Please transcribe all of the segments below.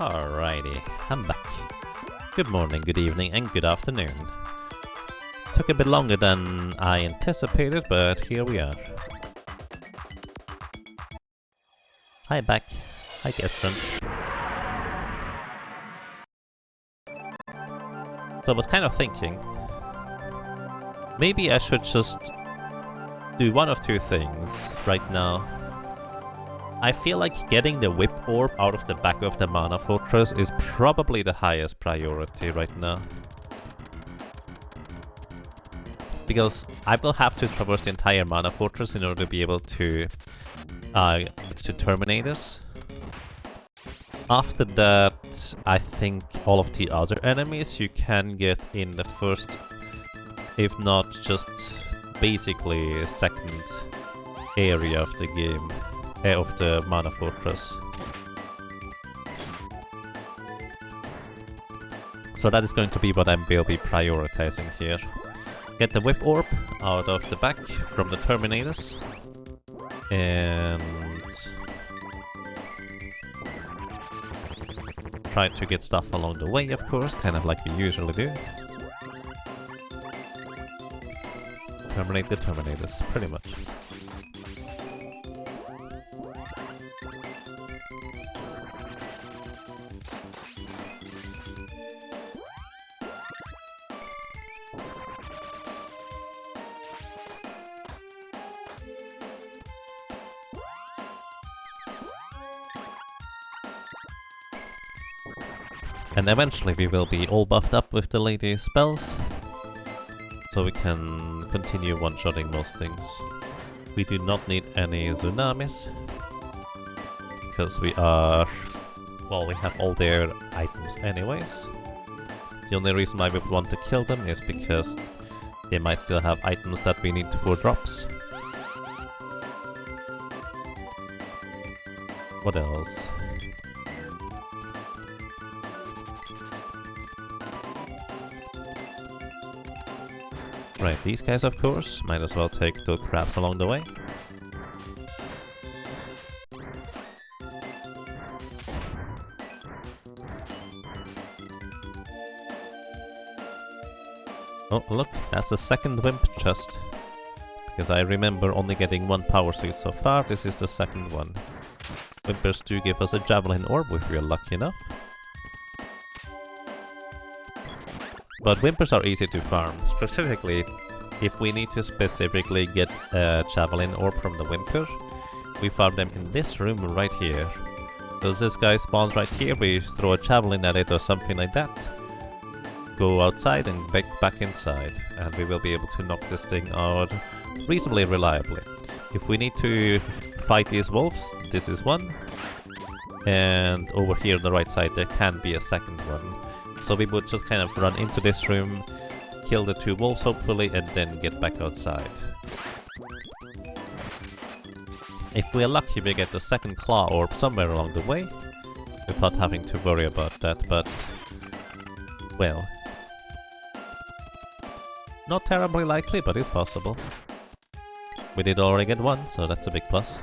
Alrighty, I'm back. Good morning, good evening, and good afternoon. Took a bit longer than I anticipated, but here we are. Hi, back. Hi, Gestron. So I was kind of thinking, maybe I should just do one of two things right now. I feel like getting the whip orb out of the back of the mana fortress is probably the highest priority right now. Because I will have to traverse the entire mana fortress in order to be able to terminate this. After that, I think all of the other enemies you can get in the first, if not just basically second area of the game. Of the mana fortress. So that is going to be what I will be prioritizing here. Get the whip orb out of the back from the Terminators. And try to get stuff along the way, of course, kind of like we usually do. Terminate the Terminators, pretty much. And eventually we will be all buffed up with the lady spells, so we can continue one-shotting most things. We do not need any tsunamis, because we are... well, we have all their items anyways. The only reason why we would want to kill them is because they might still have items that we need for drops. What else? Right, these guys of course, might as well take the crabs along the way. Oh look, that's the second Wimp chest. Because I remember only getting one power seed so far, this is the second one. Wimpers do give us a Javelin Orb if we are lucky enough. But Wimpers are easy to farm. Specifically, if we need to specifically get a Javelin Orb from the Wimper, we farm them in this room right here. So this guy spawns right here, we throw a Javelin at it or something like that. Go outside and back inside, and we will be able to knock this thing out reasonably reliably. If we need to fight these wolves, this is one. And over here on the right side there can be a second one. So we would just kind of run into this room, kill the two wolves hopefully, and then get back outside. If we're lucky we get the second claw orb somewhere along the way, without having to worry about that, but... well... not terribly likely, but it's possible. We did already get one, so that's a big plus.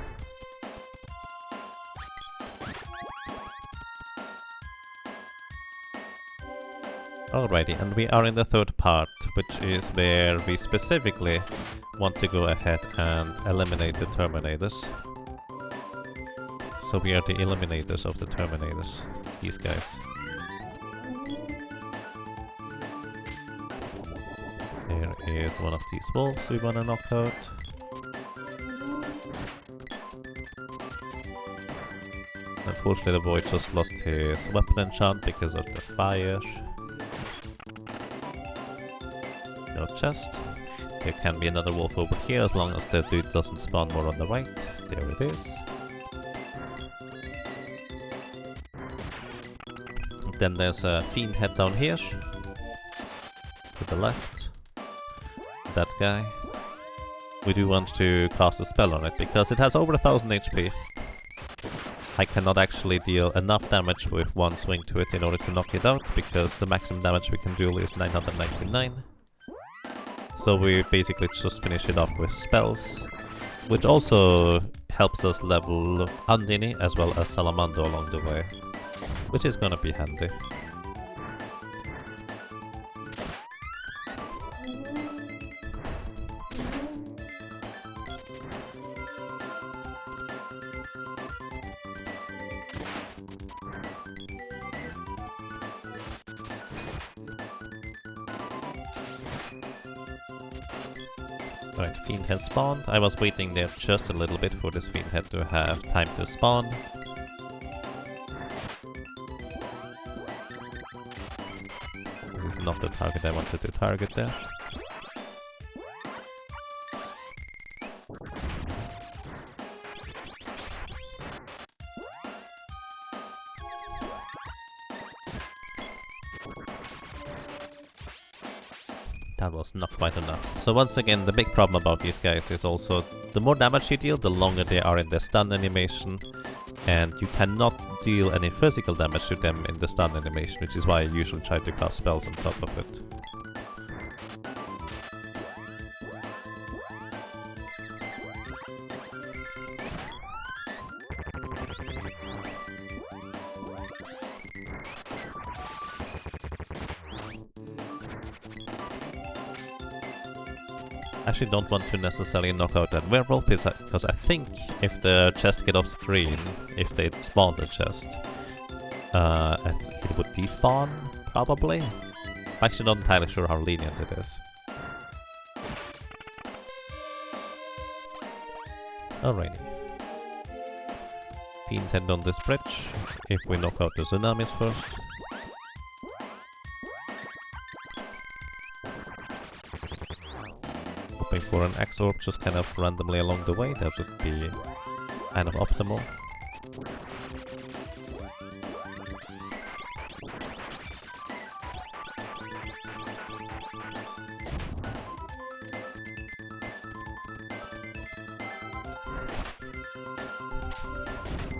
Alrighty, and we are in the third part, which is where we specifically want to go ahead and eliminate the Terminators. So we are the eliminators of the Terminators, these guys. There is one of these wolves we wanna knock out. Unfortunately the boy just lost his weapon enchant because of the fire. No chest. There can be another wolf over here as long as the dude doesn't spawn more on the right. There it is. Then there's a fiend head down here. To the left. That guy. We do want to cast a spell on it because it has over 1000 HP. I cannot actually deal enough damage with one swing to it in order to knock it out, because the maximum damage we can do is 999. So we basically just finish it off with spells, which also helps us level Undine as well as Salamando along the way. which is gonna be handy. Alright, Fiend Head spawned. I was waiting there just a little bit for this Fiend Head to have time to spawn. This is not the target I wanted to target there. That was not quite enough. So once again, the big problem about these guys is also the more damage you deal, the longer they are in their stun animation. And you cannot deal any physical damage to them in the stun animation, which is why I usually try to cast spells on top of it. Actually don't want to necessarily knock out that werewolf because I think if the chest get off screen, if they spawn the chest, it would despawn, probably? I'm actually not entirely sure how lenient it is. Alrighty. Fiend Head on this bridge, if we knock out the tsunamis first. For an X-Orb just kind of randomly along the way, that would be kind of optimal.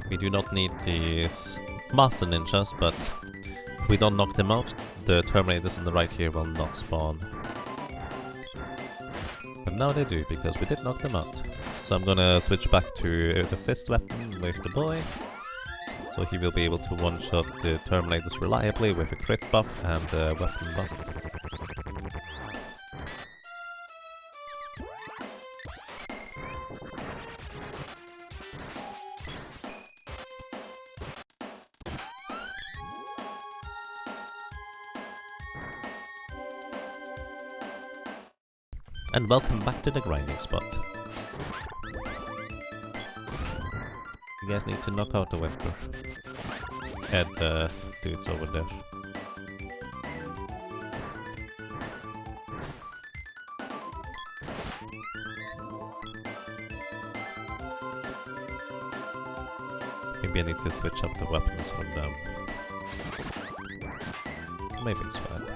We do not need these Master Ninjas, but if we don't knock them out, the Terminators on the right here will not spawn. But now they do, because we did knock them out. So I'm gonna switch back to the fist weapon with the boy. So he will be able to one-shot the Terminators reliably with a crit buff and a weapon buff. And welcome back to the grinding spot. You guys need to knock out the Whisper. And the dudes over there. Maybe I need to switch up the weapons for them. Maybe it's fine.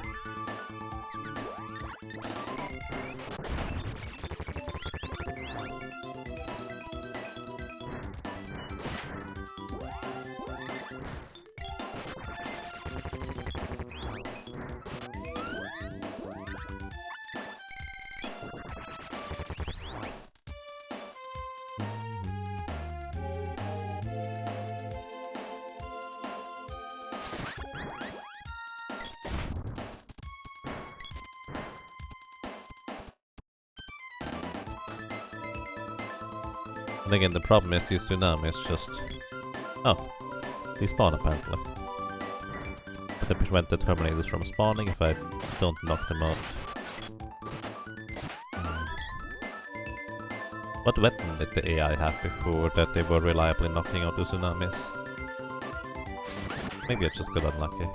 And again, the problem is these tsunamis just... Oh, they spawn apparently. But they prevent the Terminators from spawning if I don't knock them out. What weapon did the AI have before that they were reliably knocking out the tsunamis? Maybe I just got unlucky.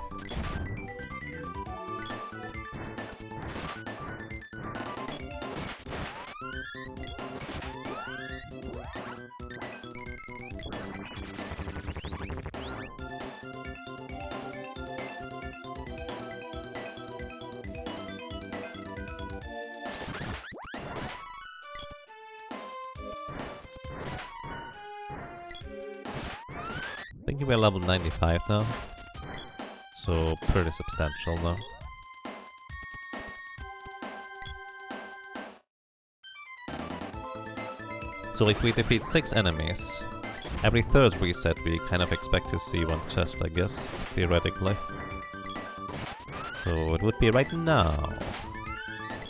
I think we're level 95 now, so pretty substantial now. So if we defeat 6 enemies, Every third reset we kind of expect to see one chest, I guess, theoretically. So it would be right now.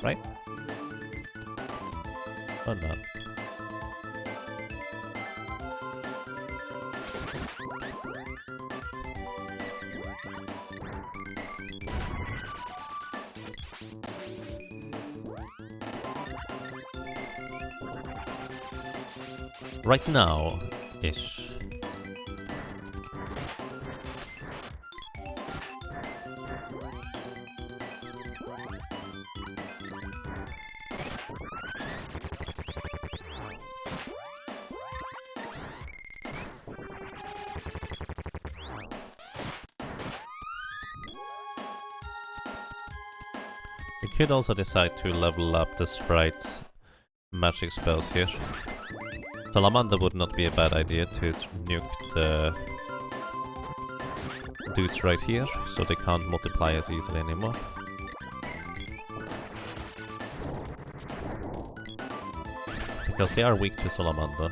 Right? Or not? Right now-ish. We could also decide to level up the sprite's magic spells here. Salamander would not be a bad idea to nuke the dudes right here, so they can't multiply as easily anymore. Because they are weak to Salamander.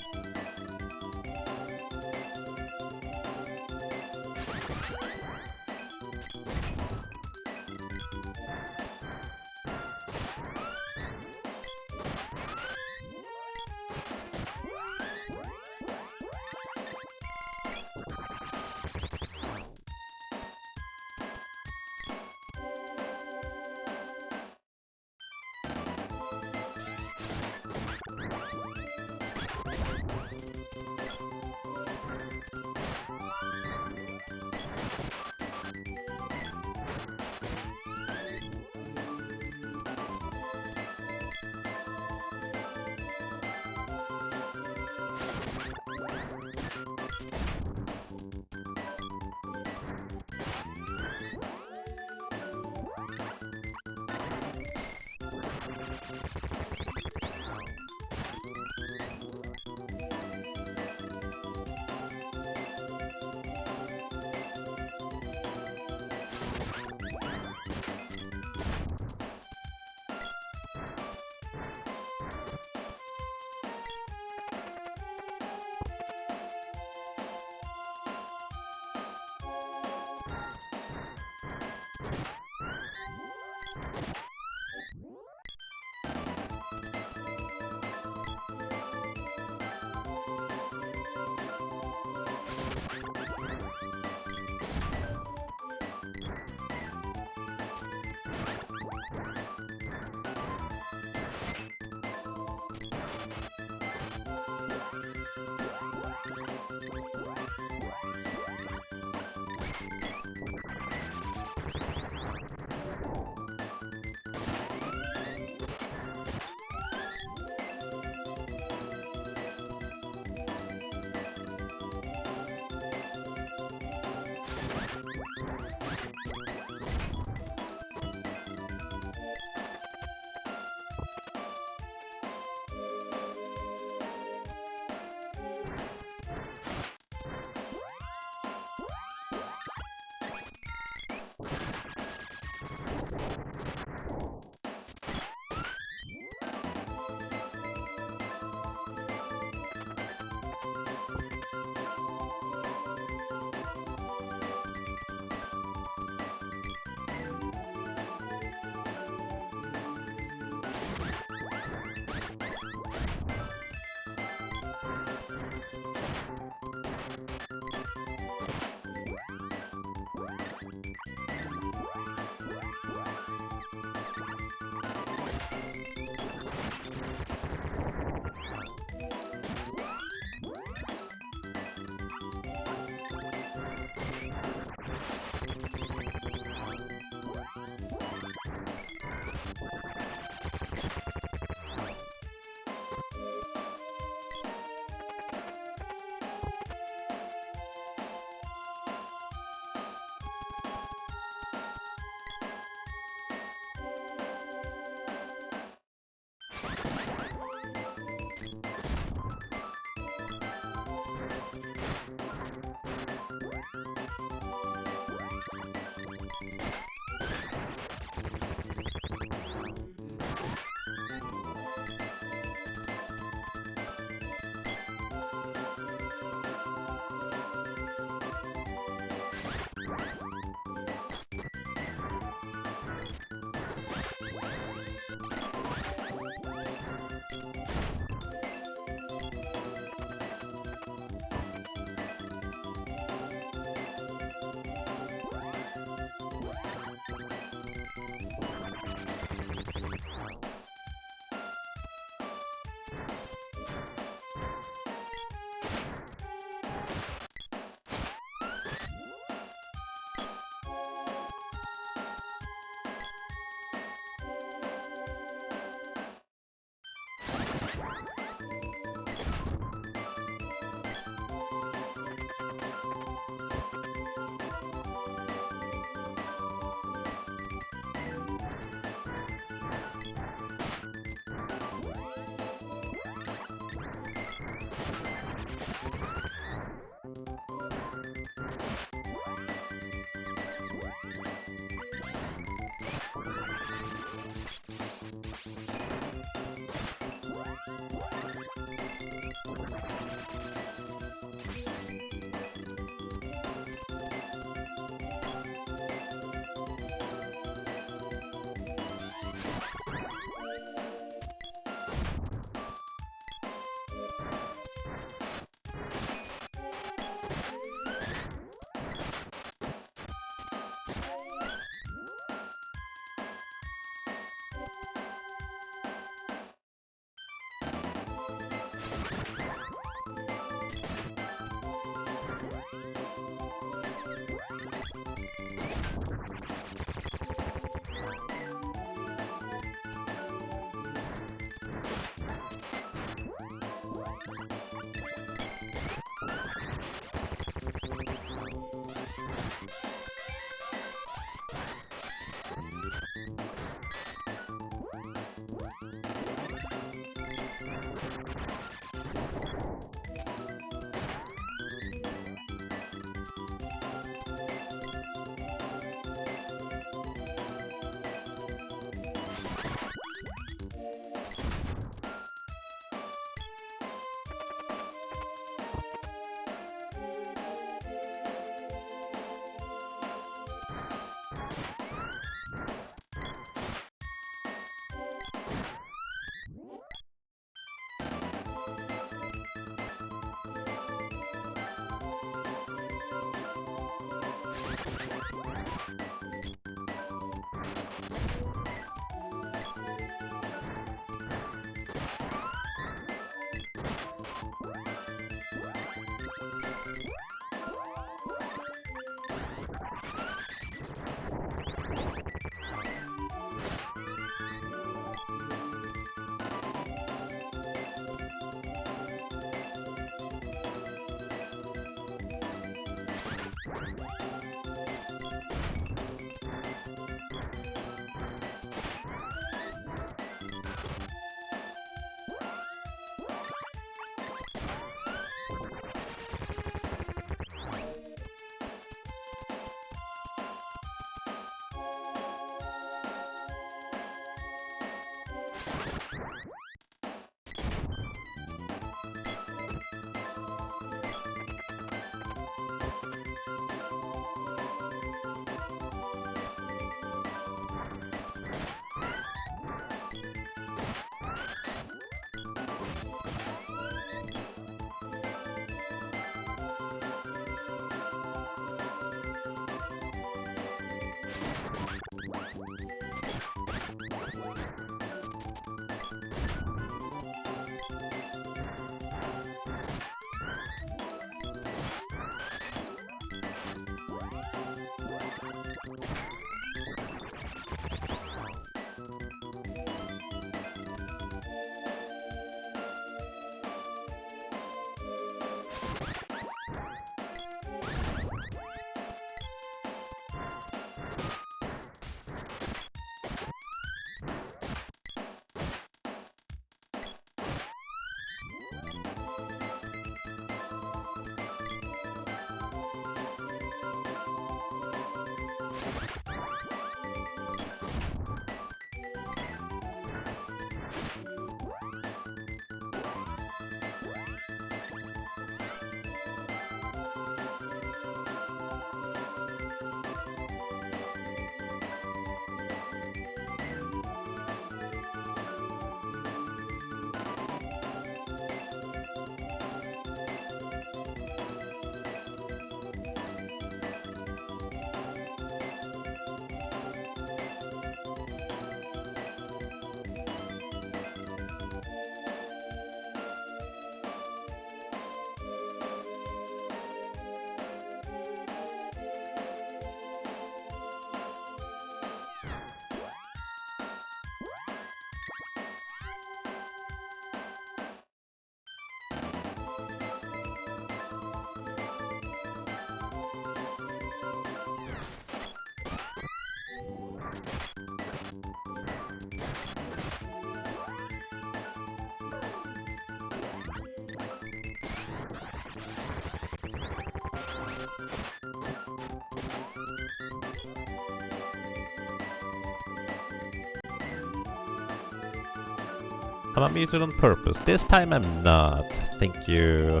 Am I muted on purpose? This time I'm not. Thank you.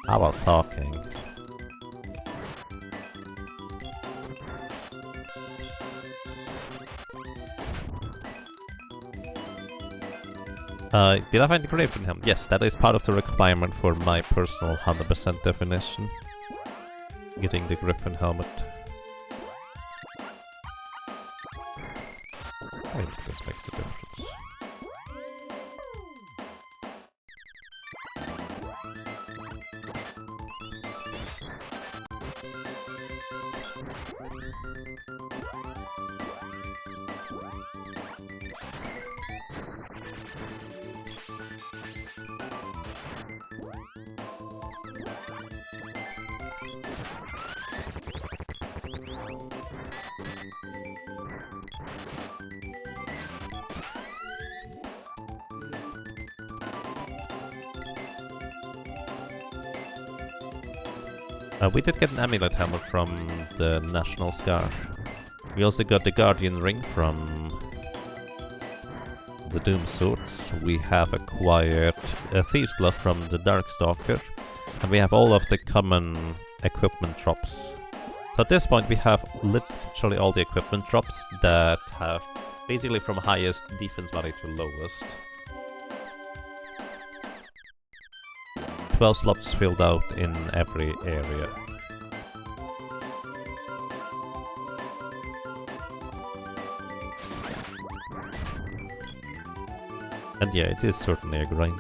I was talking. Did I find the Griffin helmet? Yes, that is part of the requirement for my personal 100% definition. Getting the Griffin helmet. I think this makes a difference. We did get an amulet helmet from the National Scar. We also got the Guardian Ring from the Doom Swords. We have acquired a Thieves Glove from the Darkstalker. And we have all of the common equipment drops. So at this point we have literally all the equipment drops that have basically from highest defense value to lowest. 12 slots filled out in every area. And yeah, it is certainly a grind.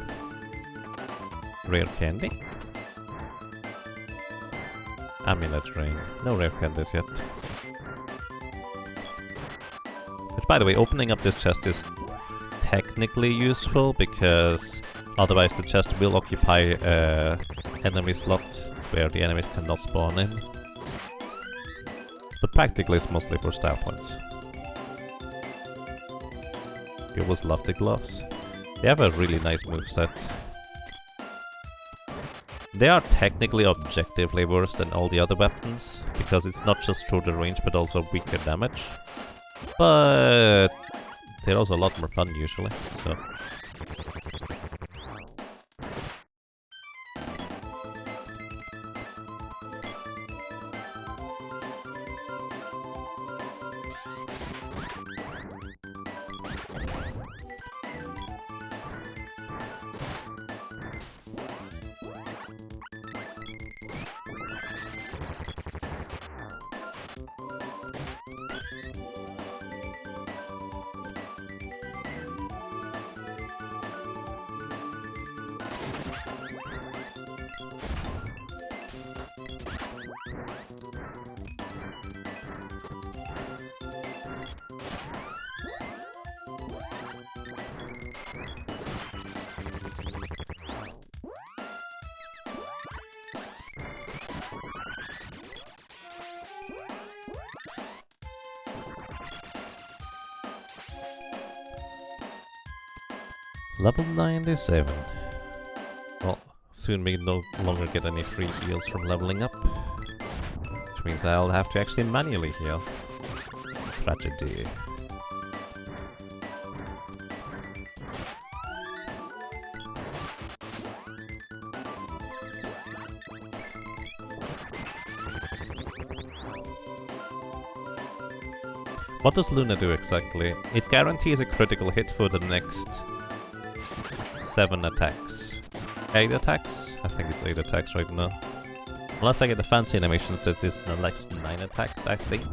Rare candy? Amulet ring. No rare candies yet. Which, by the way, opening up this chest is technically useful because otherwise the chest will occupy an enemy slot where the enemies cannot spawn in. But practically it's mostly for style points. You always love the gloves. They have a really nice moveset. They are technically objectively worse than all the other weapons, because it's not just shorter range but also weaker damage. But they're also a lot more fun usually, so... Level 97. Well, soon we no longer get any free heals from leveling up. Which means I'll have to actually manually heal. Tragedy. What does Luna do exactly? It guarantees a critical hit for the next 7 attacks. 8 attacks? I think it's 8 attacks right now. Unless I get the fancy animation that it's the next 9 attacks, I think.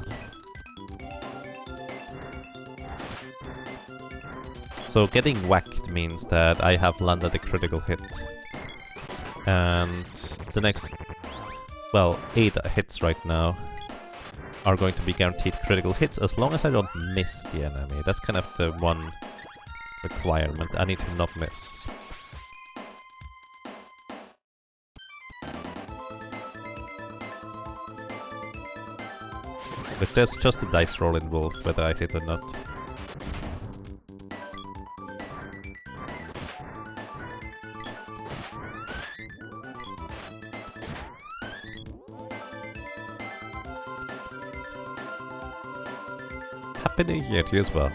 So getting whacked means that I have landed a critical hit. And the next, well, 8 hits right now are going to be guaranteed critical hits as long as I don't miss the enemy. That's kind of the one requirement. I need to not miss. But there's just a dice roll involved whether I hit or not. Happy New Year to you as well.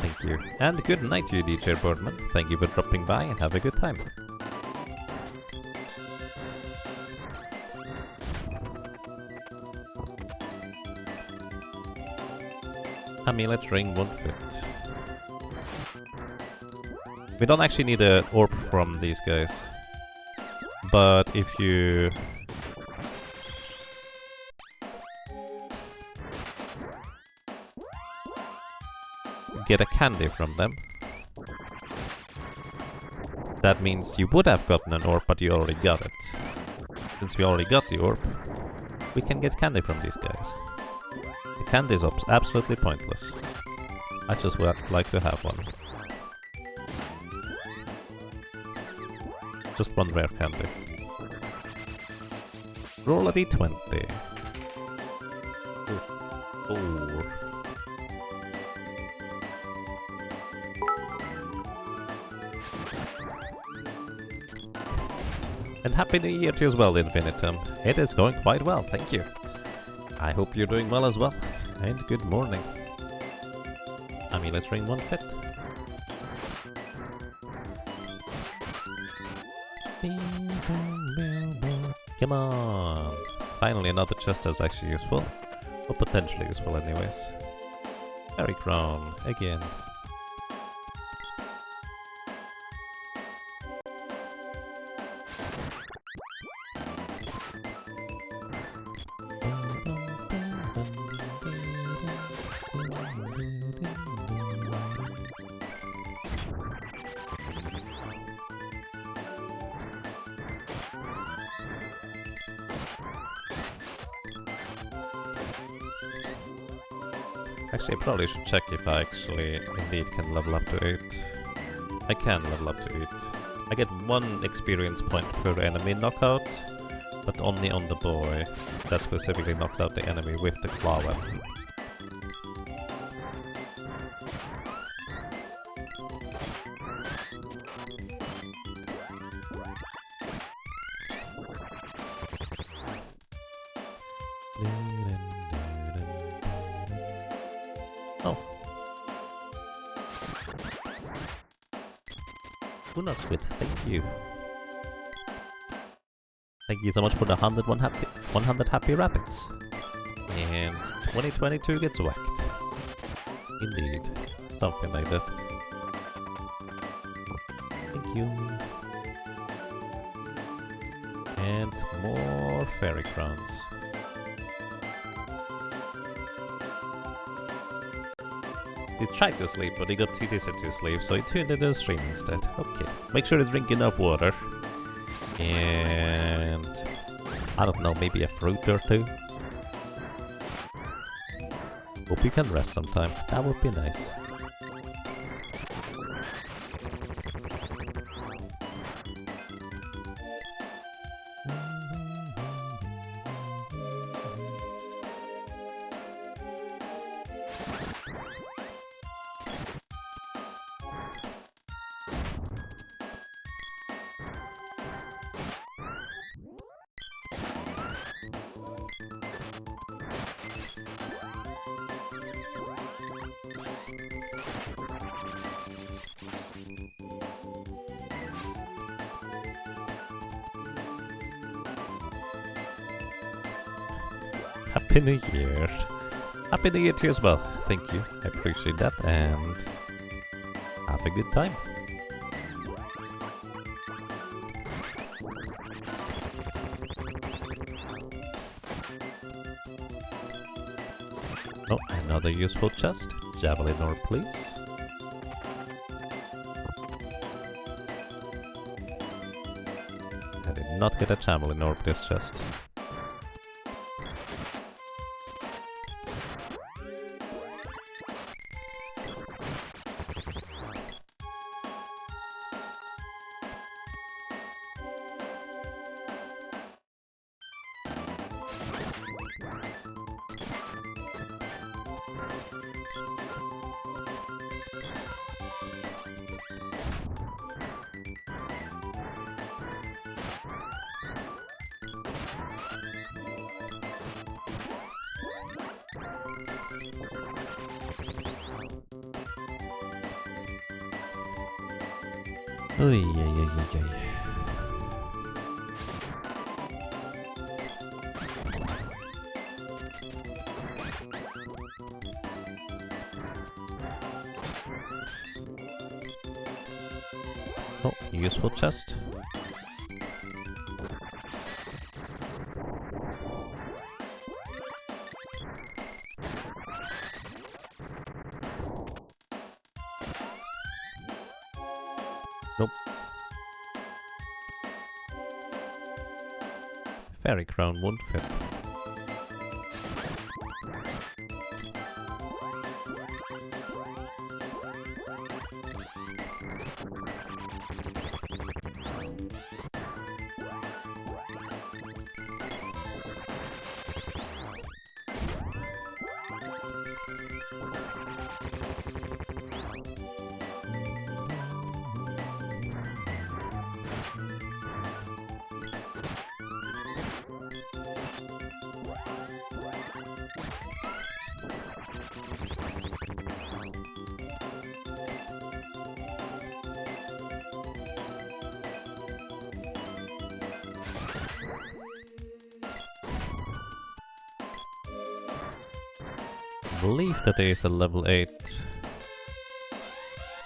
Thank Thank you. And good night to you, DJ Birdman. Thank you for dropping by and have a good time. Amulet ring won't fit. We don't actually need an orb from these guys. But if you... get a candy from them, that means you would have gotten an orb, but you already got it. Since we already got the orb, we can get candy from these guys. The candy is absolutely pointless. I just would like to have one. Just one rare candy. Roll a d20. 4. And Happy New Year to you as well, Infinitum. It is going quite well, thank you. I hope you're doing well as well. And good morning. Amulet ring won't fit. Come on! Finally another chest that's actually useful. Or potentially useful anyways. Fairy Crown, again. Actually, I probably should check if I actually indeed can level up to 8. I can level up to 8. I get 1 experience point per enemy knockout, but only on the boy. That specifically knocks out the enemy with the claw weapon. Squid, thank you. Thank you so much for the 100 happy rabbits. And 2022 gets whacked. Indeed. Something like that. Thank you. And more fairy crowns. He tried to sleep, but he got too dizzy to sleep, so he tuned into the stream instead. Okay. Make sure to drink enough water. And... I don't know, maybe a fruit or 2. Hope you can rest sometime. That would be nice. Happy New Year. Happy New Year to you as well. Thank you. I appreciate that and have a good time. Oh, another useful chest. Javelin orb, please. I did not get a javelin orb this chest. Oy, oy, oy, oy, oy. Oh, useful chest. Nope. Fairy crown won't fit. I believe that there is a level 8.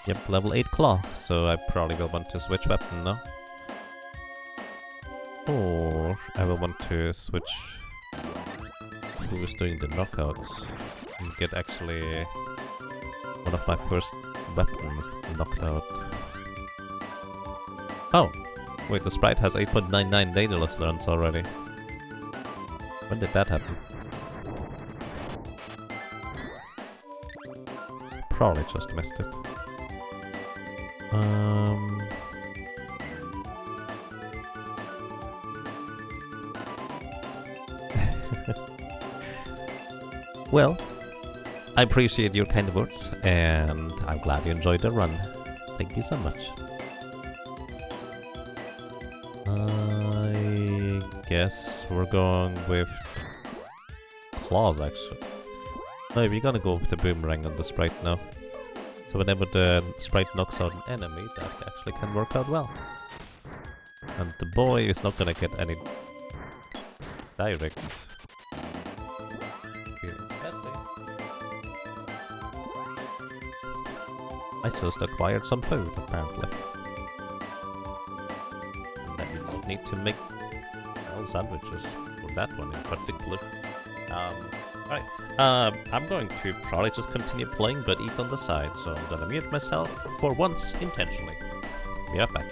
Yep, level 8 claw, so I probably will want to switch weapon now. Or I will want to switch who's doing the knockouts and get actually one of my first weapons knocked out. Oh! Wait, the sprite has 8.99 Daedalus learns already. When did that happen? Probably just missed it. Well, I appreciate your kind words, and I'm glad you enjoyed the run. Thank you so much. I guess we're going with claws, actually. No, we're gonna go with the boomerang on the sprite now. So whenever the sprite knocks out an enemy, that actually can work out well. And the boy is not gonna get any direct experience. I just acquired some food, apparently. And then we don't need to make sandwiches, for that one in particular. Alright, I'm going to probably just continue playing but eat on the side, so I'm gonna mute myself for once intentionally. Be right back.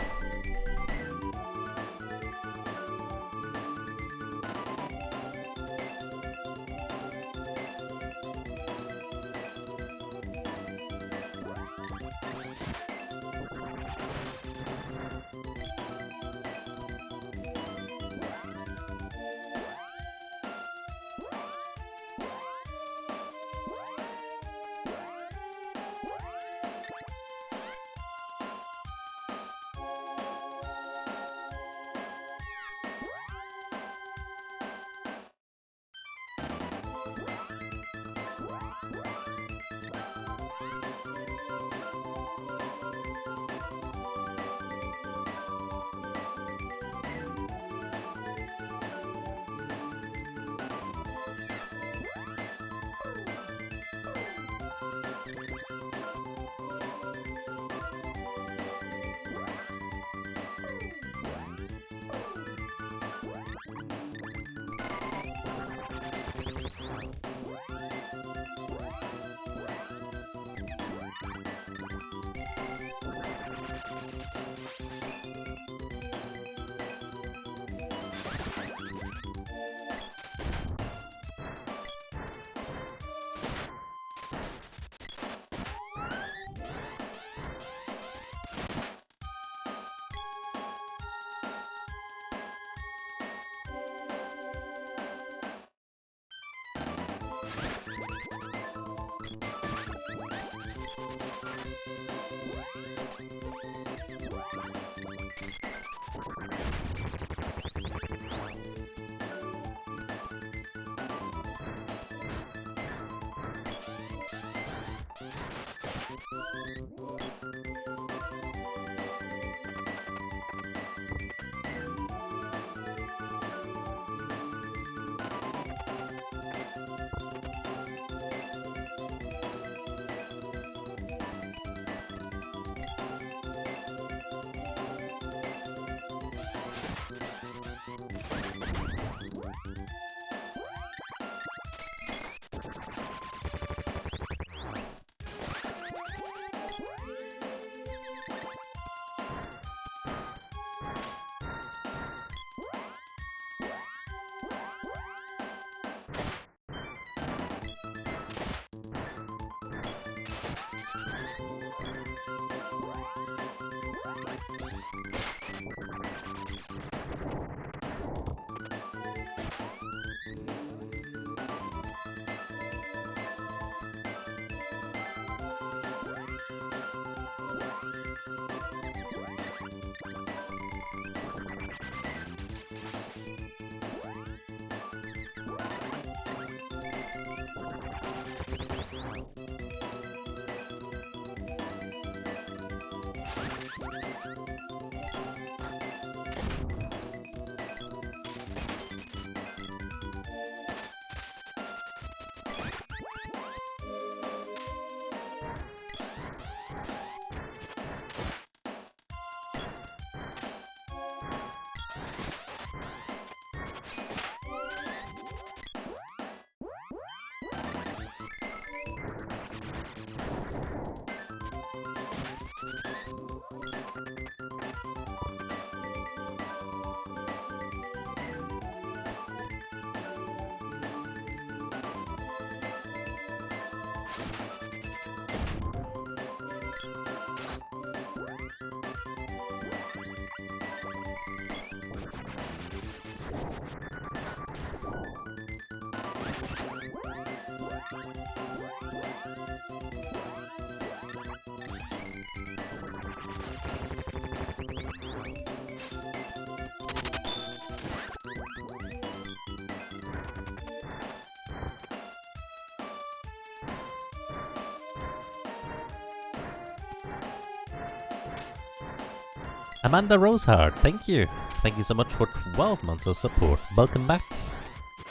Amanda Rosehart, thank you. Thank you so much for 12 months of support. Welcome back.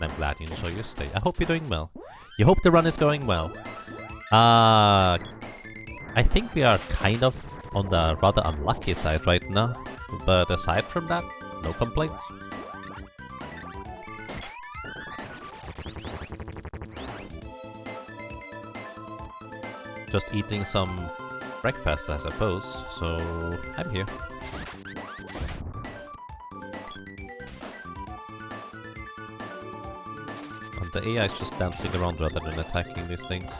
I'm glad you enjoy your stay. I hope you're doing well. You hope the run is going well. I think we are kind of on the rather unlucky side right now. But aside from that, no complaints. Just eating some breakfast, I suppose, so I'm here. And the AI is just dancing around rather than attacking these things.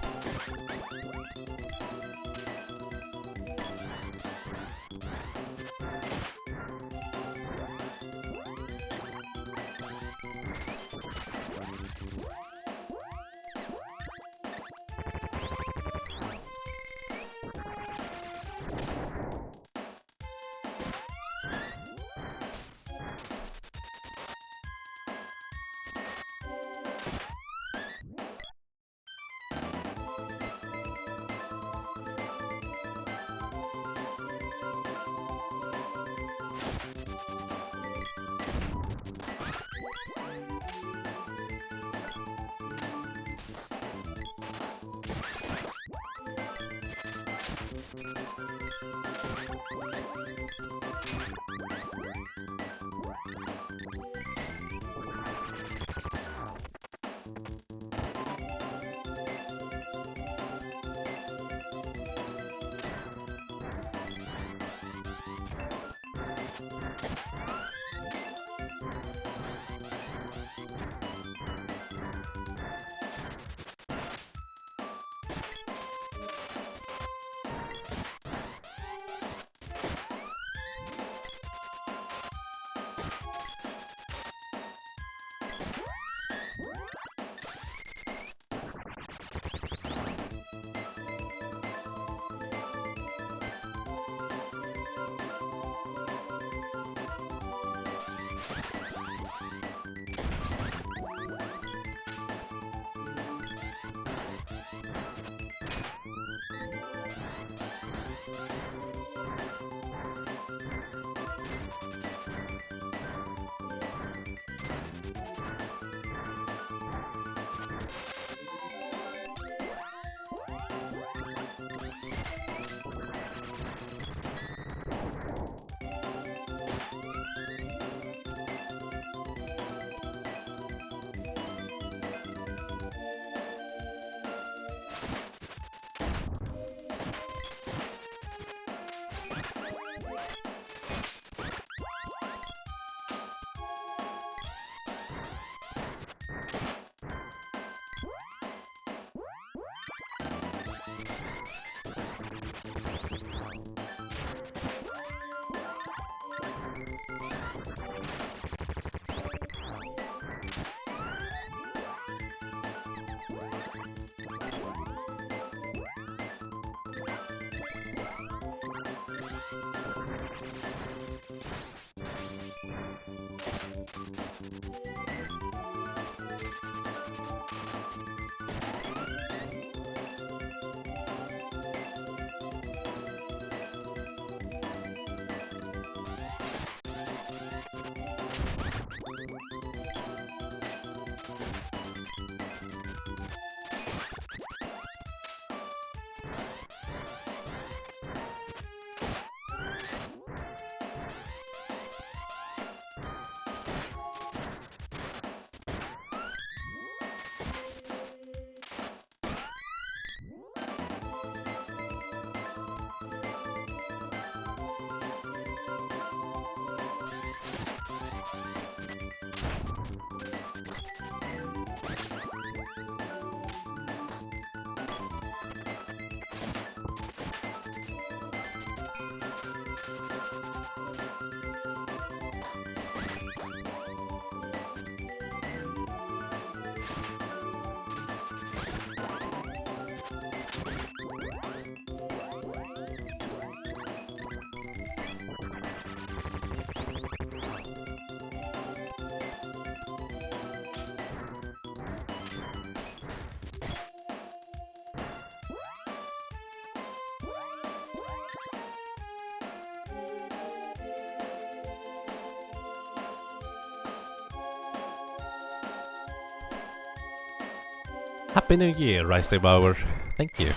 Happy New Year, Rising Bauer. Thank you.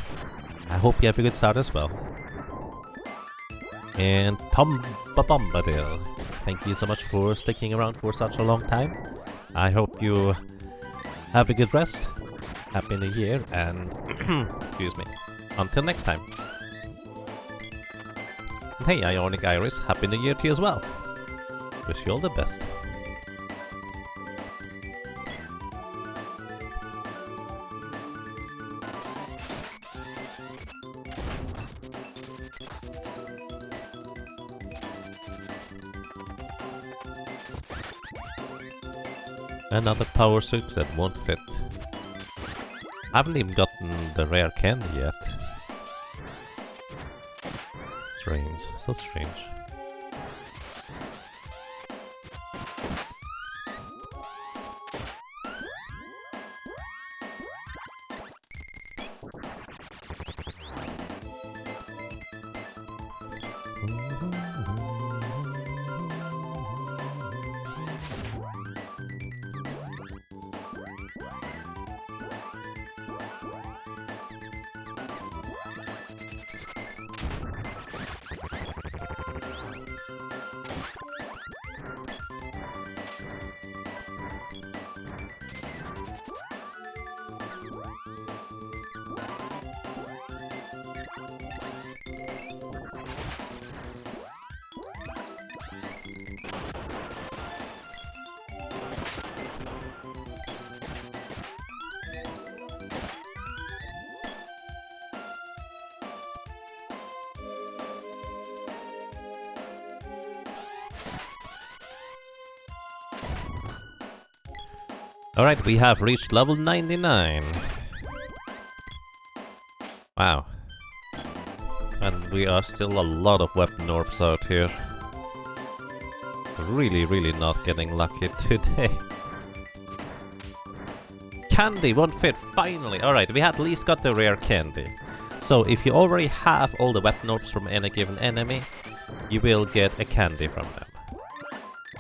I hope you have a good start as well. And Tom Bombadil, thank you so much for sticking around for such a long time. I hope you have a good rest. Happy New Year and excuse me. Until next time. And hey, Ionic Iris, Happy New Year to you as well. Wish you all the best. Another power suit that won't fit. I haven't even gotten the rare candy yet. Strange, so strange. Alright, we have reached level 99. Wow. And we are still a lot of weapon orbs out here. Really not getting lucky today. Candy won't fit, finally! Alright, we at least got the rare candy. So if you already have all the weapon orbs from any given enemy, you will get a candy from them.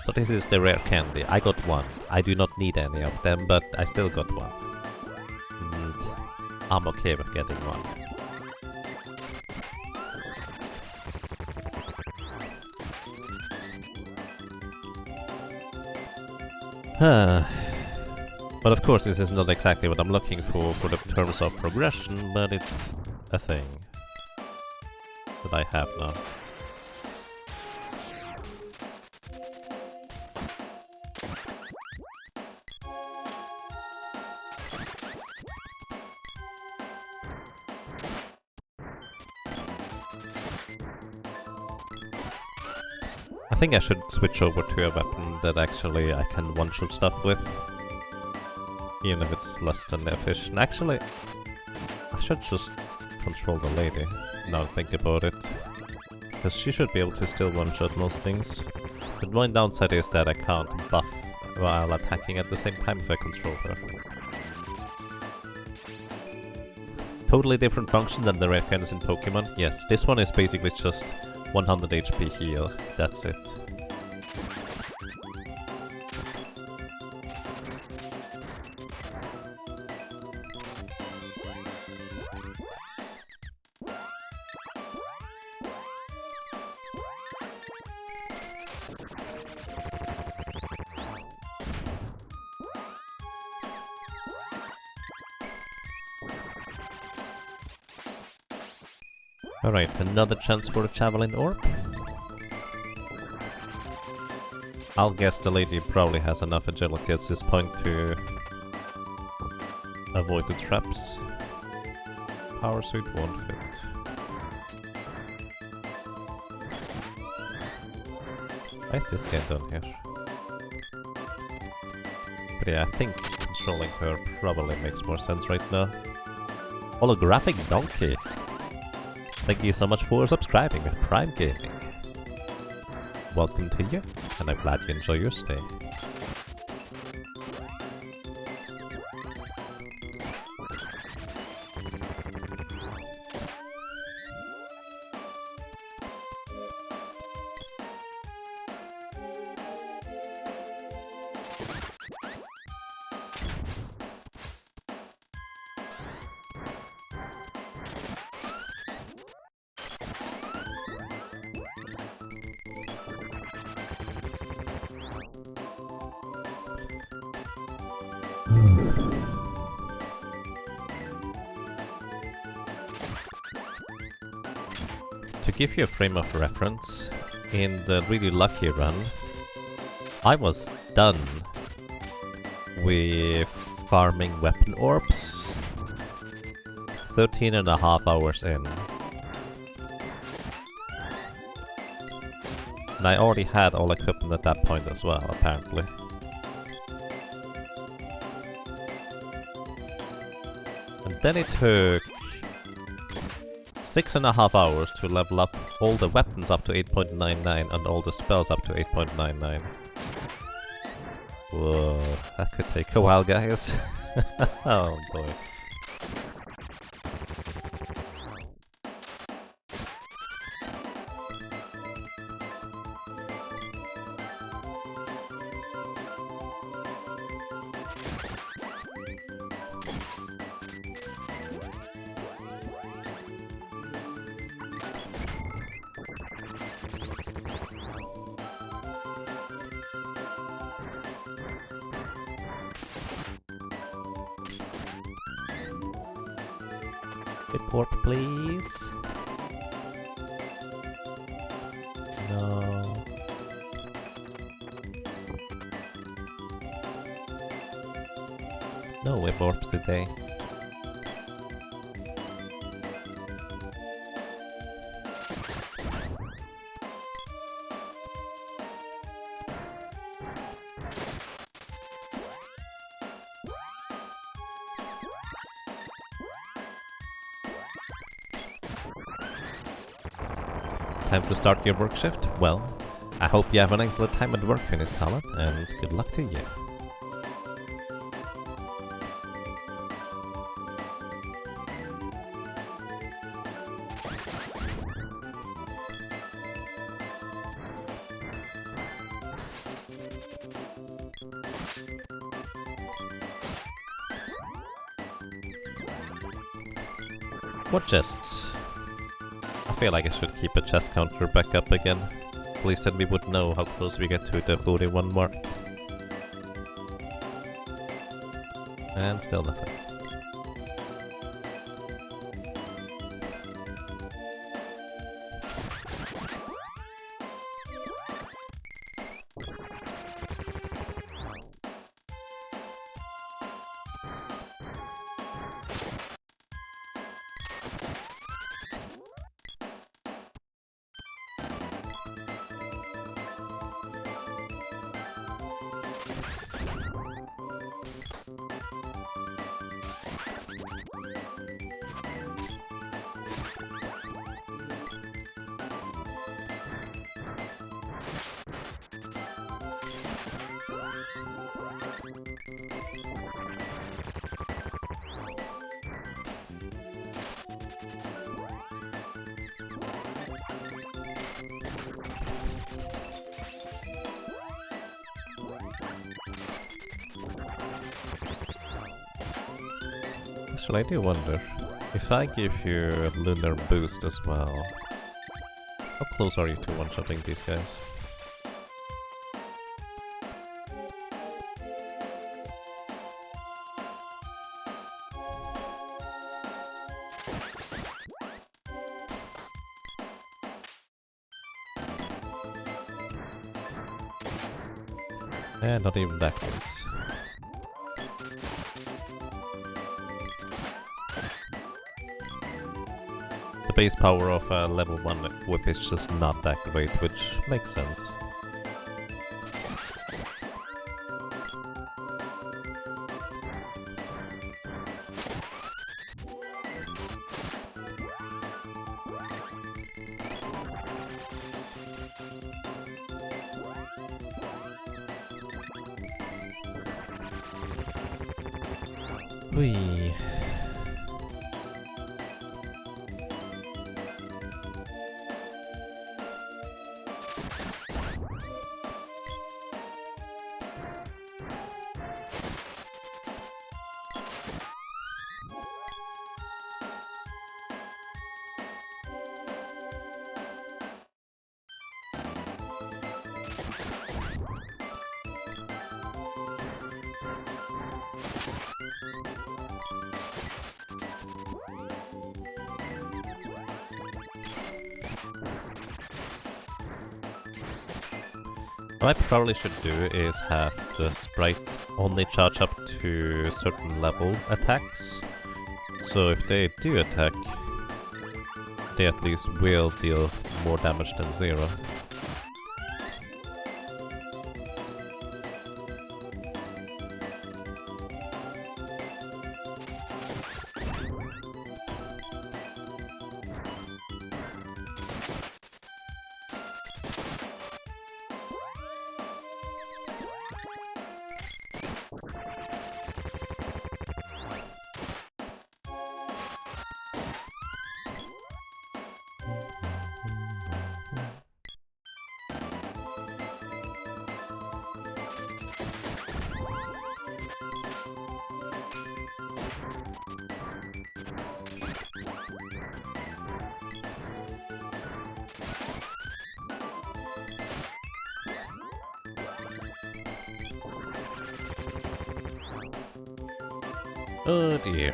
So this is the rare candy. I got one. I do not need any of them, but I still got one. And I'm okay with getting one. But of course this is not exactly what I'm looking for the terms of progression, but it's a thing that I have now. I think I should switch over to a weapon that actually I can one-shot stuff with. Even if it's less than efficient. Actually, I should just control the lady, now think about it. Because she should be able to still one-shot most things. The one downside is that I can't buff while attacking at the same time if I control her. Totally different function than the rare candies in Pokemon. Yes, this one is basically just 100 HP heal, that's it. Alright, another chance for a Javelin Orb. I'll guess the lady probably has enough agility at this point to avoid the traps. Power suit won't fit. Why is this guy down here? But yeah, I think controlling her probably makes more sense right now. Holographic Donkey! Thank you so much for subscribing with Prime Gaming. Welcome to you, and I'm glad you enjoy your stay. give you a frame of reference, in the really lucky run, I was done with farming weapon orbs 13.5 hours in. And I already had all equipment at that point as well, apparently. And then it took 6.5 hours to level up all the weapons up to 8.99 and all the spells up to 8.99. Whoa, that could take a while, guys. Oh boy. Report, please. No. No whip orbs today. Time to start your work shift? Well, I hope you have an excellent time at work, Finis Colin, and good luck to you. What chests? I feel like I should keep a chest counter back up again. At least then we would know how close we get to the 41 mark. And still nothing. Actually, I do wonder, if I give you a lunar boost as well, how close are you to one-shotting these guys? And not even that close. The base power of a level 1 whip is just not that great, which makes sense. Whee. What I probably should do is have the sprite only charge up to certain level attacks. So if they do attack, they at least will deal more damage than 0. Oh dear.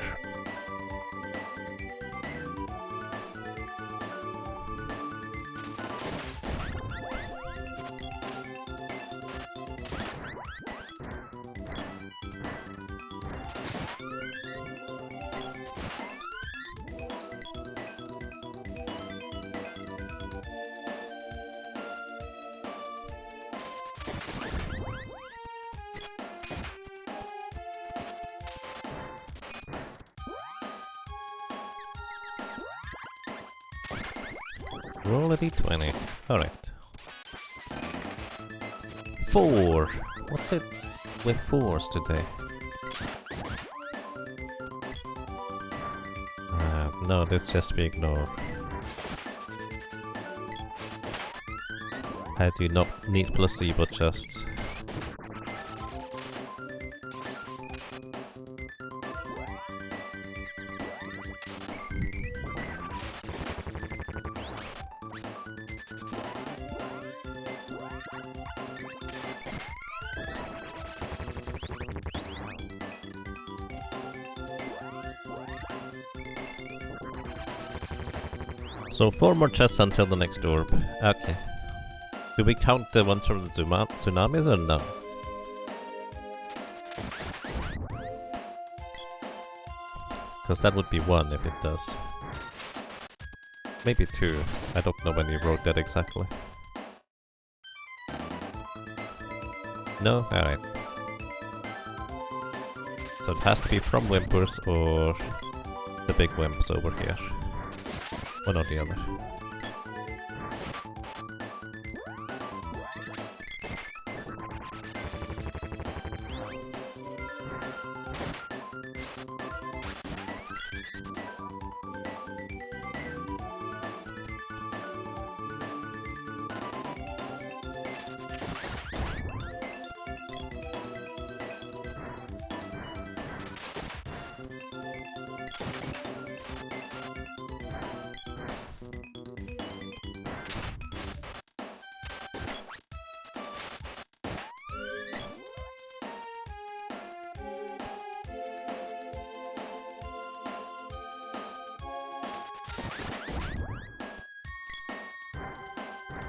Roll a d20. Alright. 4! What's it with 4s today? No, this just we ignore. I do not need placebo chests. So 4 more chests until the next orb. Okay. Do we count the ones from the tsunamis or no? Because that would be 1 if it does. Maybe 2. I don't know when you wrote that exactly. No? Alright. So it has to be from Whimpers or the big Wimps over here. One or the other.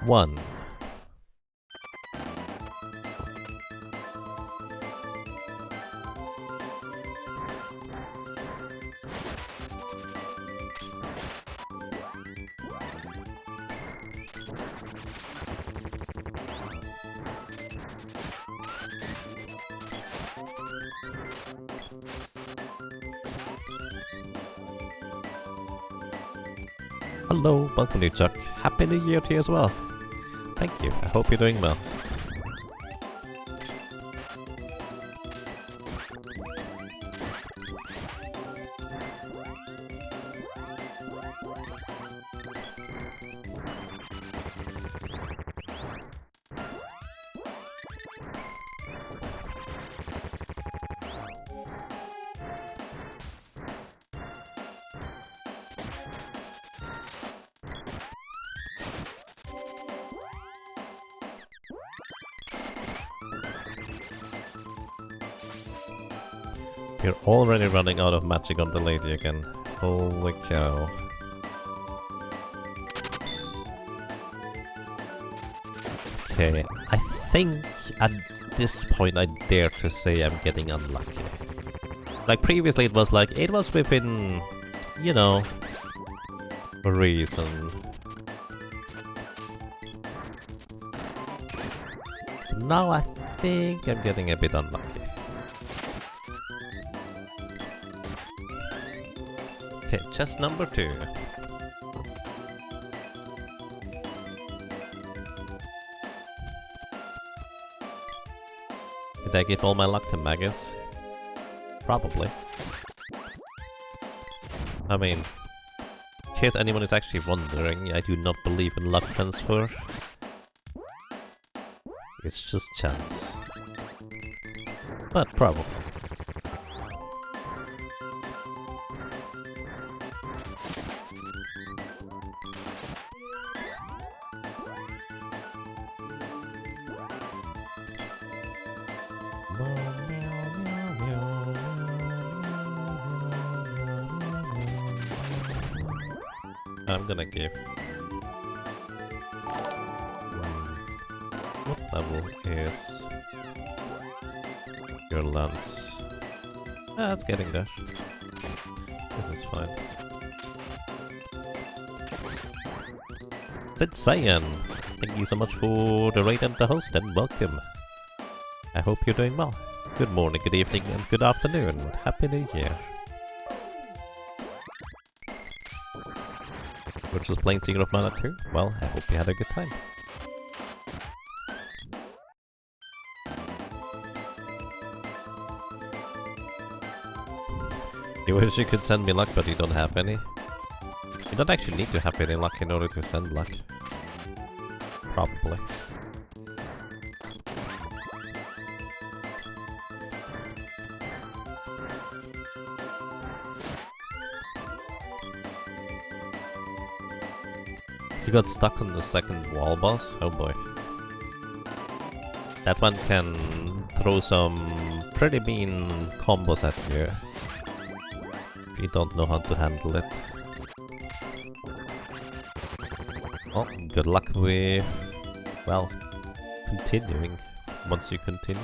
One. Hello, welcome to Chuck. Happy New Year to you as well. Thank you, I hope you're doing well. You're already running out of magic on the lady again. Holy cow. Okay, I think at this point I dare to say I'm getting unlucky. Like previously it was like, it was within, you know, reason. Now I think I'm getting a bit unlucky. Okay, chest number 2. Did I give all my luck to Magus? Probably. I mean, in case anyone is actually wondering, I do not believe in luck transfer. It's just chance. But probably. I'm gonna give... What level is your lance? Ah, it's getting there. This is fine. Sid Cyan, thank you so much for the raid and the host, and welcome. I hope you're doing well. Good morning, good evening, and good afternoon. Happy New Year. We're just playing Secret of Mana 2? Well, I hope you had a good time. You wish you could send me luck, but you don't have any. You don't actually need to have any luck in order to send luck. Probably. You got stuck on the second wall boss? Oh boy. That one can throw some pretty mean combos at you if you don't know how to handle it. Well, good luck with, well, continuing once you continue.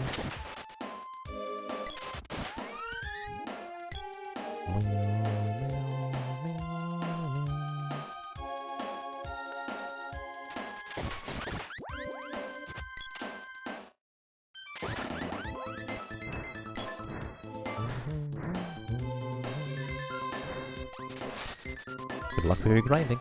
Good luck with your grinding.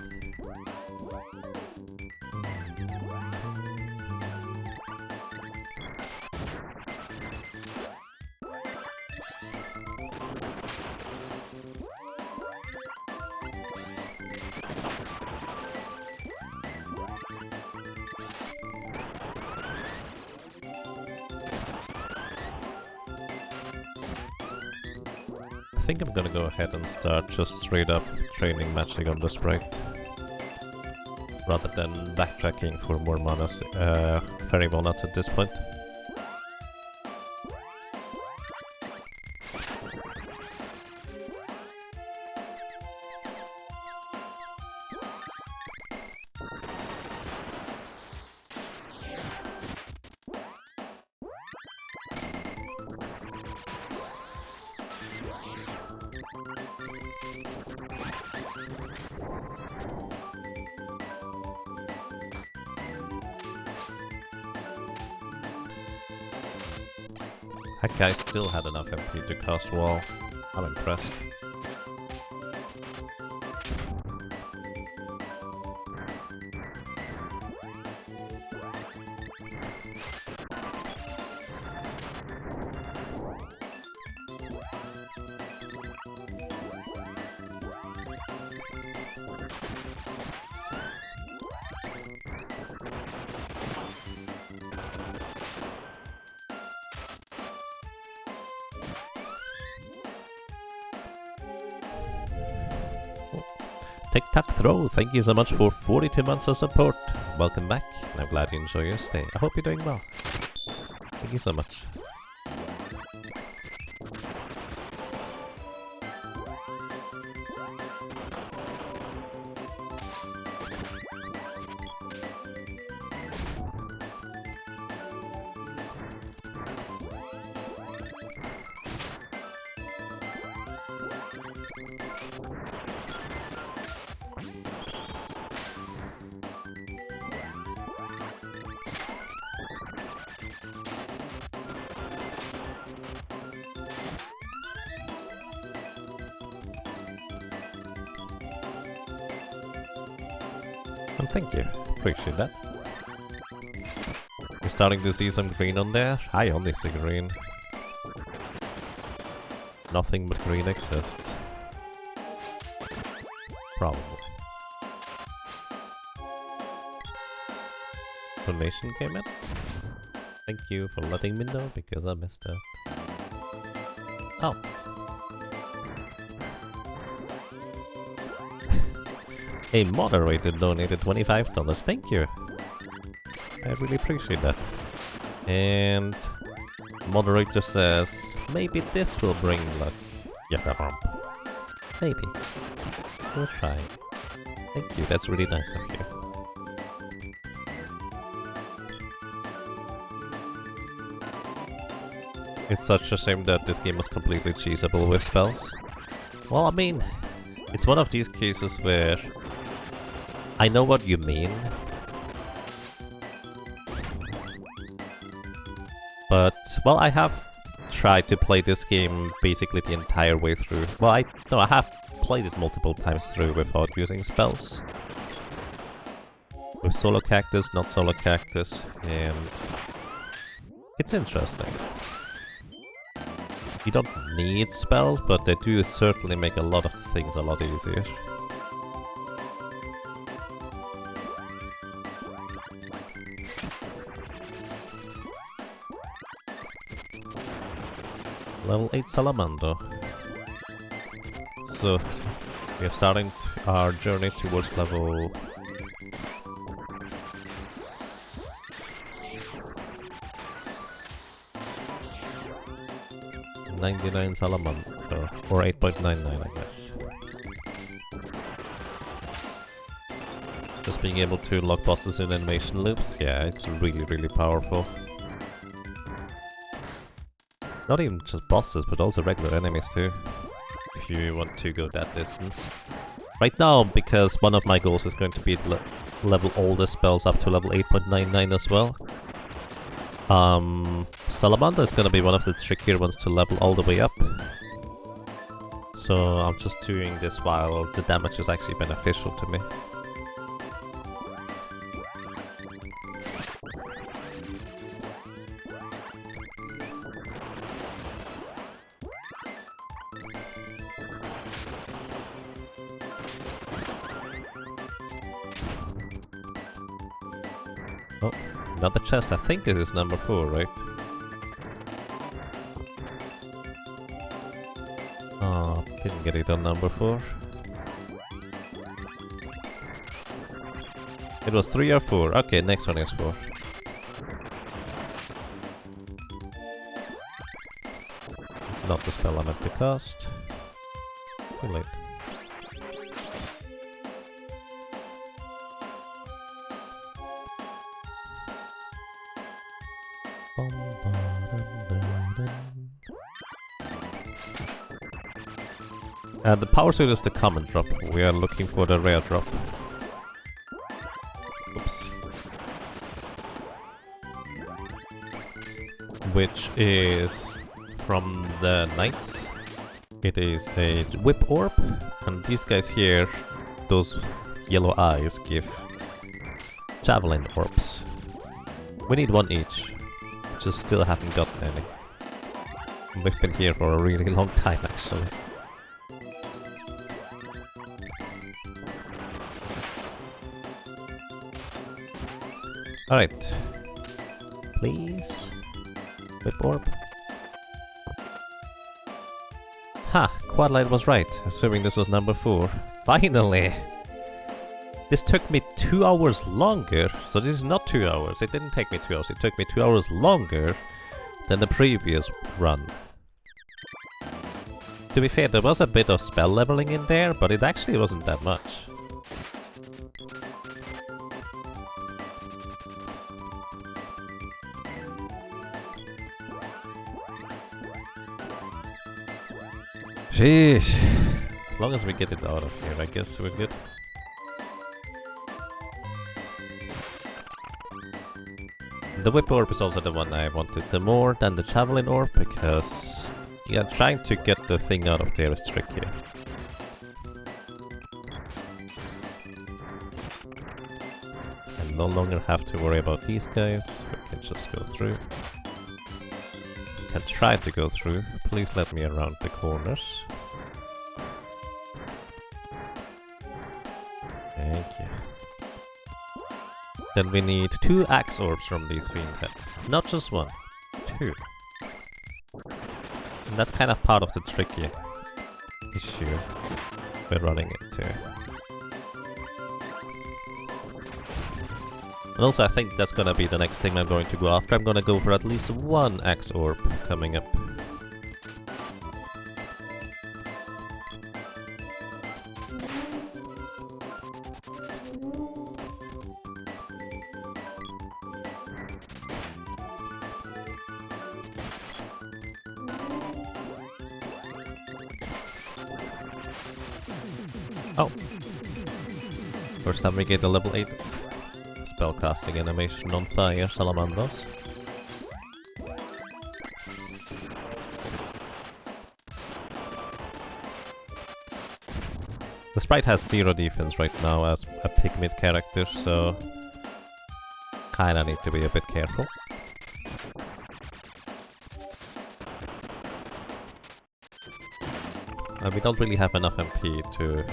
I think I'm gonna go ahead and start just straight up training magic on the sprite, rather than backtracking for more mana, fairy monas at this point. That guy still had enough MP to cast wall. I'm impressed. Tic-tac-throw, thank you so much for 42 months of support. Welcome back, and I'm glad you enjoy your stay. I hope you're doing well. Thank you so much. Well, thank you. Appreciate that. You're starting to see some green on there? I only see green. Nothing but green exists. Probably. Donation came in. Thank you for letting me know because I missed it. Oh. A moderator donated $25. Thank you. I really appreciate that. And moderator says maybe this will bring luck. Yeah, maybe. We'll try. Thank you. That's really nice of you. It's such a shame that this game is completely cheesable with spells. Well, I mean, it's one of these cases where I know what you mean, but, well, I have tried to play this game basically the entire way through. Well, I have played it multiple times through without using spells. With solo cactus, not solo cactus, and it's interesting. You don't need spells, but they do certainly make a lot of things a lot easier. Level 8 Salamander. So, we are starting our journey towards level 99 Salamander, or 8.99 I guess. Just being able to unlock bosses in animation loops, yeah, it's really powerful. Not even just bosses, but also regular enemies too, if you want to go that distance. Right now, because one of my goals is going to be to level all the spells up to level 8.99 as well. Salamander is gonna be one of the trickier ones to level all the way up. So I'm just doing this while the damage is actually beneficial to me. Oh, another chest. I think this is number 4, right? Oh, didn't get it on number 4. It was 3 or 4. Okay, next one is 4. It's not the spell I meant to cast. Too late. And the power suit is the common drop. We are looking for the rare drop. Oops. Which is from the knights. It is a whip orb, and these guys here, those yellow eyes, give javelin orbs. We need one each. Just still haven't gotten any. We've been here for a really long time actually. Alright. Please. Whip orb. Ha! Quadlight was right, assuming this was number 4. Finally! This took me 2 hours longer, so this is not 2 hours. It didn't take me 2 hours, it took me 2 hours longer than the previous run. To be fair, there was a bit of spell leveling in there, but it actually wasn't that much. Sheesh. As long as we get it out of here, I guess we're good. The whip orb is also the one I wanted the more than the javelin orb, because yeah, trying to get the thing out of there is tricky. no longer have to worry about these guys. We can just go through. We can try to go through. Please let me around the corners. Thank you. Then we need 2 axe orbs from these fiend heads. Not just 1, 2. And that's kind of part of the tricky issue we're running into. And also I think that's gonna be the next thing I'm going to go after. I'm gonna go for at least 1 axe orb coming up. Oh! First time we get a level 8 spellcasting animation on fire salamanders. The sprite has 0 defense right now as a pygmy character, so kinda need to be a bit careful. We don't really have enough MP to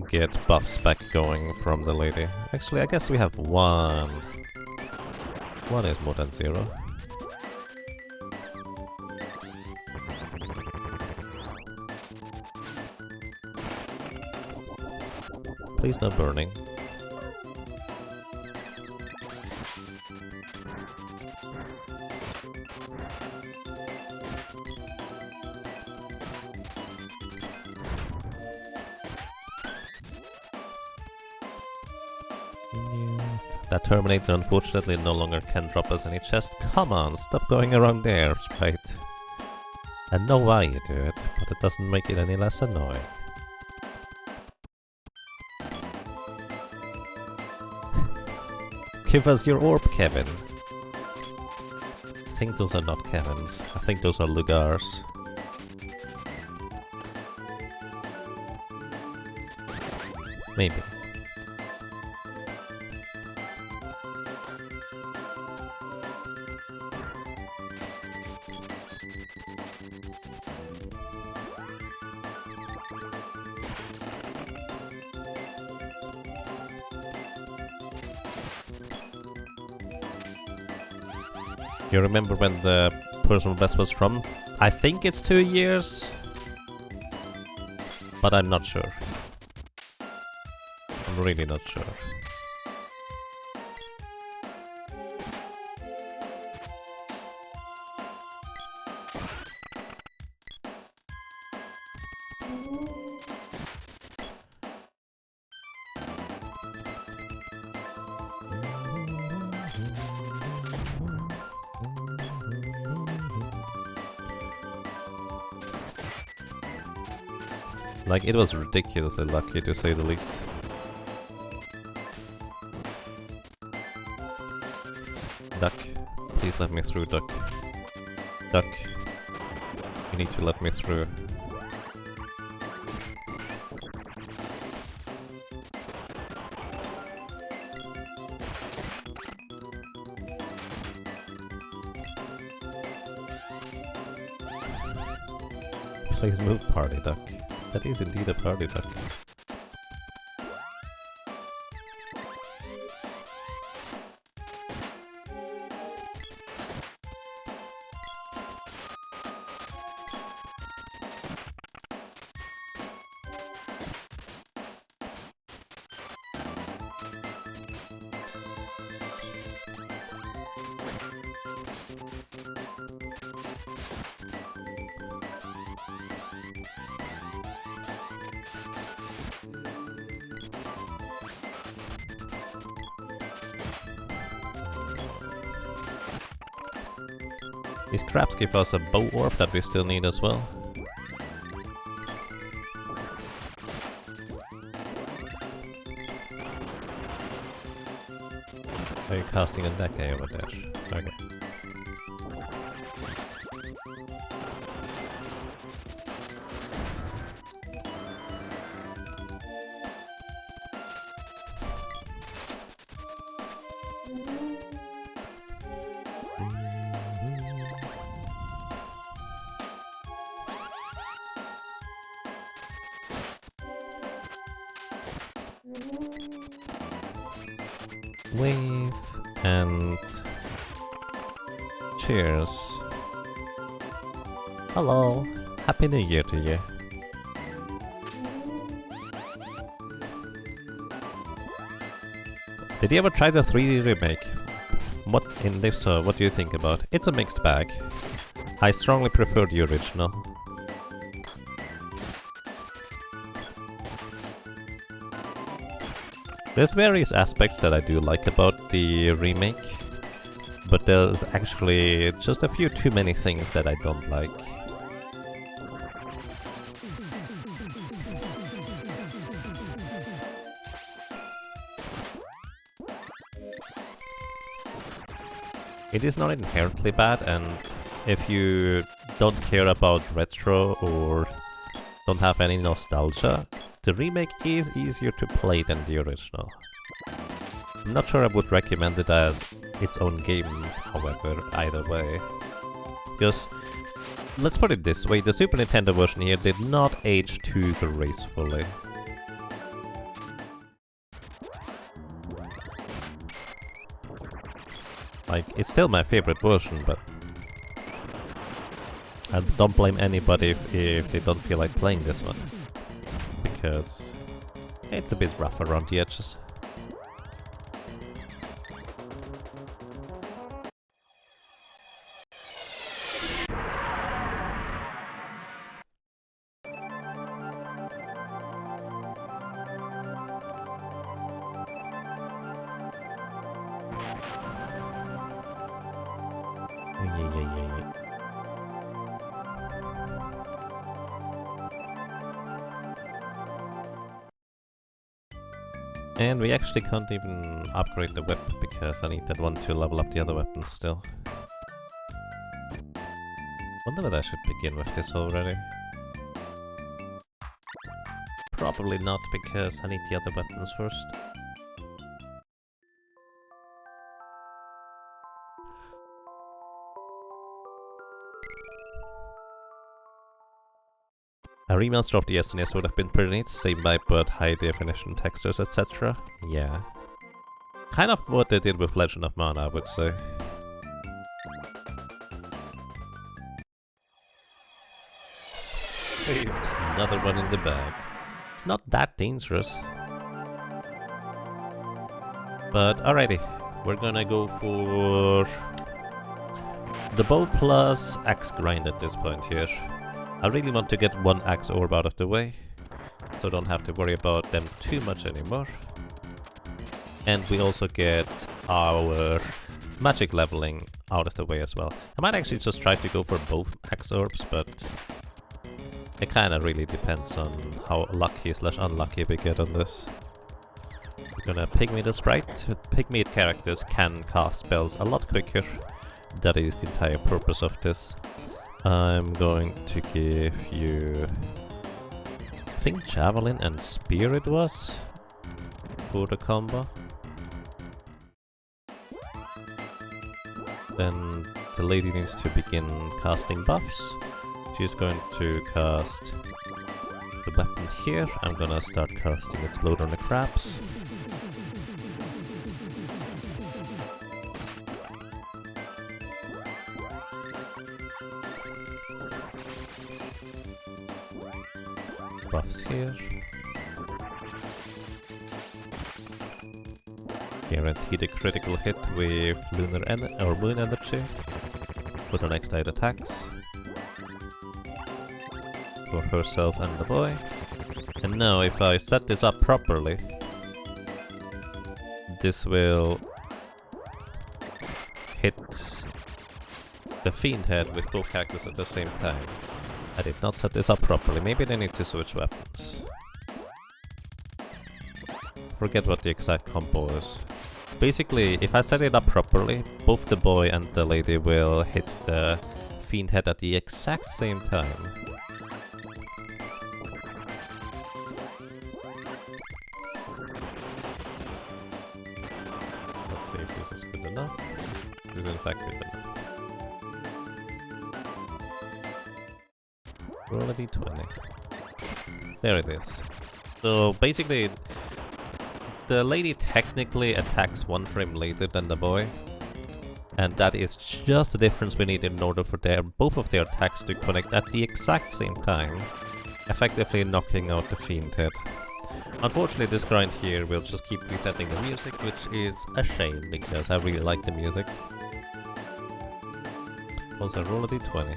get buffs back going from the lady. Actually, I guess we have 1. 1 is more than 0. Please no burning. That Terminator unfortunately no longer can drop us any chest. Come on, stop going around there, sprite. I know why you do it, but it doesn't make it any less annoying. Give us your orb, Kevin. I think those are not Kevins. I think those are Lugars. Maybe. You remember when the personal best was from? I think it's 2 years, but I'm not sure. I'm really not sure. Like, it was ridiculously lucky, to say the least. Duck. Please let me through, duck. Duck. You need to let me through. Please move, party duck. That is indeed a party duck. These traps give us a bow orb that we still need as well. Are you casting a deck over there? Okay. Wave and cheers. Hello, Happy New Year to you. Did you ever try the 3D remake? What in this? What do you think about? It's a mixed bag. I strongly prefer the original. There's various aspects that I do like about the remake, but there's actually just a few too many things that I don't like. It is not inherently bad, and if you don't care about retro or don't have any nostalgia, the remake is easier to play than the original. I'm not sure I would recommend it as its own game, however, either way. Because, let's put it this way, the Super Nintendo version here did not age too gracefully. Like, it's still my favorite version, but I don't blame anybody if they don't feel like playing this one. Because it's a bit rough around the edges. Yeah. And we actually can't even upgrade the whip because I need that one to level up the other weapons still. Wonder whether I should begin with this already. Probably not, because I need the other weapons first. A remaster of the SNES would have been pretty neat, same vibe but high definition textures, etc. Yeah. Kind of what they did with Legend of Mana, I would say. Saved. Another one in the bag. It's not that dangerous. But alrighty, we're gonna go for the bow plus axe grind at this point here. I really want to get one axe orb out of the way, so don't have to worry about them too much anymore. And we also get our magic leveling out of the way as well. I might actually just try to go for both axe orbs, but it kinda really depends on how lucky / unlucky we get on this. We're gonna pygmy the sprite. Pygmy characters can cast spells a lot quicker. That is the entire purpose of this. I'm going to give you, I think, Javelin and Spear it was, for the combo. Then the lady needs to begin casting buffs. She's going to cast the weapon here. I'm gonna start casting Explode on the crabs. Buffs here. Guaranteed a critical hit with Moon Energy for the next 8 attacks. For herself and the boy. And now if I set this up properly, this will hit the Fiend Head with both characters at the same time. I did not set this up properly. Maybe they need to switch weapons. Forget what the exact combo is. Basically, if I set it up properly, both the boy and the lady will hit the Fiend Head at the exact same time. Let's see if this is good enough. This is in fact good enough. Roll a d20. There it is. So basically, the lady technically attacks 1 frame later than the boy. And that is just the difference we need in order for both of their attacks to connect at the exact same time, effectively knocking out the fiend head. Unfortunately, this grind here will just keep resetting the music, which is a shame, because I really like the music. Also, roll a d20.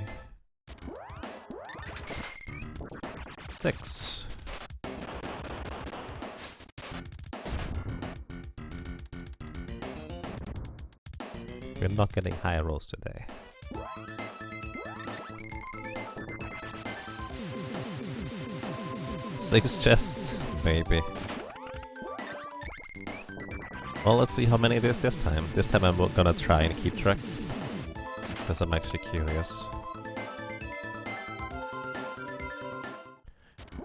6. We're not getting high rolls today. Six chests, maybe. Well, let's see how many it is this time. This time I'm gonna try and keep track, because I'm actually curious.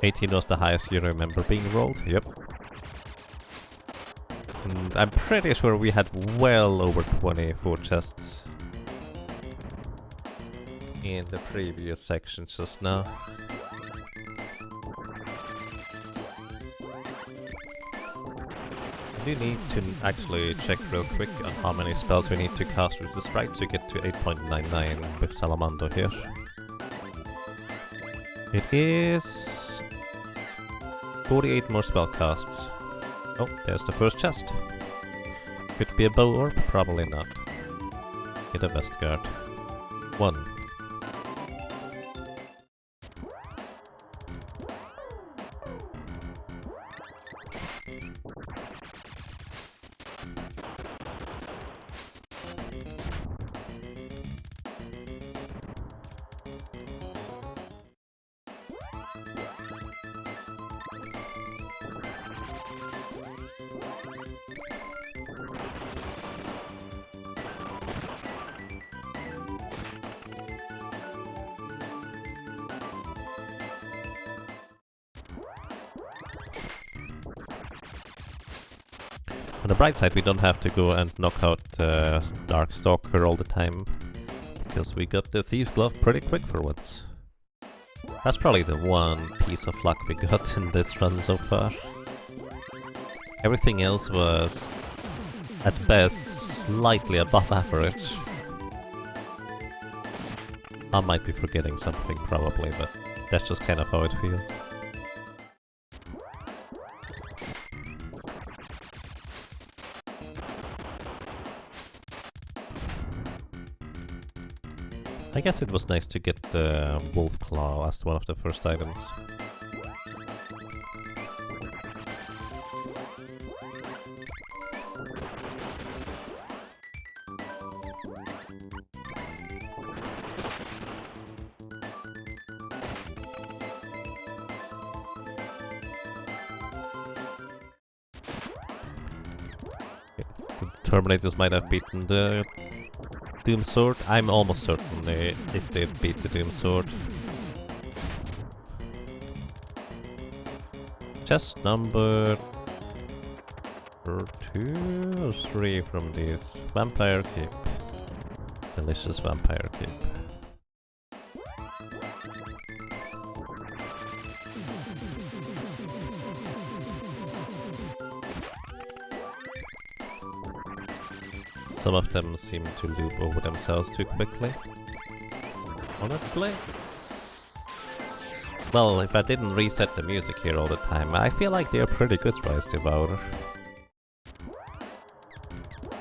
18 was the highest you remember being rolled, yep. And I'm pretty sure we had well over 24 chests in the previous section just now. I do need to actually check real quick on how many spells we need to cast with the sprite to get to 8.99 with Salamander here. It is 48 more spell casts. Oh, there's the first chest. Could be a bow orb? Probably not. Hit a vest guard. 1. On the bright side, we don't have to go and knock out Darkstalker all the time, because we got the Thieves' Glove pretty quick for once. That's probably the one piece of luck we got in this run so far. Everything else was, at best, slightly above average. I might be forgetting something probably, but that's just kind of how it feels. I guess it was nice to get the Wolf Claw as one of the first items. The Terminators might have beaten the Doom Sword. I'm almost certain if they beat the Doom Sword. Chest number 2 or 3 from this Vampire Keep. Delicious Vampire Keep. Some of them seem to loop over themselves too quickly. Honestly. Well, if I didn't reset the music here all the time, I feel like they're pretty good Rise Devourer.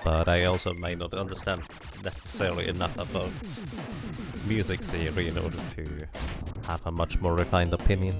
But I also might not understand necessarily enough about music theory in order to have a much more refined opinion.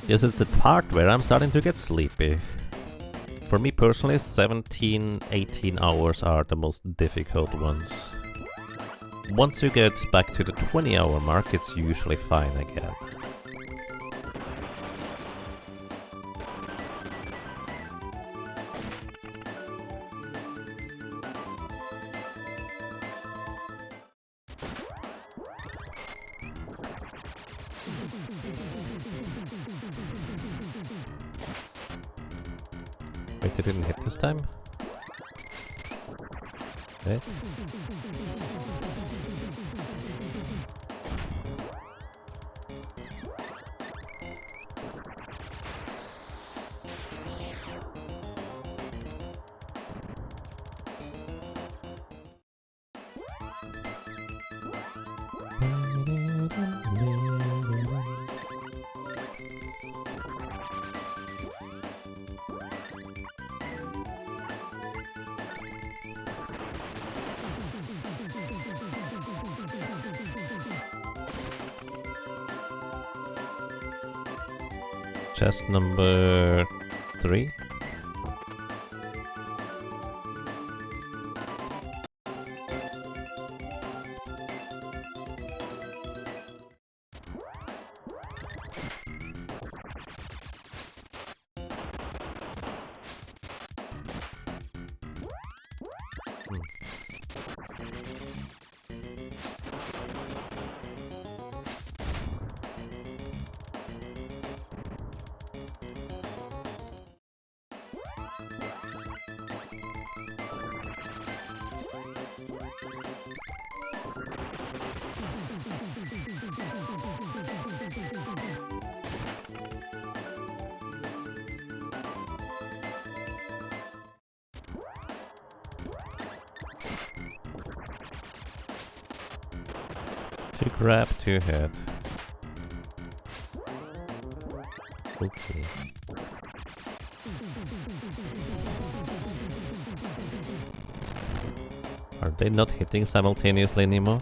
This is the part where I'm starting to get sleepy. For me personally, 17-18 hours are the most difficult ones. Once you get back to the 20-hour mark, it's usually fine again. they didn't hit this time. Okay. Chest number 3. To grab, to hit. Okay. Are they not hitting simultaneously anymore?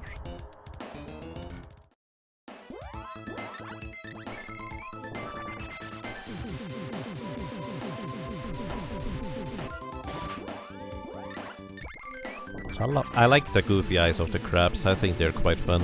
I like the goofy eyes of the crabs, I think they're quite fun.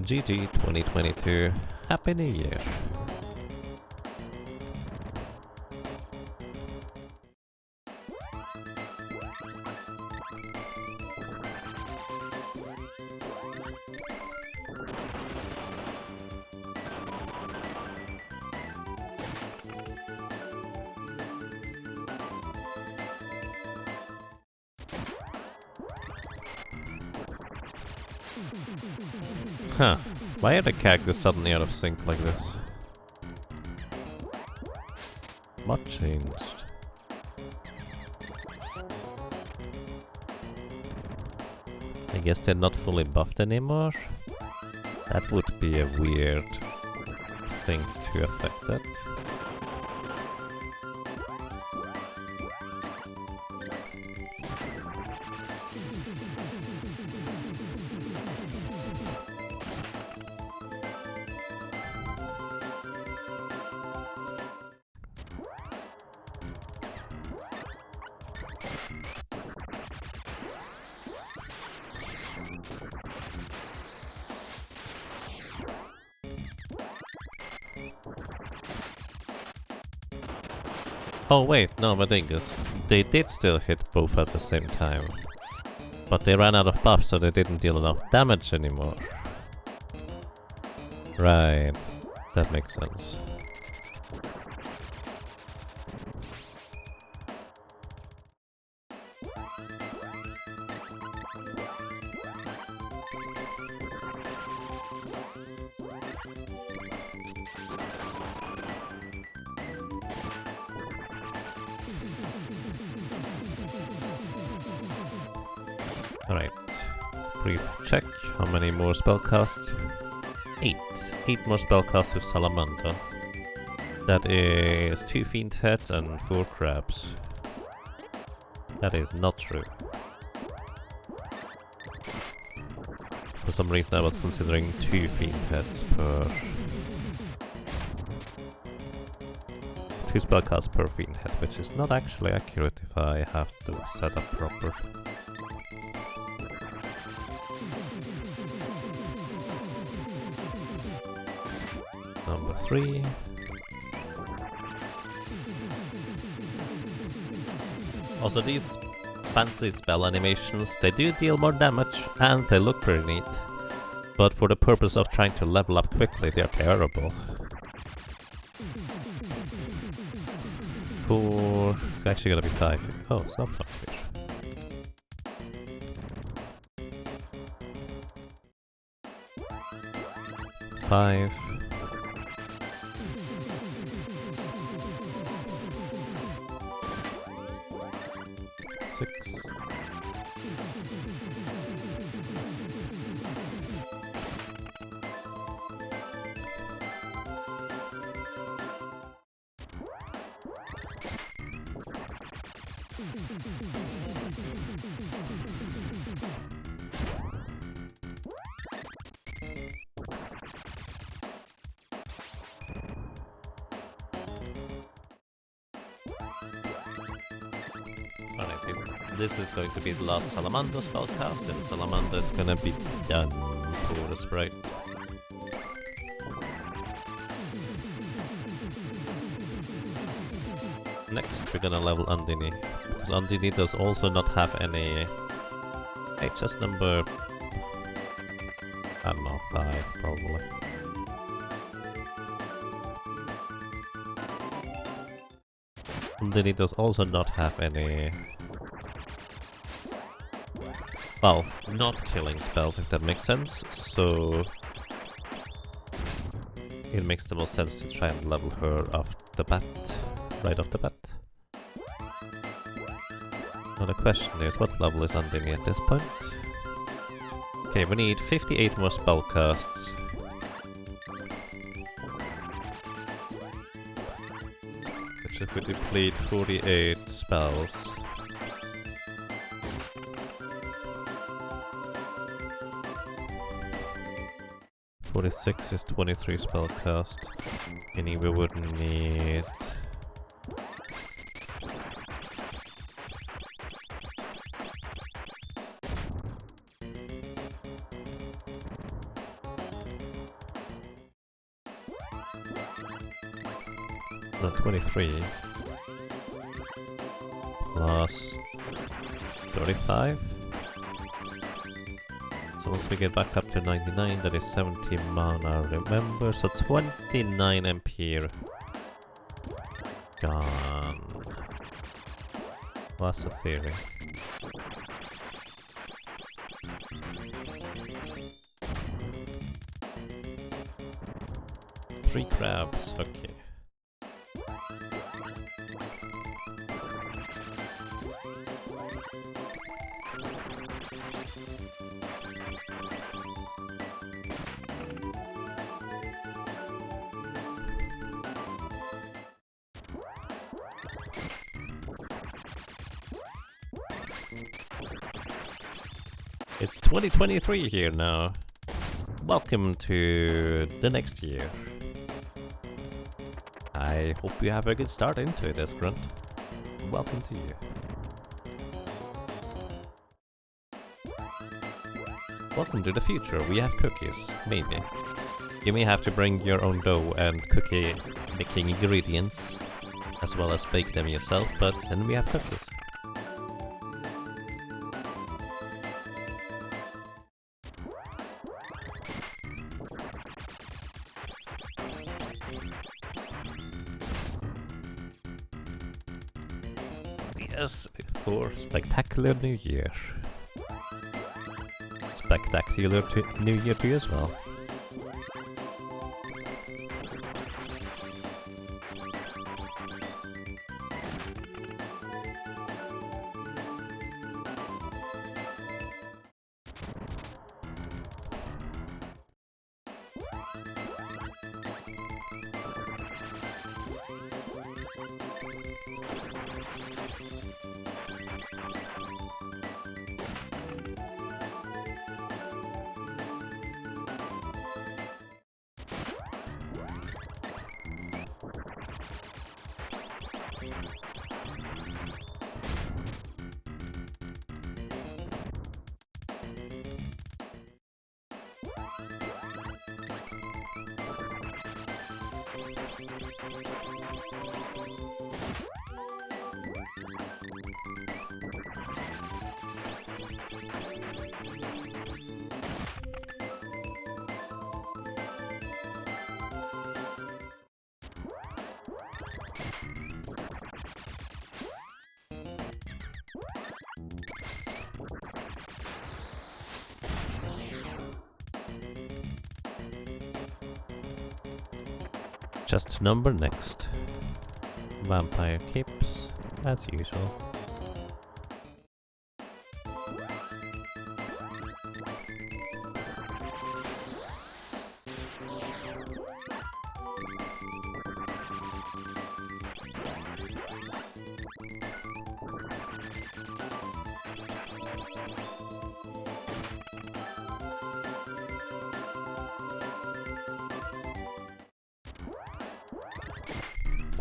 GG 2022. Happy New Year. Huh. Why are the cactus suddenly out of sync like this? What changed? I guess they're not fully buffed anymore? That would be a weird thing to affect it. Oh wait, no, my dingus. They did still hit both at the same time. But they ran out of buffs, so they didn't deal enough damage anymore. Right, that makes sense. Alright, brief check. How many more spellcasts? 8. 8 more spellcasts with Salamander. That is 2 Fiend Heads and 4 Crabs. That is not true. For some reason I was considering 2 Fiend Heads per... 2 spellcasts per Fiend Head, which is not actually accurate if I have to set up proper. Number 3. Also, these fancy spell animations, they do deal more damage and they look pretty neat. But for the purpose of trying to level up quickly, they're terrible. It's actually gonna be 5. Oh, it's not 5 fish. 5. 6. Alright, this is going to be the last Salamander spellcast, and Salamander is gonna be done for the sprite. Next, we're gonna level Undini, because Undini does also not have any HS number, I don't know, 5 probably. Undini does also not have any, well, not killing spells, if that makes sense, so it makes the most sense to try and level her off the bat, right off the bat. Now the question is, what level is Undini at this point? Okay, we need 58 more spellcasts. Which if we deplete 48 spells. (46) is 23 spellcast. Meaning we would need... No, 23 plus 35. So once we get back up to 99, that is 70 mana, remember, so 29 Ampere gone. Well, that's a theory. Three crabs, okay. It's 2023 here now. Welcome to the next year. I hope you have a good start into it, Esgrunt. Welcome to you. Welcome to the future. We have cookies, maybe. You may have to bring your own dough and cookie making ingredients, as well as bake them yourself, but then we have cookies. Yes, for Spectacular New Year. Spectacular New Year to you as well. Just number next. Vampire Capes, as usual.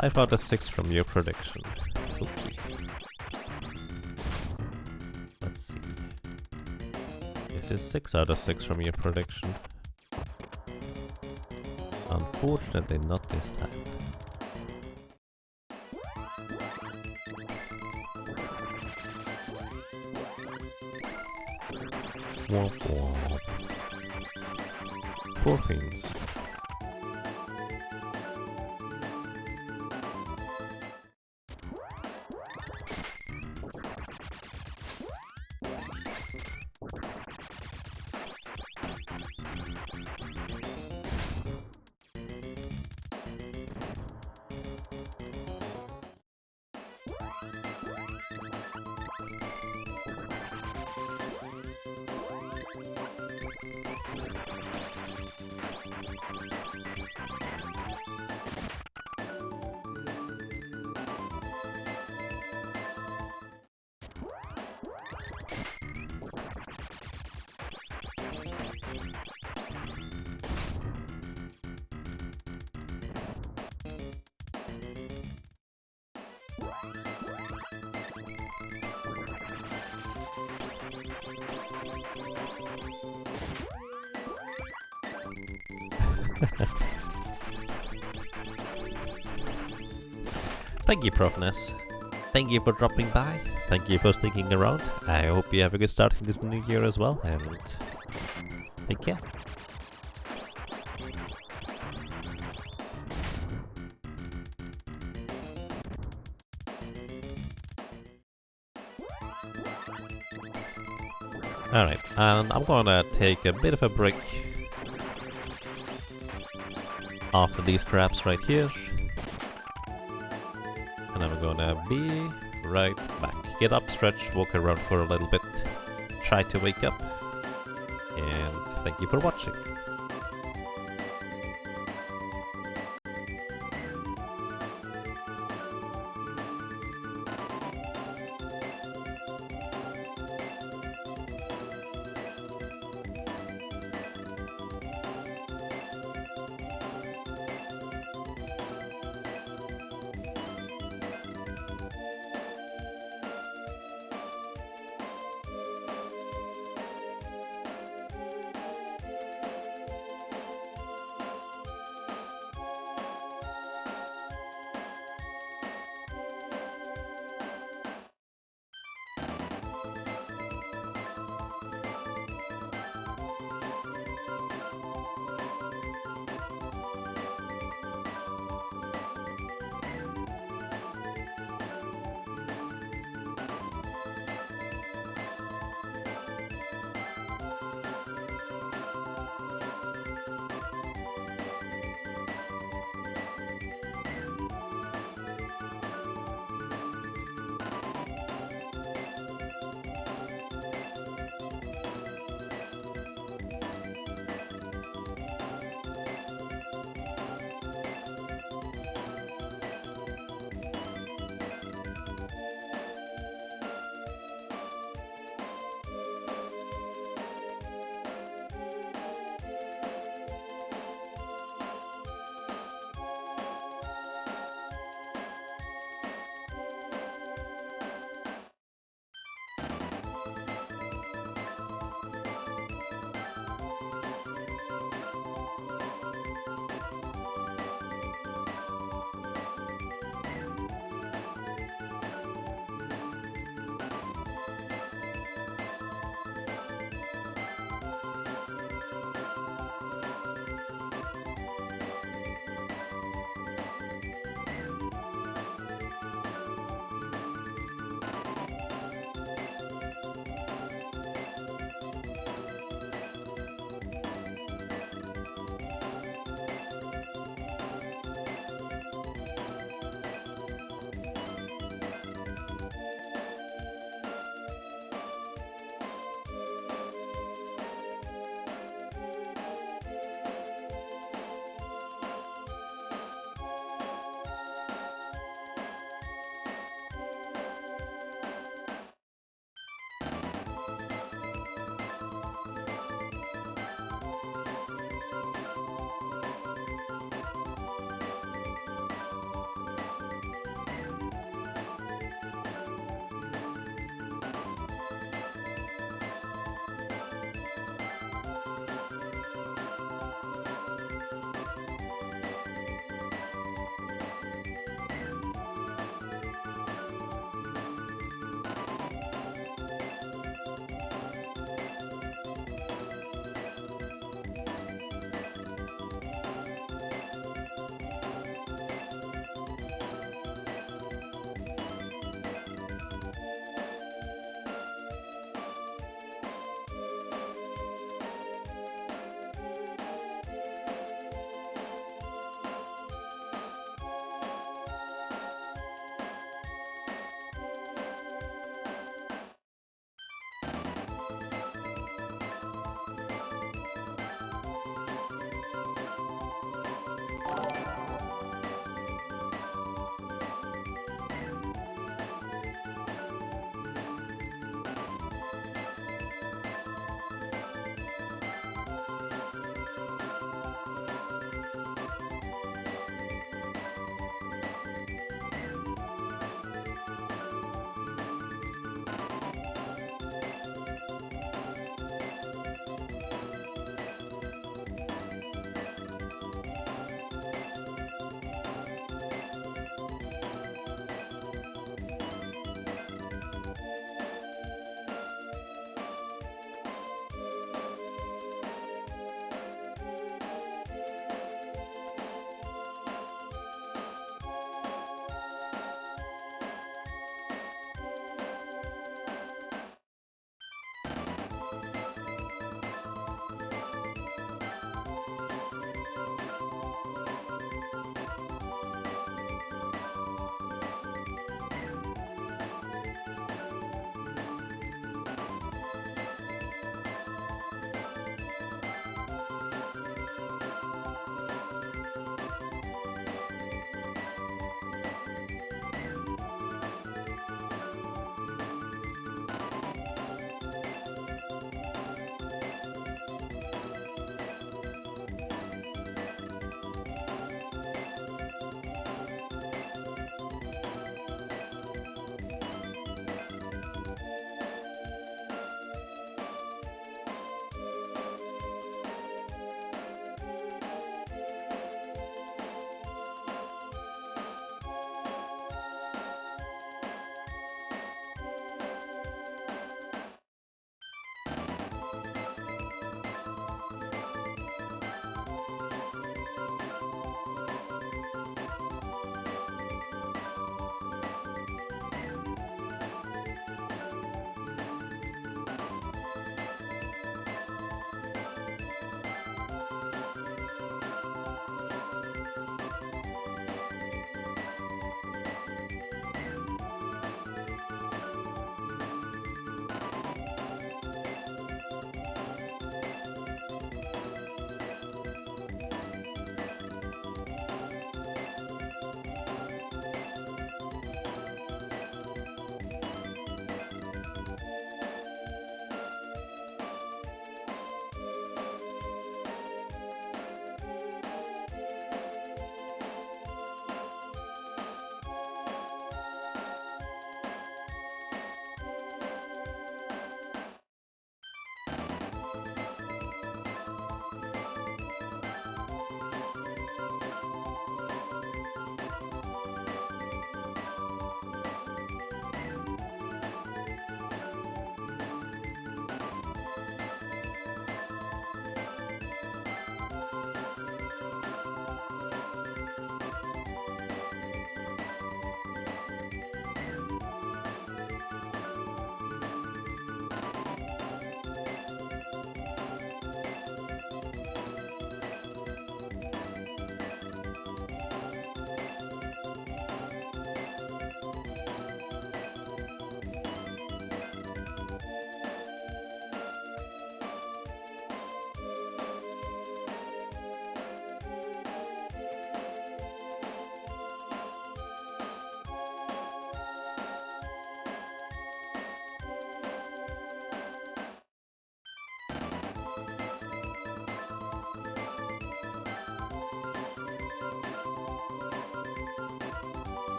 Five out of 6 from your prediction. Okay. Let's see. This is 6 out of 6 from your prediction. Unfortunately, not this time. Womp womp. 4 fins. Thank you, Profness. Thank you for dropping by. Thank you for sticking around. I hope you have a good start in this new year as well, and take care. Alright, and I'm gonna take a bit of a break after these crabs right here. And I'm gonna be right back. Get up, stretch, walk around for a little bit, try to wake up, and thank you for watching.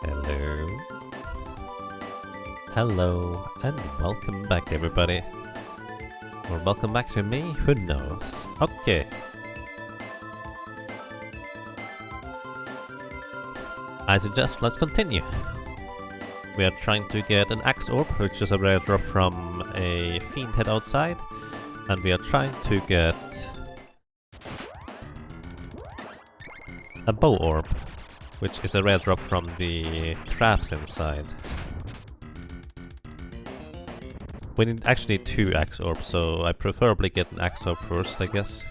Hello. Hello, and welcome back everybody. Or welcome back to me, who knows. Okay. I suggest let's continue. We are trying to get an axe orb, which is a rare drop from a fiend head outside. And we are trying to get a bow orb, which is a rare drop from the crabs inside. We need actually 2 axe orbs, so I preferably get an axe orb first, I guess.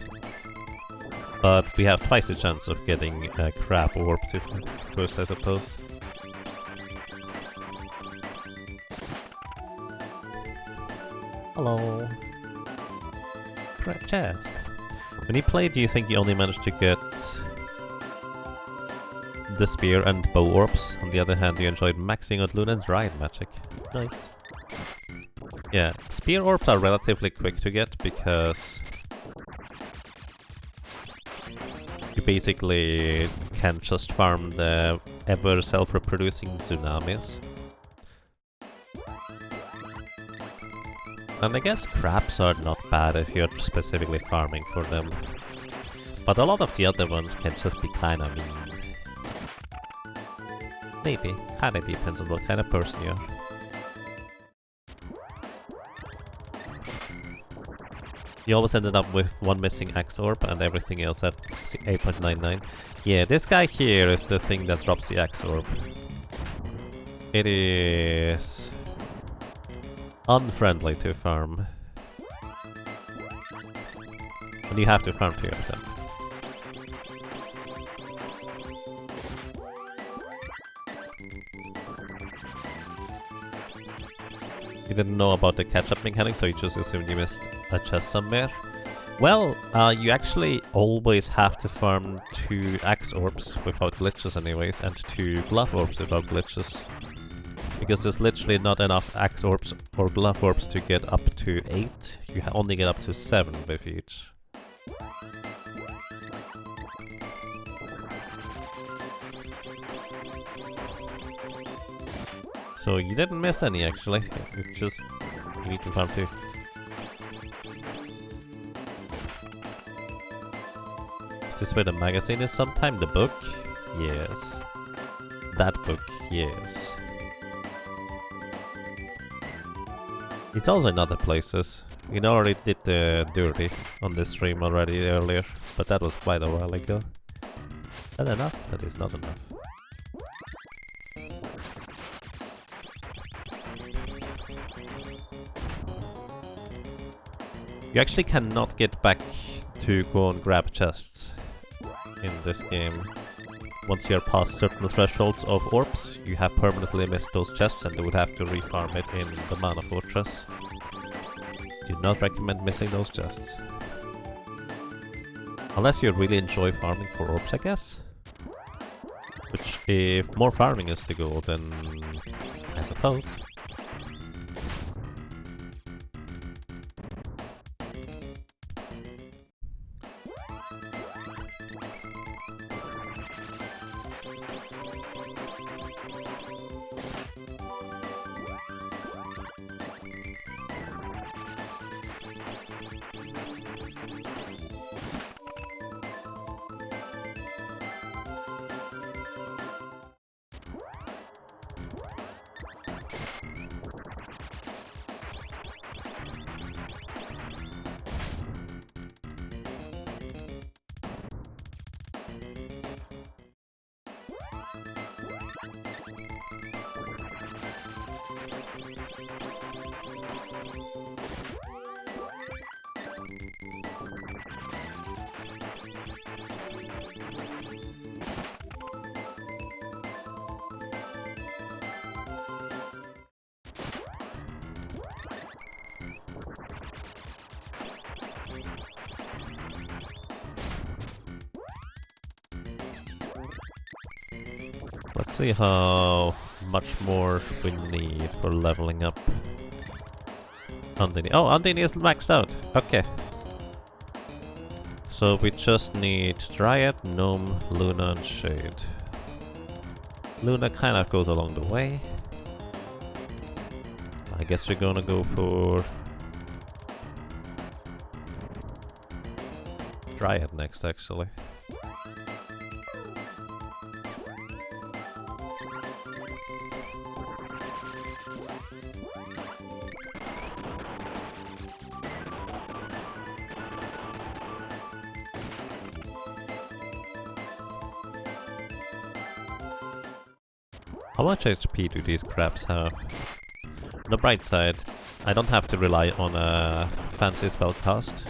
But we have twice the chance of getting a crab orb first, I suppose. Hello. Chest. When you play, do you think you only managed to get the spear and bow orbs? On the other hand, you enjoyed maxing out Luna and Riot magic. Nice. Yeah, spear orbs are relatively quick to get because you basically can just farm the ever self-reproducing tsunamis. And I guess crabs are not bad if you're specifically farming for them. But a lot of the other ones can just be kinda mean. Maybe, kinda depends on what kind of person you are. You always ended up with 1 missing axe orb and everything else at 8.99. Yeah, this guy here is the thing that drops the axe orb. It is unfriendly to farm. And you have to farm to yourself. You didn't know about the catch-up mechanic, so you just assumed you missed a chest somewhere. Well, you actually always have to farm 2 axe orbs without glitches anyways, and 2 glove orbs without glitches. Because there's literally not enough axe orbs or glove orbs to get up to 8. You only get up to 7 with each. So you didn't miss any actually, it's just you need to farm 2. Is this where the magazine is sometime? The book? Yes. That book, yes. It's also in other places. We already did the dirty on this stream already earlier, but that was quite a while ago. Is that enough? That is not enough. You actually cannot get back to go and grab chests in this game. Once you're past certain thresholds of orbs, you have permanently missed those chests and you would have to refarm it in the Mana Fortress. Do not recommend missing those chests. Unless you really enjoy farming for orbs, I guess. Which, if more farming is the goal, then I suppose. Let's see how much more we need for leveling up. Undine. Oh, Undine is maxed out. Okay. So we just need Dryad, Gnome, Luna, and Shade. Luna kind of goes along the way. I guess we're gonna go for Dryad next, actually. How much HP do these crabs have? On the bright side, I don't have to rely on a fancy spell cast,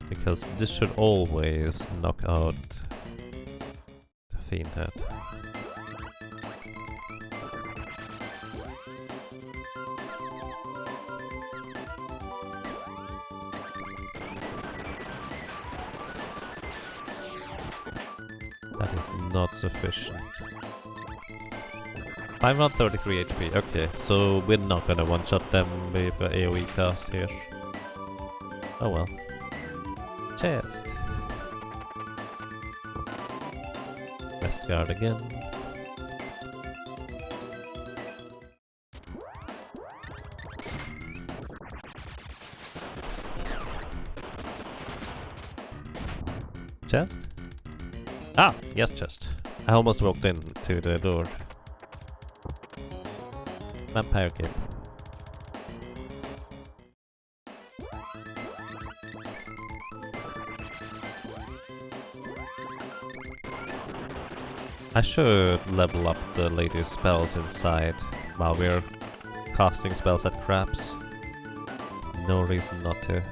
because this should always knock out the Fiend Head. That is not sufficient. 533 HP, okay, so we're not gonna one-shot them with an AoE cast here. Oh well. Chest. Rest guard again. Chest? Ah, yes, chest. I almost walked into the door. Vampire Cape. I should level up the latest spells inside while we're casting spells at crabs. No reason not to.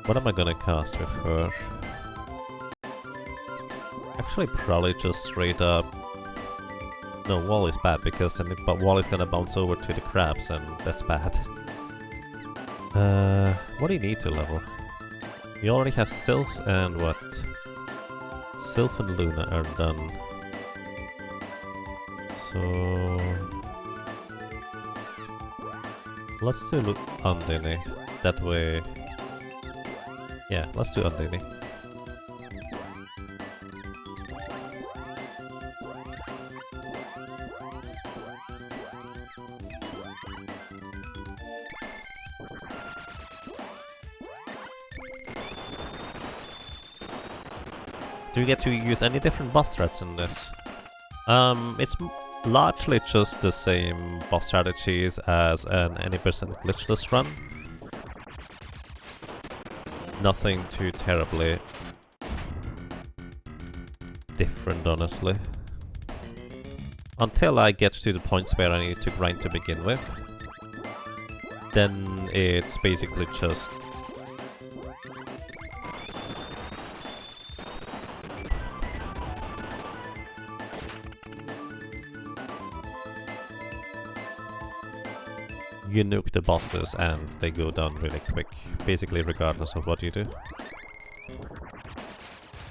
What am I gonna cast with her? Actually, probably just straight up. No, wall is bad because then wall is gonna bounce over to the crabs, and that's bad. What do you need to level? You already have Sylph and what? Sylph and Luna are done. So let's do Undine. That way. Yeah, let's do Undine. Do you get to use any different boss threats in this? It's largely just the same boss strategies as an any percent glitchless run. Nothing too terribly different, honestly. Until I get to the points where I need to grind to begin with. Then it's basically just you nuke the bosses and they go down really quick, basically regardless of what you do.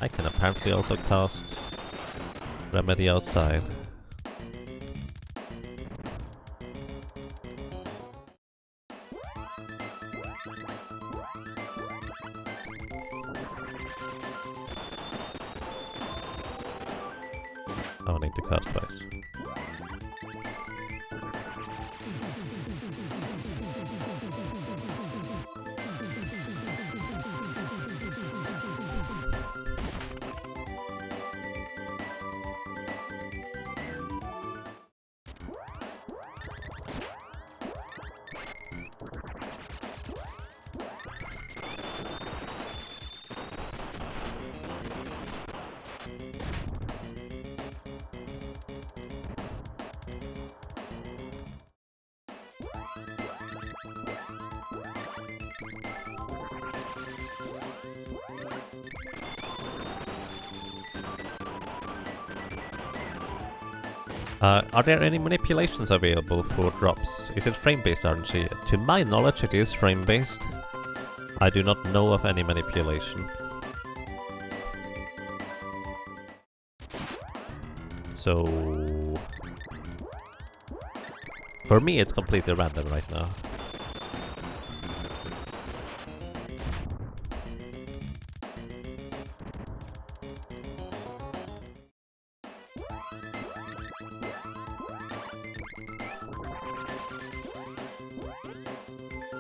I can apparently also cast Remedy outside. Oh, I need to cast twice. Are there any manipulations available for drops? Is it frame-based RNG? To my knowledge it is frame-based. I do not know of any manipulation. So For me, it's completely random right now.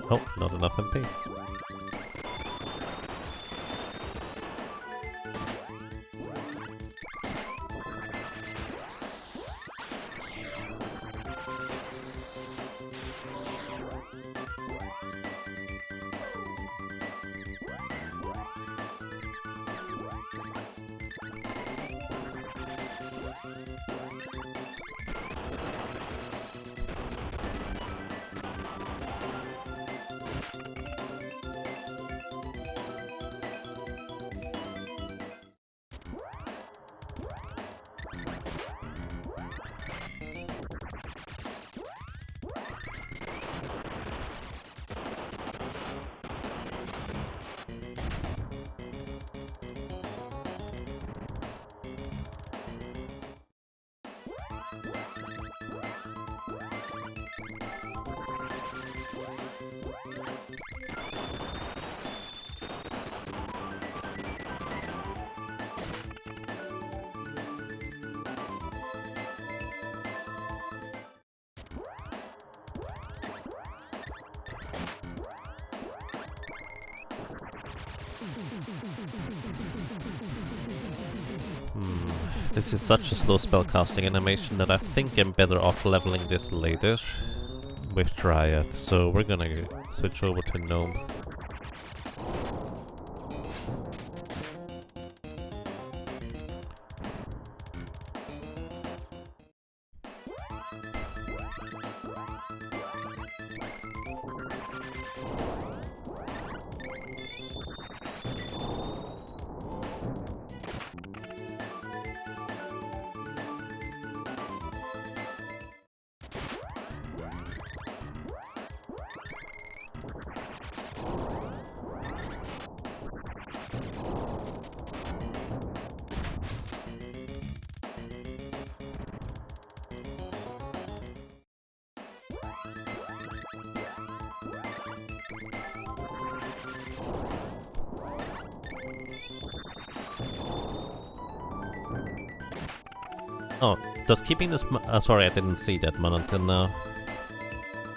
Oh, not enough MP. This is such a slow spellcasting animation that I think I'm better off leveling this later with Dryad, so we're gonna switch over to Gnome. Oh, does keeping this... sorry, I didn't see that one until now.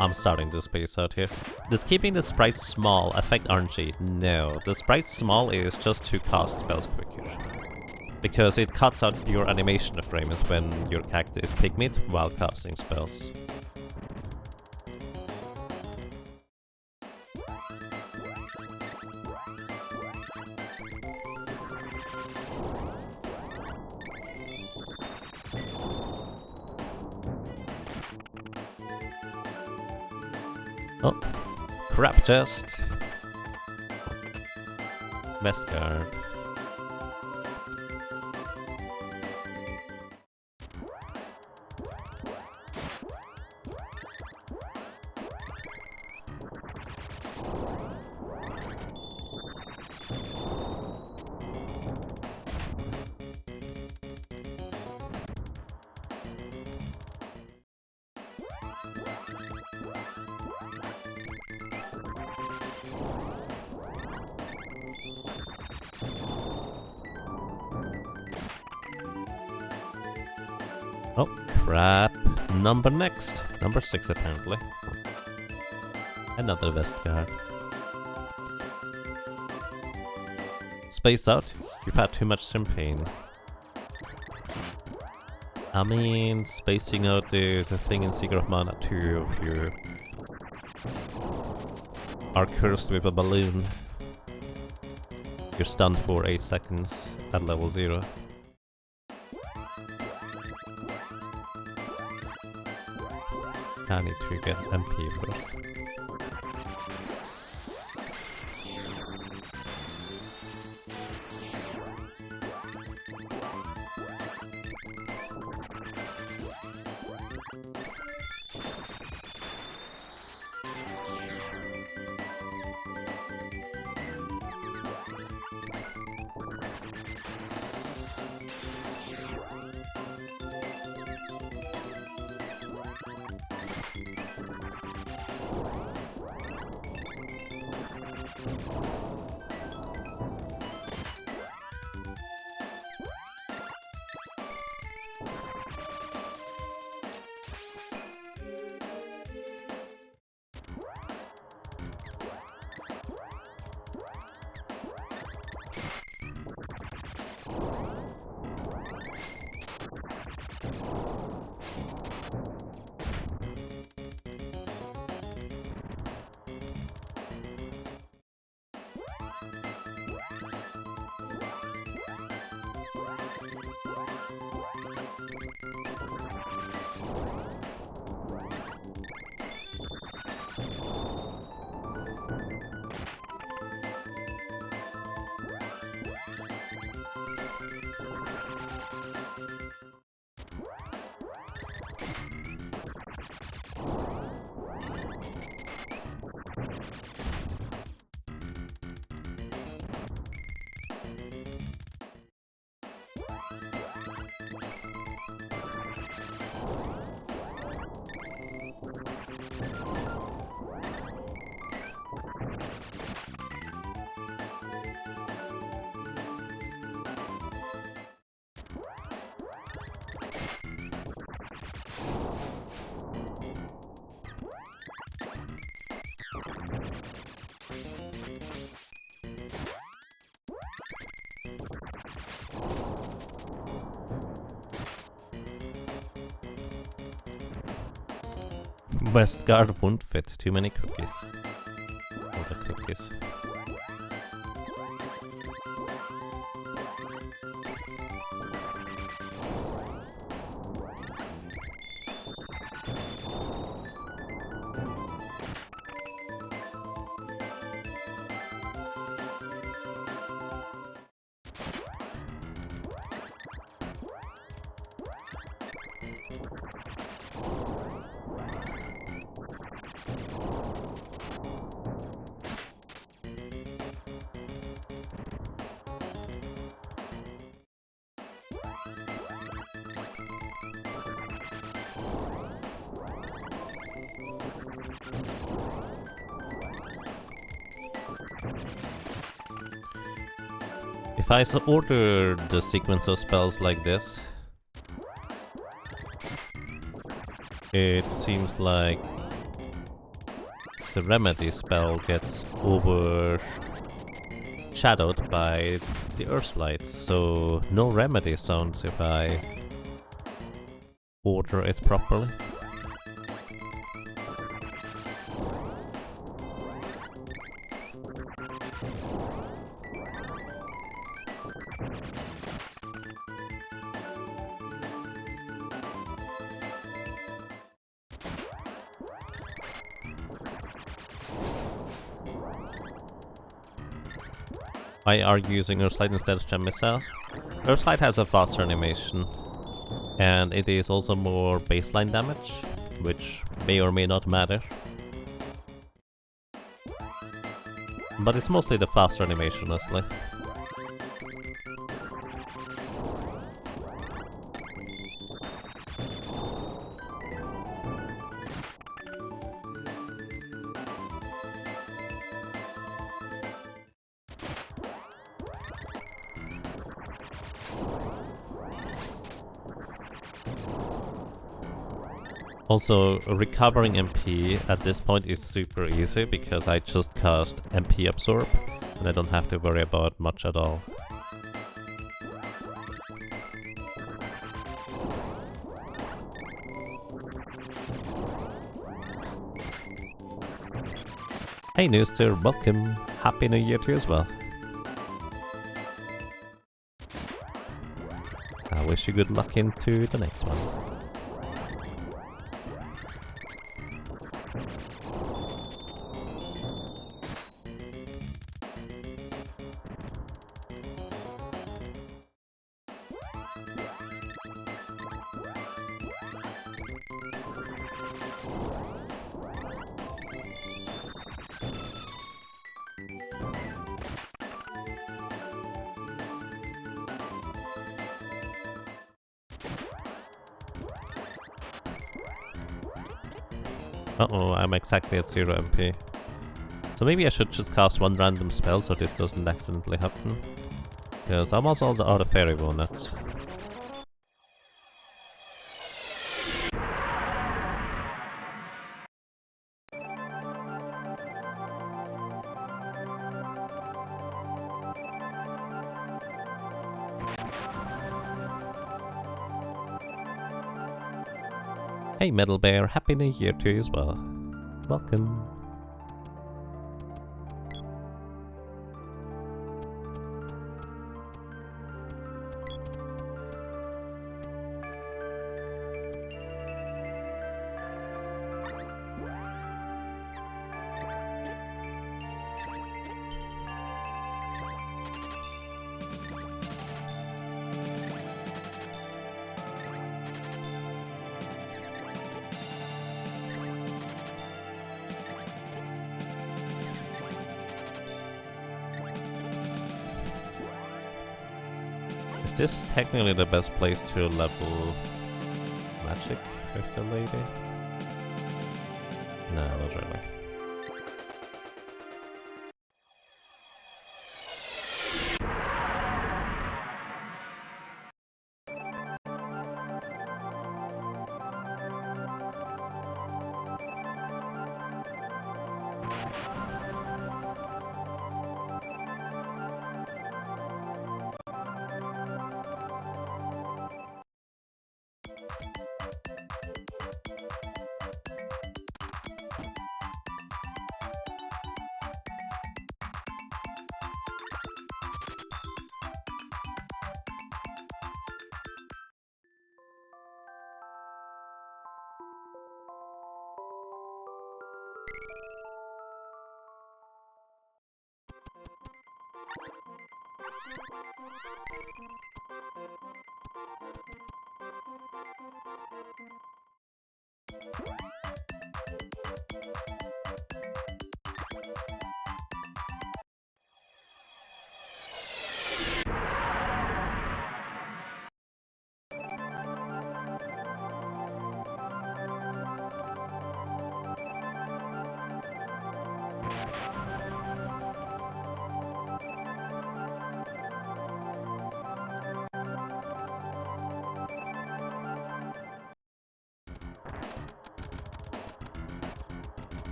I'm starting to space out here. Does keeping the sprites small affect RNG? No, the sprite small is just to cast spells quicker. Because it cuts out your animation frames when your character is pygmid while casting spells. Oh, crap chest. Vest guard. Oh, crap. Number next. Number 6, apparently. Another vest guard. Space out. You've had too much champagne. I mean, spacing out is a thing in Secret of Mana. 2 of you are cursed with a balloon. You're stunned for 8 seconds at level 0. I need to get MP first. West guard won't fit. Too many cookies. All the cookies. If I order the sequence of spells like this, it seems like the remedy spell gets overshadowed by the earth lights, so no remedy sounds if I order it properly. Why are you using Earthlight instead of Gem Missile? Earthlight has a faster animation, and it is also more baseline damage, which may or may not matter. But it's mostly the faster animation, honestly. Also, recovering MP at this point is super easy because I just cast MP Absorb and I don't have to worry about much at all. Hey Nooster, welcome! Happy New Year to you as well. I wish you good luck into the next one. Uh-oh, I'm exactly at 0 MP. So maybe I should just cast one random spell so this doesn't accidentally happen. Because I'm also out of Fairy Walnut. Hey Metal Bear, Happy New Year to you as well. Welcome. Is this technically the best place to level magic with the lady? No, not really.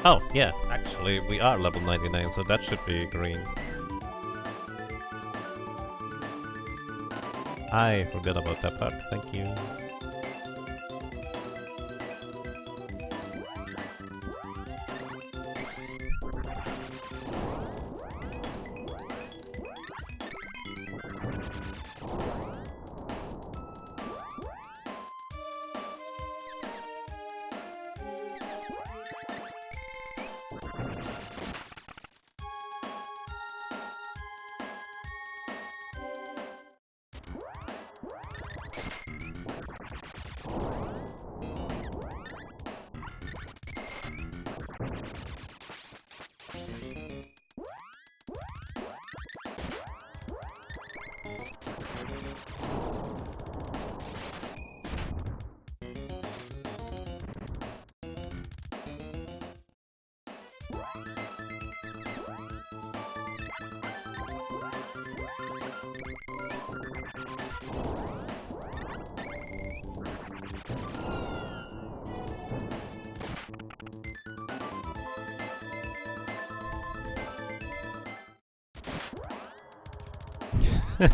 Oh, yeah, actually, we are level 99, so that should be green. I forgot about that part, thank you. You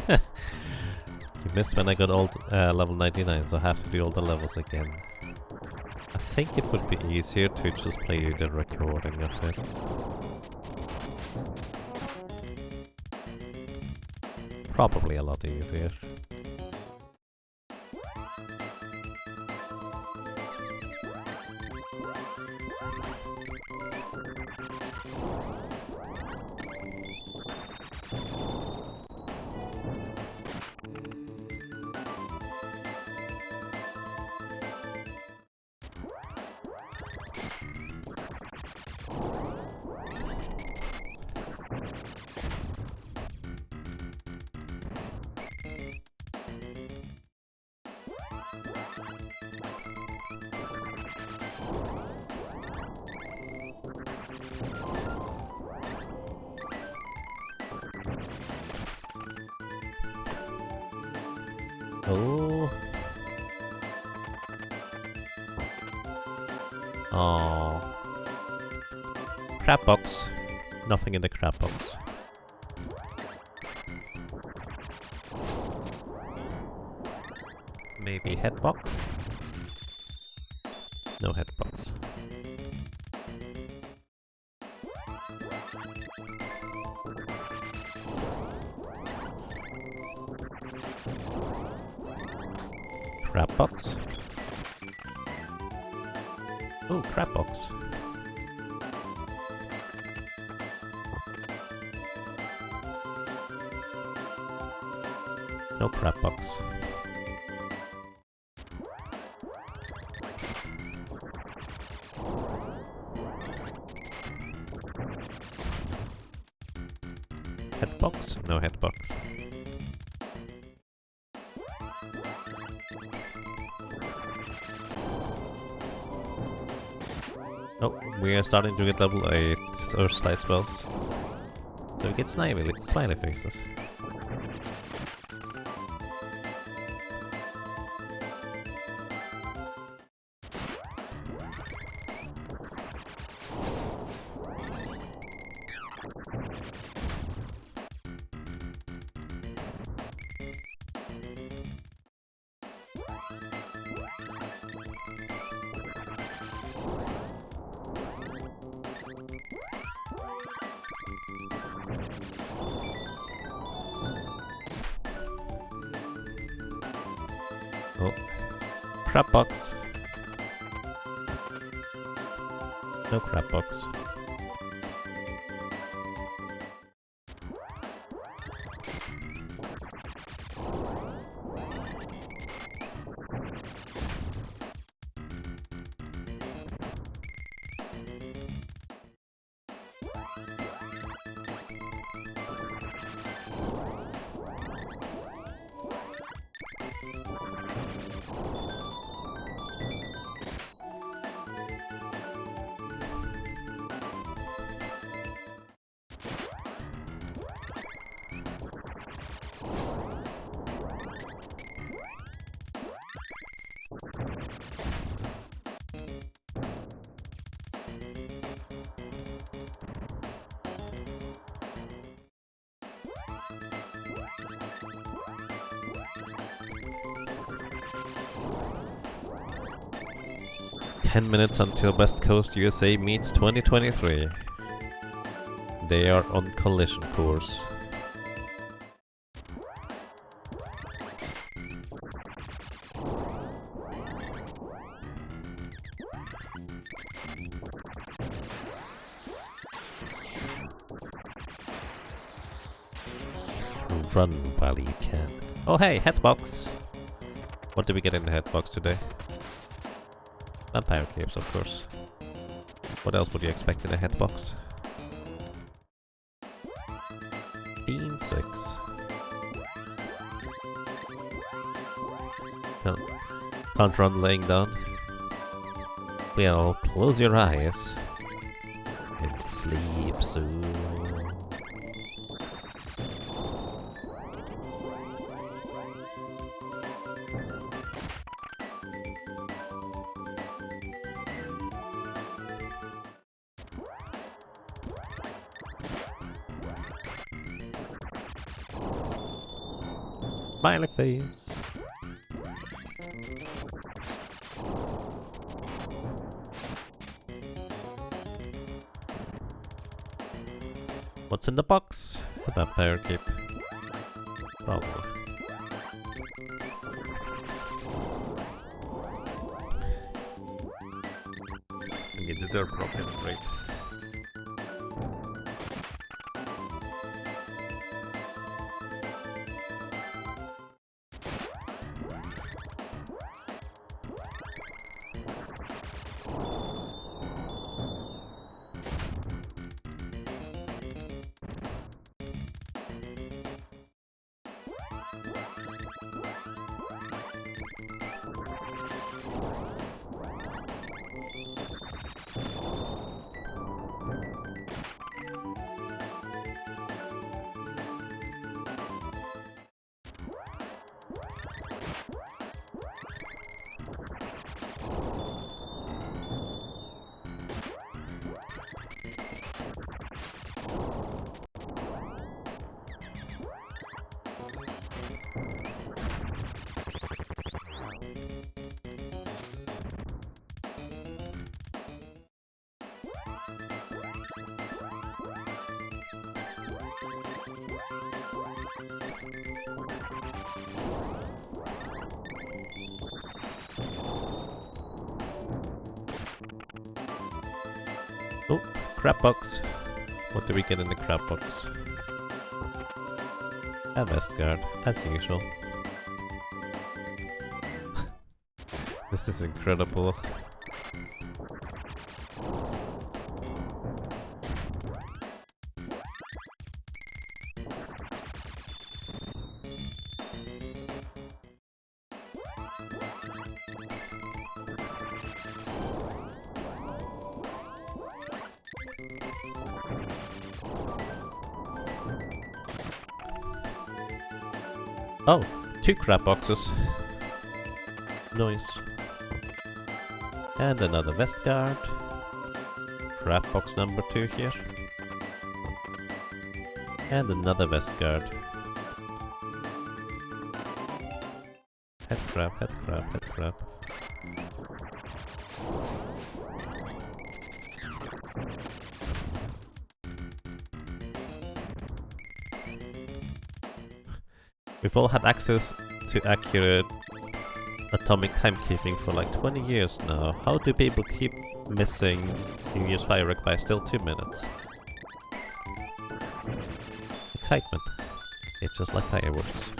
missed when I got all level 99, so I have to do all the levels again. I think it would be easier to just play the recording of it. Probably a lot easier. Oh. Oh. Crap box. Nothing in the crap box. Maybe head box? No head box. Crap box. Oh, crap box. No crap box. Head box? No head box. Oh, we are starting to get level 8 or slide spells. So we get smiley faces. Oh. Crab box. No crab box. "10 minutes until West Coast USA meets 2023. They are on collision course." Run while you can. Oh hey, headbox! What did we get in the headbox today? Vampire caves, of course. What else would you expect in a headbox? Bean 6. Can't run laying down. Well, close your eyes and sleep soon. Smiley face. What's in the box? A vampire cape. Probably. We need the door broken, great. Oh, crab box. What do we get in the crab box? A vest guard, as usual. This is incredible. Oh, 2 crab boxes. Nice. And another vest guard. Crab box number 2 here. And another vest guard. Head crab, head crab, head crab. We've all had access to accurate atomic timekeeping for like 20 years now. How do people keep missing New Year's firework by still 2 minutes? Excitement. It's just like fireworks.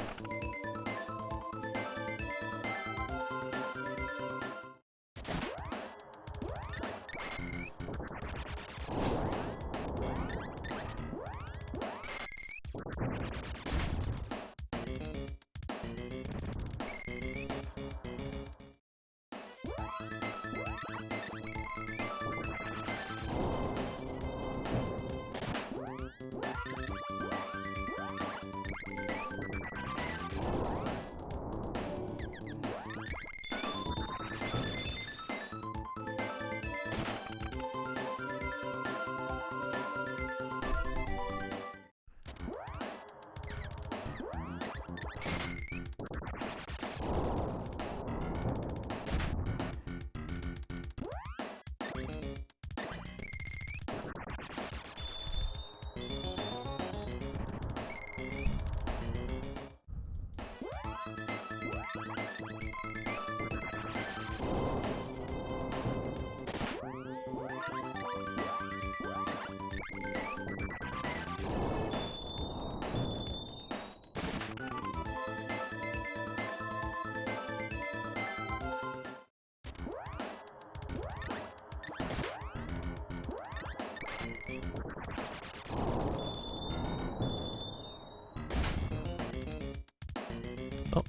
Oh,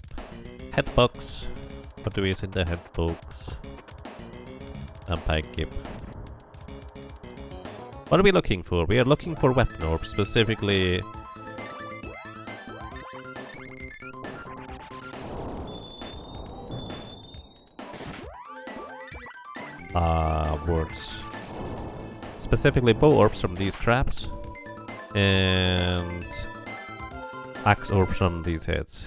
headbox. What do we use in the headbox? And pipe. What are we looking for? We are looking for weapon orbs, specifically words. Specifically bow orbs from these crabs and axe orbs from these heads.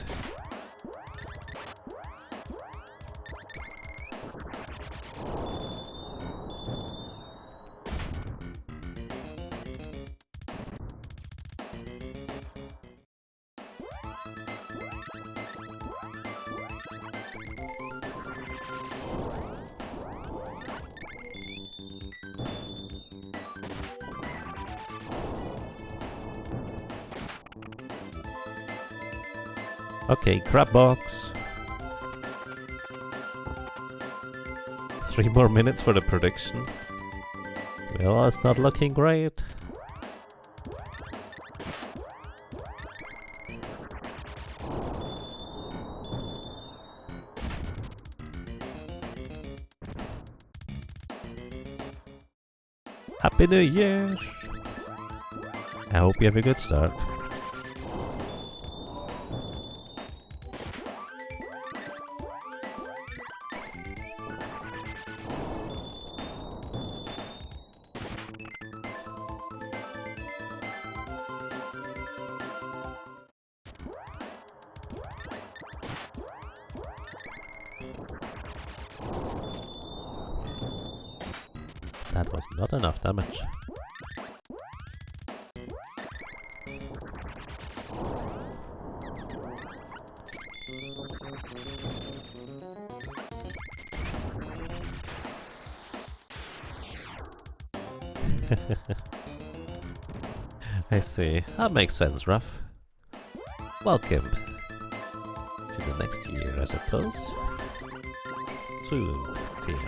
Okay, crab box. 3 more minutes for the prediction. Well, it's not looking great. Happy New Year! I hope you have a good start. That was not enough damage. I see. That makes sense, Ruff. Welcome to the next year, I suppose. Soon, team.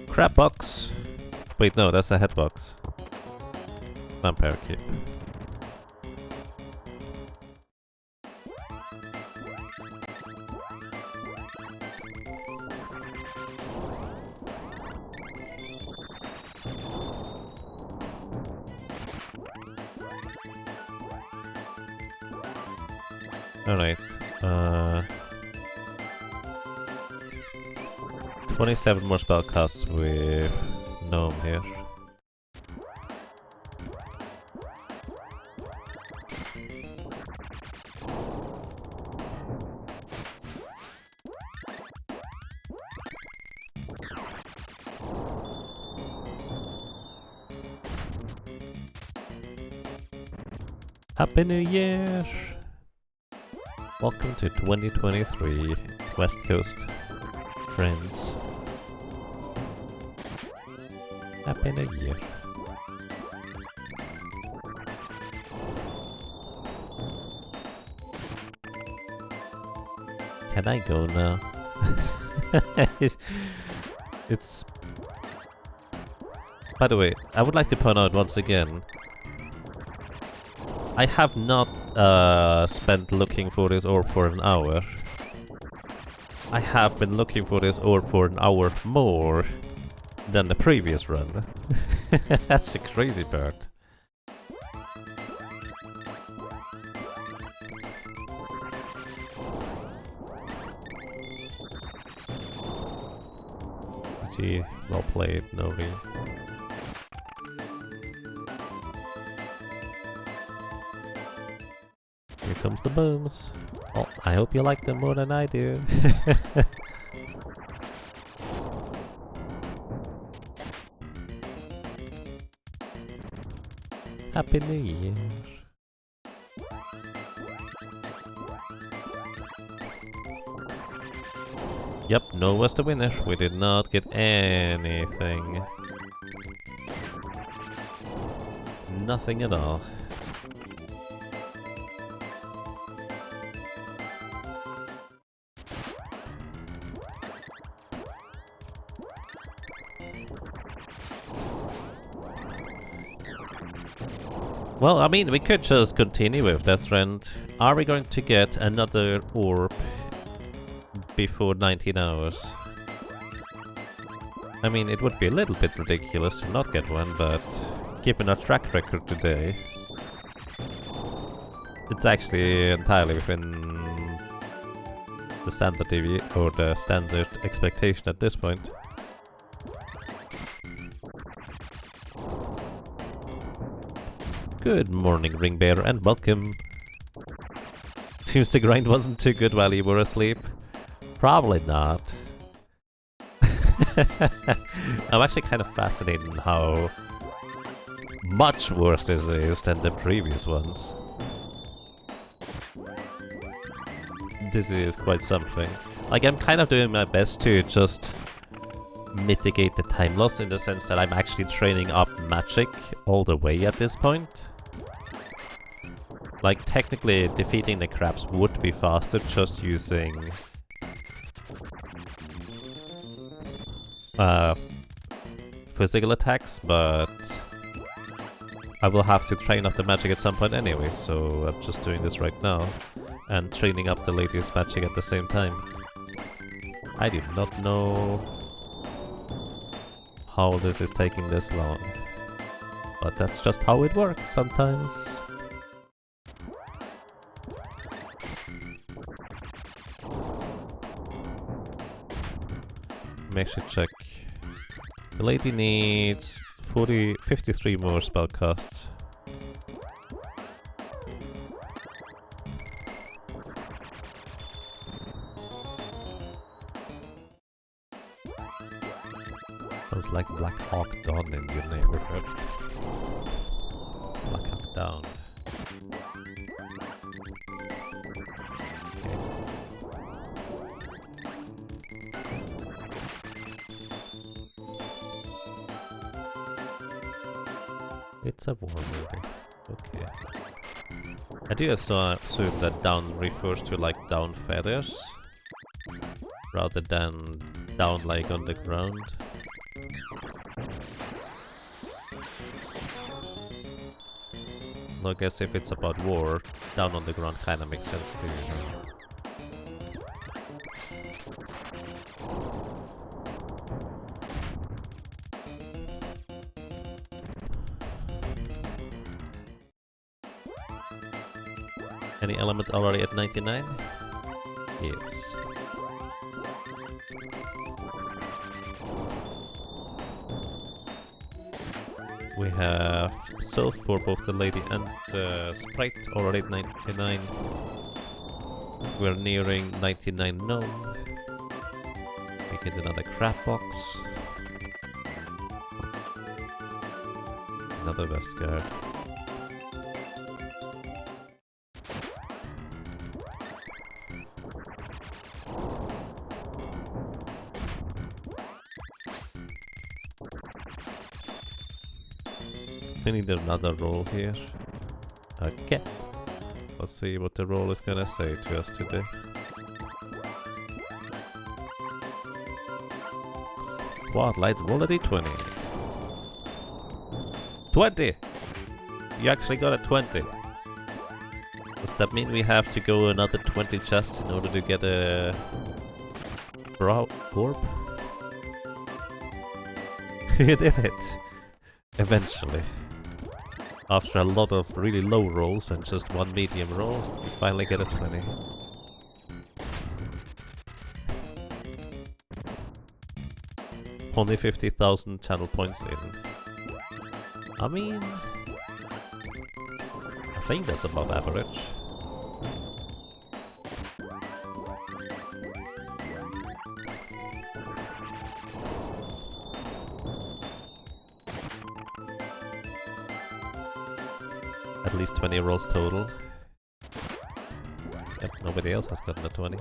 Crab box. Wait, no, that's a head box. Vampire keep. Alright. 27 more spell casts with Gnome here. Happy New Year! Welcome to 2023 West Coast friends. Happy New Year. Can I go now? It's... By the way, I would like to point out once again, I have not spent looking for this orb for an hour. I have been looking for this orb for an hour more than the previous run. That's the crazy part. Gee, well played, Nori. Here comes the booms. Well, I hope you like them more than I do. Happy New Year. Yep, no was the winner. We did not get anything. Nothing at all. Well, I mean, we could just continue with that trend. Are we going to get another orb before 19 hours? I mean, it would be a little bit ridiculous to not get one, but given our track record today, it's actually entirely within the standard or the standard expectation at this point. Good morning, Ring Bear, and welcome. Seems the grind wasn't too good while you were asleep. Probably not. I'm actually kind of fascinated in how much worse this is than the previous ones. This is quite something. Like, I'm kind of doing my best to just mitigate the time loss in the sense that I'm actually training up magic all the way at this point. Like, technically, defeating the crabs would be faster just using physical attacks, but I will have to train up the magic at some point anyway, so I'm just doing this right now and training up the latest magic at the same time. I do not know how this is taking this long, but that's just how it works sometimes. Let me actually check. The lady needs 53 more spell casts. Sounds like Black Hawk Dawn in your neighborhood. Black Hawk Down. It's a war movie. Okay. I do assume that down refers to like down feathers rather than down like on the ground. I guess if it's about war, down on the ground kinda makes sense too, you know? Any element already at 99? Yes. We have Sylph for both the lady and the sprite already at 99. We're nearing 99 gnome. We get another crab box. Another West guard. We need another roll here. Okay. Let's see what the roll is gonna say to us today. Spotlight, roll a d20. 20! You actually got a 20. Does that mean we have to go another 20 chests in order to get a orb? You did it! Eventually. After a lot of really low rolls and just one medium roll, we finally get a 20. Only 50,000 channel points in. I mean, I think that's above average. At least 20 rolls total. Yep, nobody else has gotten a 20.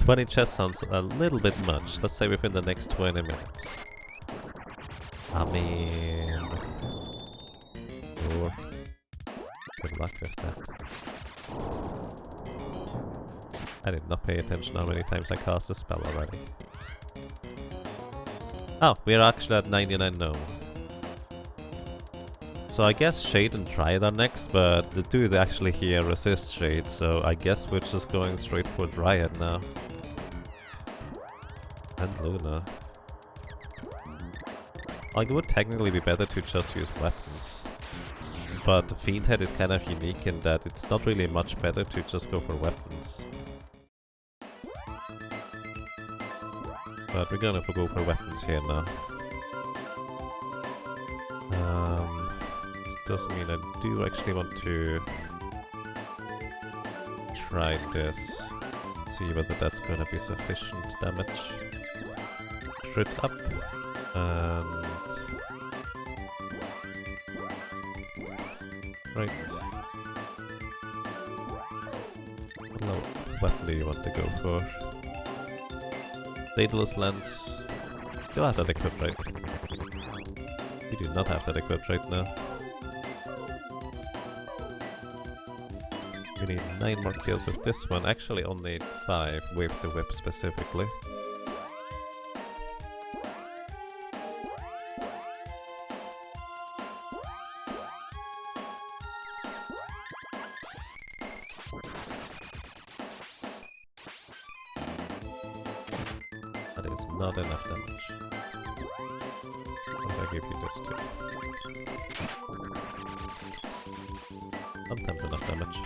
$20 chests sounds a little bit much. Let's say within the next 20 minutes. I mean... Oh. Good luck with that. I did not pay attention how many times I cast the spell already. Oh, we're actually at 99 now. So I guess Shade and Dryad are next, but the dude actually here resists Shade, so I guess we're just going straight for Dryad now. And Luna. Like, it would technically be better to just use weapons. But the Fiend Head is kind of unique in that it's not really much better to just go for weapons. But we're gonna go for weapons here now. This does mean I do actually want to try this. See whether that's gonna be sufficient damage. Crit up and right. What weapon do you want to go for? Daedalus Lance. Still have that equipped, right? You do not have that equipped right now. We need 9 more kills with this one. Actually only 5 with the whip specifically. That is not enough damage. I'll give you this too. Sometimes enough damage.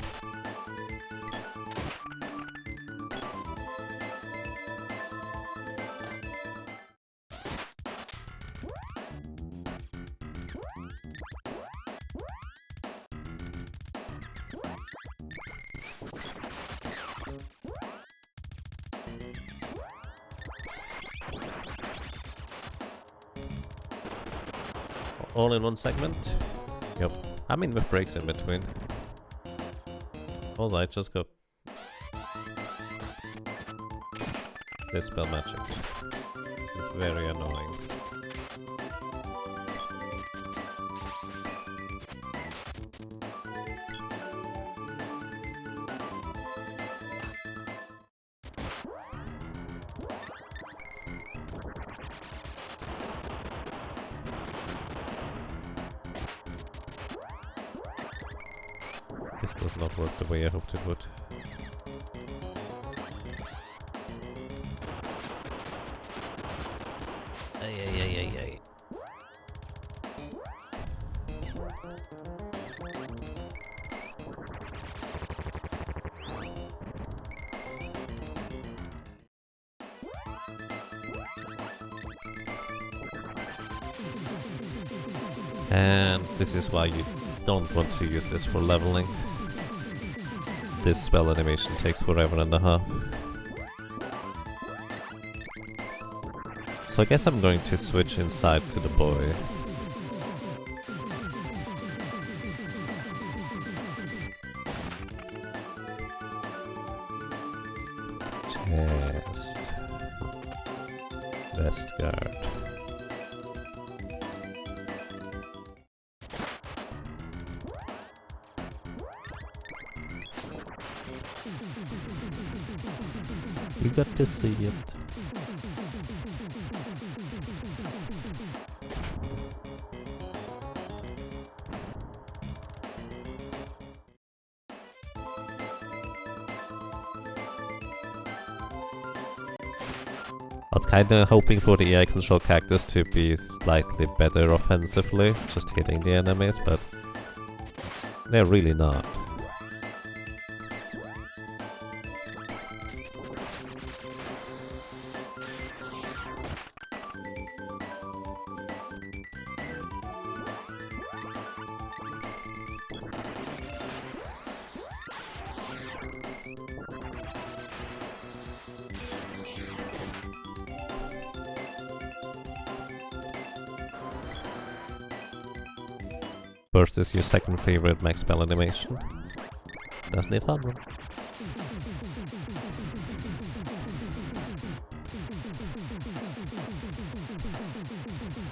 All in one segment? Yep. I mean with breaks in between. Also, I just got this spell magic. This is very annoying. This does not work the way I hoped it would. Ay. And this is why you don't want to use this for leveling. This spell animation takes forever and a half. So I guess I'm going to switch inside to the boy. Chest. Vest guard. You got to see it. I was kinda hoping for the AI control cactus to be slightly better offensively, just hitting the enemies, but they're really not. Burst is your second favorite max spell animation. Definitely a fun one.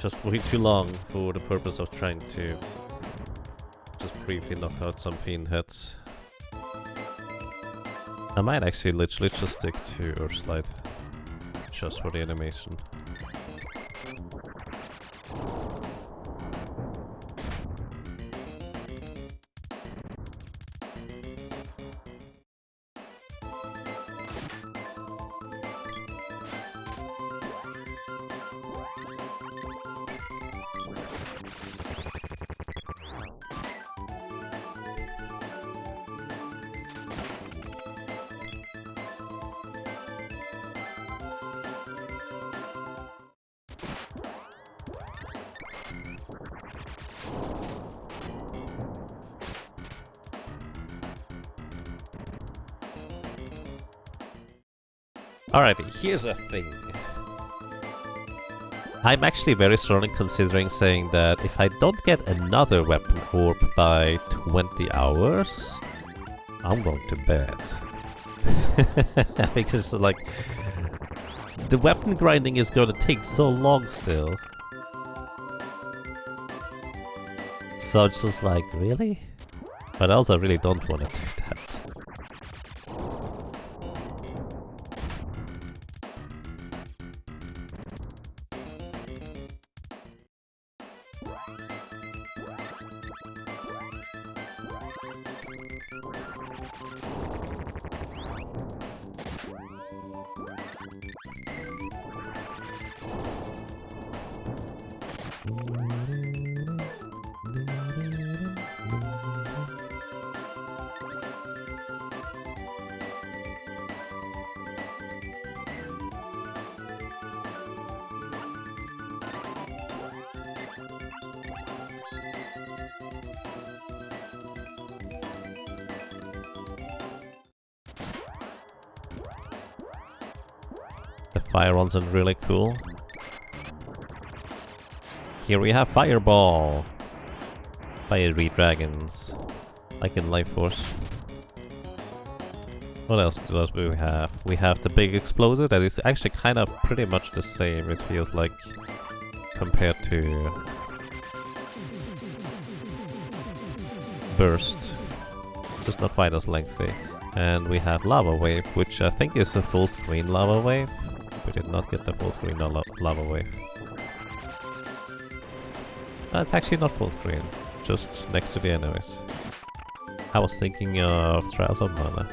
Just way too long for the purpose of trying to just briefly knock out some fiend heads. I might actually literally just stick to Urslide just for the animation. Alrighty, here's a thing. I'm actually very strongly considering saying that if I don't get another weapon orb by 20 hours, I'm going to bed. Because like, the weapon grinding is going to take so long still. So it's just like, really? But I also really don't want to do that. The fire ones are really cool. Here we have Fireball! Fiery dragons. Like in Life Force. What else do we have? We have the big exploder that is actually kind of pretty much the same, it feels like, compared to Burst. Just not quite as lengthy. And we have Lava Wave, which I think is a full screen Lava Wave. We did not get the full screen Lava Wave. It's actually not full screen, just next to the enemies. I was thinking of Trials of Mana.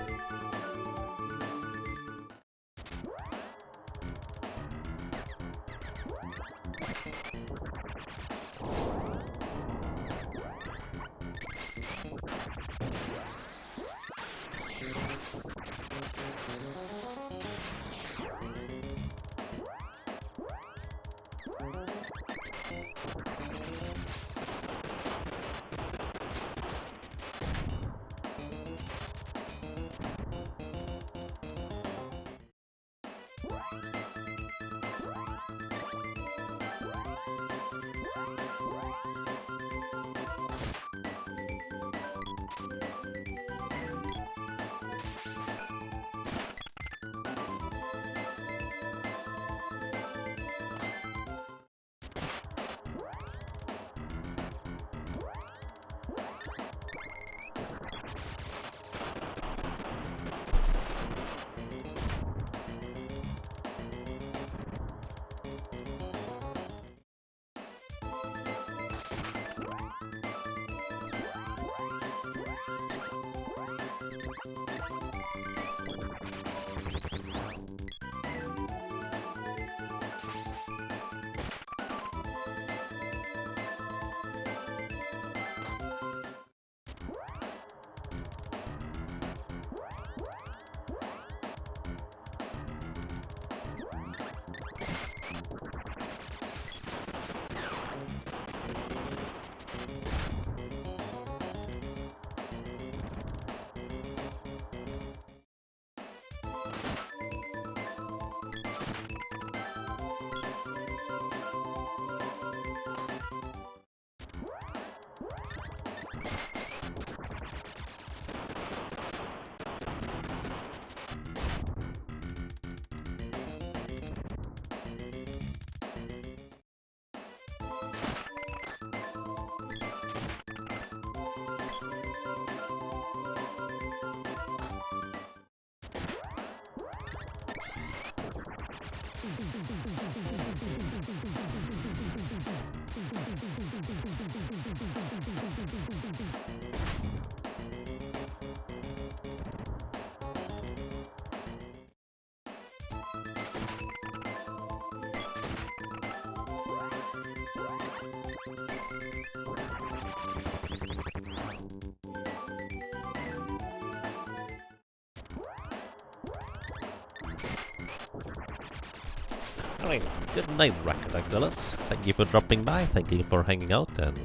Alright, good night, Rakadagdalas. Thank you for dropping by, thank you for hanging out, and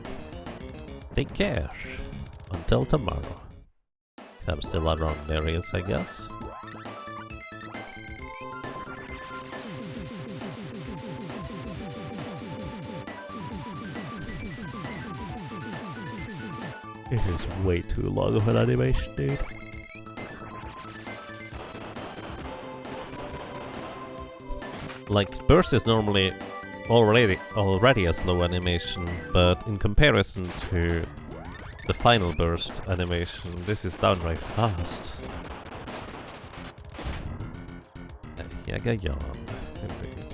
take care. Until tomorrow. I'm still around areas, I guess. It is way too long of an animation, dude. Like, burst is normally already a slow animation, but in comparison to the final burst animation, this is downright fast. Yaga yawn, indeed.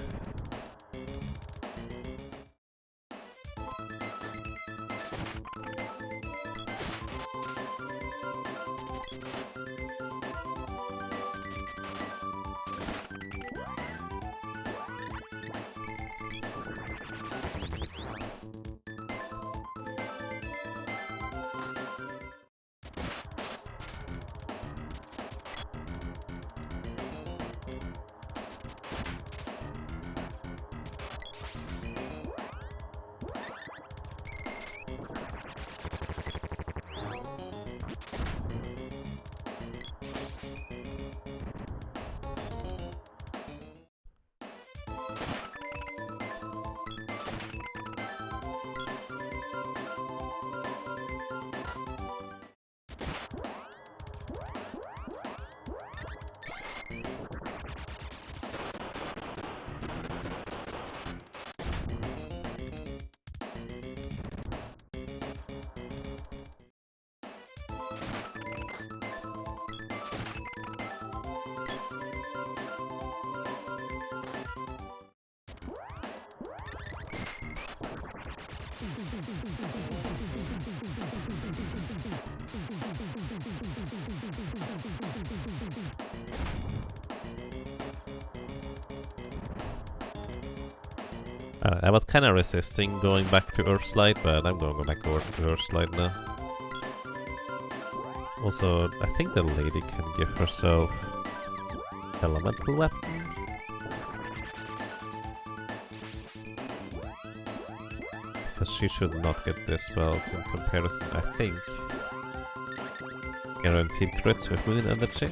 I was kinda resisting going back to Earthslide, but I'm gonna go back over to Earthslide now. Also, I think the lady can give herself elemental weapon. Because she should not get this belt in comparison, I think. Guaranteed crits with moon energy.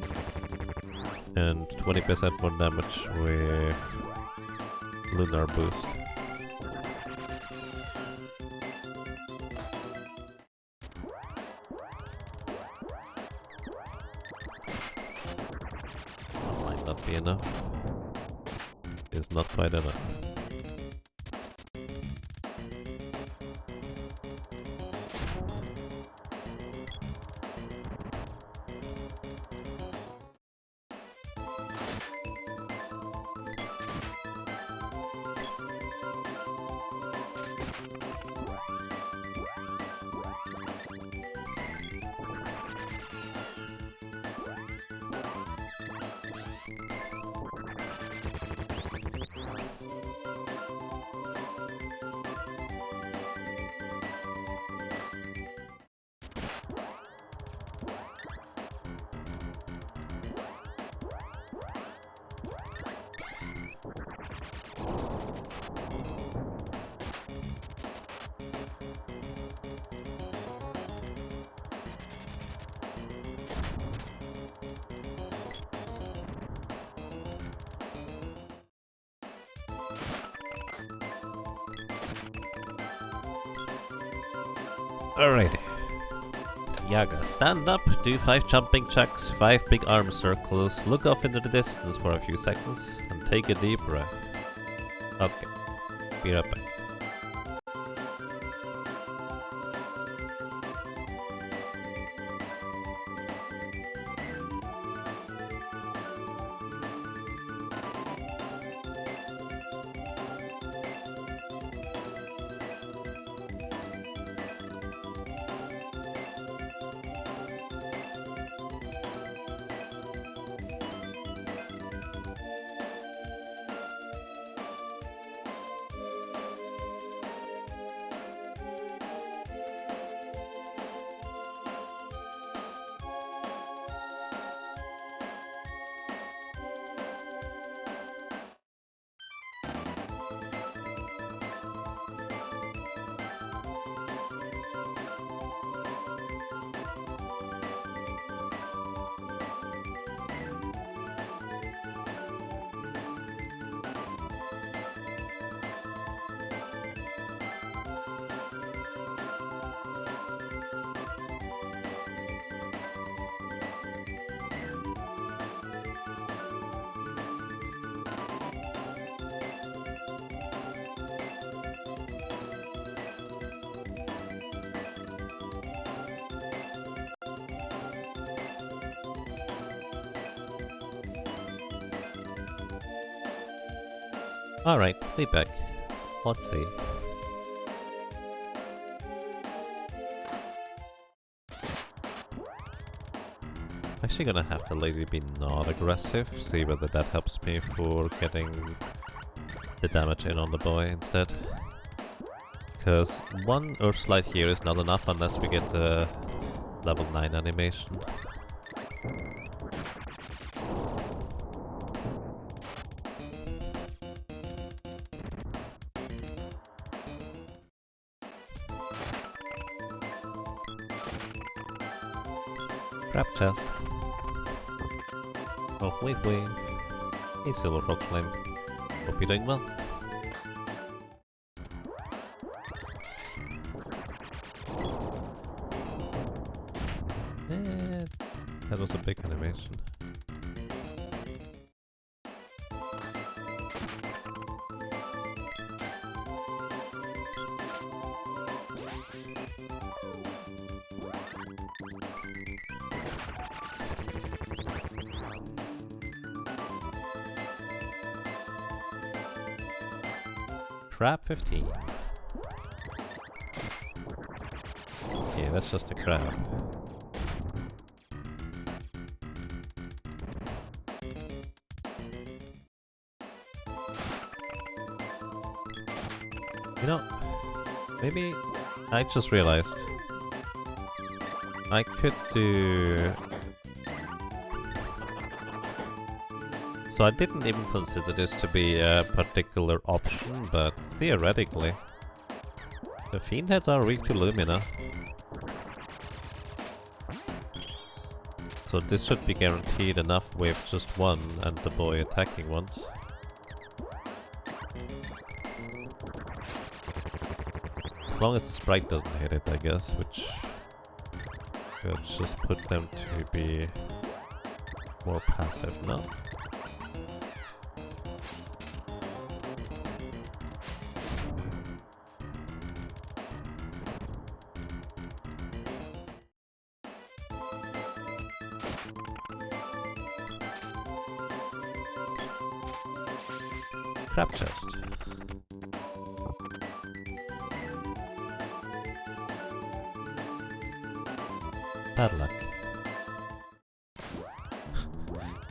And 20% more damage with lunar boost. Might not be enough. It's not quite enough. Alrighty. Yaga, stand up, do 5 jumping jacks, 5 big arm circles, look off into the distance for a few seconds, and take a deep breath. Okay, be right back. Alright, feedback. Let's see. Actually gonna have the lady be not aggressive, see whether that helps me for getting the damage in on the boy instead. Because one Earthslide here is not enough unless we get the level 9 animation. Crab chest. Oh, wait. Hey, Silver Frog Flame. Hope you're doing well. That was a big animation. Crab 15. Yeah, that's just a crab. You know, maybe I just realized I could do... So I didn't even consider this to be a particular option, but theoretically, the Fiend Heads are weak to Lumina. So this should be guaranteed enough with just one and the boy attacking once. As long as the sprite doesn't hit it, I guess, which could just put them to be more passive now. Crab chest. Bad luck.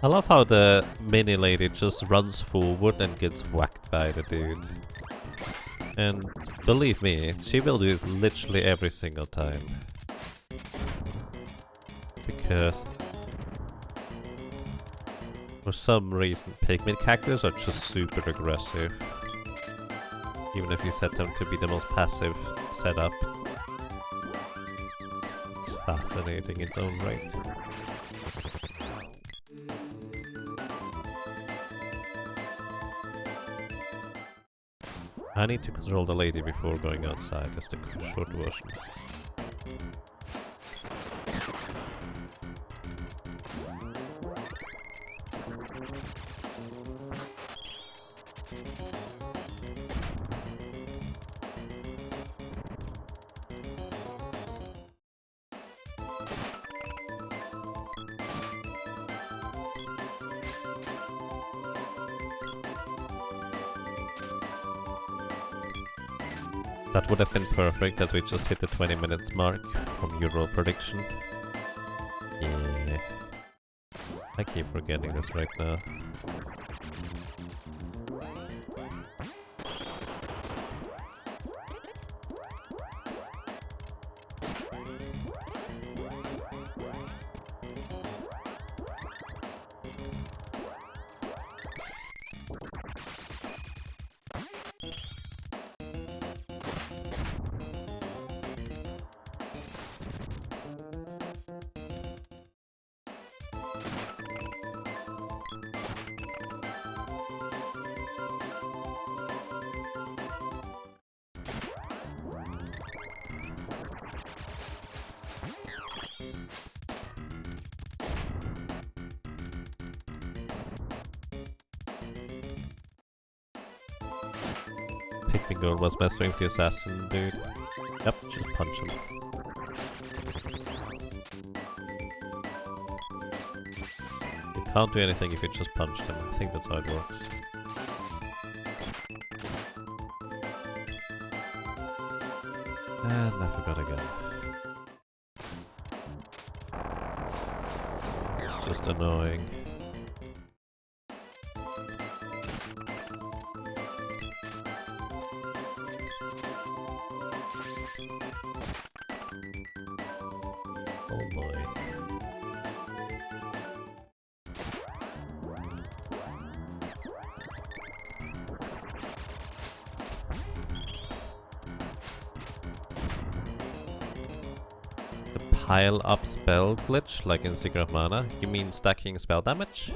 I love how the mini lady just runs forward and gets whacked by the dude. And believe me, she will do this literally every single time. Because for some reason, pigment cactus are just super aggressive. Even if you set them to be the most passive setup. It's fascinating in its own right. I need to control the lady before going outside, that's the short version. That would have been perfect as we just hit the 20 minutes mark from Euro prediction. Yeah. I keep forgetting this right now. Pygmy Girl was messing with the assassin dude. Yep, just punch him. You can't do anything if you just punch them. I think that's how it works. And I forgot again. It's just annoying. Oh boy. Pile up spell glitch, like in Secret of Mana? You mean stacking spell damage?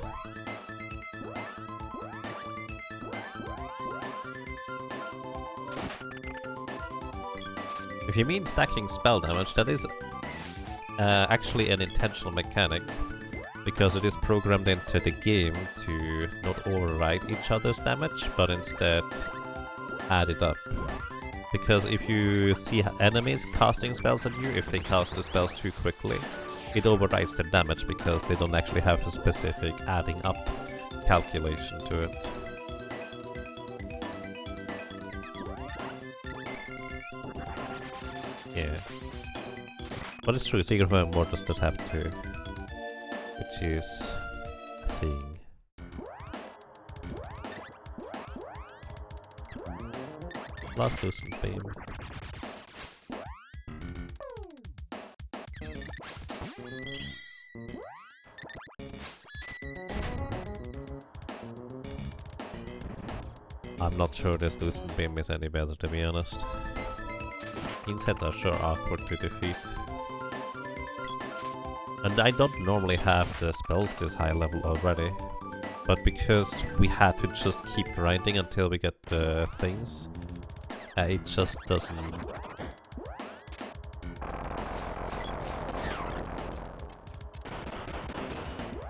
If you mean stacking spell damage, that is actually an intentional mechanic, because it is programmed into the game to not override each other's damage, but instead add it up. Because if you see enemies casting spells at you, if they cast the spells too quickly, it overrides their damage because they don't actually have a specific adding up calculation to it. Yeah. But it's true, Secret of Immortals does have to, which is a thing. Last Lucent Beam. I'm not sure this Lucent Beam is any better, to be honest. Insects are sure awkward to defeat. And I don't normally have the spells this high level already. But because we had to just keep grinding until we get the things, it just doesn't...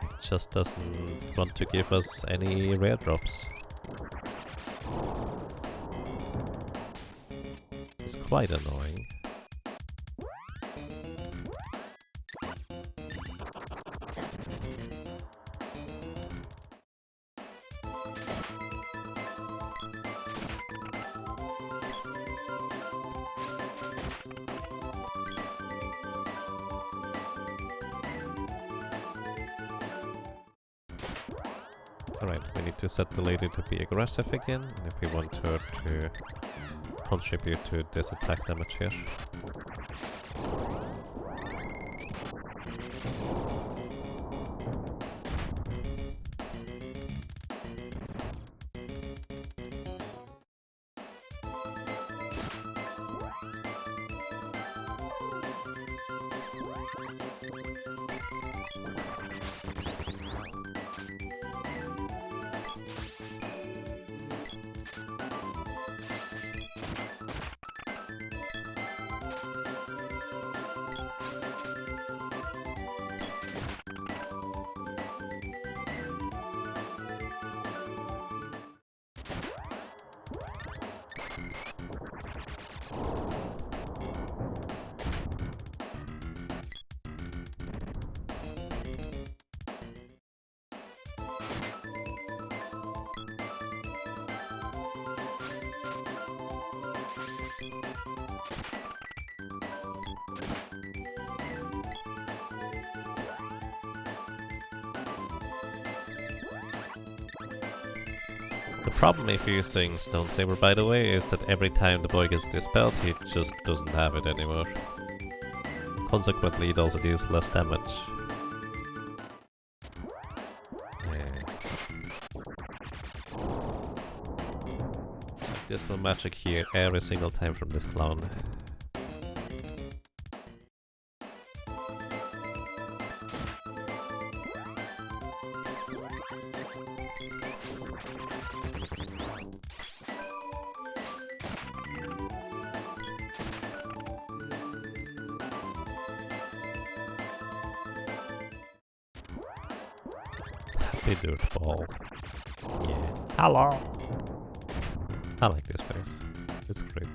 It just doesn't want to give us any rare drops. It's quite annoying. Alright, we need to set the lady to be aggressive again, if we want her to contribute to this attack damage here. The problem if you're using Stone Saber, by the way, is that every time the boy gets dispelled, he just doesn't have it anymore. Consequently, it also deals less damage. Dispel magic here every single time from this clown. Happy Dirtball. Yeah. Hello! I like this face. It's great.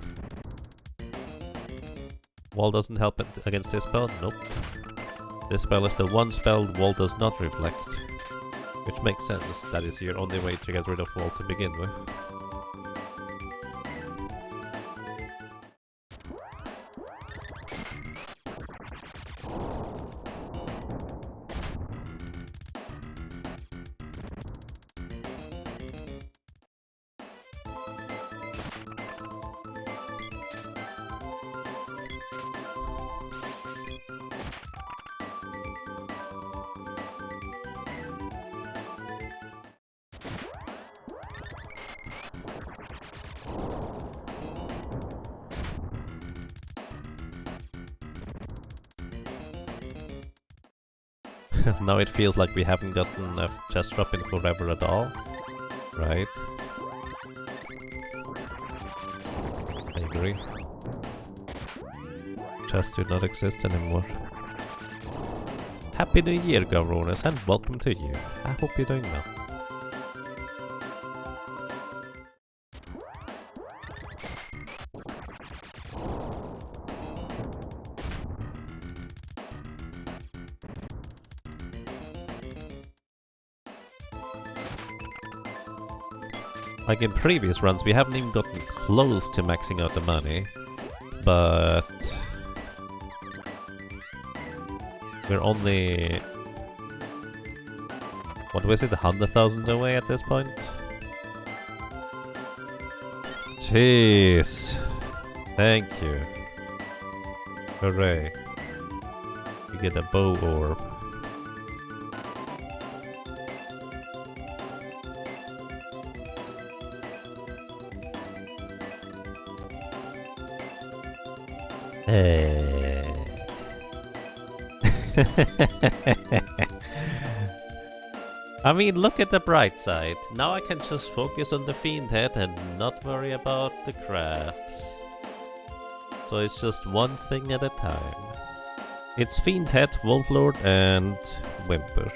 Wall doesn't help against this spell? Nope. This spell is the one spell wall does not reflect. Which makes sense. That is your only way to get rid of wall to begin with. Now it feels like we haven't gotten a chest drop in forever at all. Right? I agree. Chests do not exist anymore. Happy New Year, Gavronis, and welcome to you. I hope you're doing well. Like in previous runs, we haven't even gotten close to maxing out the money, but we're only, what was it, 100,000 away at this point? Jeez. Thank you. Hooray. You get a bow orb. I mean, look at the bright side. Now I can just focus on the fiend head and not worry about the crabs. So it's just one thing at a time. It's fiend head, wolf lord, and whimper.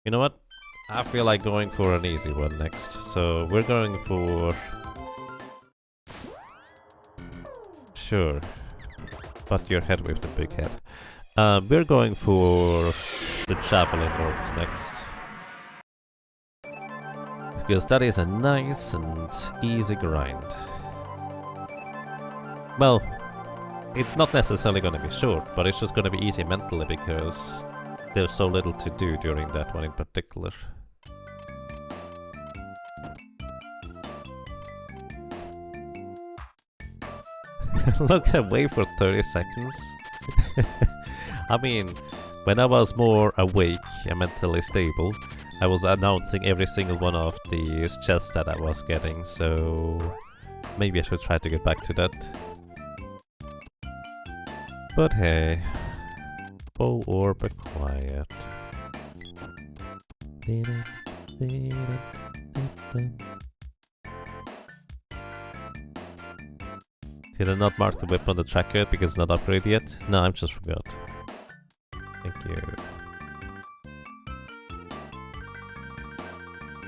You know what? I feel like going for an easy one next. So we're going for... Sure. But your head with the big head. We're going for the javelin orbs next. Because that is a nice and easy grind. Well, it's not necessarily going to be short, but it's just going to be easy mentally because there's so little to do during that one in particular. Look away for 30 seconds. I mean, when I was more awake and mentally stable, I was announcing every single one of these chests that I was getting, so maybe I should try to get back to that. But hey, bow orb acquired. Did I not mark the whip on the tracker because it's not upgraded yet? No, I just forgot. Thank you.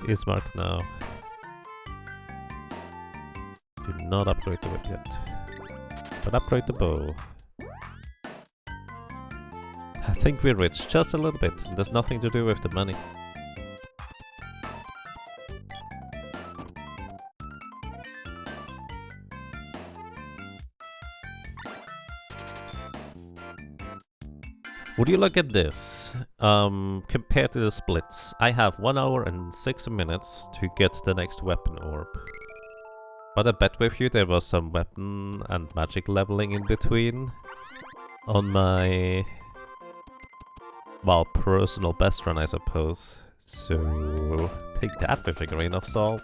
It is marked now. Do not upgrade the whip yet. But upgrade the bow. I think we're rich, just a little bit. There's nothing to do with the money. Would you look at this? Compared to the splits, I have 1 hour and 6 minutes to get the next weapon orb. But I bet with you there was some weapon and magic leveling in between on my, well, personal best run, I suppose. So take that with a grain of salt.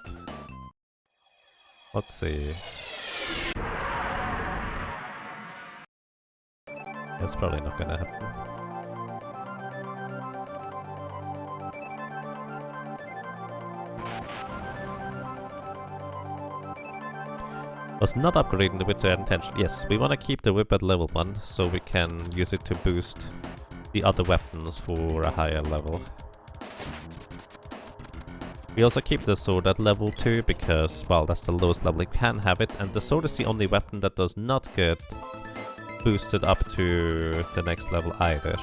Let's see. That's probably not gonna happen. Was not upgrading the whip to intention. Yes, we want to keep the whip at level 1, so we can use it to boost the other weapons for a higher level. We also keep the sword at level 2 because, well, that's the lowest level you can have it, and the sword is the only weapon that does not get boosted up to the next level either.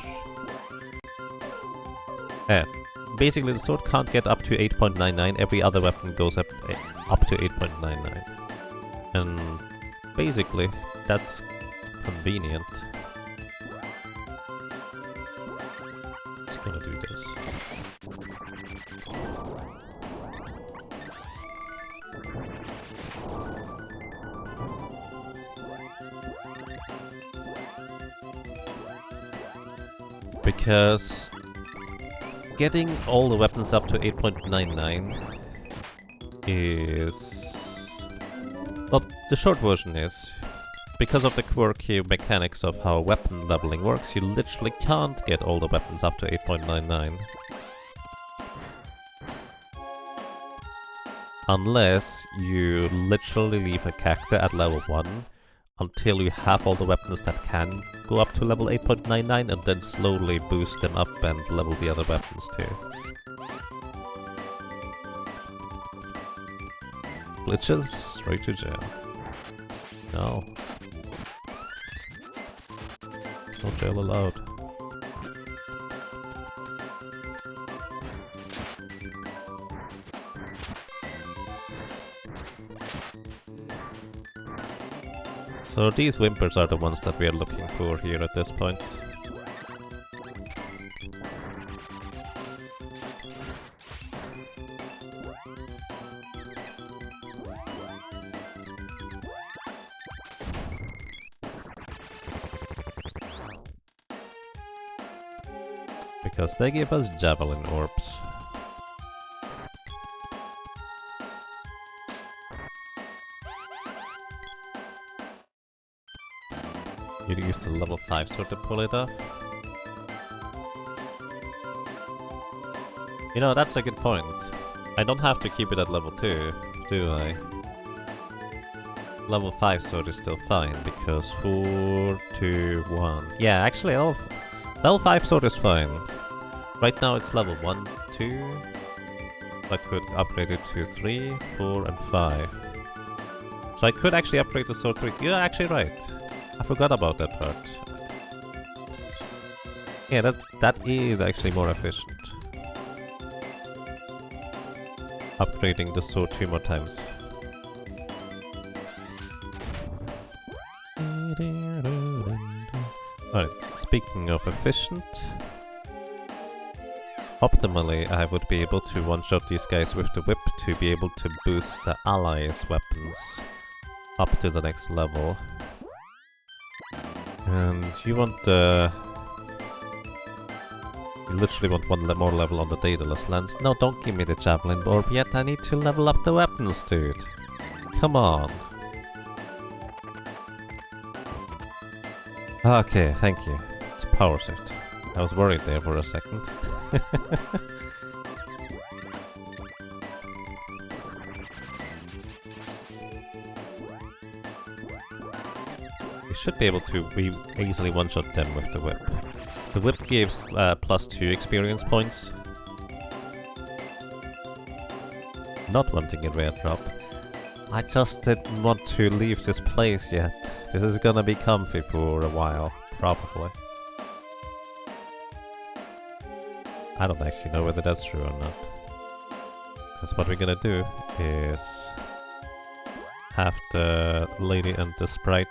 Basically the sword can't get up to 8.99, every other weapon goes up to 8.99. And basically, that's convenient. Just gonna do this. Because getting all the weapons up to 8.99 is... Well, the short version is, because of the quirky mechanics of how weapon leveling works, you literally can't get all the weapons up to 8.99. Unless you literally leave a character at level 1 until you have all the weapons that can go up to level 8.99 and then slowly boost them up and level the other weapons too. Glitches, straight to jail. No. No jail allowed. So these whimpers are the ones that we are looking for here at this point. Because they give us javelin orbs. You use the level 5 sword to pull it off. You know, that's a good point. I don't have to keep it at level 2, do I? Level 5 sword is still fine, because 4, 2, 1... Yeah, actually, level 5 sword is fine. Right now it's level 1, 2... I could upgrade it to 3, 4, and 5. So I could actually upgrade the sword 3. You're actually right. I forgot about that part. Yeah, that is actually more efficient. Upgrading the sword 2 more times. Alright, speaking of efficient... Optimally, I would be able to one-shot these guys with the whip to be able to boost the allies' weapons up to the next level. And you want the... You literally want one more level on the Daedalus lance. No, don't give me the javelin orb yet, I need to level up the weapons, dude. Come on. Okay, thank you. It's a power set. I was worried there for a second. We should be able to easily one-shot them with the whip. The whip gives +2 experience points. Not wanting a rare drop. I just didn't want to leave this place yet. This is gonna be comfy for a while, probably. I don't actually know whether that's true or not. Because what we're gonna do is have the lady and the sprite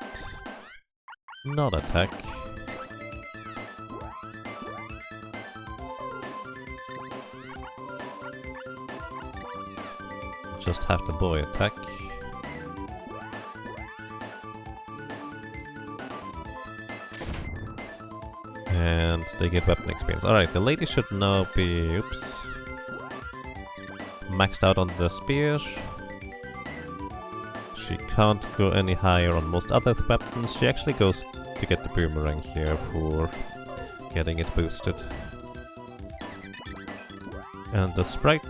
not attack. Just have the boy attack. And they get weapon experience. Alright, the lady should now be... oops. Maxed out on the spear. She can't go any higher on most other weapons. She actually goes to get the boomerang here for getting it boosted. And the sprite...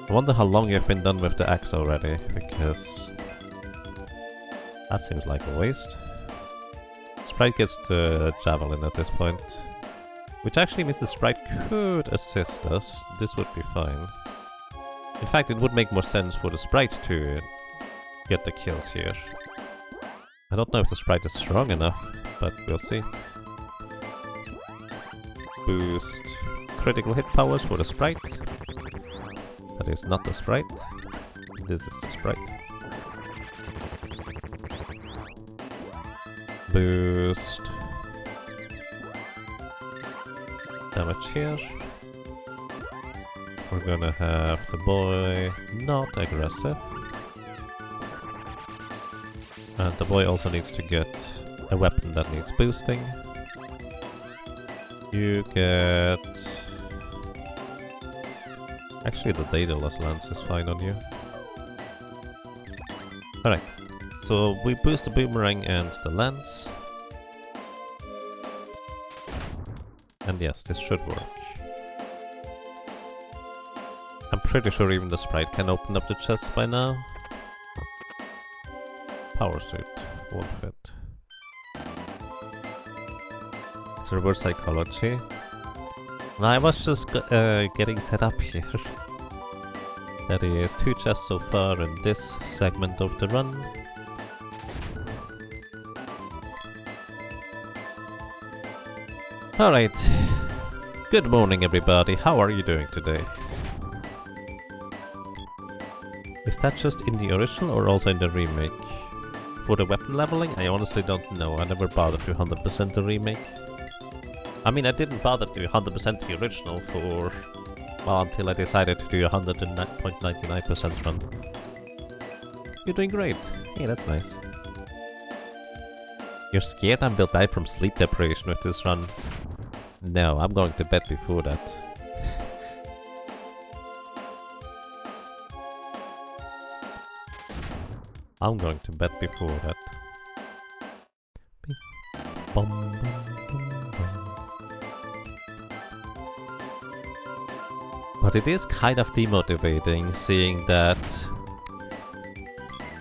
I wonder how long you've been done with the axe already, because... that seems like a waste. Sprite gets the javelin at this point. Which actually means the sprite could assist us. This would be fine. In fact, it would make more sense for the sprite to get the kills here. I don't know if the sprite is strong enough, but we'll see. Boost critical hit powers for the sprite. That is not the sprite. This is the sprite. Boost damage here. We're gonna have the boy not aggressive. And the boy also needs to get a weapon that needs boosting. You get... actually the Daedalus lance is fine on you. Alright, so we boost the boomerang and the lens. And yes, this should work. I'm pretty sure even the sprite can open up the chests by now. Power suit won't fit. It's reverse psychology. I was just getting set up here. That is 2 chests so far in this segment of the run. Alright. Good morning everybody, how are you doing today? Is that just in the original or also in the remake? For the weapon leveling, I honestly don't know, I never bothered to 100% the remake. I mean, I didn't bother to 100% the original for... well, until I decided to do 100.99% run. You're doing great. Hey, that's nice. You're scared I will die from sleep deprivation with this run? No, I'm going to bed before that. I'm going to bed before that. Bum, bum, bum, bum. But it is kind of demotivating seeing that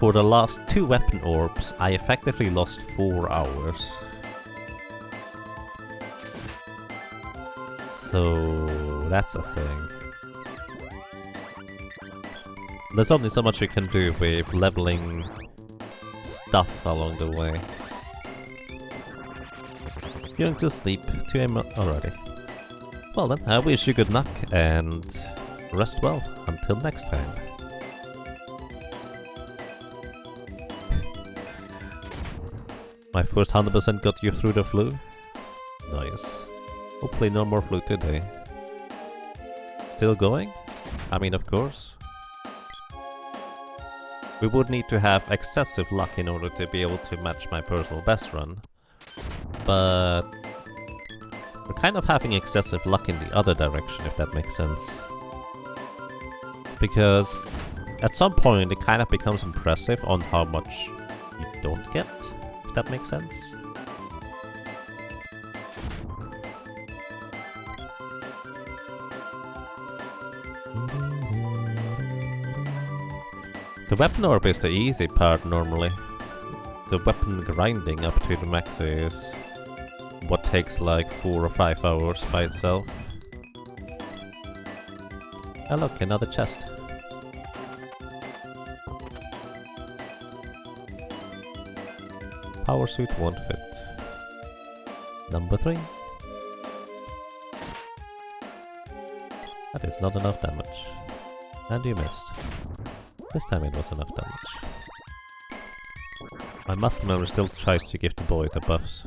for the last 2 weapon orbs I effectively lost 4 hours. So that's a thing. There's only so much you can do with leveling stuff along the way. Going to sleep, 2 AM already. Well then, I wish you good luck and rest well until next time. My first 100% got you through the flu? Nice. Hopefully no more flu today. Still going? I mean, of course. We would need to have excessive luck in order to be able to match my personal best run. But we're kind of having excessive luck in the other direction, if that makes sense. Because at some point it kind of becomes impressive on how much you don't get, if that makes sense. The weapon orb is the easy part normally. The weapon grinding up to the max is what takes like 4 or 5 hours by itself. Oh look, another chest. Power suit won't fit. Number 3. That is not enough damage. And you missed. This time it was enough damage. My muscle memory still tries to give the boy the buffs.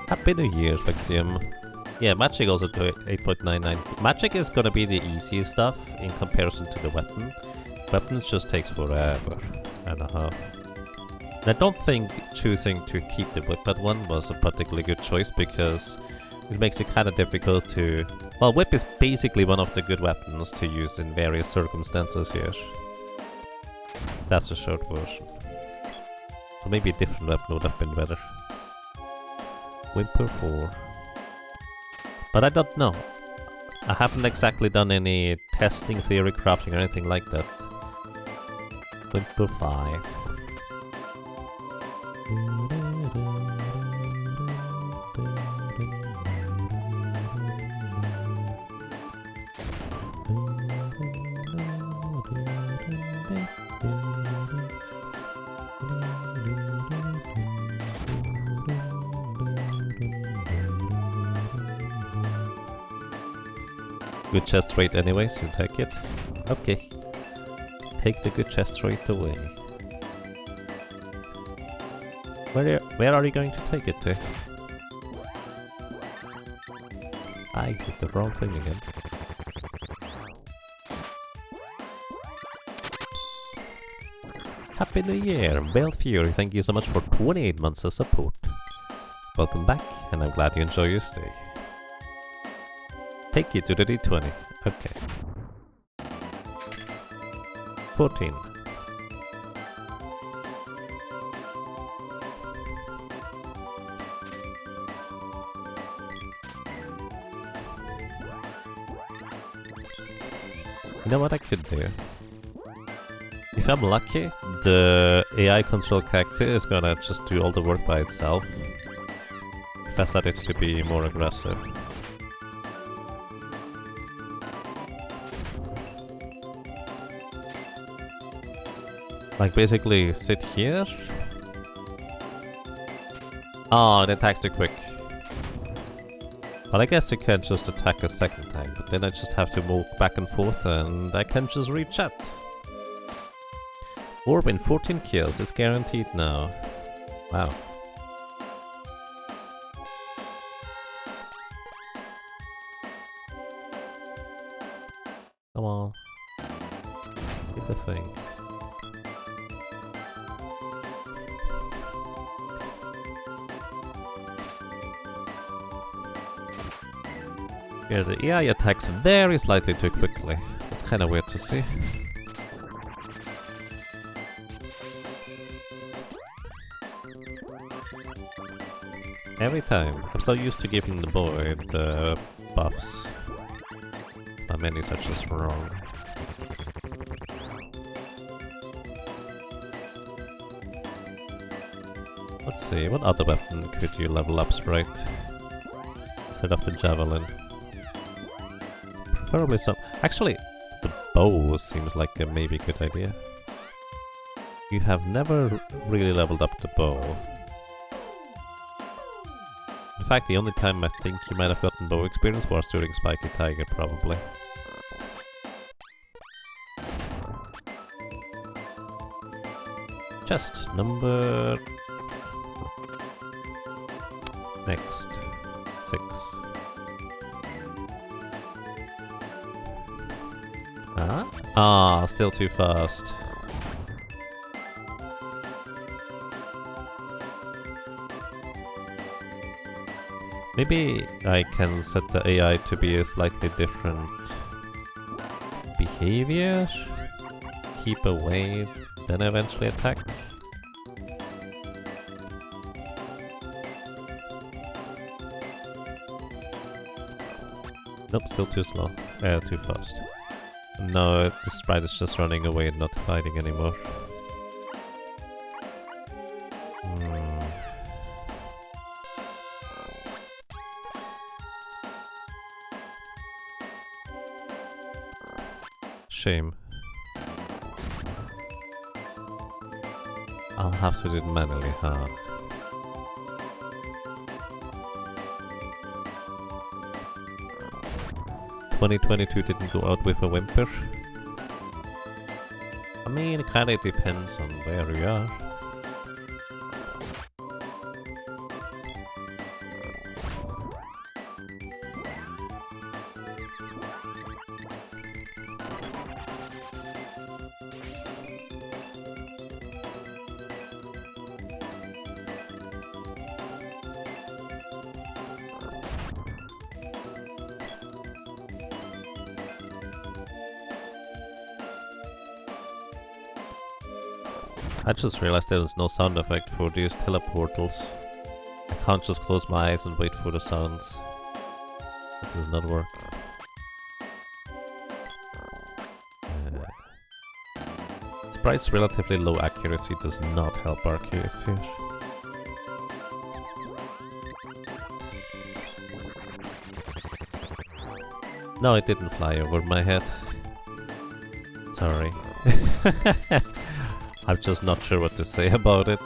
Happy New Year, Vexium. Yeah, magic also to 8.99. Magic is gonna be the easiest stuff in comparison to the weapon. Weapons just takes forever and a half. And I don't think choosing to keep the whip at 1 was a particularly good choice because it makes it kind of difficult to... well, whip is basically one of the good weapons to use in various circumstances here. That's the short version. So maybe a different weapon would have been better. Whimper 4. But I don't know. I haven't exactly done any testing, theory crafting or anything like that. Whimper 5. Good chest rate anyways, you take it. Okay. Take the good chest rate away. Where are you going to take it to? I did the wrong thing again. Happy New Year, Bell Fury, thank you so much for 28 months of support. Welcome back, and I'm glad you enjoy your stay. Take you to the D20. Okay. 14. You know what I could do? If I'm lucky, the AI control character is gonna just do all the work by itself. If I set it to be more aggressive. Like basically sit here. Oh, it attacks too quick. But I guess it can just attack a second time, but then I just have to move back and forth and I can just reach chat. Orbin, 14 kills, it's guaranteed now. Wow. Come on. Get the thing. Here the AI attacks very slightly too quickly. It's kinda weird to see. Every time. I'm so used to giving the boy the buffs. My menus are just wrong. Let's see, what other weapon could you level up, Sprite? Instead of the javelin. Preferably some... Actually, the bow seems like a maybe good idea. You have never really leveled up the bow. In fact, the only time I think you might have gotten bow experience was during Spiky Tiger, probably. Chest number... Next. 6. Ah, still too fast. Maybe I can set the AI to be a slightly different behavior. Keep away, then eventually attack. Nope, still too slow. Too fast. No, the sprite is just running away and not fighting anymore. Shame. I'll have to do it manually, huh? ...2022 didn't go out with a whimper. I mean, it kinda depends on where you are. I just realized there's no sound effect for these teleportals. I can't just close my eyes and wait for the sounds. It does not work. Sprite's relatively low accuracy does not help our case here. No, it didn't fly over my head. Sorry. I'm just not sure what to say about it.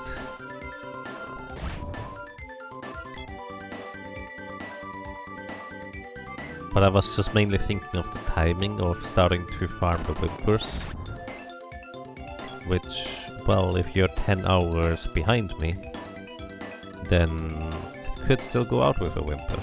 But I was just mainly thinking of the timing of starting to farm the whimpers. Which, well, if you're 10 hours behind me, then it could still go out with a whimper.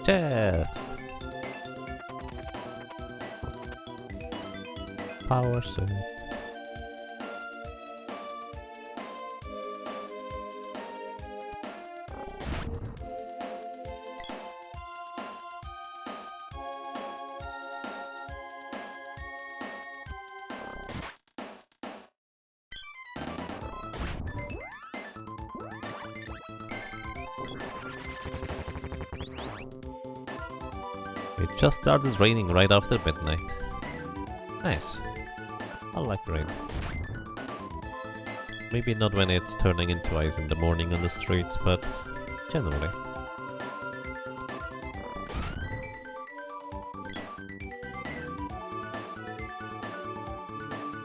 Chest! Power suit. It just started raining right after midnight. Nice. I like rain. Maybe not when it's turning into ice in the morning on the streets, but generally.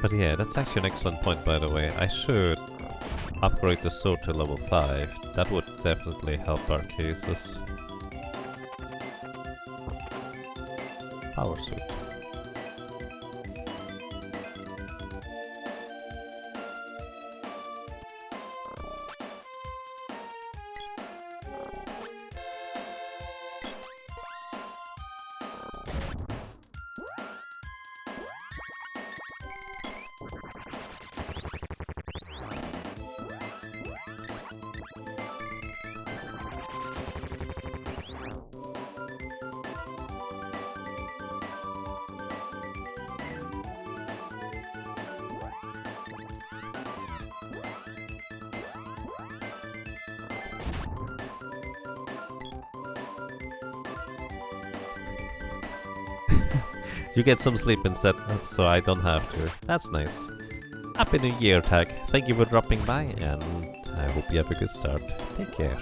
But yeah, that's actually an excellent point, by the way. I should upgrade the sword to level 5. That would definitely help our cases. Power suit. You get some sleep instead, so I don't have to. That's nice. Happy New Year, Tag. Thank you for dropping by, and I hope you have a good start. Take care.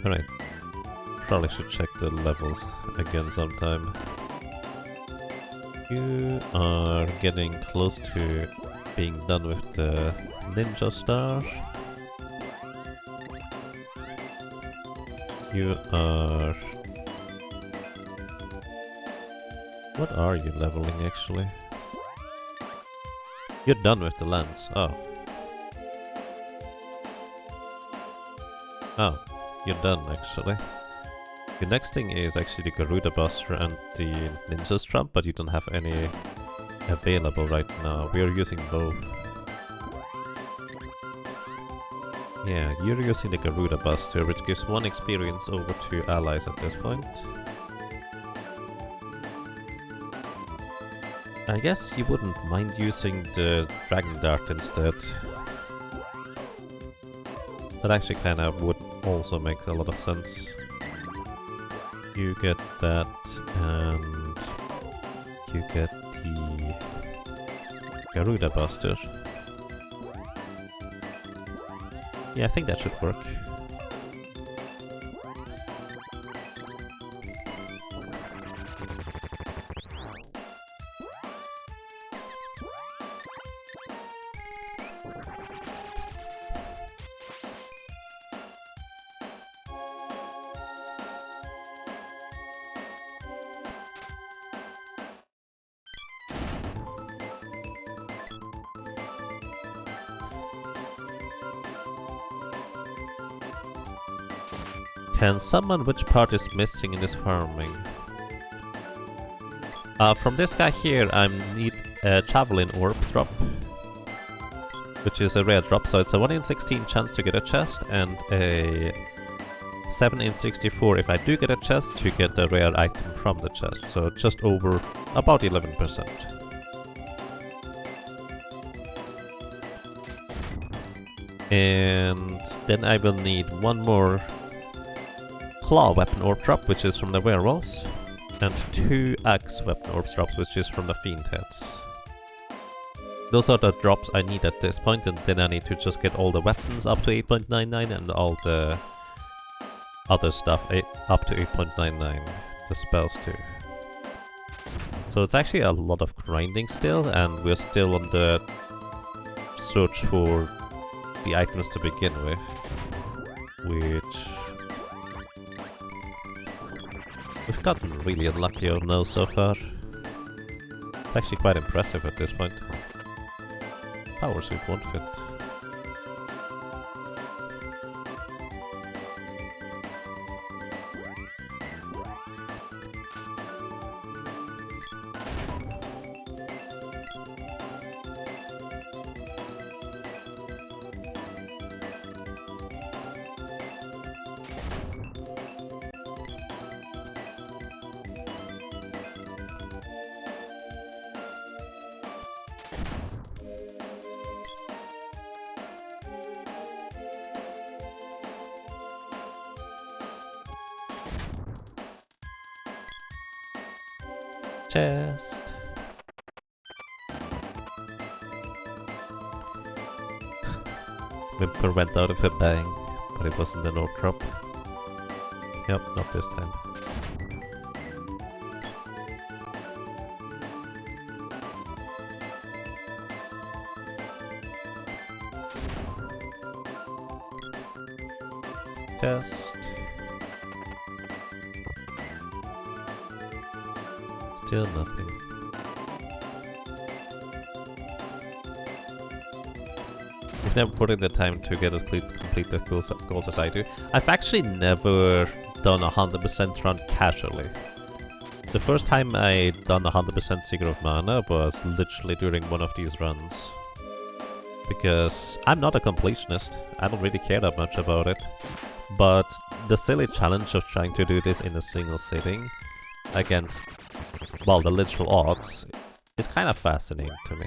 Alright. Probably should check the levels again sometime. You are getting close to being done with the ninja star. You are... What are you leveling actually? You're done with the lens. Oh. Oh, you're done actually. The next thing is actually the Garuda Buster and the Ninja's Trap, but you don't have any available right now. We are using both. Yeah, you're using the Garuda Buster, which gives 1 experience over to allies at this point. I guess you wouldn't mind using the Dragon Dart instead. That actually kind of would also make a lot of sense. You get that, and you get the Garuda Buster. Yeah, I think that should work. Can someone which part is missing in this farming? From this guy here, I need a Javelin Orb drop, which is a rare drop, so it's a 1 in 16 chance to get a chest, and a 7 in 64 if I do get a chest to get a rare item from the chest, so just over about 11%. And then I will need one more claw weapon orb drop, which is from the werewolves, and 2 axe weapon orb drops, which is from the fiend heads. Those are the drops I need at this point, and then I need to just get all the weapons up to 8.99 and all the other stuff up to 8.99, the spells too. So it's actually a lot of grinding still, and we're still on the search for the items to begin with, which we've gotten really unlucky on those so far. It's actually quite impressive at this point. Power suit won't fit. Chest. Whimper went out of a bang, but it wasn't an orc drop. Yep, not this time. Chest. Still nothing. You've never put in the time to get as complete the goals as I do. I've actually never done 100% run casually. The first time I done 100% Seeker of Mana was literally during one of these runs. Because I'm not a completionist, I don't really care that much about it. But the silly challenge of trying to do this in a single sitting against, well, the literal odds is kind of fascinating to me.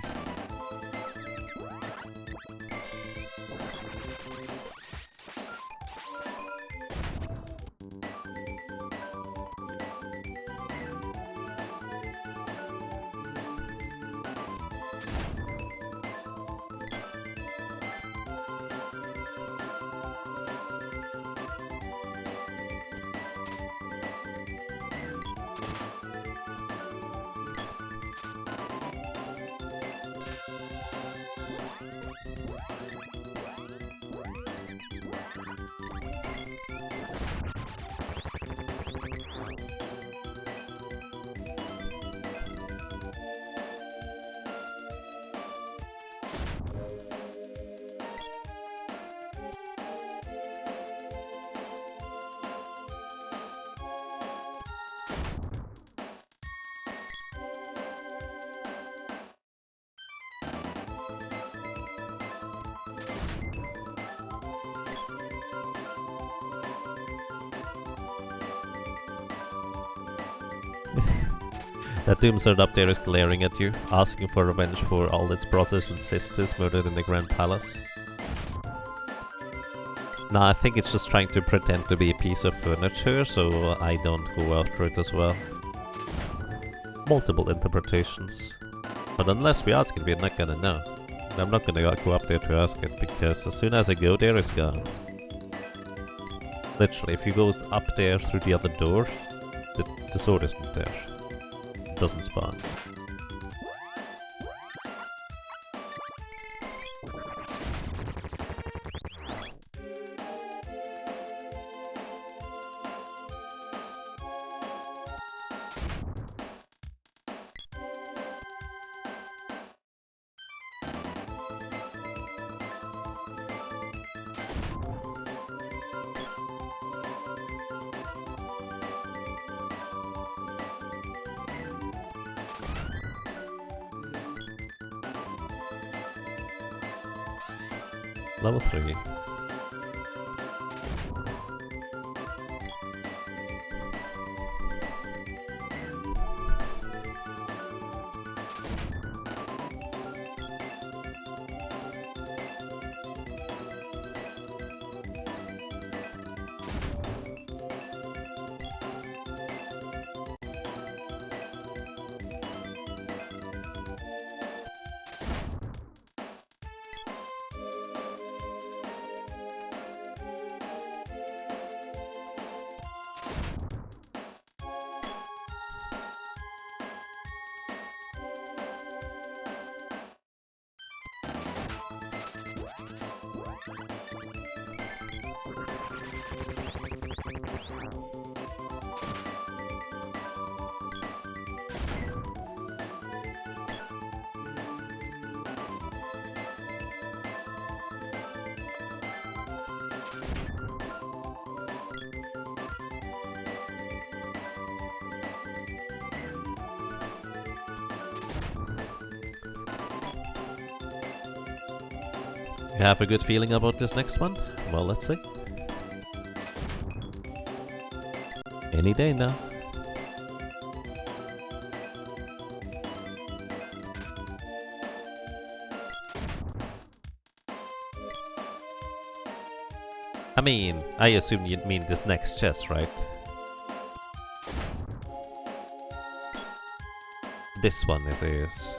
That Doomsword up there is glaring at you, asking for revenge for all its brothers and sisters murdered in the Grand Palace. Nah, I think it's just trying to pretend to be a piece of furniture, so I don't go after it as well. Multiple interpretations. But unless we ask it, we're not gonna know. And I'm not gonna go up there to ask it, because as soon as I go there, it's gone. Literally, if you go up there through the other door, the sword isn't there. It doesn't spawn. Level 3. You have a good feeling about this next one? Well, let's see. Any day now. I mean, I assume you mean this next chest, right? This one it is.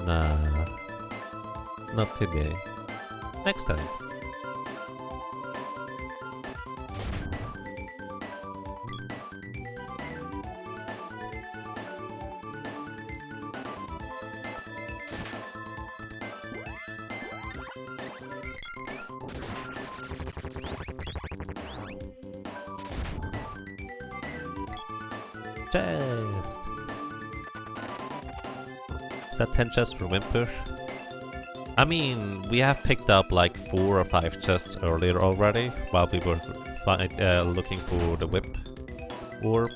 Nah, not today. Next time. Chest! Is that 10 chests for Whimper? I mean, we have picked up like 4 or 5 chests earlier already, while we were looking for the whip orb.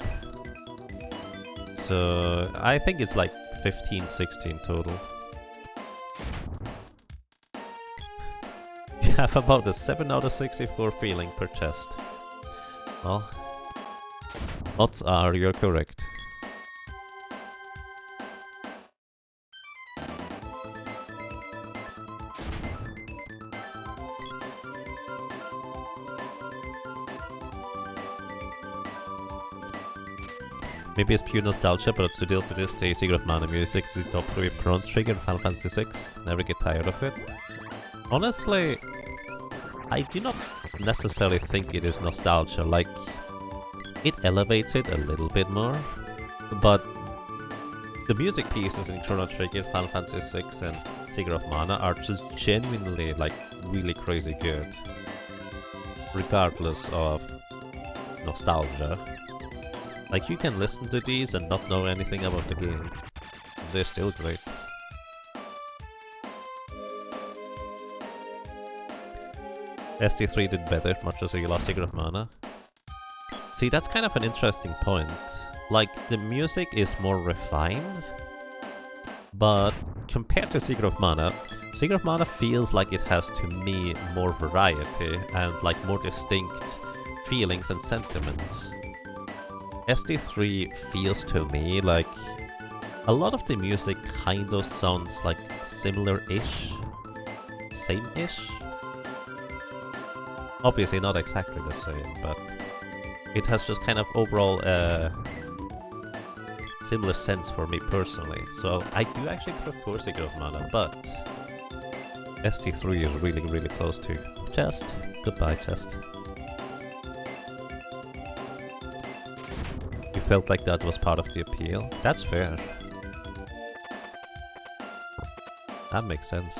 So I think it's like 15, 16 total. You have about a 7 out of 64 feeling per chest. Well, odds are you're correct. Maybe it's pure nostalgia, but to deal with this, the Secret of Mana music is top 3 Chrono Trigger in Final Fantasy 6. Never get tired of it. Honestly, I do not necessarily think it is nostalgia. Like, it elevates it a little bit more, but the music pieces in Chrono Trigger, Final Fantasy 6 and Secret of Mana are just genuinely, like, really crazy good. Regardless of nostalgia. Like, you can listen to these and not know anything about the game. They're still great. ST3 did better, much as you lost Secret of Mana. See, that's kind of an interesting point. Like, the music is more refined, but compared to Secret of Mana feels like it has, to me, more variety and like more distinct feelings and sentiments. SD3 feels to me like a lot of the music kind of sounds like similar-ish, same-ish. Obviously not exactly the same, but it has just kind of overall similar sense for me personally. So I do actually prefer Secret of Mana, but ST3 is really, really close to Chest. Goodbye, Chest. You felt like that was part of the appeal? That's fair. That makes sense.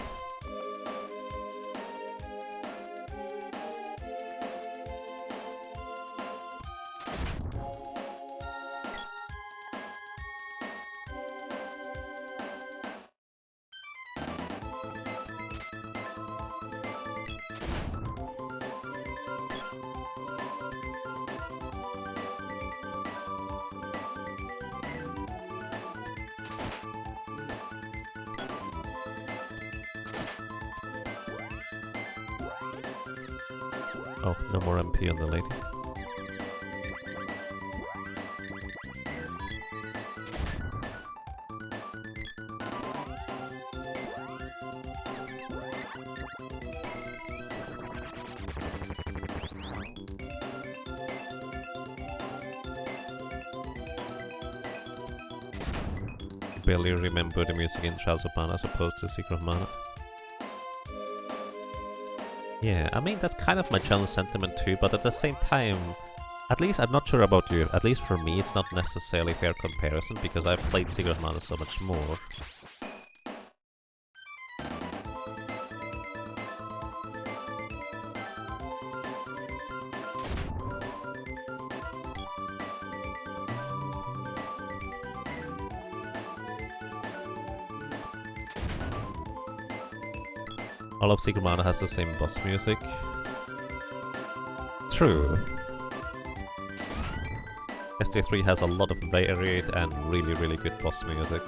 Oh, no more MP on the lady. Barely remember the music in Trials of Mana as opposed to Secret of Mana. Yeah, I mean, that's kind of my challenge sentiment too, but at the same time, at least, I'm not sure about you, at least for me, it's not necessarily fair comparison, because I've played Secret of Mana so much more. All of Secret Mana has the same boss music. True. ST3 has a lot of varied and really good boss music.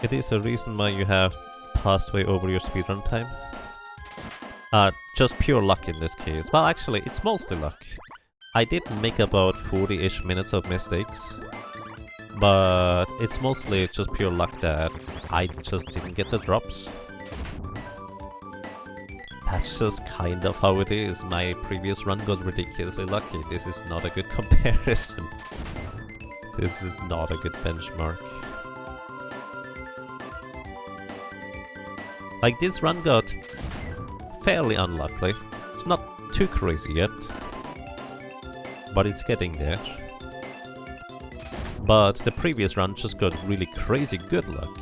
It is a reason why you have passed way over your speedrun time. Just pure luck in this case. Well, actually, it's mostly luck. I did make about 40-ish minutes of mistakes, but it's mostly just pure luck that I just didn't get the drops. That's just kind of how it is. My previous run got ridiculously lucky. This is not a good comparison. This is not a good benchmark. Like, this run got fairly unlucky. It's not too crazy yet, but it's getting there. But the previous run just got really crazy good luck,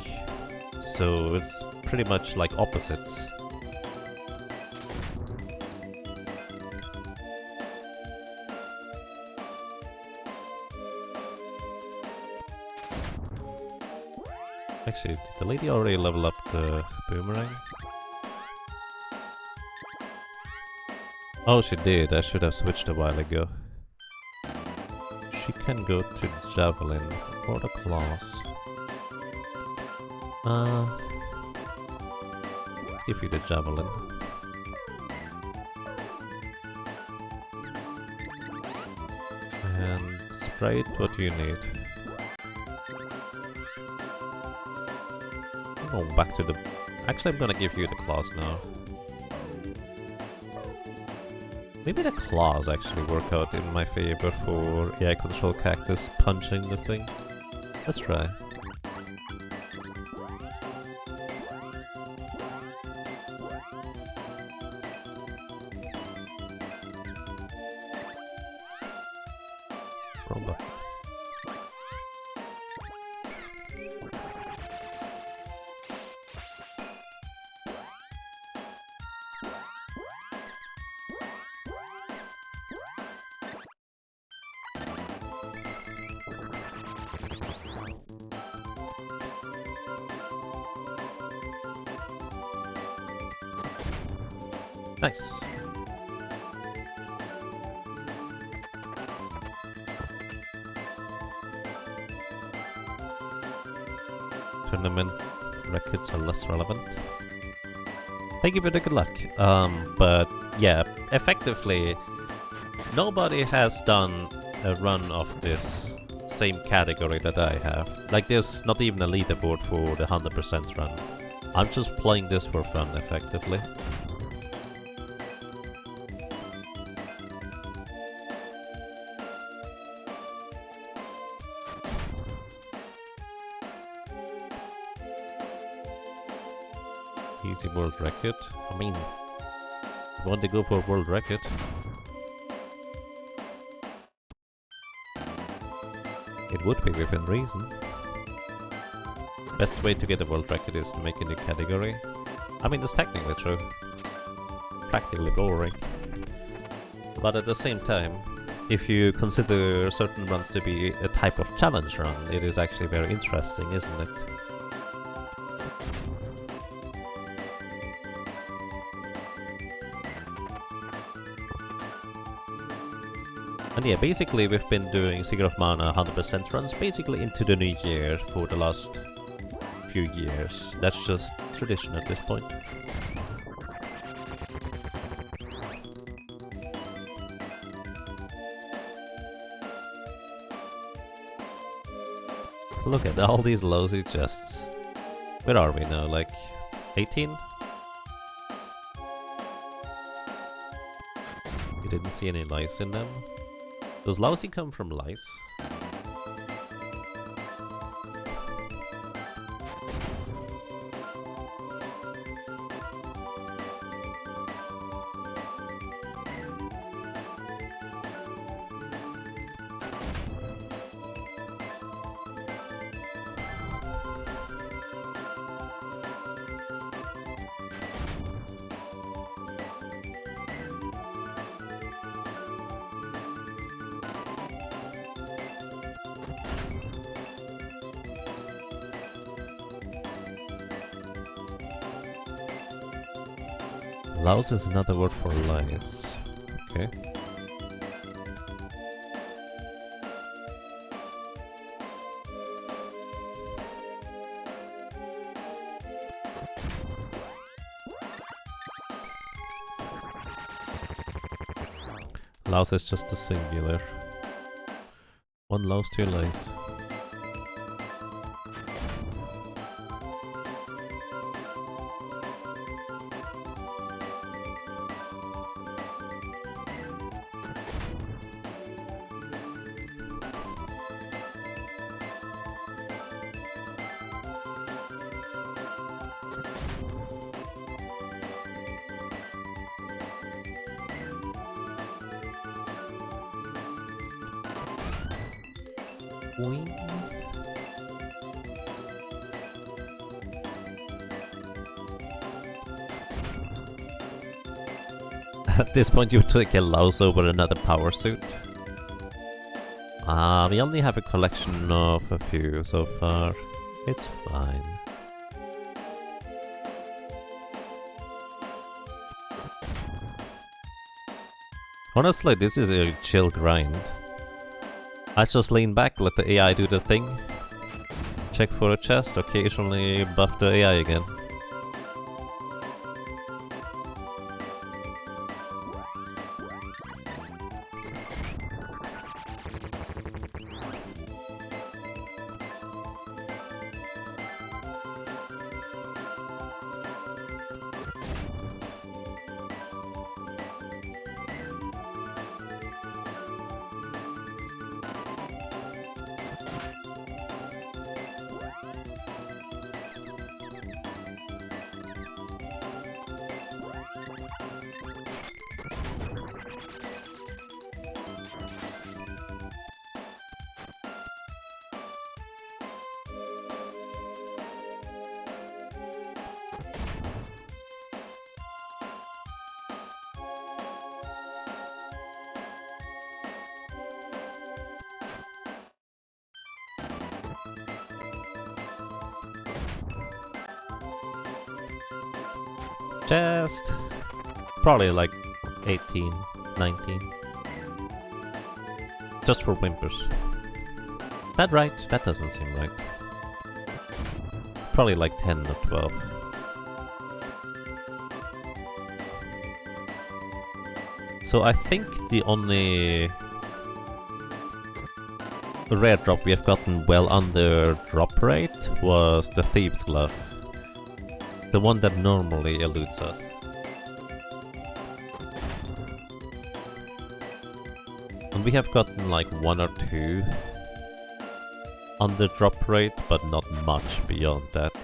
so it's pretty much like opposites. Actually, did the lady already level up the boomerang? Oh, she did. I should have switched a while ago. She can go to the javelin or the claws. Let's give you the javelin. And Sprite, what do you need? Oh, back to the... Actually, I'm gonna give you the claws now. Maybe the claws actually work out in my favor for AI Control Cactus punching the thing. Let's try. Robot. Nice. Tournament records are less relevant. Thank you for the good luck. But yeah, effectively, nobody has done a run of this same category that I have. Like, there's not even a leaderboard for the 100% run. I'm just playing this for fun, effectively. Easy world record. I mean, I want to go for a world record. It would be within reason. Best way to get a world record is to make a new category. I mean, that's technically true. Practically boring. But at the same time, if you consider certain runs to be a type of challenge run, it is actually very interesting, isn't it? And yeah, basically we've been doing Secret of Mana 100% runs basically into the new year for the last few years. That's just tradition at this point. Look at all these lousy chests. Where are we now? Like 18? You didn't see any lice in them. Does lousy come from lice? Louse is another word for lice. Okay. Louse is just a singular. One louse, two lice. At this point you would take a louse over another power suit. We only have a collection of a few so far. It's fine. Honestly, this is a chill grind. I just lean back, let the AI do the thing. Check for a chest, occasionally buff the AI again. Chest. Probably like 18, 19. Just for whimpers. That right? That doesn't seem right. Probably like 10 or 12. So I think the only rare drop we have gotten well under drop rate was the Thieves' Glove. The one that normally eludes us. And we have gotten like 1 or 2 under drop rate, but not much beyond that.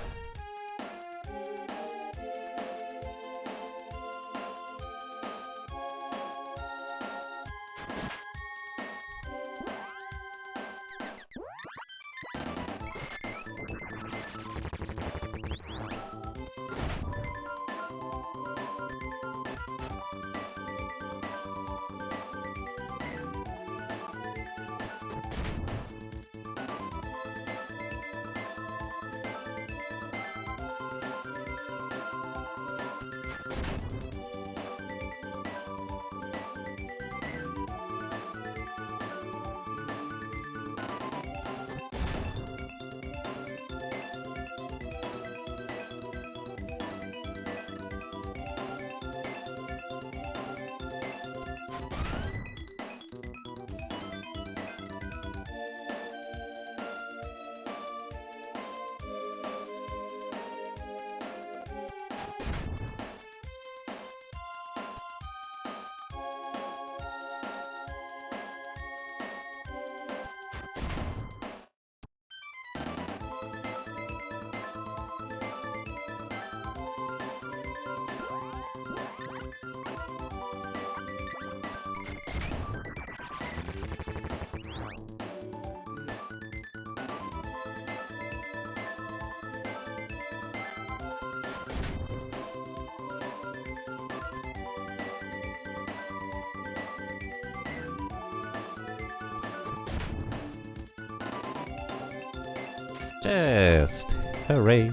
Chest! Hooray!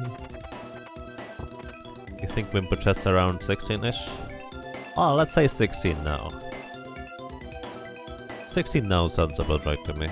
You think Whimper chests around 16-ish? Oh, let's say 16 now. 16 now sounds about right to me.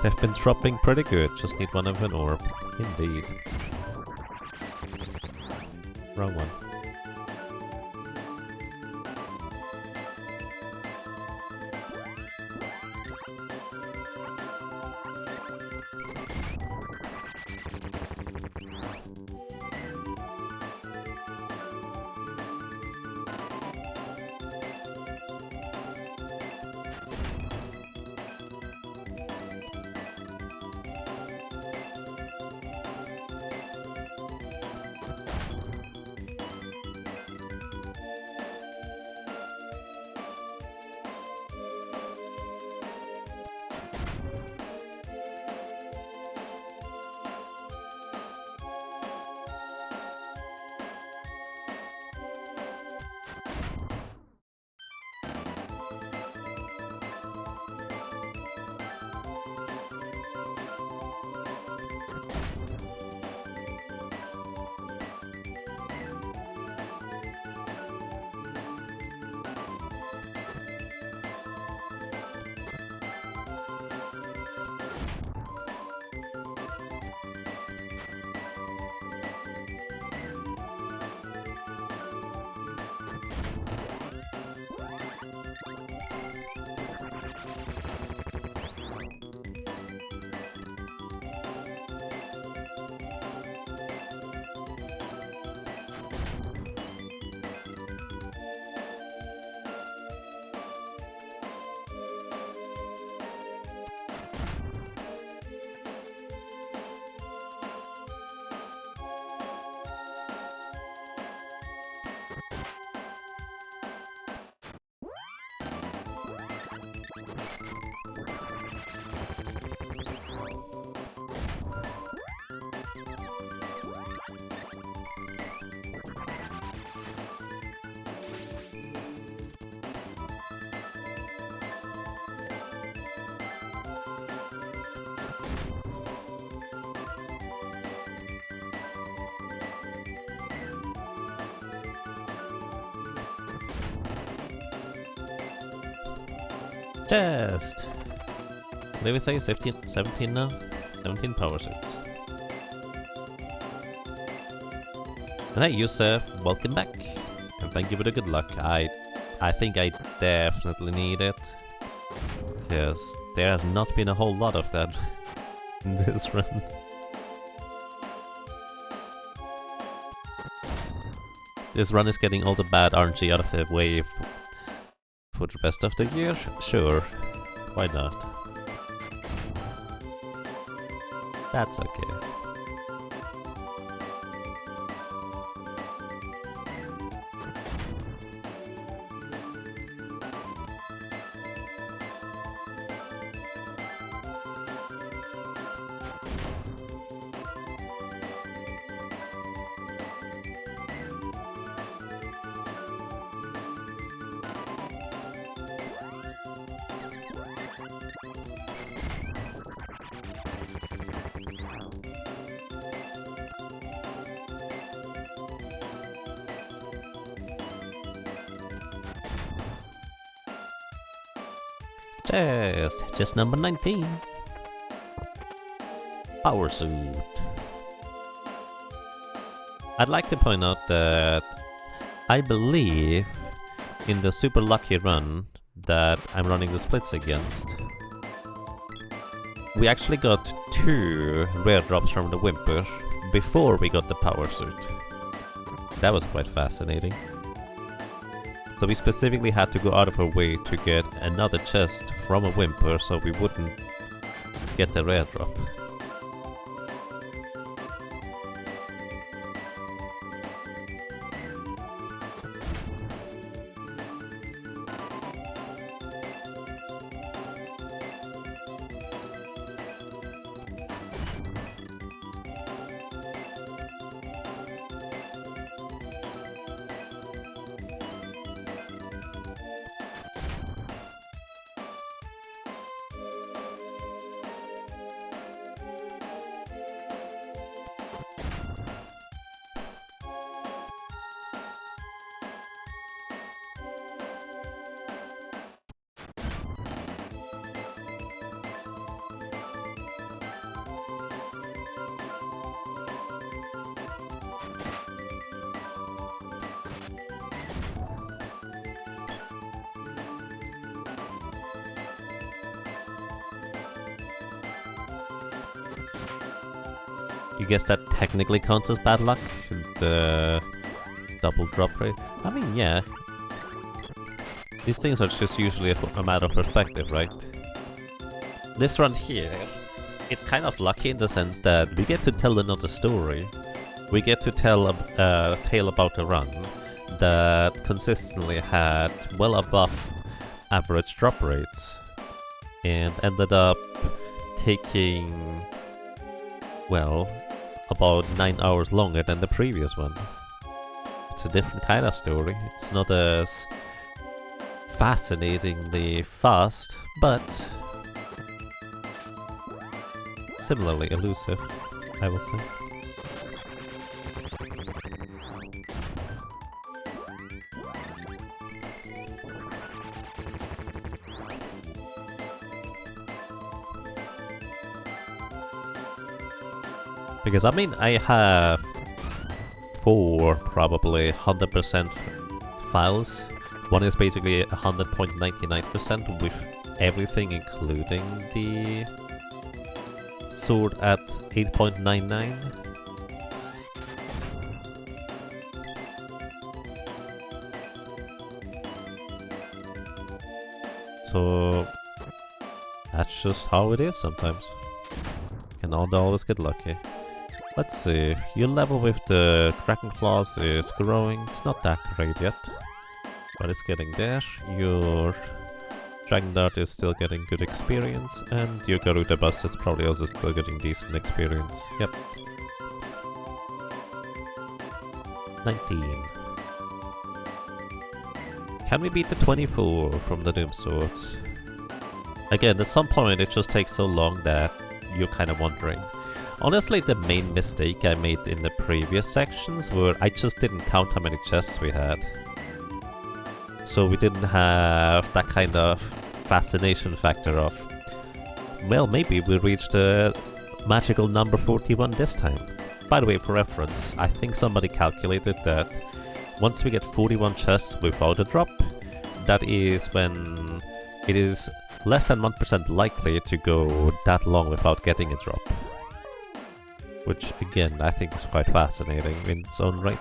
They've been dropping pretty good, just need one of an orb. Indeed. Wrong one. Chest! Did we say 17 now? 17 power suits. And hey Yusuf, welcome back! And thank you for the good luck. I think I definitely need it. Because there has not been a whole lot of that in this run. This run is getting all the bad RNG out of the way for the rest of the year? Sure, why not? That's okay. Just number 19. Power suit. I'd like to point out that I believe in the super lucky run that I'm running the splits against, we actually got 2 rare drops from the Whimper before we got the power suit. That was quite fascinating. So we specifically had to go out of our way to get another chest from a Whimper so we wouldn't get the rare drop. You guess that technically counts as bad luck? The double drop rate? I mean, yeah. These things are just usually a matter of perspective, right? This run here, it's kind of lucky in the sense that we get to tell another story. We get to tell a tale about a run that consistently had well above average drop rates and ended up taking, well, about 9 hours longer than the previous one. It's a different kind of story. It's not as fascinatingly fast, but similarly elusive, I would say. Because I mean, I have 4 probably 100% files. One is basically 100.99% with everything including the sword at 8.99. So that's just how it is sometimes. Can not always get lucky. Let's see, your level with the Dragon Claws is growing. It's not that great yet, but it's getting there. Your Dragon Dart is still getting good experience, and your Garuda Bus is probably also still getting decent experience. Yep. 19. Can we beat the 24 from the Doom Swords? Again, at some point it just takes so long that you're kind of wondering. Honestly, the main mistake I made in the previous sections were I just didn't count how many chests we had. So we didn't have that kind of fascination factor of, well, maybe we reached the magical number 41 this time. By the way, for reference, I think somebody calculated that once we get 41 chests without a drop, that is when it is less than 1% likely to go that long without getting a drop. Which, again, I think is quite fascinating in its own right.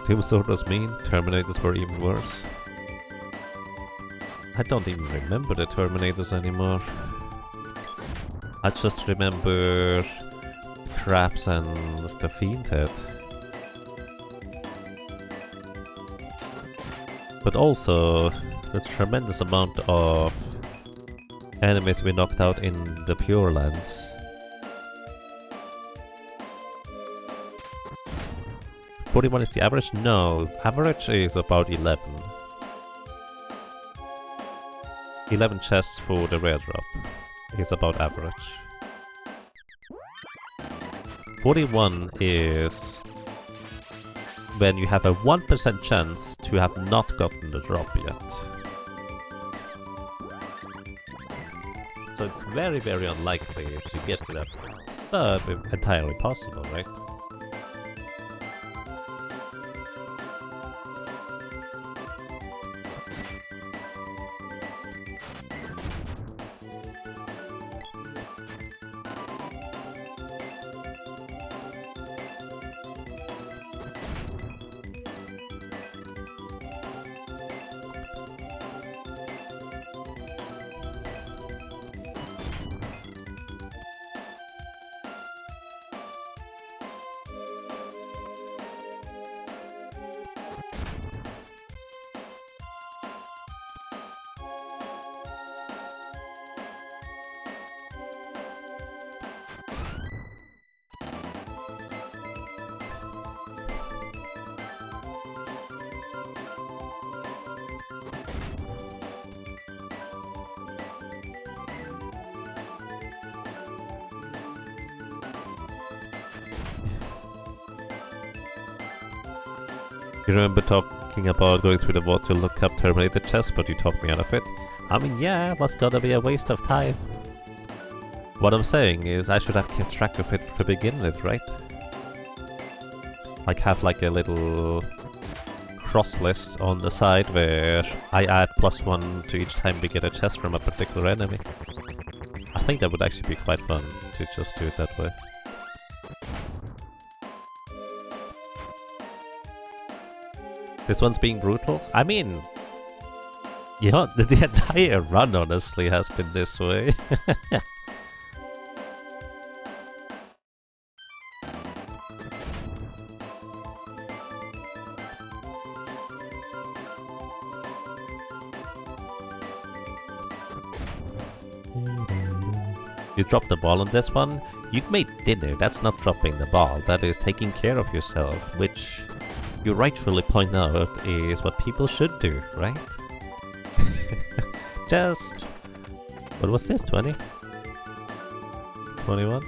Doom Sword was mean, Terminators were even worse. I don't even remember the Terminators anymore. I just remember Crabs and the Fiend Head. But also the tremendous amount of enemies we knocked out in the Pure Lands. 41 is the average? No, average is about 11. 11 chests for the rare drop is about average. 41 is when you have a 1% chance to have not gotten the drop yet. So it's very, very unlikely to get to that point, but entirely possible, right? You remember talking about going through the vault to look up Terminator chest, but you talked me out of it? I mean, yeah, it was gonna be a waste of time. What I'm saying is I should have kept track of it to begin with, right? Like have like a little cross list on the side where I add +1 to each time we get a chest from a particular enemy. I think that would actually be quite fun to just do it that way. This one's being brutal? I mean, you know, the entire run honestly has been this way. You dropped the ball on this one? You made dinner, that's not dropping the ball, that is taking care of yourself, which you rightfully point out is what people should do, right? Just... what was this, 20? 21?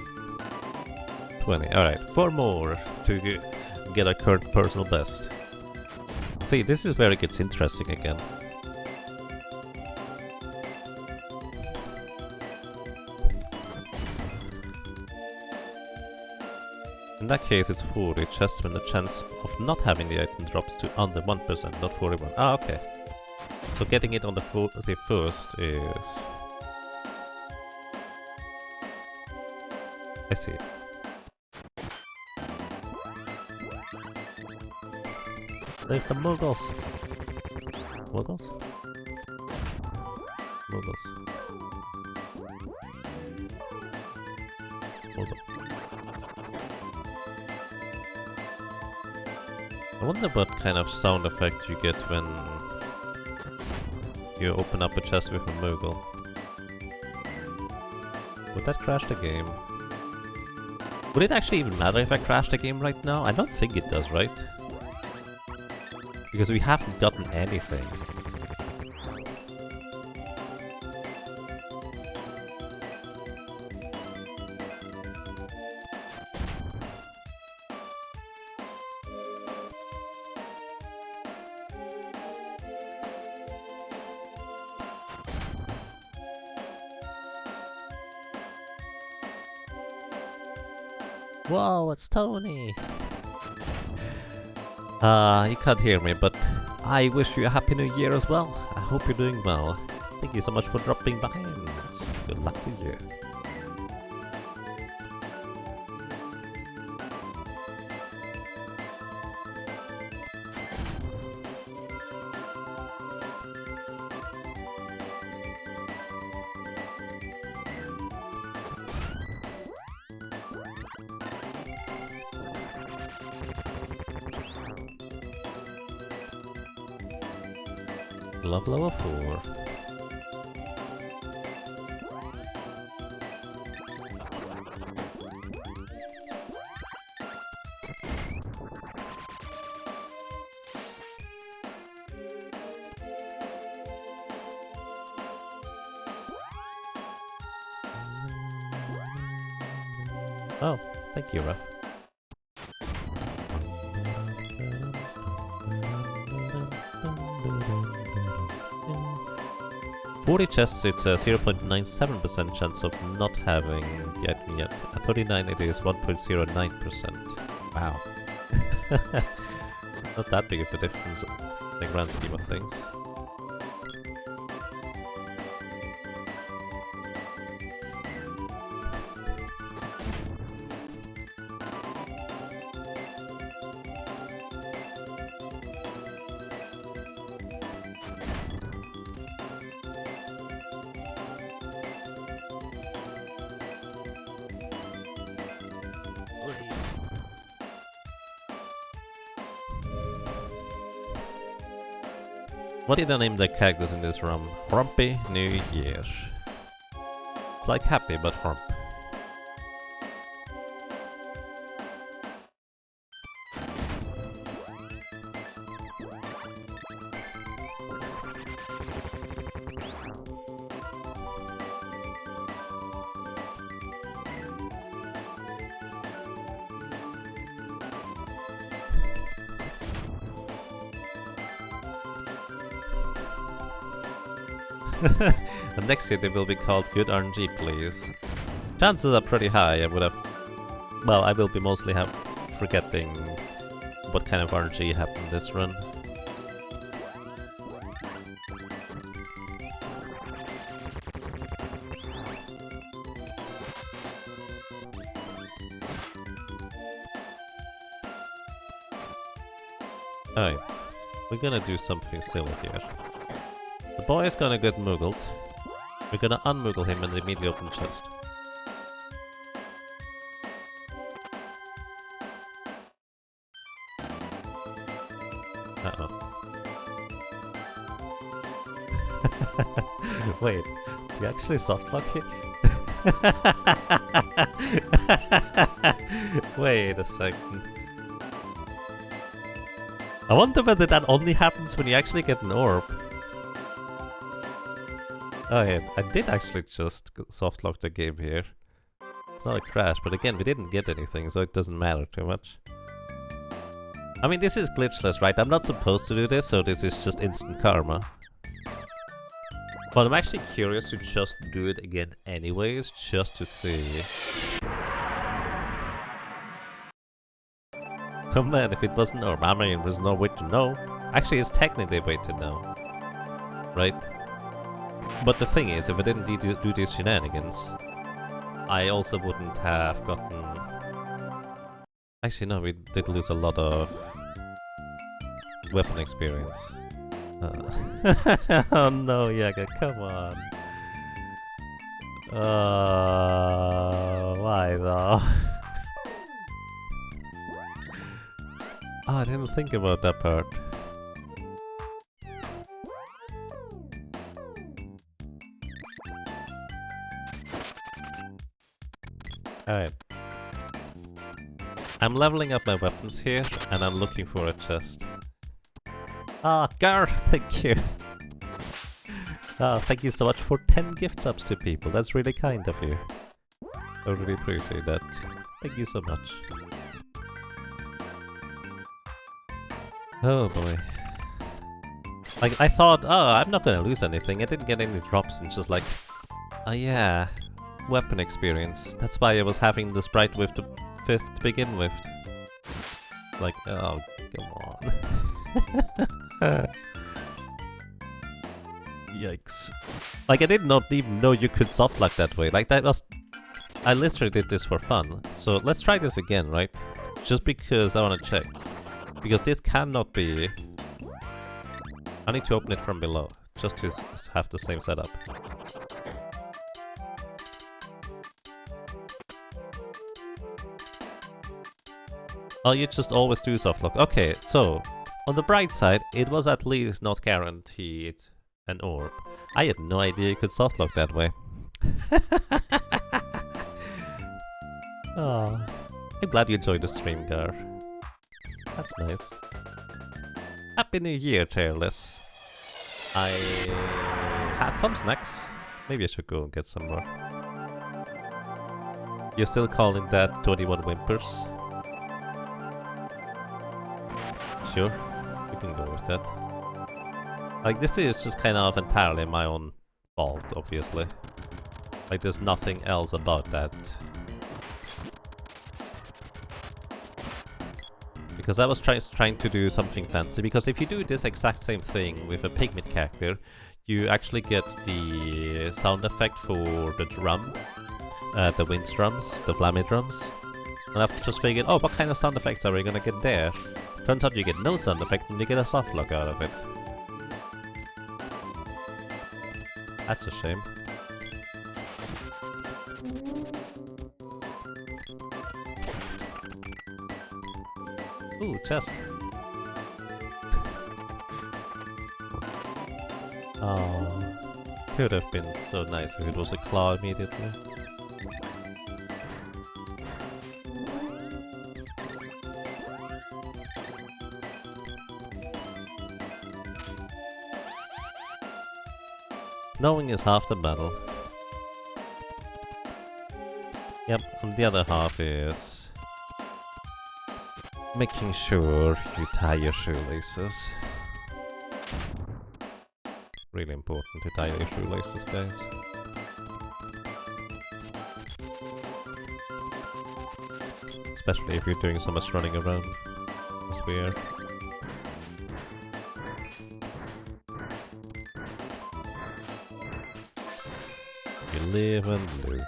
20, alright, 4 more to get a current personal best. See, this is where it gets interesting again. In that case it's 40 chests when the chance of not having the item drops to under 1%, not 41. Ah, okay. So getting it on the first is... I see. There's the Muggles! Muggles? Muggles. Muggles. I wonder what kind of sound effect you get when you open up a chest with a Moogle. Would that crash the game? Would it actually even matter if I crash the game right now? I don't think it does, right? Because we haven't gotten anything. Whoa, it's Tony! You can't hear me, but I wish you a happy new year as well. I hope you're doing well. Thank you so much for dropping by and good luck to you. Love level 4. Oh, thank you, Ruff. $40 chests, it's a 0.97% chance of not having the item yet. At 39 it is 1.09%. Wow. Not that big of a difference in the grand scheme of things. What did I name the cactus in this room? Humpy New Year. It's like happy but hump. And next hit it will be called Good RNG, please. Chances are pretty high I would have... Well, I will be mostly forgetting what kind of RNG happened this run. Alright, we're gonna do something silly here. The boy is gonna get moogled. We're gonna unmoogle him and immediately open the chest. Uh-oh. Wait, do you actually softlock here? Wait a second. I wonder whether that only happens when you actually get an orb. Oh yeah, I did actually just softlock the game here. It's not a crash, but again, we didn't get anything, so it doesn't matter too much. I mean, this is glitchless, right? I'm not supposed to do this, so this is just instant karma. But I'm actually curious to just do it again anyways, just to see. Oh man, if it wasn't orb, I mean, there's no way to know. Actually, it's technically a way to know. Right? But the thing is, if I didn't do these shenanigans, I also wouldn't have gotten... Actually, no, we did lose a lot of weapon experience. Oh no, Yaga, come on. Why though? Oh, I didn't think about that part. Alright. I'm leveling up my weapons here, and I'm looking for a chest. Ah, Gar, thank you! Ah, thank you so much for 10 gift subs to people, that's really kind of you. I really appreciate that. Thank you so much. Oh boy. Like, I thought, oh, I'm not gonna lose anything, I didn't get any drops, and just like, oh yeah, weapon experience. That's why I was having the sprite with the fist to begin with. Like, oh, come on. Yikes. Like, I did not even know you could softlock that way. Like, that was... I literally did this for fun. So, let's try this again, right? Just because I want to check. Because this cannot be... I need to open it from below. Just to have the same setup. Oh, you just always do softlock. Okay, so... On the bright side, it was at least not guaranteed an orb. I had no idea you could softlock that way. Oh, I'm glad you enjoyed the stream, Gar. That's nice. Happy New Year, Tailless. I had some snacks. Maybe I should go and get some more. You're still calling that 21 Whimpers? Sure. We can go with that. Like, this is just kind of entirely my own fault, obviously. Like, there's nothing else about that. Because I was trying to do something fancy, because if you do this exact same thing with a pigment character, you actually get the sound effect for the drum. The wind drums, the flammy drums. And I've just figured, oh, what kind of sound effects are we gonna get there? Turns out you get no sound effect and you get a softlock out of it. That's a shame. Ooh, chest. Oh, could have been so nice if it was a claw immediately. Knowing is half the battle. Yep, and the other half is making sure you tie your shoelaces. Really important to tie your shoelaces, guys. Especially if you're doing so much running around, as we are. You live and learn.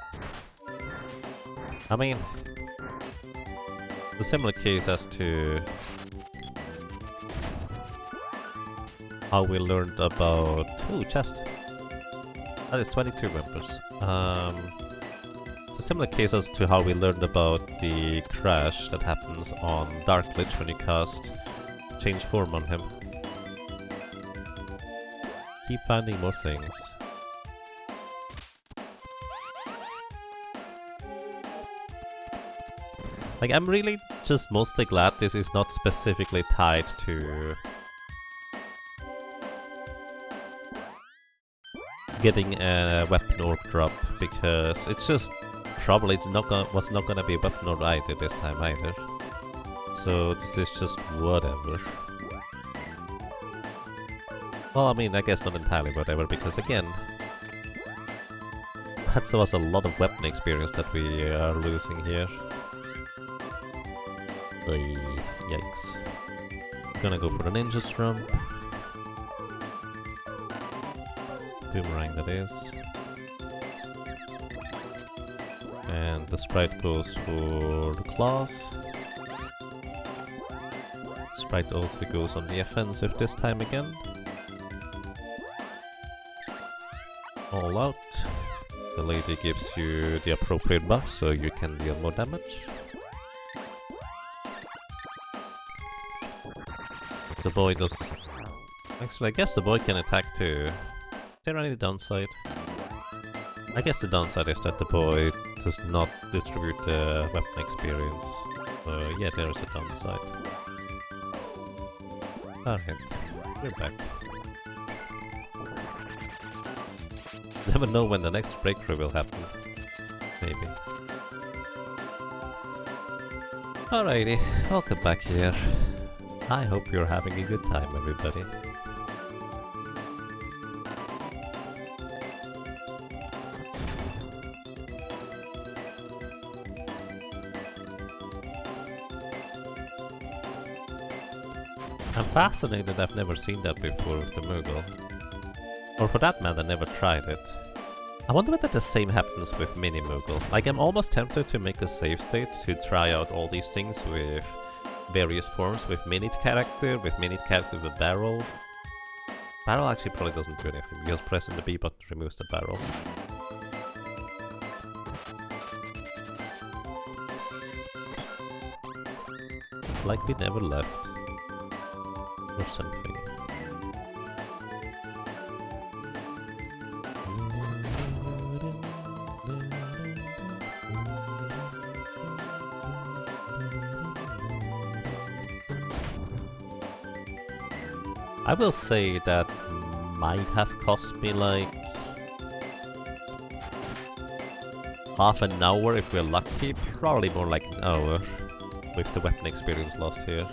I mean, the similar case as to how we learned about... Ooh, chest! That is 22 members. It's a similar case as to how we learned about the crash that happens on Dark Lich when you cast Change Form on him. Keep finding more things. Like, I'm really just mostly glad this is not specifically tied to getting a weapon orb drop, because it's just probably was not gonna be a weapon orb either this time either. So this is just whatever. Well, I mean, I guess not entirely whatever, because again, that was a lot of weapon experience that we are losing here. Yikes. Gonna go for the ninja trump. Boomerang that is. And the sprite goes for the claws. Sprite also goes on the offensive this time again. All out. The lady gives you the appropriate buff so you can deal more damage. The boy does... Actually, I guess the boy can attack too. Is there any downside? I guess the downside is that the boy does not distribute the weapon experience. So yeah, there is a downside. Alright, we're back. Never know when the next breakthrough will happen. Maybe. Alrighty, welcome back here. I hope you're having a good time, everybody. I'm fascinated, I've never seen that before with the Moogle. Or for that matter, never tried it. I wonder whether the same happens with Mini Moogle. Like, I'm almost tempted to make a save state to try out all these things with various forms, with minute character with barrel. Barrel actually probably doesn't do anything, because pressing the B button removes the barrel. It's like we never left. Or something. I will say that might have cost me like half an hour if we're lucky, probably more like an hour with the weapon experience lost here.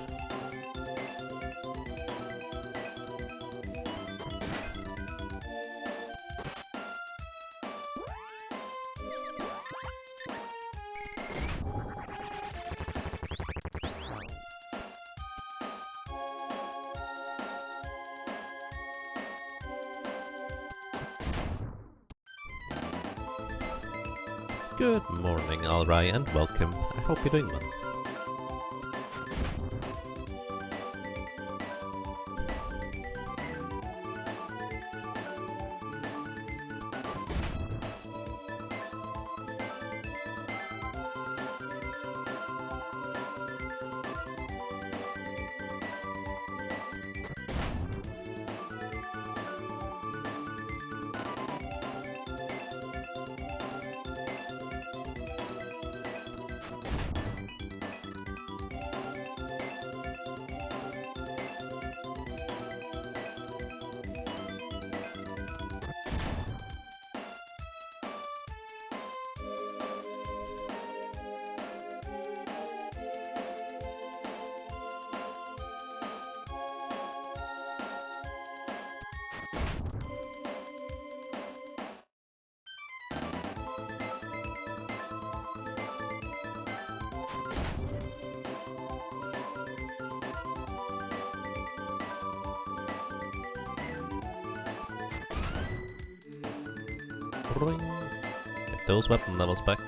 Good morning, Alrai, and welcome. I hope you're doing well. Ring. Get those weapon levels back.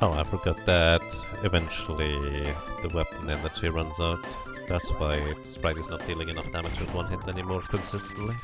Oh, I forgot that eventually the weapon energy runs out. That's why the sprite is not dealing enough damage with one hit anymore consistently.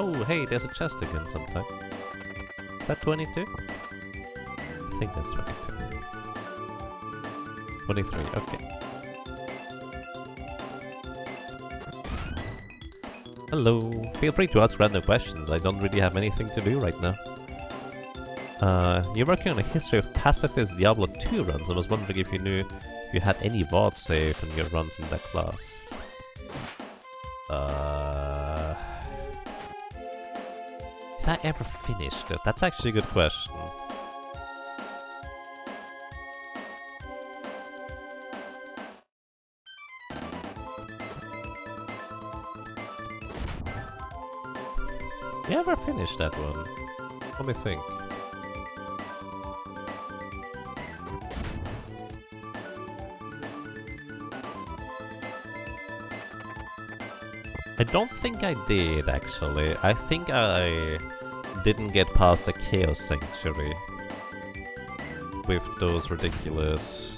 Oh, hey, there's a chest again sometime. Is that 22? I think that's 22. 23, okay. Hello. Feel free to ask random questions. I don't really have anything to do right now. You're working on a history of pacifist Diablo 2 runs. I was wondering if you knew if you had any VODs saved from your runs in that class. Did I ever finish that? That's actually a good question. You ever finished that one? Let me think. I don't think I did, actually. I think I didn't get past the Chaos Sanctuary with those ridiculous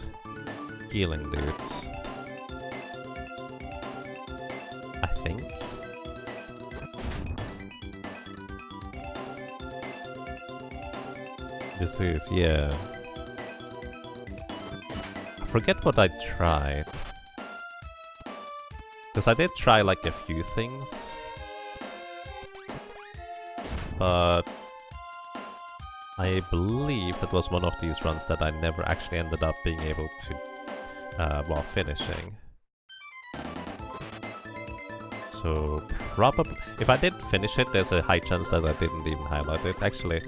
healing dudes. I think. This is, yeah. I forget what I tried. Because I did try like a few things. But I believe that was one of these runs that I never actually ended up being able to, while finishing. So, probably, if I did finish it, there's a high chance that I didn't even highlight it. Actually,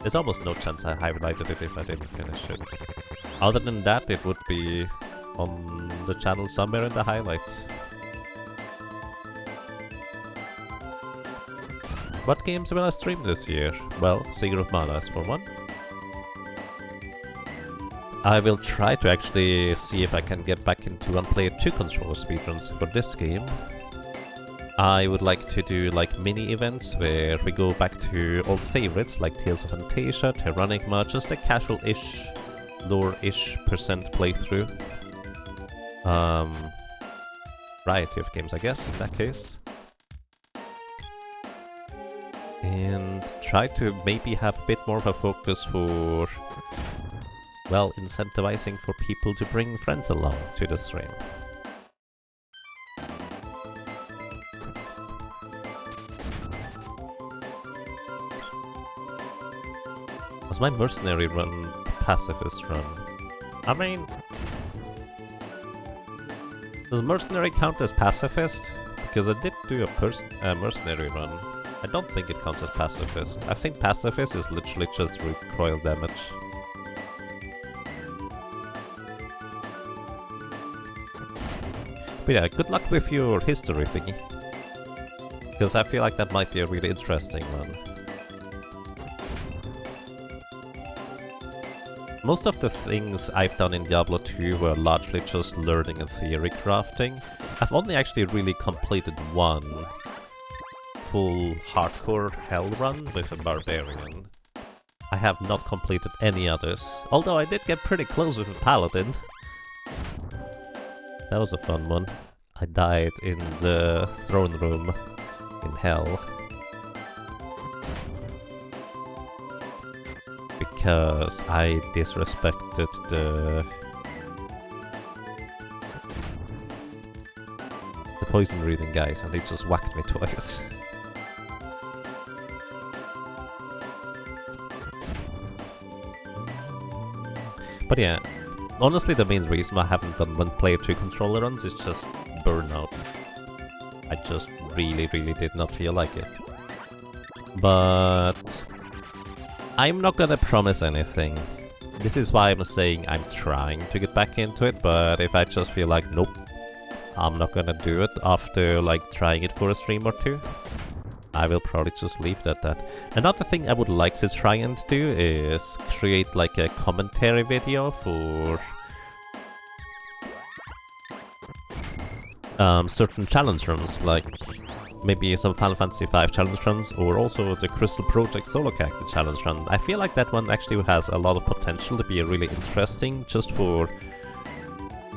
there's almost no chance I highlighted it if I didn't finish it. Other than that, it would be on the channel somewhere in the highlights. What games will I stream this year? Well, Sigurd of Mana is for one. I will try to actually see if I can get back into one-player 2-controller speedruns for this game. I would like to do like mini-events where we go back to old favorites like Tales of Fantasia, Terranigma, just a casual-ish, lore-ish percent playthrough. Variety of games, I guess, in that case. And try to maybe have a bit more of a focus for, well, incentivizing for people to bring friends along to the stream. Was my mercenary run pacifist run? I mean, does mercenary count as pacifist? Because I did do a mercenary run. I don't think it counts as pacifist. I think pacifist is literally just recoil damage. But yeah, good luck with your history thingy. Because I feel like that might be a really interesting one. Most of the things I've done in Diablo 2 were largely just learning and theory crafting. I've only actually really completed one full hardcore hell run with a barbarian. I have not completed any others, although I did get pretty close with a paladin. That was a fun one. I died in the throne room in hell. Because I disrespected the poison breathing guys and they just whacked me twice. But yeah, honestly the main reason I haven't done one-player 2-controller runs is just burnout. I just really did not feel like it. But I'm not gonna promise anything. This is why I'm saying I'm trying to get back into it, but if I just feel like, nope, I'm not gonna do it after like trying it for a stream or two, I will probably just leave it at that. Another thing I would like to try and do is create like a commentary video for certain challenge runs, like maybe some Final Fantasy V challenge runs, or also the Crystal Project solo character challenge run. I feel like that one actually has a lot of potential to be really interesting, just for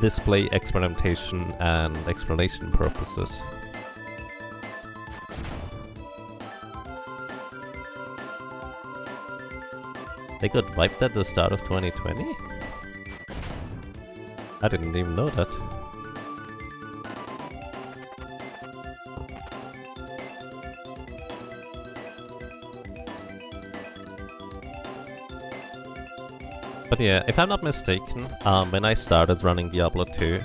display, experimentation, and explanation purposes. They got wiped at the start of 2020? I didn't even know that. But yeah, if I'm not mistaken, when I started running Diablo 2,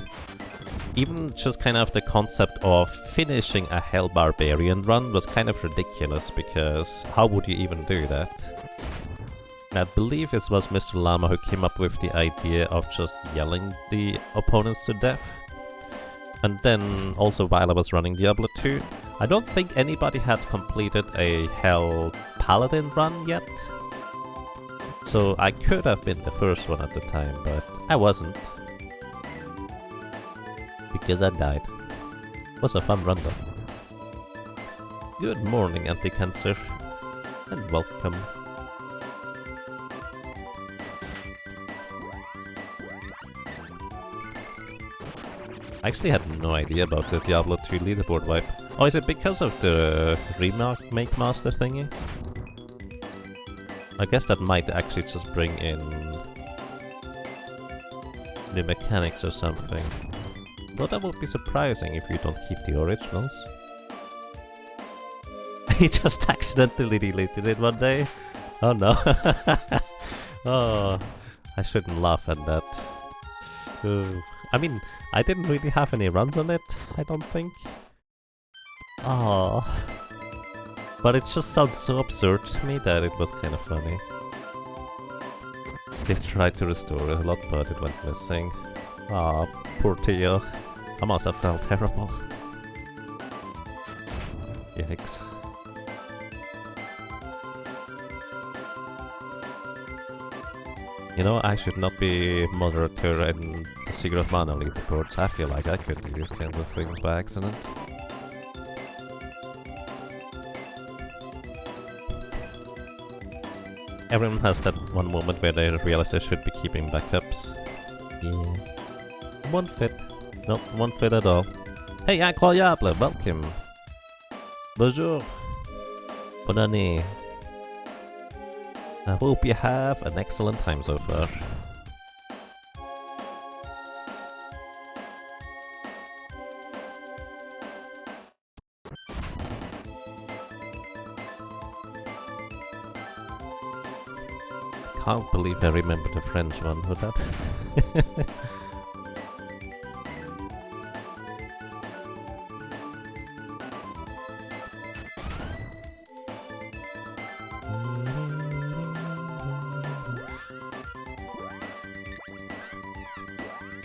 even just kind of the concept of finishing a Hell Barbarian run was kind of ridiculous, because how would you even do that? And I believe it was Mr. Llama who came up with the idea of just yelling the opponents to death. And then also while I was running Diablo 2, I don't think anybody had completed a Hell Paladin run yet. So I could have been the first one at the time, but I wasn't. Because I died. It was a fun run though. Good morning, anti-cancer, and welcome. I actually had no idea about the Diablo 2 leaderboard wipe. Oh, is it because of the remake master thingy? I guess that might actually just bring in the mechanics or something. But that would be surprising if you don't keep the originals. He just accidentally deleted it one day. Oh no. Oh, I shouldn't laugh at that. I mean, I didn't really have any runs on it, I don't think. Oh, but it just sounds so absurd to me that it was kind of funny. They tried to restore it a lot, but it went missing. Ah, poor Tio. I must have felt terrible. Yikes. You know, I should not be moderator in the Secret of Mana leaderboards. I feel like I could do these kinds of things by accident. Everyone has that one moment where they realize they should be keeping backups. Yeah. One fit. Not one fit at all. Hey, incroyable! Welcome! Bonjour! Bonne année! I hope you have an excellent time so far. Can't believe I remember the French one with that.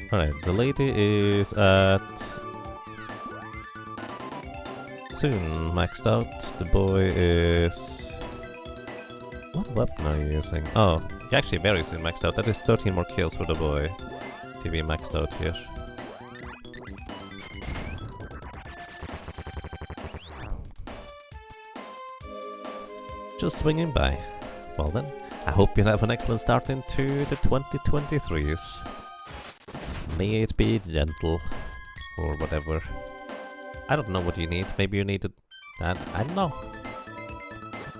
Alright, the lady is at soon maxed out. The boy is... What weapon are you using? Oh, actually very soon maxed out. That is 13 more kills for the boy to be maxed out here. Just swinging by. Well then, I hope you'll have an excellent start into the 2023s. May it be gentle, or whatever. I don't know what you need. Maybe you need that. I don't know.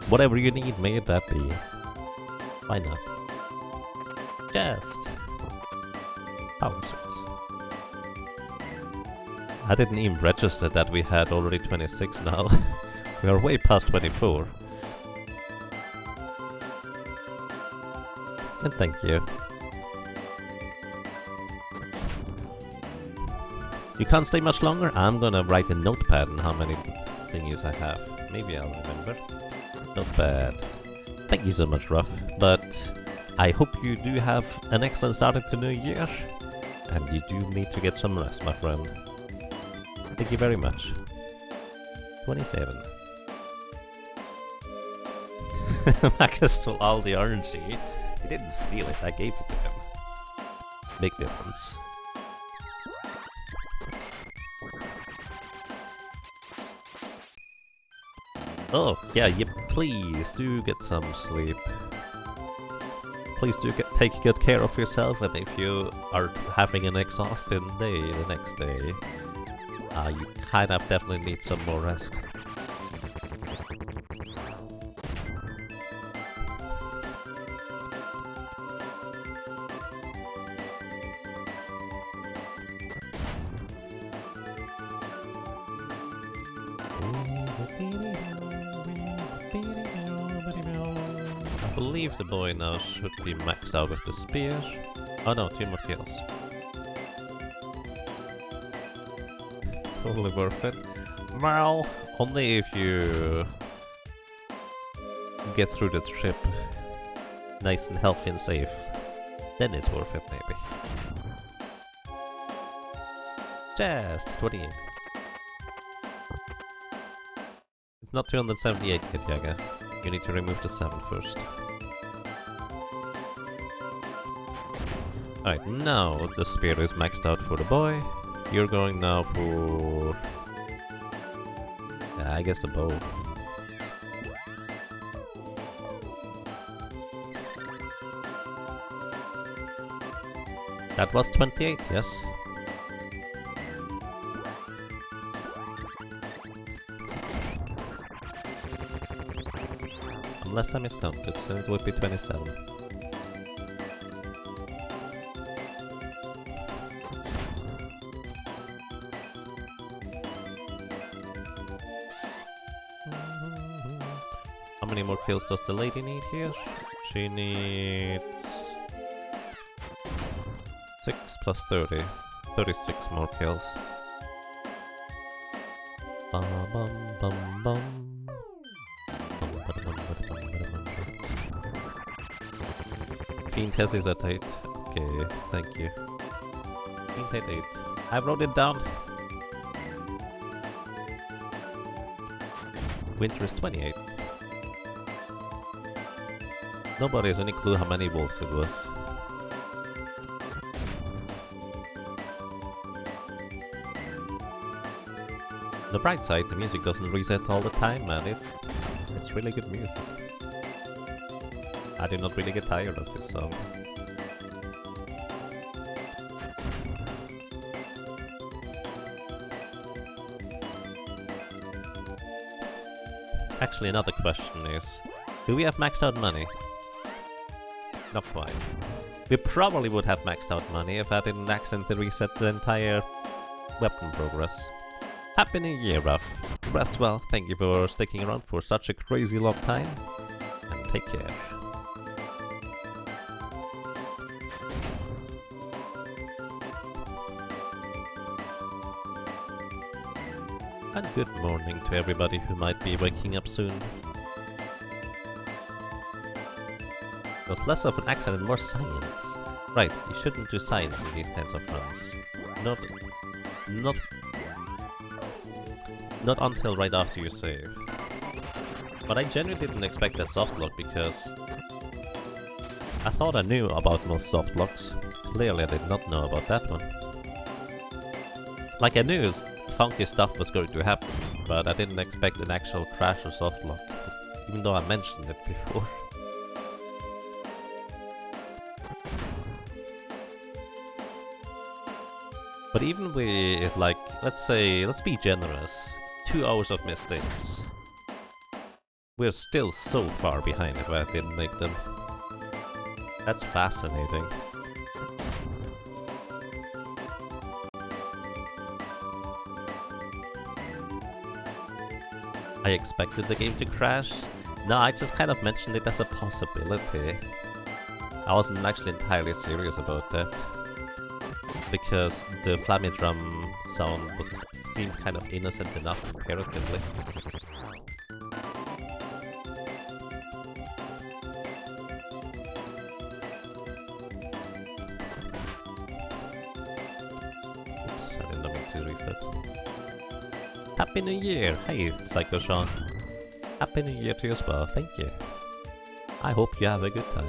Whatever you need, may that be. Why not? Just power suits. I didn't even register that we had already 26 now. We are way past 24. And thank you. You can't stay much longer? I'm gonna write a notepad on how many thingies I have. Maybe I'll remember. Not bad. Thank you so much, Ruff. But I hope you do have an excellent start into New Year. And you do need to get some rest, my friend. Thank you very much. 27. Marcus stole all the RNG. He didn't steal it, I gave it to him. Big difference. Oh, yeah, please do get some sleep. Please do take good care of yourself, and if you are having an exhausting day the next day, you kind of definitely need some more rest. I believe the boy now should be maxed out with the spear. Oh no, 2 more kills. Totally worth it. Well, only if you get through the trip nice and healthy and safe. Then it's worth it, maybe. Just 28. It's not 278, Kid Yaga. You need to remove the 7 first. Alright, now the spear is maxed out for the boy. You're going now for... I guess the bow. That was 28, yes. Unless I miscounted, so it would be 27. How many more kills does the lady need here? She needs 6 plus 30. 36 more kills. Bum bum bum bum. Fiend Tess is at 8. Okay, thank you. Fiend at 8. I wrote it down. Winter is 28. Nobody has any clue how many wolves it was. On the bright side, the music doesn't reset all the time, man. It's really good music. I do not really get tired of this song. Actually, another question is, do we have maxed out money? Not quite. We probably would have maxed out money if I didn't accidentally reset the entire weapon progress. Happy New Year, Ruff. Rest well, thank you for sticking around for such a crazy long time, and take care. And good morning to everybody who might be waking up soon. There's less of an accident, more science. Right, you shouldn't do science in these kinds of runs. Not until right after you save. But I genuinely didn't expect that soft lock because I thought I knew about most soft locks. Clearly I did not know about that one. Like I knew funky stuff was going to happen, but I didn't expect an actual crash or soft lock, even though I mentioned it before. But even with, like, let's be generous, 2 hours of mistakes. We're still so far behind if I didn't make them. That's fascinating. I expected the game to crash. No, I just kind of mentioned it as a possibility. I wasn't actually entirely serious about that. Because the flammy drum sound seemed kind of innocent enough comparatively. Oops, I didn't mean to reset. Happy New Year! Hey, Psycho Sean. Happy New Year to you as well, thank you. I hope you have a good time.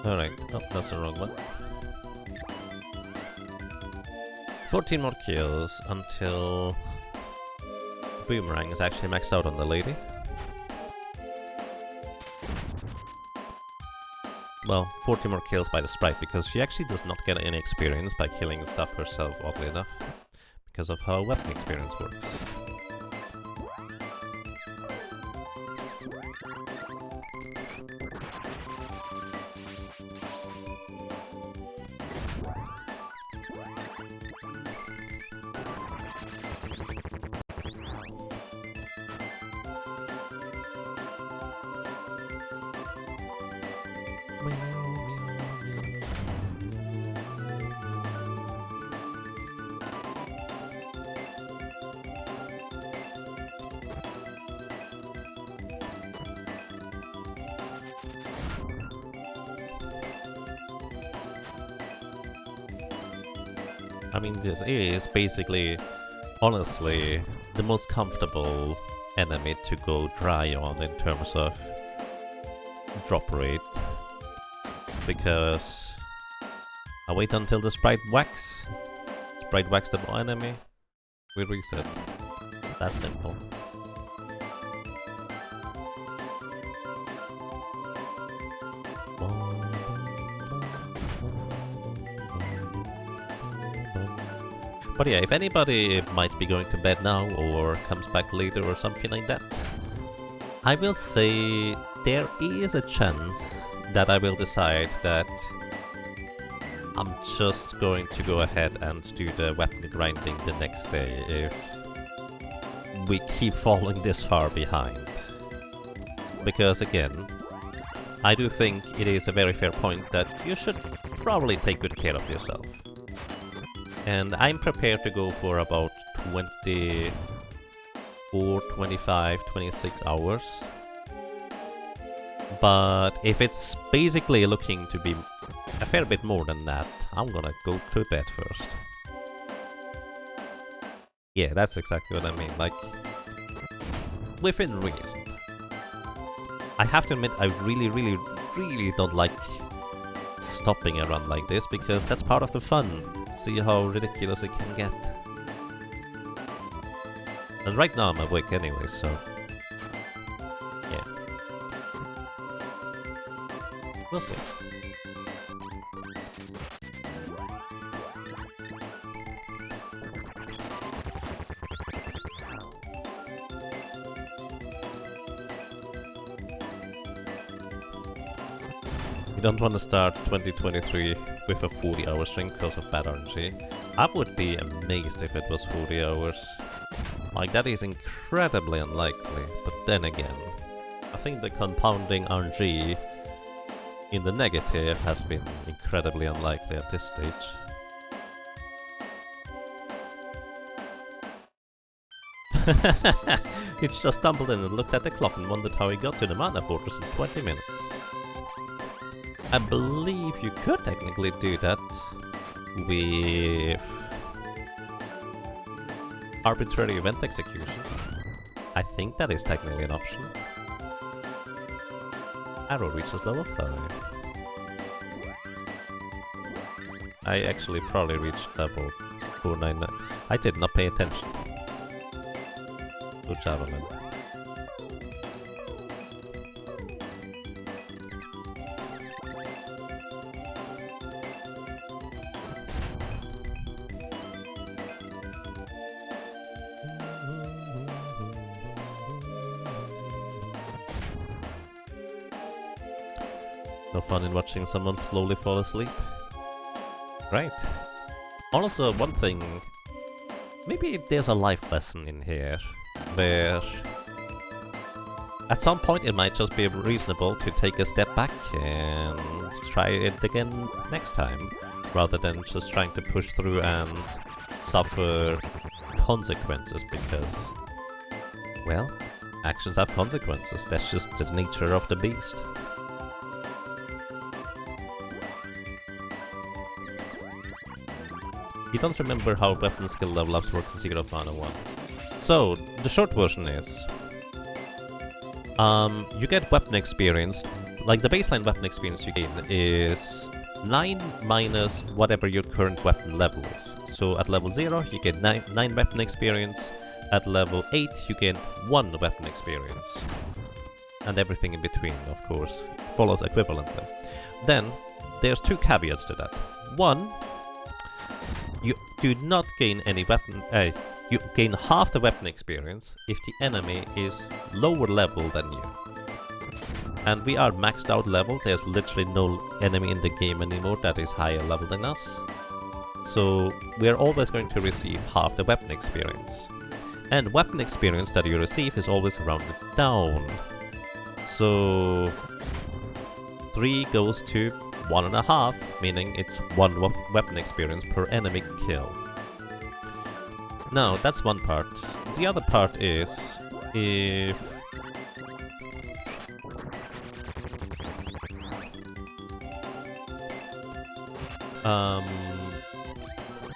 Alright, oh, that's the wrong one. 14 more kills until Boomerang is actually maxed out on the lady. Well, 40 more kills by the sprite, because she actually does not get any experience by killing stuff herself, oddly enough, because of how weapon experience works. I mean, this is basically, honestly, the most comfortable enemy to go dry on in terms of drop rate. Because I wait until the sprite wax the enemy, we reset. That simple. But yeah, if anybody might be going to bed now or comes back later or something like that, I will say there is a chance that I will decide that I'm just going to go ahead and do the weapon grinding the next day if we keep falling this far behind. Because again, I do think it is a very fair point that you should probably take good care of yourself. And I'm prepared to go for about 24, 25, 26 hours. But if it's basically looking to be a fair bit more than that, I'm gonna go to bed first. Yeah, that's exactly what I mean, like, within reason. I have to admit, I really don't like stopping a run like this, because that's part of the fun. See how ridiculous it can get. And right now I'm awake anyway, so yeah. We'll see. You don't want to start 2023 with a 40-hour string because of bad RNG. I would be amazed if it was 40 hours. Like, that is incredibly unlikely, but then again, I think the compounding RNG in the negative has been incredibly unlikely at this stage. He just stumbled in and looked at the clock and wondered how he got to the Mana Fortress in 20 minutes. I believe you could technically do that with arbitrary event execution. I think that is technically an option. Arrow reaches level 5. I actually probably reached level 499. I did not pay attention. Good job, man. No fun in watching someone slowly fall asleep. Right. Also, one thing, maybe there's a life lesson in here, where at some point it might just be reasonable to take a step back and try it again next time, rather than just trying to push through and suffer consequences, because, well, actions have consequences. That's just the nature of the beast. You don't remember how weapon skill level ups work in Secret of Mana 1. So, the short version is, you get weapon experience, like the baseline weapon experience you gain is 9 minus whatever your current weapon level is. So at level 0 you get 9 weapon experience, at level 8 you get 1 weapon experience. And everything in between, of course, follows equivalently. Then, there's 2 caveats to that. One, you do not gain any weapon, you gain half the weapon experience if the enemy is lower level than you. And we are maxed out level, there's literally no enemy in the game anymore that is higher level than us. So we are always going to receive half the weapon experience. And weapon experience that you receive is always rounded down. So 3 goes to 1.5, meaning it's 1 weapon experience per enemy kill. Now, that's one part. The other part is if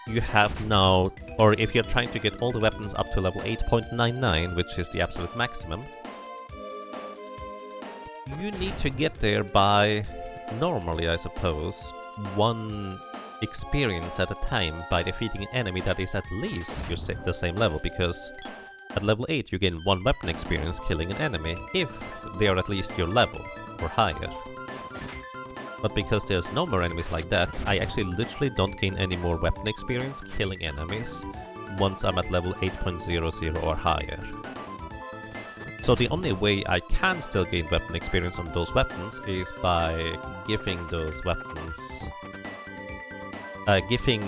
you have now, or if you're trying to get all the weapons up to level 8.99, which is the absolute maximum, you need to get there by, normally I suppose, 1 experience at a time by defeating an enemy that is at least the same level, because at level 8 you gain 1 weapon experience killing an enemy if they are at least your level or higher. But because there's no more enemies like that, I actually literally don't gain any more weapon experience killing enemies once I'm at level 8.00 or higher. So the only way I can still gain weapon experience on those weapons is by giving those weapons... giving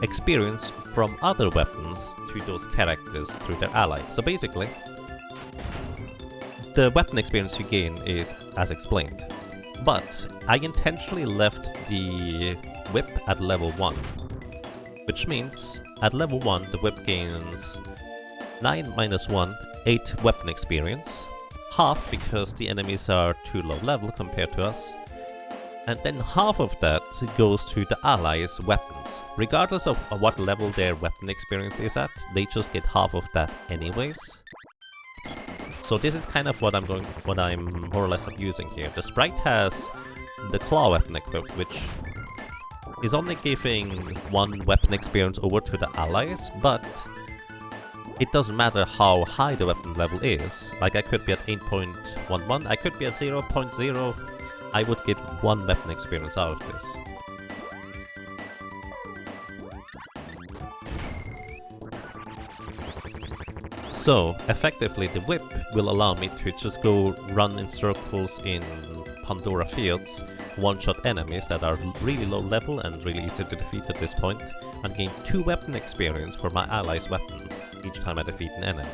experience from other weapons to those characters through their allies. So basically, the weapon experience you gain is as explained. But I intentionally left the whip at level 1, which means at level 1 the whip gains 9 minus 1, 8 weapon experience, half because the enemies are too low level compared to us, and then half of that goes to the allies' weapons. Regardless of what level their weapon experience is at, they just get half of that anyways. So this is kind of what I'm more or less abusing here. The sprite has the claw weapon equipped, which is only giving 1 weapon experience over to the allies, but it doesn't matter how high the weapon level is. Like, I could be at 8.11, I could be at 0.0, I would get 1 weapon experience out of this. So, effectively the whip will allow me to just go run in circles in Pandora Fields, one-shot enemies that are really low level and really easy to defeat at this point, and gain 2 weapon experience for my allies' weapons each time I defeat an enemy.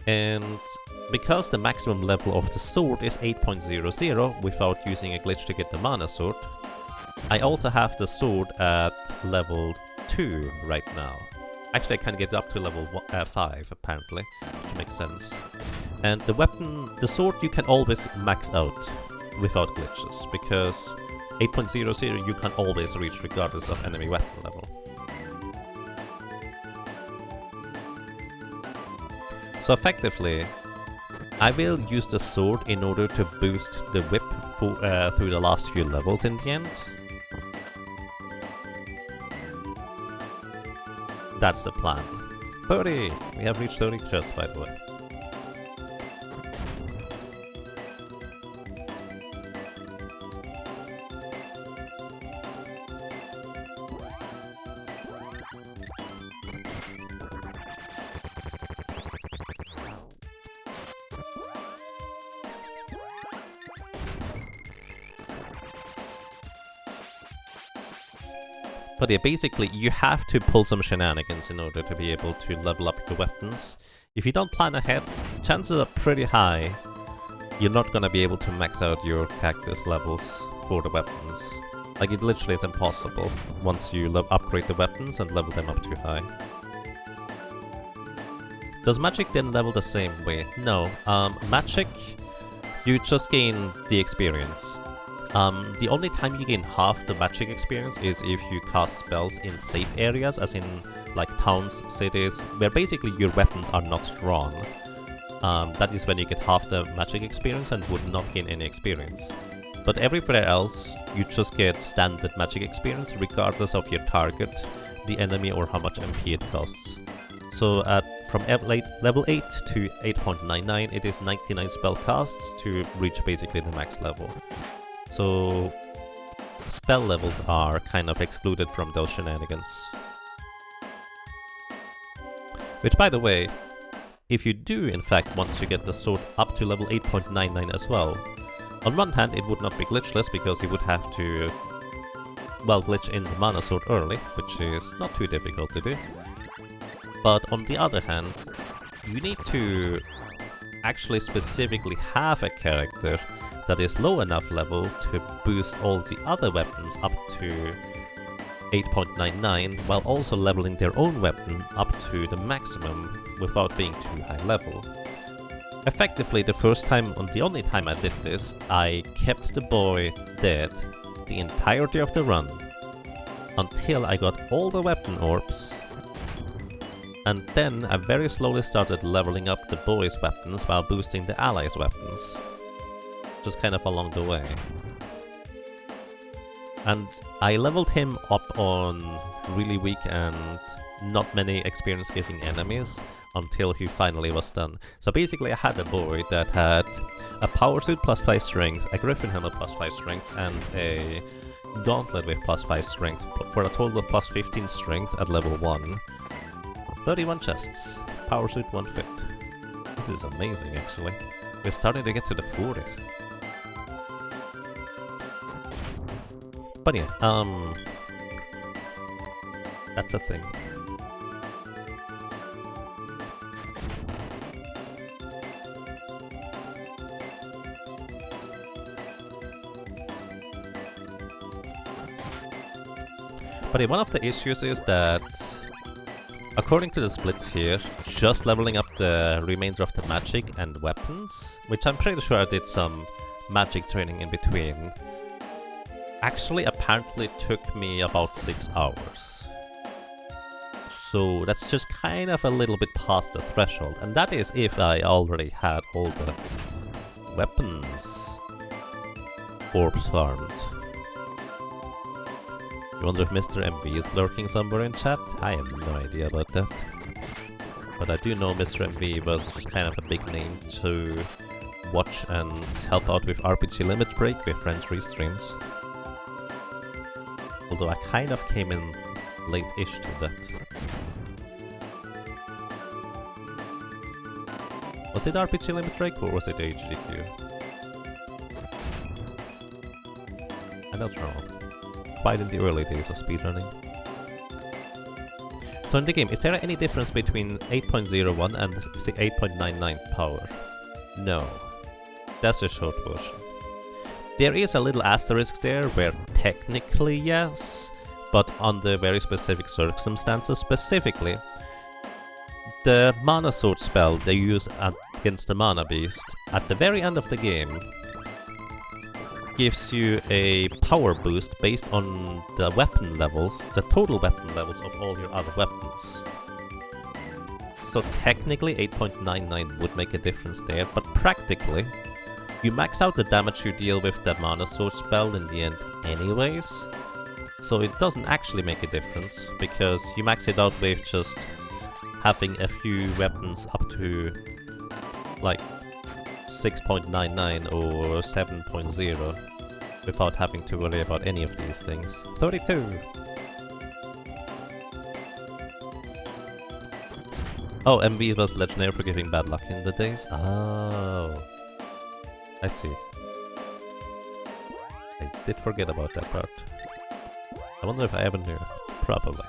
And because the maximum level of the sword is 8.00 without using a glitch to get the mana sword, I also have the sword at level 2 right now. Actually, I can get it up to level 5 apparently, which makes sense. And the sword you can always max out without glitches, because 8.00 you can always reach regardless of enemy weapon level. So effectively, I will use the sword in order to boost the whip through the last few levels in the end. That's the plan. 30! We have reached 30 chests, by the way. But yeah, basically, you have to pull some shenanigans in order to be able to level up your weapons. If you don't plan ahead, chances are pretty high you're not gonna be able to max out your cactus levels for the weapons. Like, it literally is impossible once you upgrade the weapons and level them up too high. Does magic then level the same way? No. Magic, you just gain the experience. The only time you gain half the magic experience is if you cast spells in safe areas, as in like towns, cities, where basically your weapons are not drawn. That is when you get half the magic experience and would not gain any experience. But everywhere else, you just get standard magic experience regardless of your target, the enemy, or how much MP it costs. So from level 8 to 8.99, it is 99 spell casts to reach basically the max level. So spell levels are kind of excluded from those shenanigans. Which, by the way, if you do in fact want to get the sword up to level 8.99 as well, on one hand it would not be glitchless because you would have to, well, glitch in the mana sword early, which is not too difficult to do. But on the other hand, you need to actually specifically have a character that is low enough level to boost all the other weapons up to 8.99 while also leveling their own weapon up to the maximum without being too high level. Effectively, the first time and the only time I did this, I kept the boy dead the entirety of the run until I got all the weapon orbs, and then I very slowly started leveling up the boy's weapons while boosting the allies' weapons. Just kind of along the way. And I leveled him up on really weak and not many experience-giving enemies until he finally was done. So basically I had a boy that had a power suit plus 5 strength, a griffin helmet plus 5 strength, and a gauntlet with plus 5 strength, for a total of plus 15 strength at level 1. 31 chests, power suit 1 fit. This is amazing actually. We're starting to get to the 40s. But yeah, that's a thing. But yeah, one of the issues is that, according to the splits here, just leveling up the remainder of the magic and weapons, which I'm pretty sure I did some magic training in between, actually apparently took me about 6 hours. So that's just kind of a little bit past the threshold, and that is if I already had all the weapons orbs farmed. You wonder if Mr. MV is lurking somewhere in chat? I have no idea about that. But I do know Mr. MV was just kind of a big name to watch and help out with RPG Limit Break with friends restreams. Although I kind of came in late-ish to that. Was it RPG Limit Break or was it HGQ? I don't know. Quite in the early days of speedrunning. So in the game, is there any difference between 8.01 and 8.99 power? No. That's the short version. There is a little asterisk there where technically yes, but under very specific circumstances. Specifically, the mana sword spell they use against the mana beast at the very end of the game gives you a power boost based on the weapon levels, the total weapon levels of all your other weapons. So technically 8.99 would make a difference there, but practically you max out the damage you deal with the mana sword spell in the end anyways, so it doesn't actually make a difference, because you max it out with just having a few weapons up to like 6.99 or 7.0 without having to worry about any of these things. 32! Oh, MV was legendary for giving bad luck in the days? Oh, I see. I did forget about that part. I wonder if I ever knew. Probably.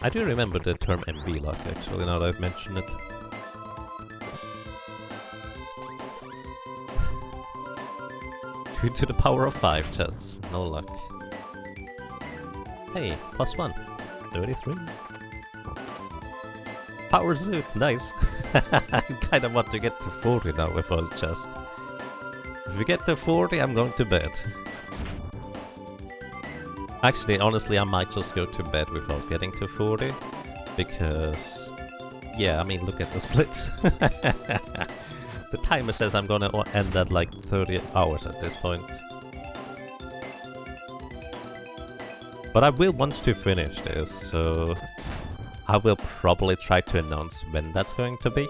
I do remember the term MV luck actually, now that I've mentioned it. Due to the power of 5 chests, no luck. Hey, +1. 33. Power suit, nice. I kind of want to get to 40 now with all chest. If we get to 40, I'm going to bed. Actually, honestly, I might just go to bed without getting to 40, because, yeah, I mean, look at the splits. The timer says I'm gonna end at like 30 hours at this point. But I will want to finish this, so I will probably try to announce when that's going to be.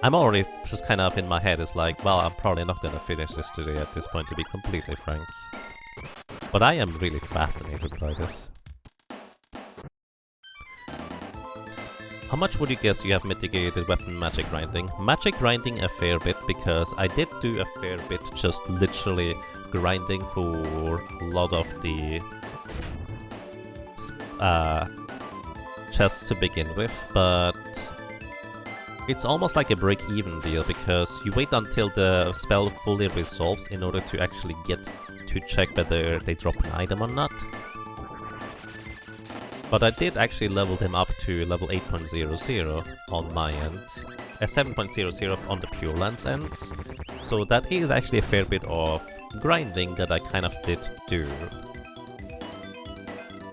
I'm already just kind of in my head, it's like, well, I'm probably not gonna finish this today at this point, to be completely frank. But I am really fascinated by this. How much would you guess you have mitigated weapon magic grinding? Magic grinding a fair bit, because I did do a fair bit just literally grinding for a lot of the chests to begin with, but it's almost like a break-even deal, because you wait until the spell fully resolves in order to actually get to check whether they drop an item or not. But I did actually level them up to level 8.00 on my end, 7.00 on the Pure Lands end, so that is actually a fair bit of grinding that I kind of did do.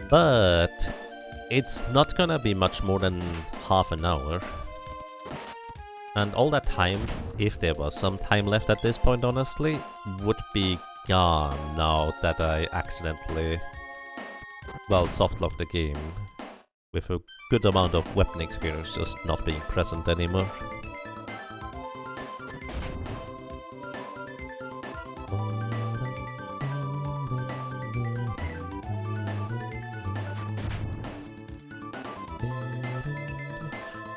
But it's not gonna be much more than half an hour. And all that time, if there was some time left at this point honestly, would be gone now that I accidentally, well, softlocked the game with a good amount of weapon experience just not being present anymore.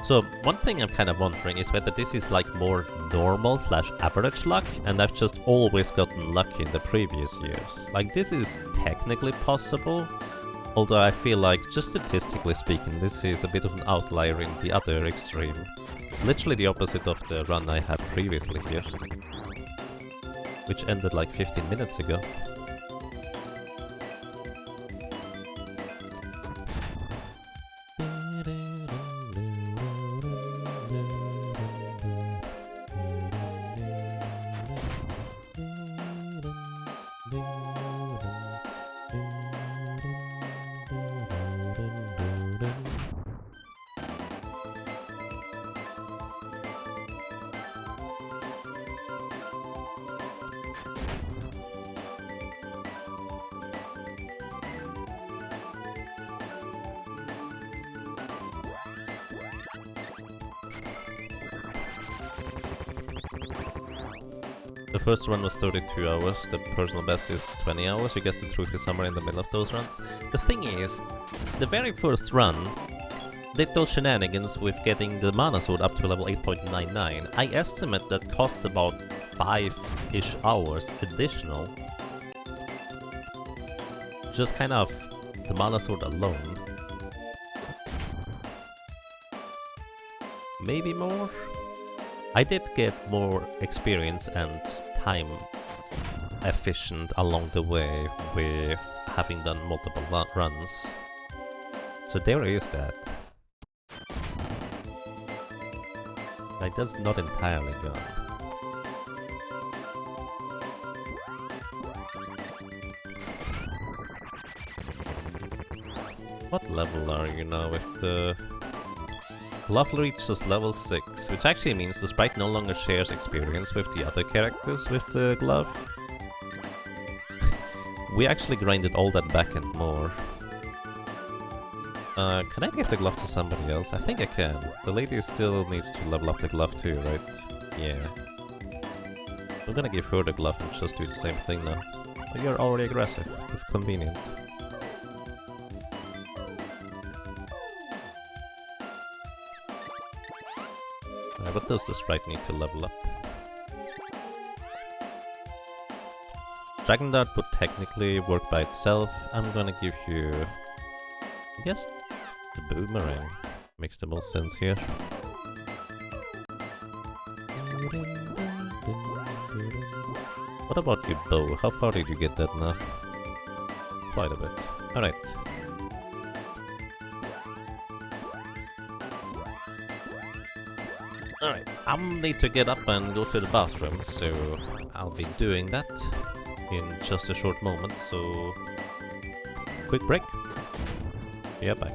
So one thing I'm kind of wondering is whether this is like more normal / average luck, and I've just always gotten lucky in the previous years. Like, this is technically possible, although I feel like, just statistically speaking, this is a bit of an outlier in the other extreme. Literally the opposite of the run I had previously here, which ended like 15 minutes ago. The first run was 32 hours, the personal best is 20 hours, I guess the truth is somewhere in the middle of those runs. The thing is, the very first run did those shenanigans with getting the mana sword up to level 8.99. I estimate that costs about 5-ish hours additional. Just kind of the mana sword alone. Maybe more? I did get more experience and time efficient along the way with having done multiple runs. So there is that. Like, that's not entirely gone. What level are you now with the... Glove reaches level 6, which actually means the sprite no longer shares experience with the other characters with the glove. We actually grinded all that back and more. Can I give the glove to somebody else? I think I can. The lady still needs to level up the glove too, right? Yeah. I'm gonna give her the glove and just do the same thing now. But you're already aggressive. It's convenient. What does the sprite need to level up? Dragon Dart would technically work by itself. I'm gonna give you... I guess the Boomerang makes the most sense here. What about your bow? How far did you get that now? Quite a bit. Alright. Alright, I'll need to get up and go to the bathroom, so I'll be doing that in just a short moment, so quick break. Yeah, back.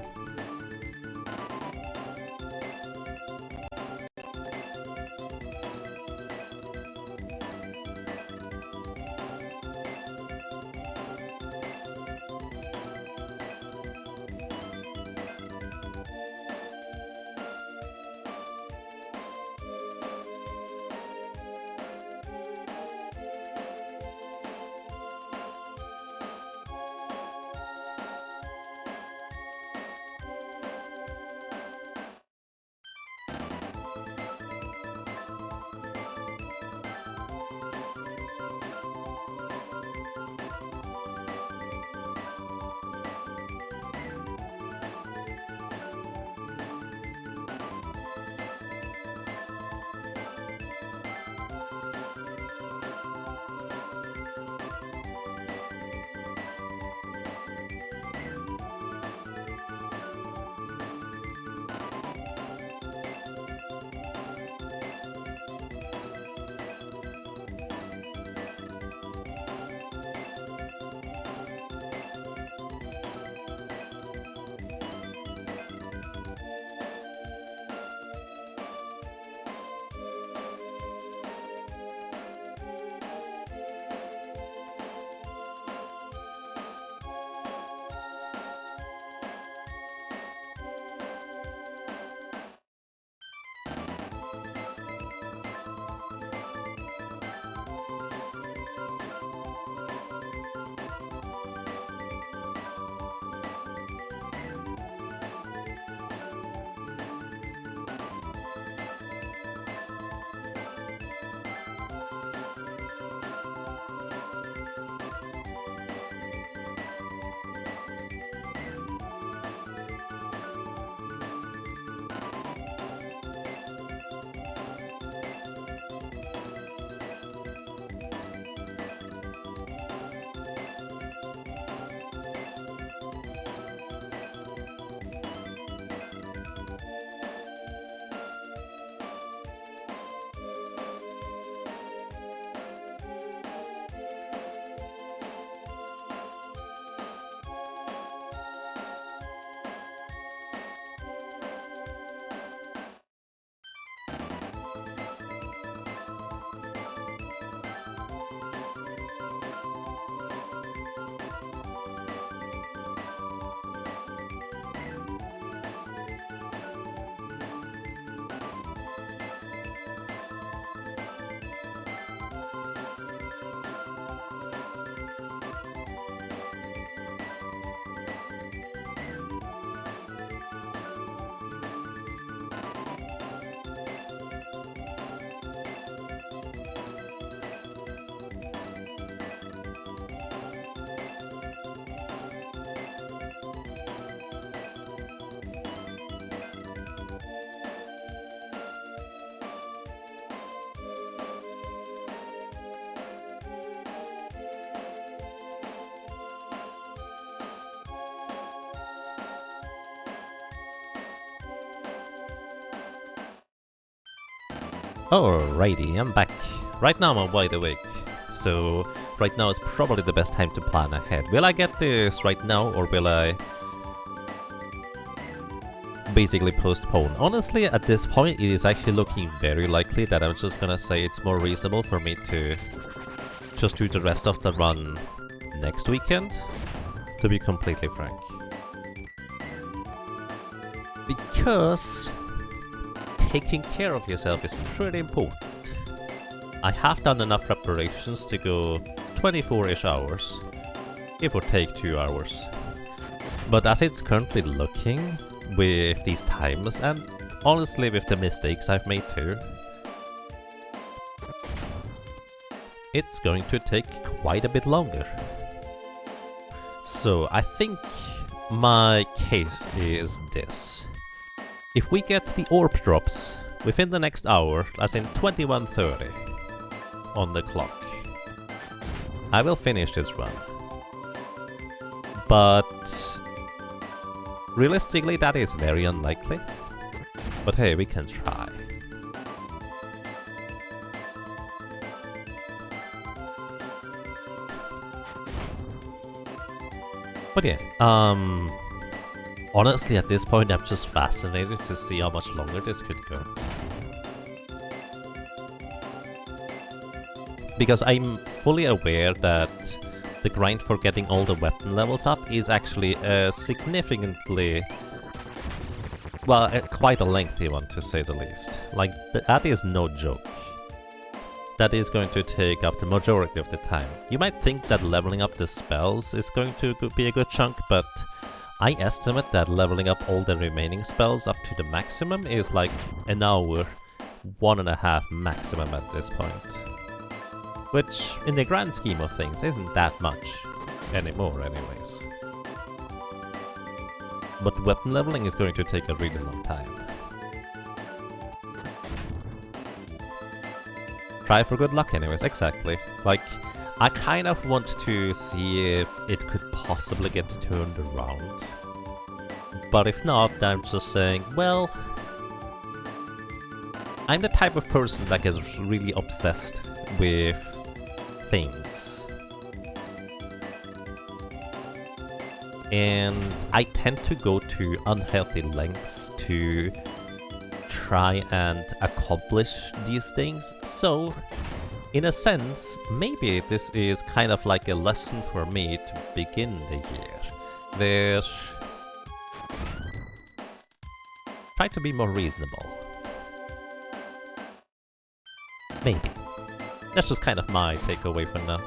Alrighty, I'm back. Right now I'm wide awake, so right now is probably the best time to plan ahead. Will I get this right now, or will I basically postpone? Honestly, at this point it is actually looking very likely that I'm just gonna say it's more reasonable for me to just do the rest of the run next weekend, to be completely frank. Because taking care of yourself is pretty important. I have done enough preparations to go 24-ish hours, give or take 2 hours. But as it's currently looking, with these times, and honestly with the mistakes I've made too, it's going to take quite a bit longer. So I think my case is this. If we get the orb drops within the next hour, as in 21:30 on the clock, I will finish this run. But realistically that is very unlikely. But hey, we can try. But yeah, honestly at this point I'm just fascinated to see how much longer this could go. Because I'm fully aware that the grind for getting all the weapon levels up is actually significantly, well, quite a lengthy one to say the least. Like, that is no joke. That is going to take up the majority of the time. You might think that leveling up the spells is going to be a good chunk, but I estimate that leveling up all the remaining spells up to the maximum is like an hour, 1.5 maximum at this point. Which, in the grand scheme of things, isn't that much anymore anyways. But weapon leveling is going to take a really long time. Try for good luck anyways, exactly. Like, I kind of want to see if it could possibly get turned around. But if not, then I'm just saying, well, I'm the type of person that gets really obsessed with things. And I tend to go to unhealthy lengths to try and accomplish these things. So, in a sense, maybe this is kind of like a lesson for me to begin the year. Where try to be more reasonable. Maybe. That's just kind of my takeaway for now.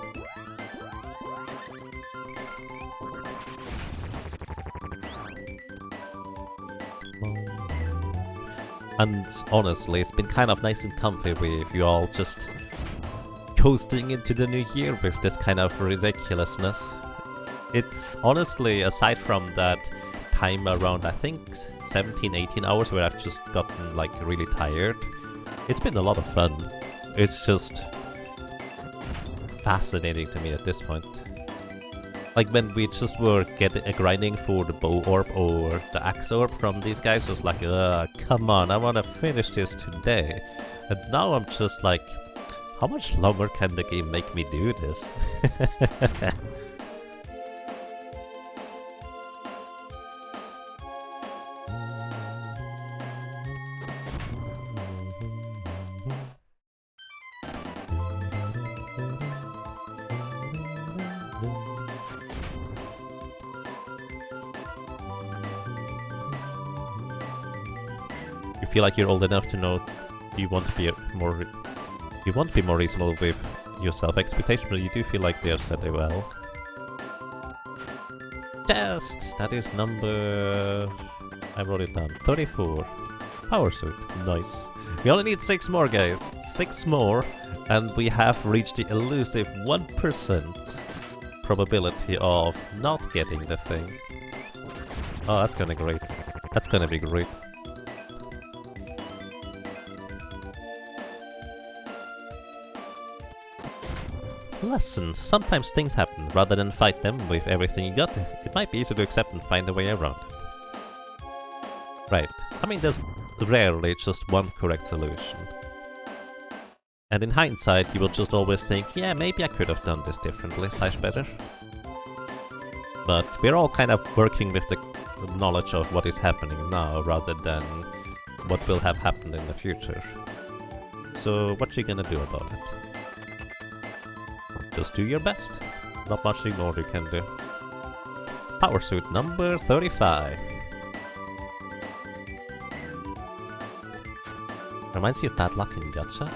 And honestly, it's been kind of nice and comfy with you all just coasting into the new year with this kind of ridiculousness. It's honestly, aside from that time around, I think 17-18 hours where I've just gotten like really tired, it's been a lot of fun. It's just fascinating to me at this point. Like when we just were grinding for the bow orb or the axe orb from these guys, just like, come on, I wanna finish this today. And now I'm just like, how much longer can the game make me do this? You feel like you're old enough to know you want to be more reasonable with your self-expectation, but you do feel like they have said it well. Test! That is number... I wrote it down. 34. Power suit. Nice. We only need 6 more, guys. 6 more, and we have reached the elusive 1% probability of not getting the thing. Oh, that's gonna be great. That's gonna be great. Lesson. Sometimes things happen. Rather than fight them with everything you got, it might be easier to accept and find a way around it. Right. I mean, there's rarely just one correct solution. And in hindsight, you will just always think, yeah, maybe I could have done this differently / better. But we're all kind of working with the knowledge of what is happening now rather than what will have happened in the future. So what you gonna do about it? Just do your best. Not much more you can do. Power suit number 35. Reminds you of bad luck in Gacha.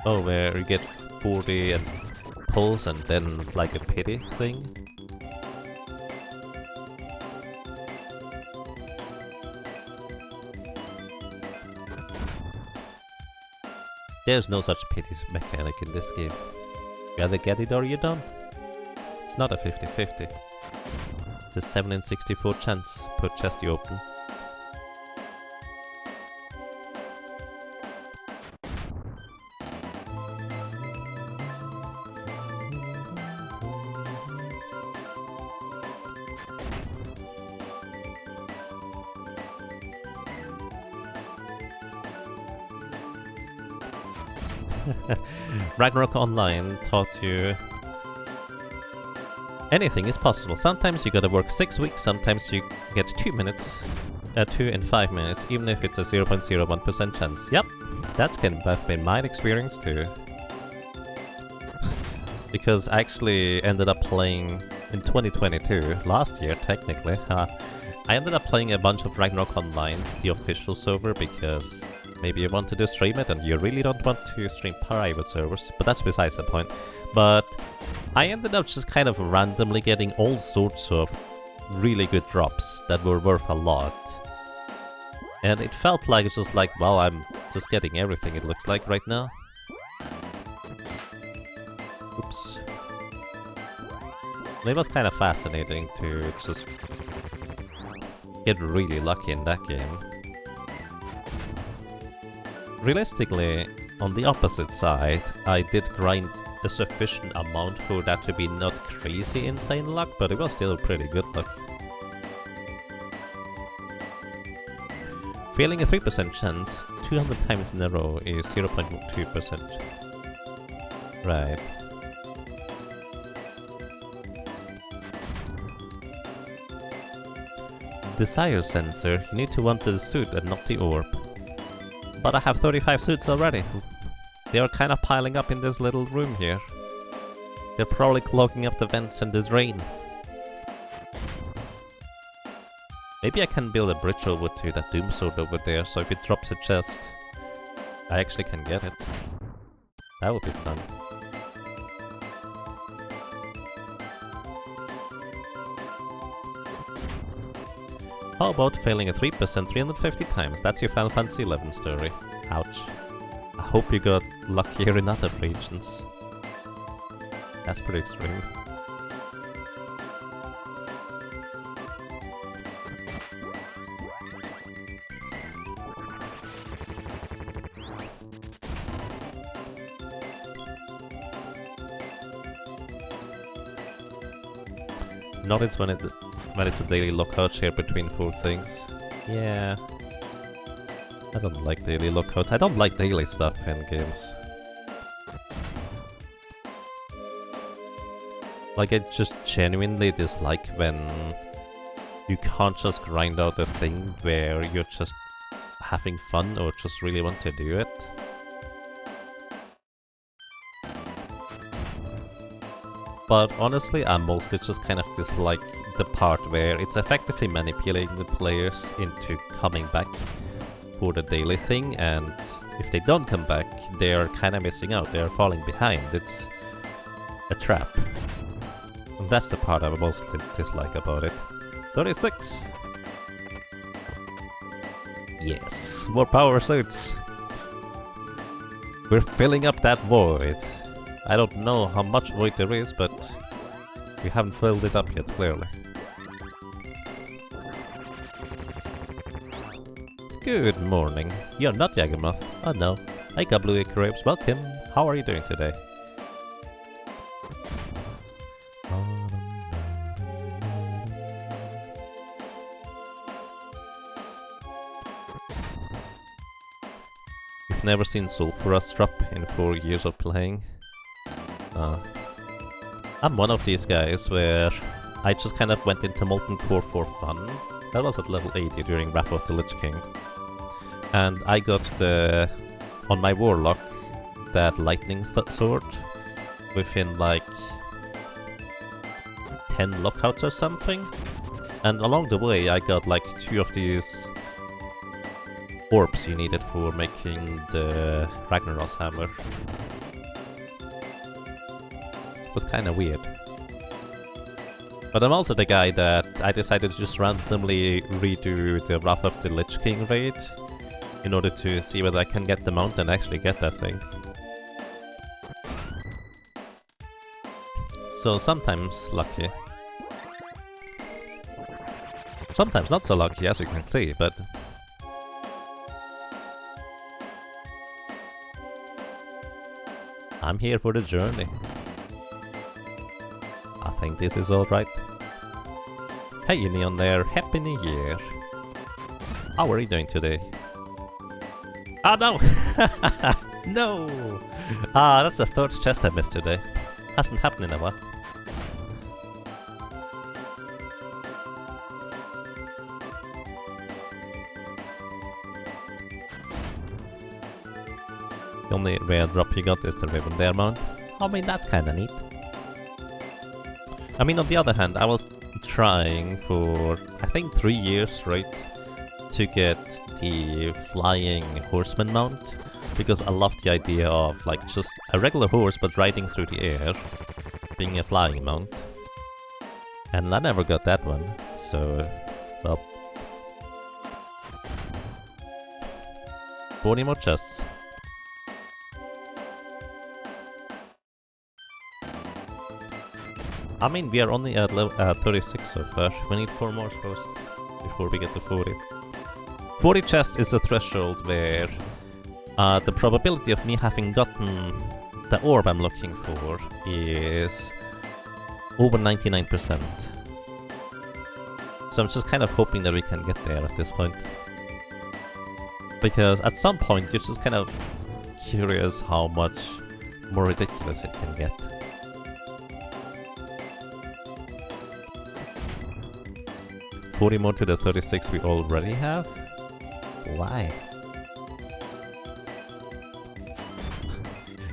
Oh, where you get 40 and pulls and then it's like a pity thing. There's no such pity mechanic in this game. You either get it or you don't. It's not a 50-50. It's a 7 in 64 chance. Put chest you open. Ragnarok Online taught you anything is possible. Sometimes you gotta work 6 weeks, sometimes you get 2 minutes, 2 in 5 minutes, even if it's a 0.01% chance. Yep, that's kind of been my experience too. Because I actually ended up playing in 2022, last year technically. I ended up playing a bunch of Ragnarok Online, the official server, because maybe you want to stream it and you really don't want to stream private servers, but that's besides the point. But I ended up just kind of randomly getting all sorts of really good drops that were worth a lot. And it felt like it's just like, wow, I'm just getting everything it looks like right now. Oops. It was kind of fascinating to just get really lucky in that game. Realistically, on the opposite side, I did grind a sufficient amount for that to be not crazy insane luck, but it was still pretty good luck. Failing a 3% chance 200 times in a row is 0.2%. Right. Desire sensor, you need to want the suit and not the orb. But I have 35 suits already. They are kind of piling up in this little room here. They're probably clogging up the vents and the drain. Maybe I can build a bridge over to that doom sword over there, so if it drops a chest, I actually can get it. That would be fun. How about failing a 3% 350 times? That's your Final Fantasy XI story. Ouch. I hope you got luckier in other regions. That's pretty extreme. Notice when it's a daily lockout share between 4 things. Yeah. I don't like daily lockouts. I don't like daily stuff in games. Like, I just genuinely dislike when you can't just grind out a thing where you're just having fun or just really want to do it. But honestly, I mostly just kind of dislike the part where it's effectively manipulating the players into coming back for the daily thing, and if they don't come back, they're kind of missing out, they're falling behind. It's a trap. And that's the part I mostly dislike about it. 36! Yes, more power suits! We're filling up that void. I don't know how much void there is, but we haven't filled it up yet, clearly. Good morning. You're not Yagamoth. Oh no. Hi Blue Crabs, welcome. How are you doing today? never seen Sulphurous drop in 4 years of playing. I'm one of these guys where I just kind of went into Molten Core for fun. That was at level 80 during Wrath of the Lich King. And I got on my Warlock, that lightning sword within like 10 lockouts or something. And along the way I got like 2 of these orbs you needed for making the Ragnaros hammer. It was kinda weird. But I'm also the guy that I decided to just randomly redo the Wrath of the Lich King raid in order to see whether I can get the mount and actually get that thing. So sometimes lucky. Sometimes not so lucky, as you can see, but... I'm here for the journey. I think this is alright. Hey Neon there, Happy New Year! How are you doing today? Ah no! No! Ah, that's the 3rd chest I missed today. Hasn't happened in a while. The only rare drop you got is the Rivendare mount. I mean, that's kinda neat. I mean, on the other hand, I was trying for, I think, 3 years straight to get the Flying Horseman mount, because I loved the idea of, like, just a regular horse but riding through the air, being a flying mount. And I never got that one, so, well... 40 more chests. I mean, we are only at 36 so far. We need 4 more first before we get to 40. 40 chests is the threshold where the probability of me having gotten the orb I'm looking for is over 99%. So I'm just kind of hoping that we can get there at this point. Because at some point you're just kind of curious how much more ridiculous it can get. $40 more to the 36 we already have? Why?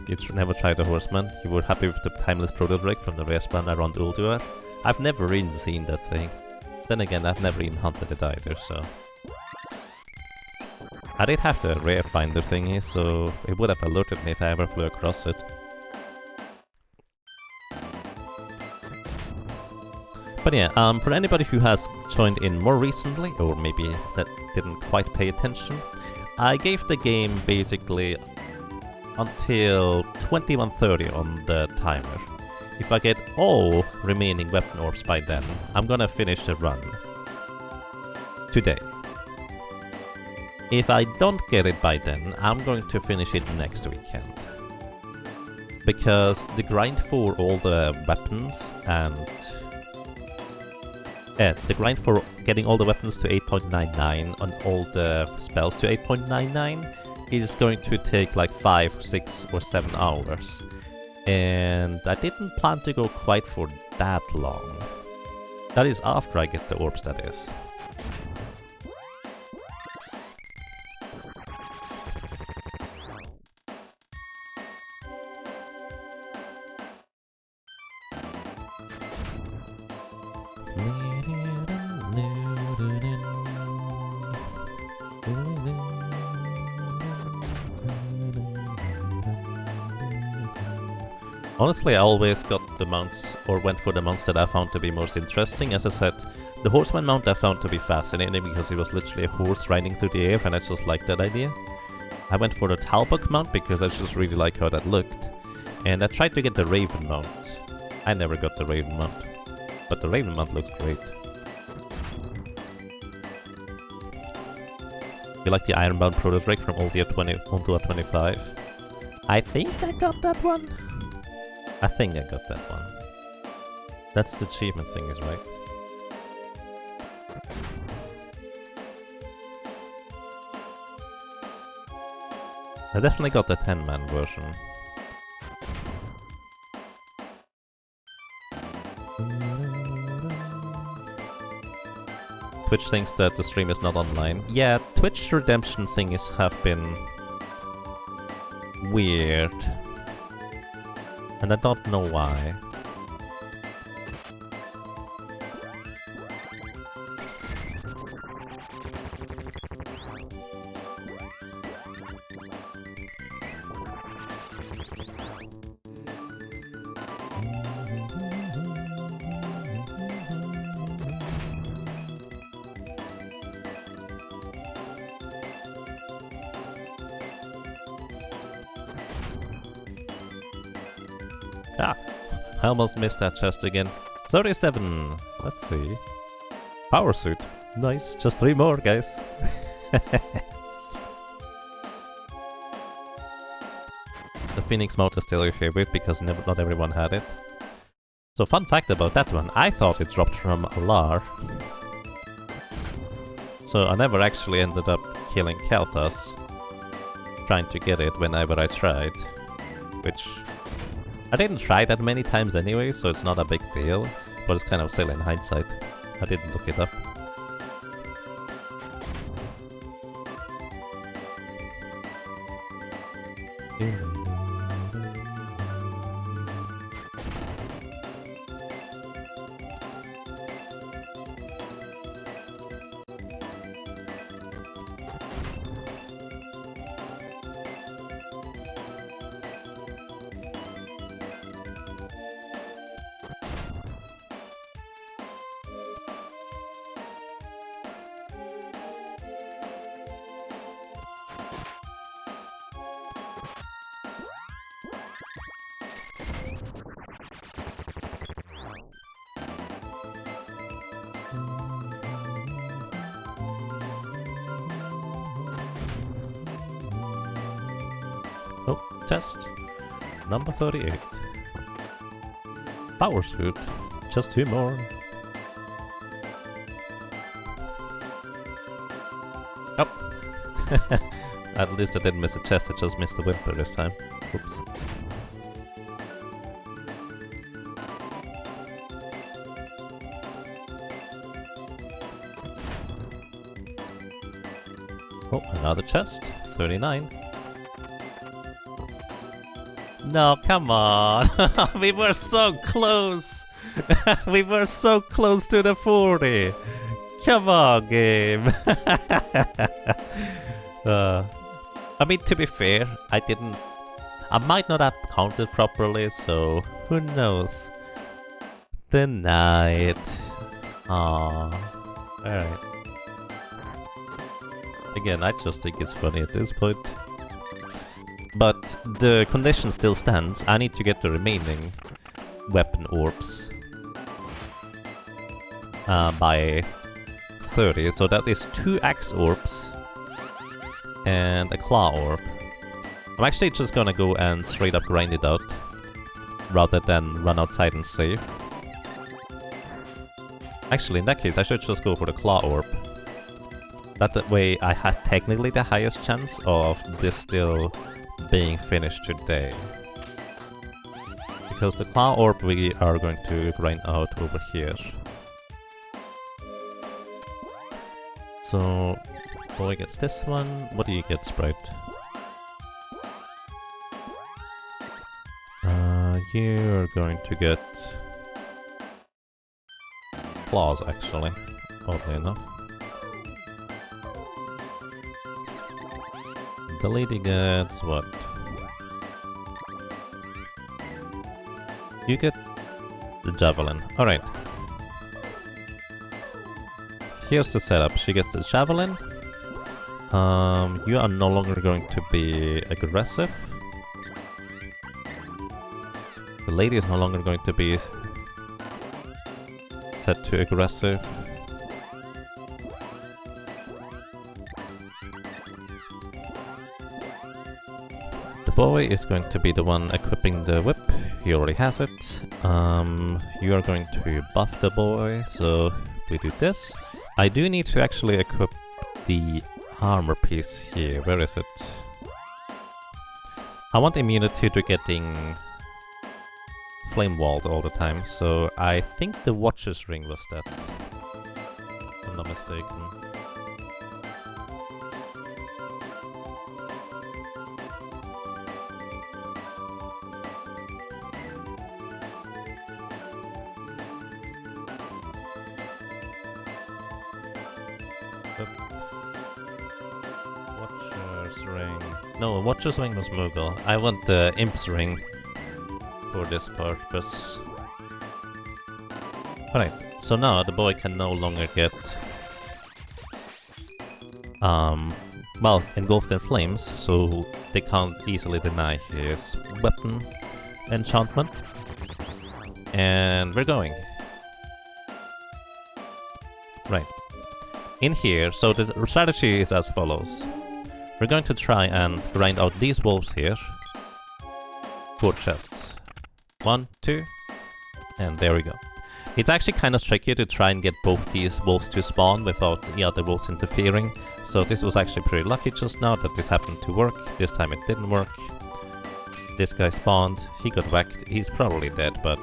You never tried the Horseman? You were happy with the Timeless Proto-Drake from the rare spawn around Ulduar? I've never even seen that thing. Then again, I've never even hunted it either, so... I did have the rare finder thingy, so it would have alerted me if I ever flew across it. But yeah, for anybody who has joined in more recently, or maybe that didn't quite pay attention, I gave the game basically until 21:30 on the timer. If I get all remaining weapon orbs by then, I'm gonna finish the run today. If I don't get it by then, I'm going to finish it next weekend. Because the grind for all the weapons and the grind for getting all the weapons to 8.99 and all the spells to 8.99 is going to take like 5, 6 or 7 hours. And I didn't plan to go quite for that long. That is after I get the orbs, that is. Honestly, I always got the mounts, or went for the mounts that I found to be most interesting. As I said, the Horseman mount I found to be fascinating because it was literally a horse riding through the air and I just liked that idea. I went for the Talbot mount because I just really like how that looked. And I tried to get the Raven mount. I never got the Raven mount. But the Raven mount looked great. You like the Ironbound Proto-Drake from Ulduar 25? I think I got that one. I think I got that one. That's the achievement thing, is right? I definitely got the 10-man version. Twitch thinks that the stream is not online. Yeah, Twitch redemption things have been weird. And I don't know why. Ah, I almost missed that chest again. 37! Let's see. Power suit. Nice, just 3 more, guys. The Phoenix mode is still your favorite because not everyone had it. So fun fact about that one, I thought it dropped from Alar. So I never actually ended up killing Kel'Thas trying to get it whenever I tried. Which I didn't try that many times anyway, so it's not a big deal, but it's kind of silly in hindsight. I didn't look it up. Oh, chest. Number 38. Power suit. Just 2 more. Oh! At least I didn't miss a chest, I just missed the whimper this time. Oops. Oh, another chest. 39. No, come on. We were so close. We were so close to the 40. Come on, game. I mean, to be fair, I might not have counted properly, so who knows. Denied. Aww. Alright. Again, I just think it's funny at this point. But the condition still stands. I need to get the remaining weapon orbs by 30, so that is 2 axe orbs and a claw orb. I'm actually just gonna go and straight up grind it out rather than run outside and save. Actually, in that case, I should just go for the claw orb. That way I had technically the highest chance of this still being finished today. Because the claw orb we are going to grind out over here. So, boy gets this one. What do you get, Sprite? You're going to get claws, actually, oddly enough. The lady gets what? You get the javelin. Alright. Here's the setup. She gets the javelin. You are no longer going to be aggressive. The lady is no longer going to be set to aggressive. The boy is going to be the one equipping the whip. He already has it. You are going to buff the boy, so we do this. I do need to actually equip the armor piece here. Where is it? I want immunity to getting flame walled all the time, so I think the Watcher's Ring was that, if I'm not mistaken. Watcher's Ring. No, Watcher's Ring was Moogle. I want the Imp's Ring for this purpose. Alright, so now the boy can no longer get well, engulfed in flames, so they can't easily deny his weapon enchantment. And we're going. Right. In here, so the strategy is as follows. We're going to try and grind out these wolves here. 4 chests. 1, 2, and there we go. It's actually kind of tricky to try and get both these wolves to spawn without the other wolves interfering, so this was actually pretty lucky just now that this happened to work. This time it didn't work. This guy spawned, he got whacked, he's probably dead, but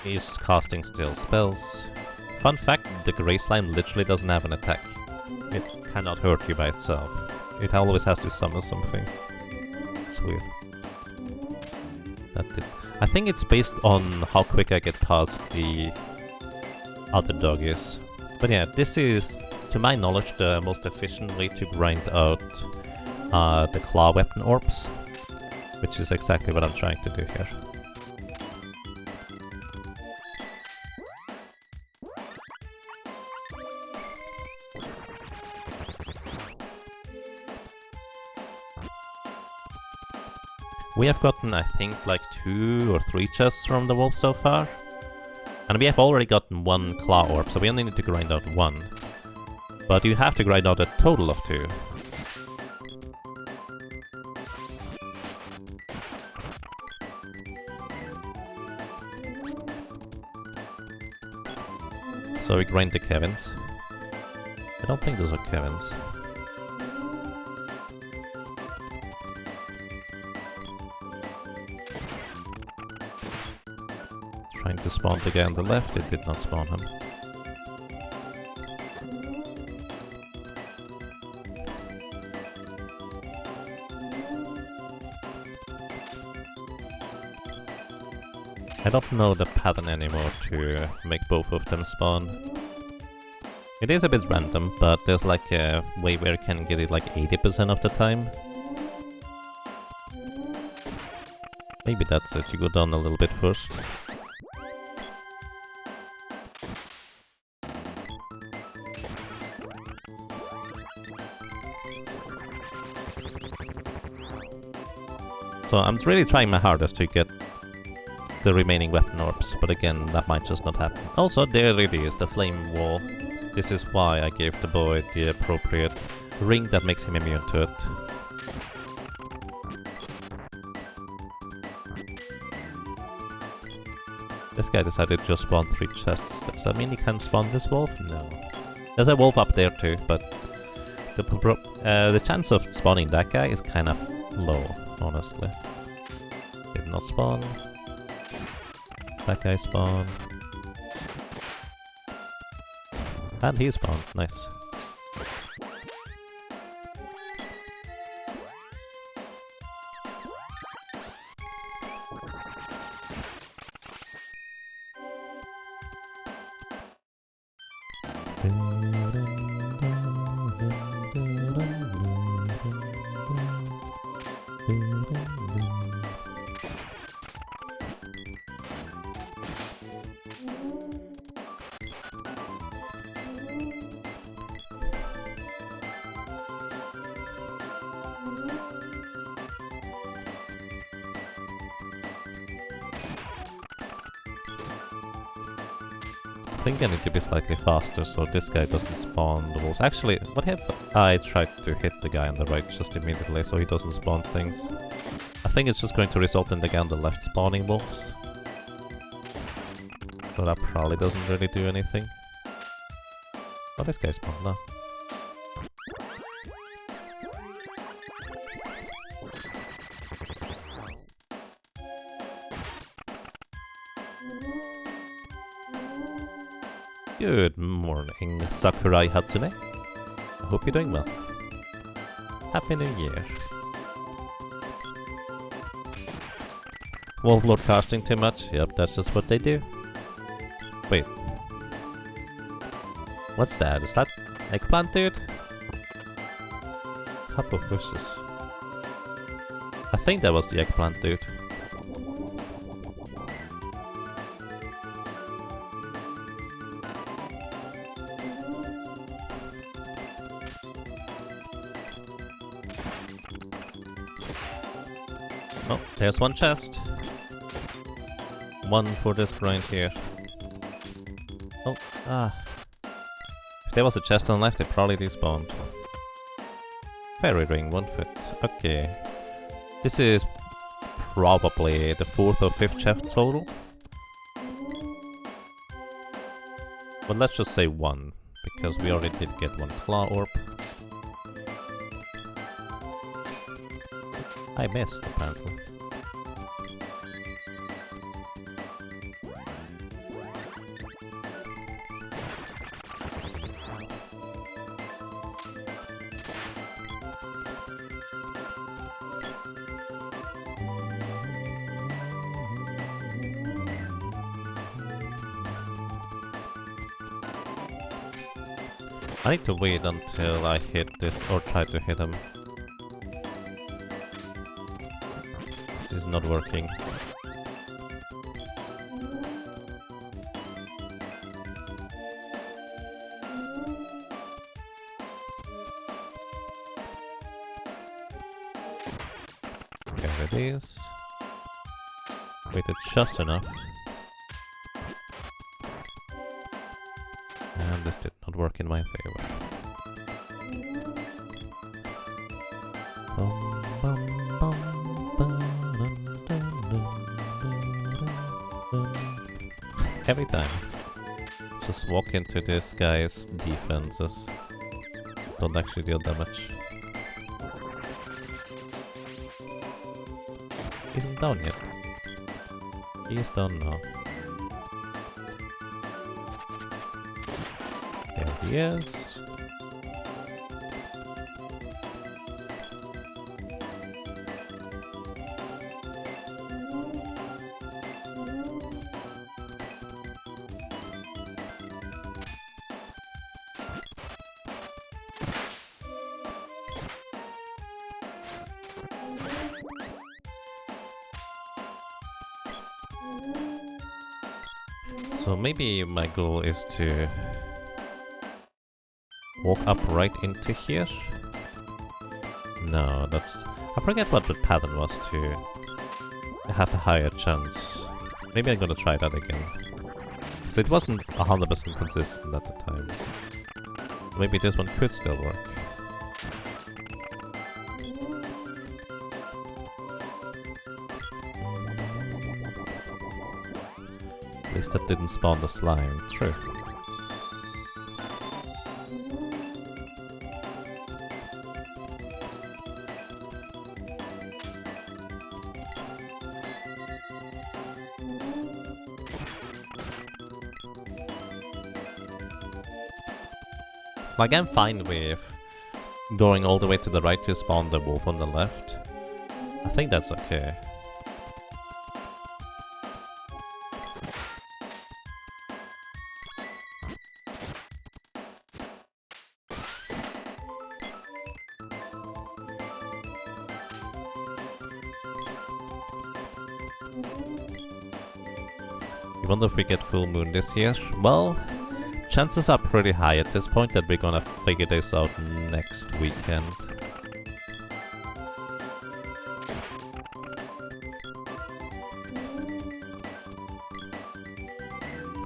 he's casting still spells. Fun fact, the Grey Slime literally doesn't have an attack. It cannot hurt you by itself. It always has to summon something. It's weird. That did. I think it's based on how quick I get past the other doggies. But yeah, this is, to my knowledge, the most efficient way to grind out the claw weapon orbs, which is exactly what I'm trying to do here. We have gotten, I think, like 2 or 3 chests from the wolf so far. And we have already gotten 1 claw orb, so we only need to grind out 1. But you have to grind out a total of 2. So we grind the Kevins. I don't think those are Kevins. Trying to spawn the guy on the left, it did not spawn him. I don't know the pattern anymore to make both of them spawn. It is a bit random, but there's like a way where you can get it like 80% of the time. Maybe that's it, you go down a little bit first. So I'm really trying my hardest to get the remaining weapon orbs, but again, that might just not happen. Also, there it is, the flame wall. This is why I gave the boy the appropriate ring that makes him immune to it. This guy decided to just spawn 3 chests. Does that mean he can spawn this wolf? No. There's a wolf up there too, but the chance of spawning that guy is kind of low, honestly. Did not spawn. That guy spawned. And he spawned. Nice. I think I need to be slightly faster so this guy doesn't spawn the wolves. Actually, what if I tried to hit the guy on the right just immediately so he doesn't spawn things? I think it's just going to result in the guy on the left spawning wolves. So that probably doesn't really do anything. Oh, this guy spawned now. Good morning, Sakurai Hatsune. I hope you're doing well. Happy New Year. Wolflord casting too much? Yep, that's just what they do. Wait. What's that? Is that eggplant dude? Cup of wishes. I think that was the eggplant dude. Oh, there's one chest. One for this grind here. Oh, If there was a chest on left, it probably despawned. Fairy ring, 1 foot. Okay. This is probably the 4th or 5th chest total. But let's just say 1, because we already did get 1 claw orb. I missed, apparently. I need to wait until I hit this, or try to hit him. This is not working. There it is. Waited just enough. And this did not work in my favor. Every time. Just walk into this guy's defenses. Don't actually deal damage. Isn't down yet. He is down now. There he is. So maybe my goal is to walk up right into here. No, that's... I forget what the pattern was to have a higher chance. Maybe I'm gonna try that again. So it wasn't 100% consistent at the time. Maybe this one could still work. At least that didn't spawn the slime. True. Like, I'm fine with going all the way to the right to spawn the wolf on the left. I think that's okay. You wonder if we get full moon this year? Well, chances are pretty high at this point that we're gonna figure this out next weekend.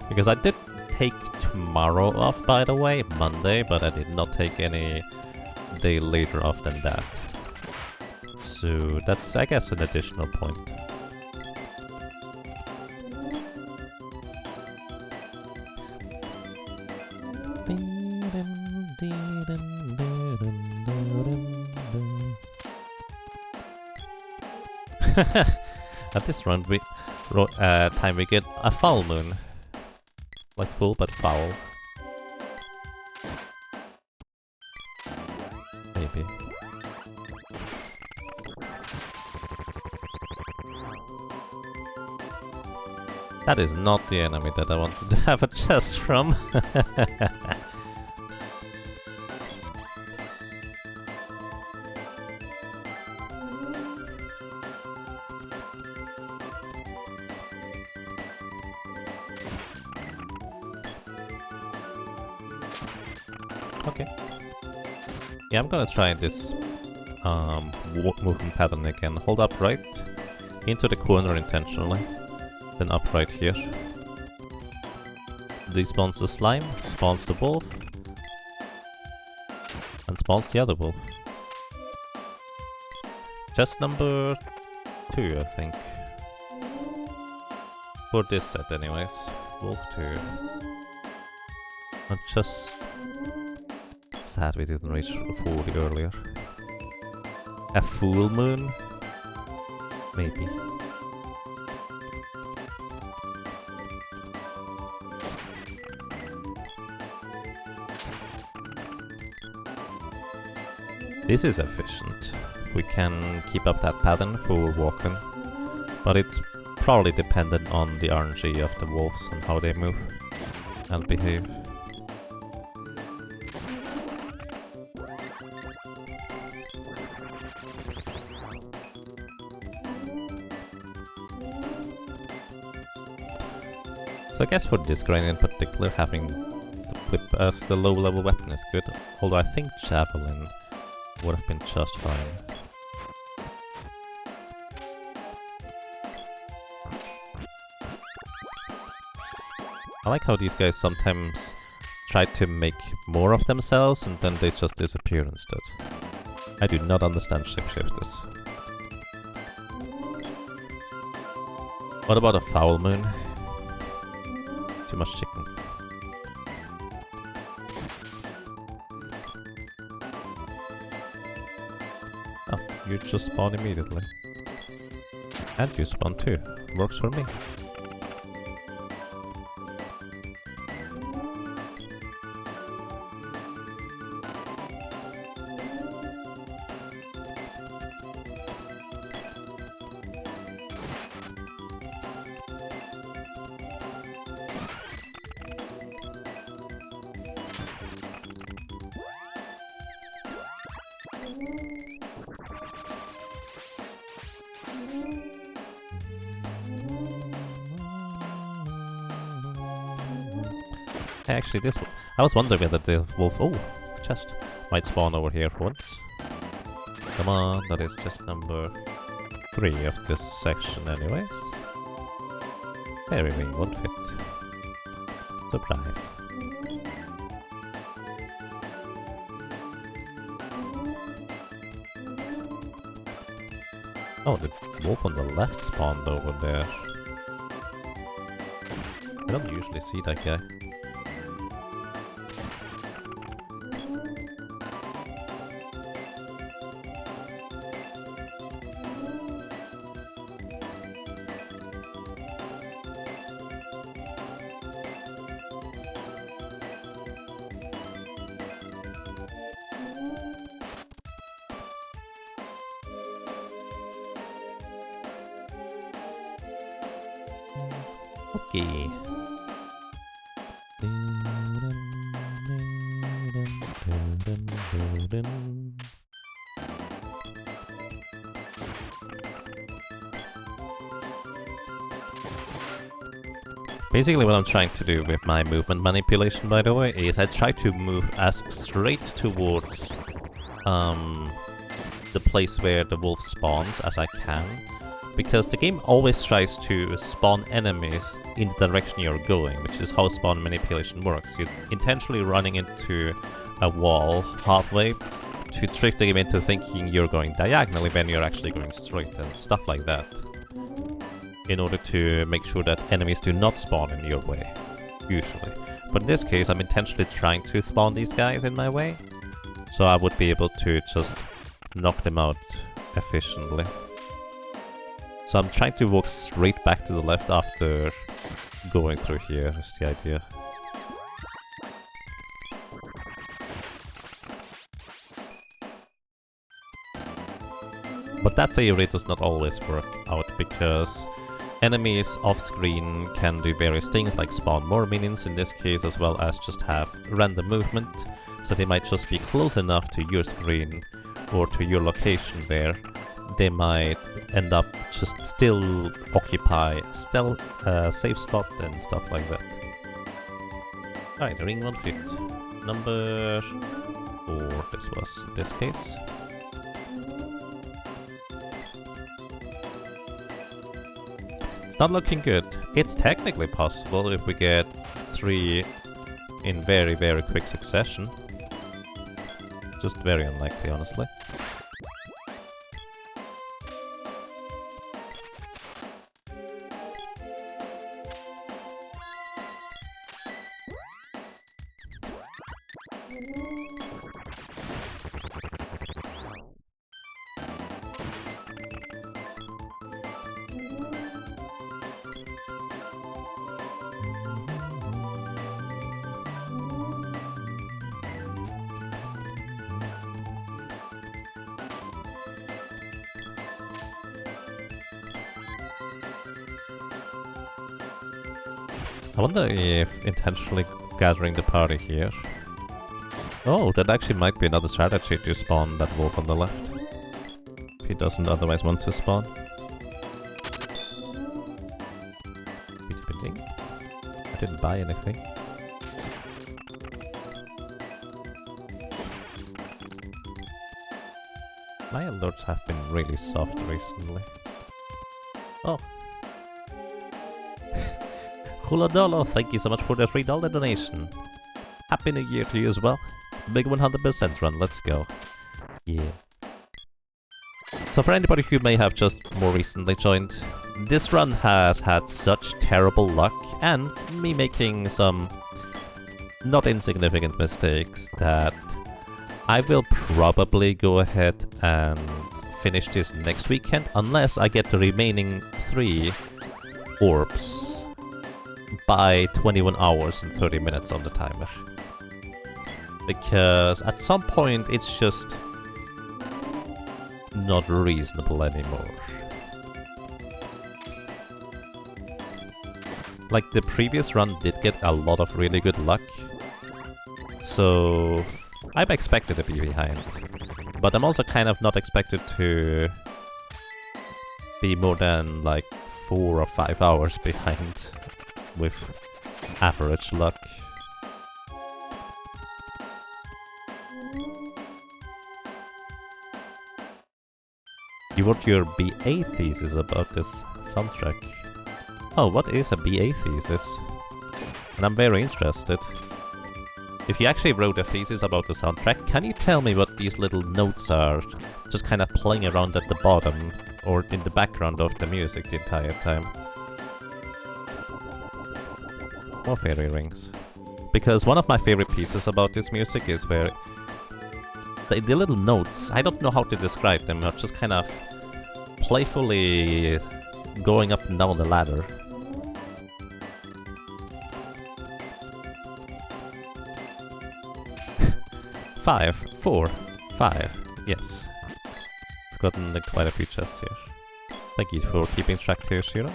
Because I did take tomorrow off, by the way, Monday, but I did not take any day later off than that. So that's, I guess, an additional point. At this time we get a full moon. Like full but foul. Maybe. That is not the enemy that I wanted to have a chest from. Okay. Yeah, I'm gonna try this movement pattern again. Hold up right into the corner intentionally. Then up right here. Despawns the slime, spawns the wolf, and spawns the other wolf. Chest number 2, I think. For this set anyways. Wolf 2. I'm just sad we didn't reach 40 earlier. A full moon? Maybe. This is efficient. We can keep up that pattern for walking, but it's probably dependent on the RNG of the wolves and how they move and behave. So I guess for this grind in particular, having the whip as the low level weapon is good, although I think javelin would have been just fine. I like how these guys sometimes try to make more of themselves and then they just disappear instead. I do not understand shapeshifters. What about a foul moon? Too much chicken. Oh, you just spawn immediately. And you spawn too. Works for me. Actually, this one, I was wondering whether the wolf, chest, might spawn over here once. Come on, that is chest number 3 of this section anyways. Very wing won't fit. Surprise. Oh, the wolf on the left spawned over there. I don't usually see that guy. Okay. Basically what I'm trying to do with my movement manipulation, by the way, is I try to move as straight towards the place where the wolf spawns as I can. Because the game always tries to spawn enemies in the direction you're going, which is how spawn manipulation works. You're intentionally running into a wall halfway to trick the game into thinking you're going diagonally when you're actually going straight and stuff like that. In order to make sure that enemies do not spawn in your way, usually. But in this case, I'm intentionally trying to spawn these guys in my way, so I would be able to just knock them out efficiently. So I'm trying to walk straight back to the left after going through here, is the idea. But that theory does not always work out, because enemies off-screen can do various things, like spawn more minions in this case, as well as just have random movement, so they might just be close enough to your screen or to your location where they might end up just still occupy safe slot and stuff like that. Alright, ring 150. Number 4 this was in this case. It's not looking good. It's technically possible if we get 3 in very, very quick succession. Just very unlikely, honestly. I wonder if intentionally gathering the party here... Oh, that actually might be another strategy to spawn that wolf on the left. If he doesn't otherwise want to spawn. I didn't buy anything. My alerts have been really soft recently. Oh! Huladolo, thank you so much for the $3 donation. Happy New Year to you as well. Big 100% run, let's go. Yeah. So for anybody who may have just more recently joined, this run has had such terrible luck, and me making some not insignificant mistakes, that I will probably go ahead and finish this next weekend, unless I get the remaining 3 orbs by 21 hours and 30 minutes on the timer. Because at some point it's just not reasonable anymore. Like, the previous run did get a lot of really good luck, so I'm expected to be behind. But I'm also kind of not expected to be more than like 4 or 5 hours behind with average luck. You wrote your BA thesis about this soundtrack. Oh, what is a BA thesis? And I'm very interested. If you actually wrote a thesis about the soundtrack, can you tell me what these little notes are, just kind of playing around at the bottom or in the background of the music the entire time? More fairy rings. Because one of my favorite pieces about this music is where the little notes, I don't know how to describe them, are just kind of playfully going up and down the ladder. Five, 4, 5, yes. Forgotten quite a few chests here. Thank you for keeping track here, Shira.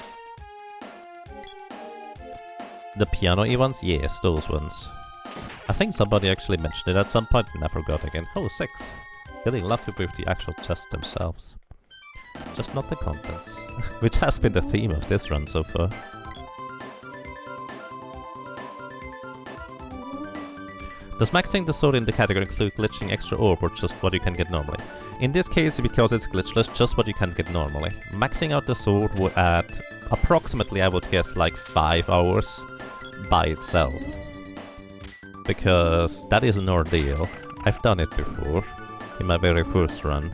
The piano-y ones? Yes, those ones. I think somebody actually mentioned it at some point and I forgot again. Oh, 6. Getting lucky with the actual chests themselves. Just not the contents. Which has been the theme of this run so far. Does maxing the sword in the category include glitching extra orb or just what you can get normally? In this case, because it's glitchless, just what you can get normally. Maxing out the sword would add approximately, I would guess, like 5 hours by itself. Because that is an ordeal. I've done it before, in my very first run.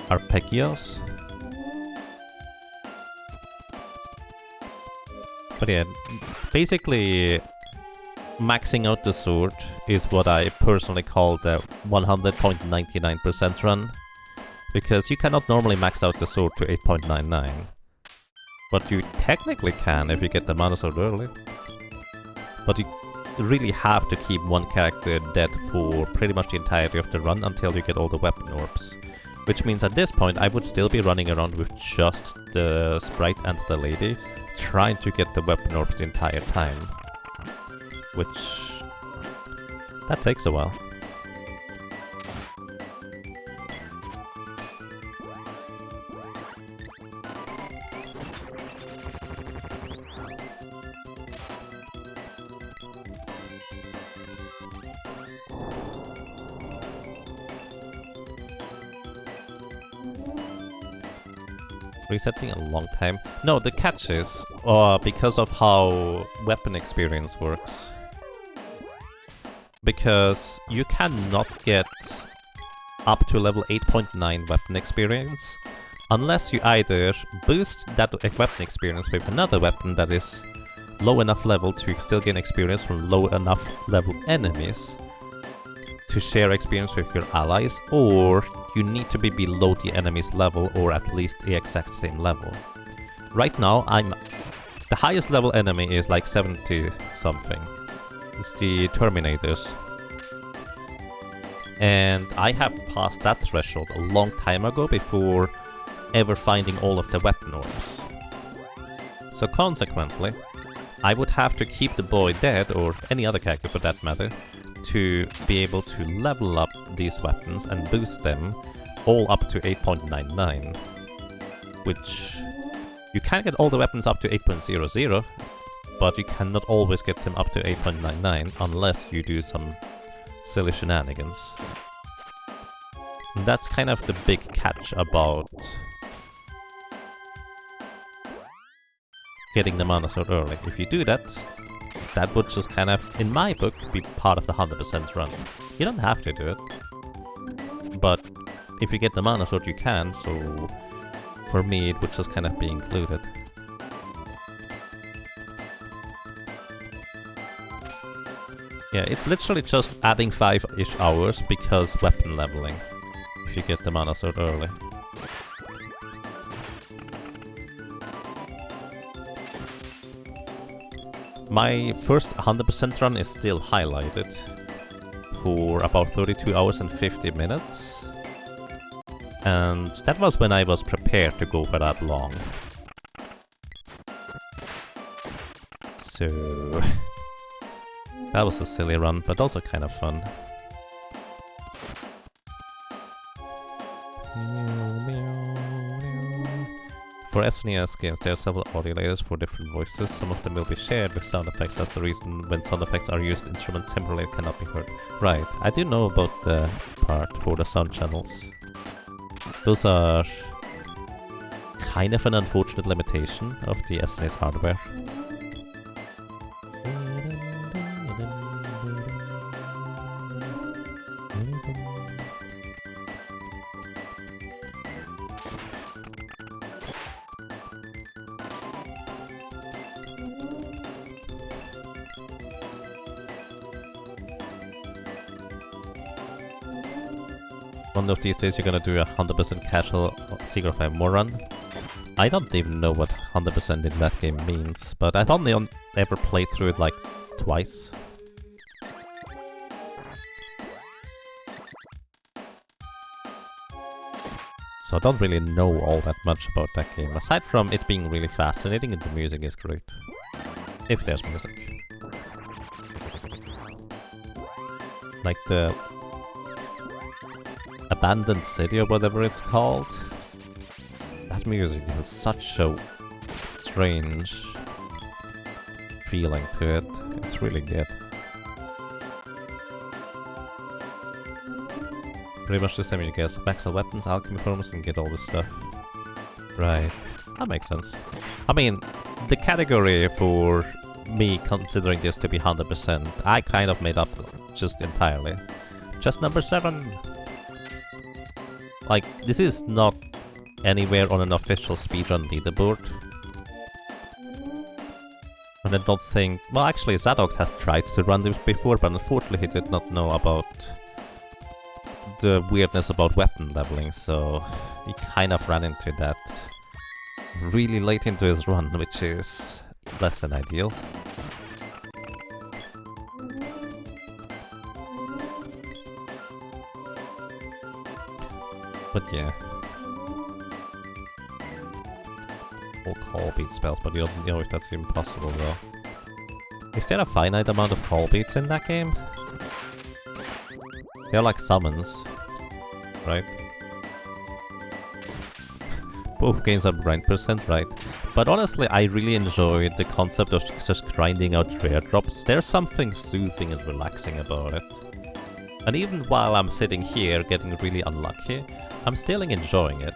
Arpeggios? But yeah, basically maxing out the sword is what I personally call the 100.99% run. Because you cannot normally max out the sword to 8.99. But you technically can if you get the mana sword early. But you really have to keep one character dead for pretty much the entirety of the run until you get all the weapon orbs. Which means at this point I would still be running around with just the sprite and the lady, trying to get the weapon orbs the entire time. Which... that takes a while. Resetting a long time. No, the catch is because of how weapon experience works. Because you cannot get up to level 8.9 weapon experience unless you either boost that weapon experience with another weapon that is low enough level to still gain experience from low enough level enemies to share experience with your allies, or you need to be below the enemy's level or at least the exact same level. Right now, the highest level enemy is like 70 something. It's the Terminators. And I have passed that threshold a long time ago before ever finding all of the weapon orbs. So consequently, I would have to keep the boy dead, or any other character for that matter, to be able to level up these weapons and boost them all up to 8.99, which you can get all the weapons up to 8.00, but you cannot always get them up to 8.99 unless you do some silly shenanigans. And that's kind of the big catch about getting the mana sword early. If you do that, that would just kind of, in my book, be part of the 100% run. You don't have to do it, but if you get the mana sword you can, so for me it would just kind of be included. Yeah, it's literally just adding 5-ish hours because weapon leveling, if you get the mana sword early. My first 100% run is still highlighted for about 32 hours and 50 minutes. And that was when I was prepared to go for that long. So... that was a silly run, but also kind of fun. For SNES games, there are several audio layers for different voices. Some of them will be shared with sound effects. That's the reason when sound effects are used, instruments temporarily cannot be heard. Right, I do know about the part for the sound channels. Those are kind of an unfortunate limitation of the SNES hardware. One of these days you're gonna do a 100% casual Secret of More run. I don't even know what 100% in that game means, but I've only ever played through it like twice. So I don't really know all that much about that game, aside from it being really fascinating and the music is great. If there's music. Like the Abandoned City or whatever it's called. That music has such a strange feeling to it. It's really good. Pretty much the same, you guess. Max out weapons, alchemy forms, and get all this stuff. Right. That makes sense. I mean, the category for me considering this to be 100%, I kind of made up just entirely. Just number 7. Like, this is not anywhere on an official speedrun leaderboard. And I don't think... Well, actually, Zadox has tried to run this before, but unfortunately he did not know about the weirdness about weapon leveling, so he kind of ran into that really late into his run, which is less than ideal. But yeah. All call beat spells, but you don't know if that's even possible though. Is there a finite amount of call beats in that game? They're like summons, right? Both games are 9%, right? But honestly, I really enjoy the concept of just grinding out rare drops. There's something soothing and relaxing about it. And even while I'm sitting here getting really unlucky, I'm still enjoying it.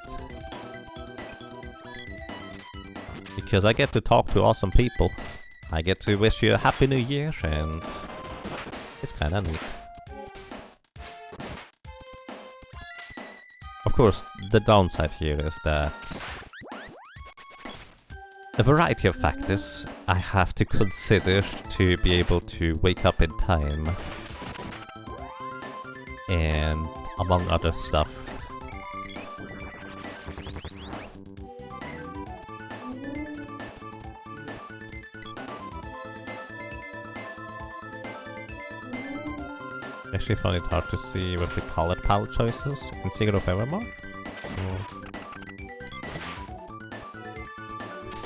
Because I get to talk to awesome people. I get to wish you a happy new year, and it's kinda neat. Of course, the downside here is that a variety of factors I have to consider to be able to wake up in time. And among other stuff. I actually found it hard to see with the colored palette choices in Secret of Evermore.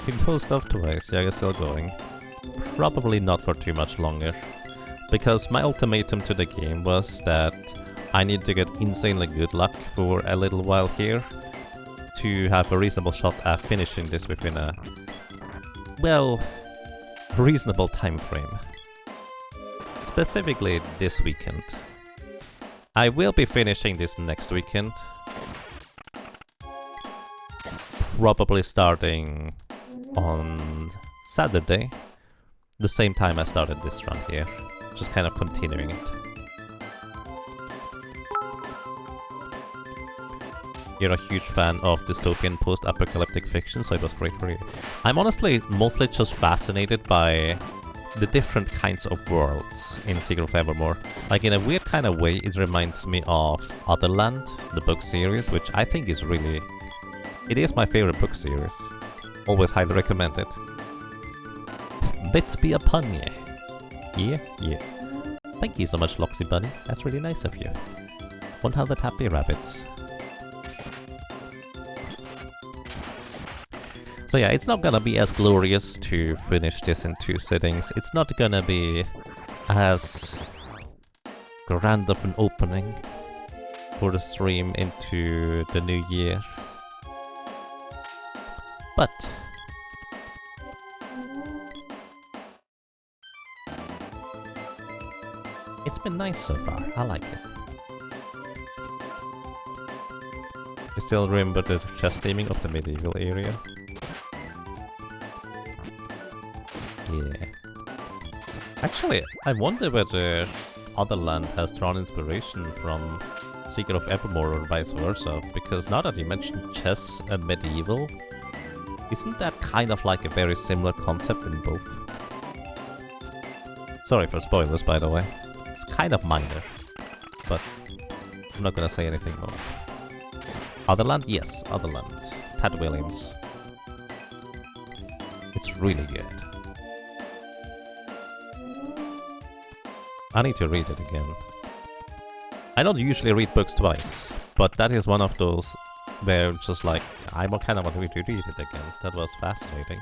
You know stuff twice, yeah, you're still going. Probably not for too much longer. Because my ultimatum to the game was that I need to get insanely good luck for a little while here to have a reasonable shot at finishing this within a, well, reasonable time frame. Specifically this weekend. I will be finishing this next weekend. Probably starting on Saturday, the same time I started this run here. Just kind of continuing it. You're a huge fan of dystopian post-apocalyptic fiction, so it was great for you. I'm honestly mostly just fascinated by the different kinds of worlds in Secret of Evermore. Like, in a weird kind of way, it reminds me of Otherland, the book series, which I think is really... It is my favorite book series. Always highly recommend it. Bits be upon ye. Yeah. Thank you so much, Loxy Bunny. That's really nice of you. 100 happy rabbits. So yeah, it's not gonna be as glorious to finish this in 2 sittings. It's not gonna be as grand of an opening for the stream into the new year. But it's been nice so far. I like it. You still remember the chess theming of the medieval area? Yeah. Actually, I wonder whether Otherland has drawn inspiration from Secret of Evermore or vice versa, because now that you mentioned chess and medieval, isn't that kind of like a very similar concept in both? Sorry for spoilers, by the way. It's kind of minor, but I'm not gonna say anything more. Otherland? Yes, Otherland. Tad Williams. It's really good. I need to read it again. I don't usually read books twice, but that is one of those where just like, I kind of want to read it again. That was fascinating.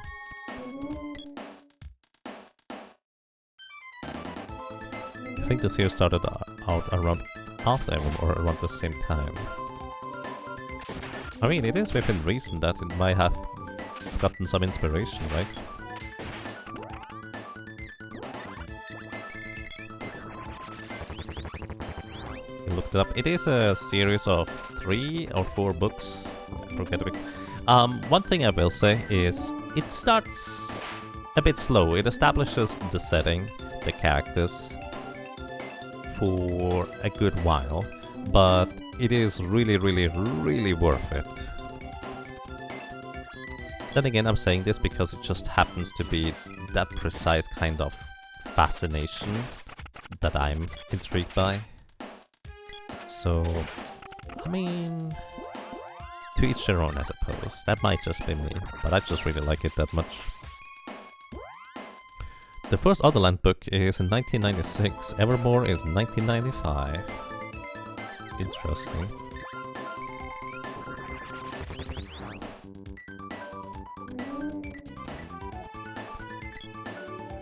I think this here started out around after Evermore, or around the same time. I mean, it is within reason that it might have gotten some inspiration, right? Looked it up. It is a series of 3 or 4 books. I forget which. One thing I will say is it starts a bit slow. It establishes the setting, the characters for a good while, but it is really, really, really worth it. Then again, I'm saying this because it just happens to be that precise kind of fascination that I'm intrigued by. So, I mean, to each their own, I suppose. That might just be me, but I just really like it that much. The first Otherland book is in 1996, Evermore is 1995. Interesting.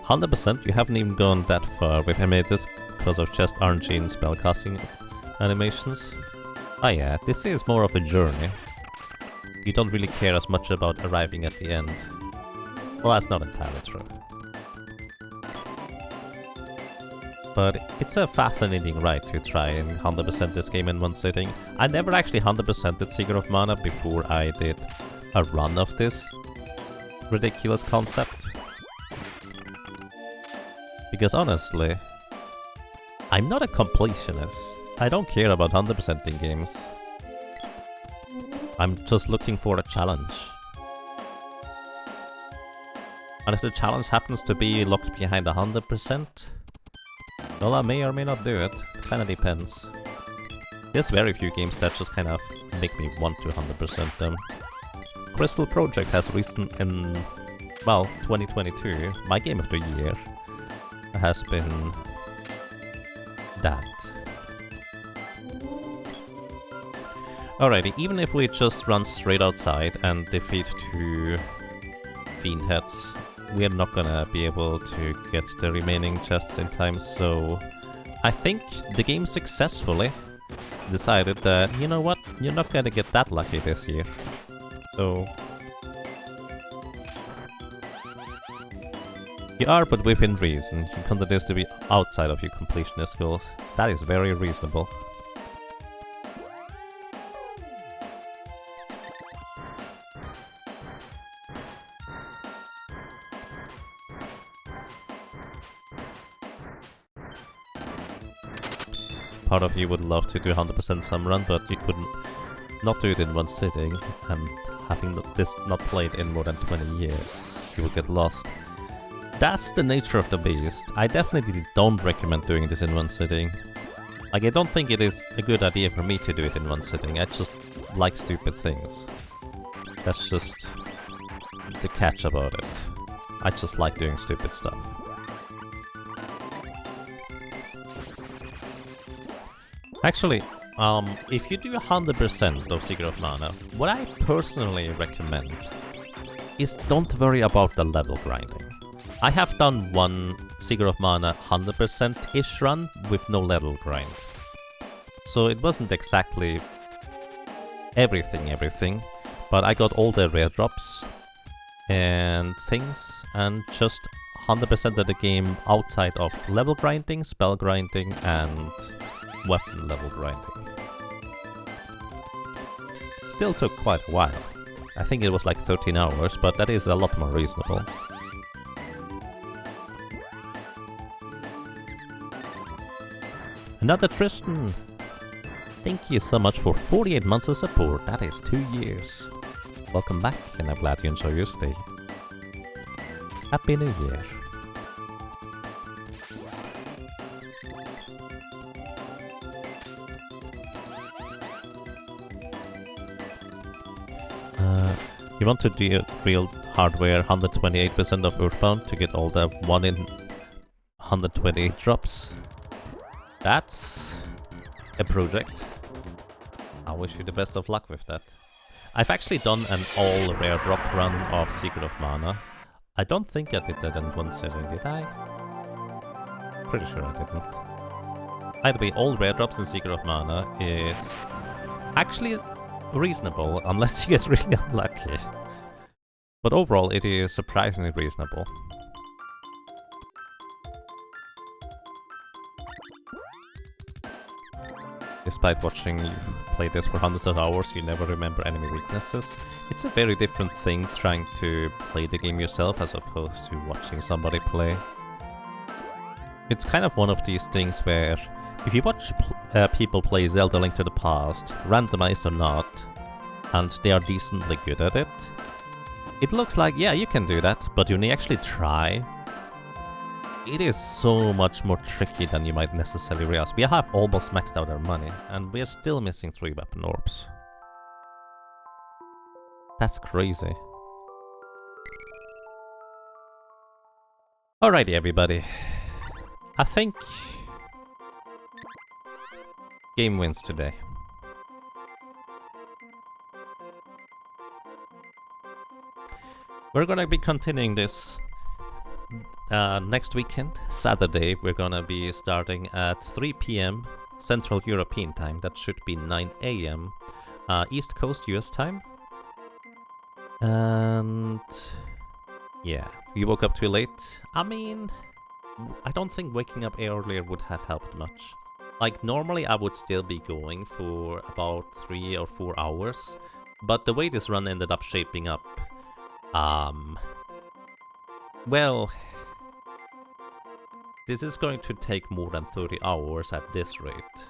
"100%, you haven't even gone that far. We've made this because of just RNG and spellcasting animations. Oh yeah, this is more of a journey. You don't really care as much about arriving at the end. Well, that's not entirely true. But it's a fascinating ride to try and 100% this game in one sitting. I never actually 100%ed Secret of Mana before I did a run of this ridiculous concept. Because honestly, I'm not a completionist. I don't care about 100%ing games. I'm just looking for a challenge. And if the challenge happens to be locked behind 100%, well, I may or may not do it. Kinda depends. There's very few games that just kind of make me want to 100% them. Crystal Project has recent in, well, 2022, my game of the year has been that. Alrighty, even if we just run straight outside and defeat 2 fiend heads, we're not gonna be able to get the remaining chests in time, so I think the game successfully decided that, you know what, you're not gonna get that lucky this year. So you are, but within reason. You consider this to be outside of your completionist goals. That is very reasonable. Part of you would love to do 100% some run, but you couldn't not do it in one sitting, and having this not played in more than 20 years, you would get lost. That's the nature of the beast. I definitely don't recommend doing this in one sitting. Like, I don't think it is a good idea for me to do it in one sitting. I just like stupid things. That's just the catch about it. I just like doing stupid stuff. Actually, if you do 100% of Secret of Mana, what I personally recommend is don't worry about the level grinding. I have done one Secret of Mana 100%-ish run with no level grind. So it wasn't exactly everything, but I got all the rare drops and things, and just 100% of the game outside of level grinding, spell grinding, and weapon level grinding. Still took quite a while. I think it was like 13 hours, but that is a lot more reasonable. Another Tristan! Thank you so much for 48 months of support, that is 2 years. Welcome back, and I'm glad you enjoy your stay. Happy New Year! You want to do real hardware 128% of Earthbound to get all the 1 in 128 drops? That's a project. I wish you the best of luck with that. I've actually done an all rare drop run of Secret of Mana. I don't think I did that in one sitting, did I? Pretty sure I didn't. Either way, all rare drops in Secret of Mana is actually reasonable, unless you get really unlucky. But overall, it is surprisingly reasonable. Despite watching you play this for hundreds of hours, you never remember enemy weaknesses. It's a very different thing trying to play the game yourself as opposed to watching somebody play. It's kind of one of these things where if you watch people play Zelda Link to the Past, randomized or not, and they are decently good at it, It looks like, yeah, you can do that, but when you actually try, it is so much more tricky than you might necessarily realize. We have almost maxed out our money, and we're still missing 3 weapon orbs. That's crazy. Alrighty, everybody. I think game wins today. We're gonna be continuing this next weekend, Saturday. We're gonna be starting at 3 p.m. Central European time. That should be 9 a.m. East Coast US time. And yeah, we woke up too late. I mean, I don't think waking up earlier would have helped much. Like, normally I would still be going for about 3 or 4 hours, but the way this run ended up shaping up, well, this is going to take more than 30 hours at this rate,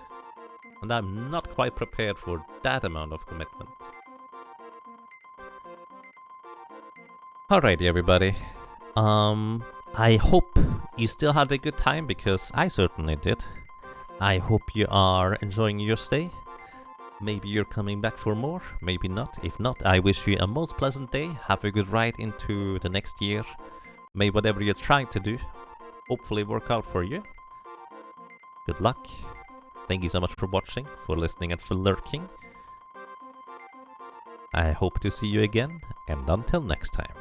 and I'm not quite prepared for that amount of commitment. Alrighty, everybody. I hope you still had a good time, because I certainly did. I hope you are enjoying your stay. Maybe you're coming back for more, maybe not. If not, I wish you a most pleasant day. Have a good ride into the next year. May whatever you're trying to do hopefully work out for you. Good luck. Thank you so much for watching, for listening, and for lurking. I hope to see you again, and until next time.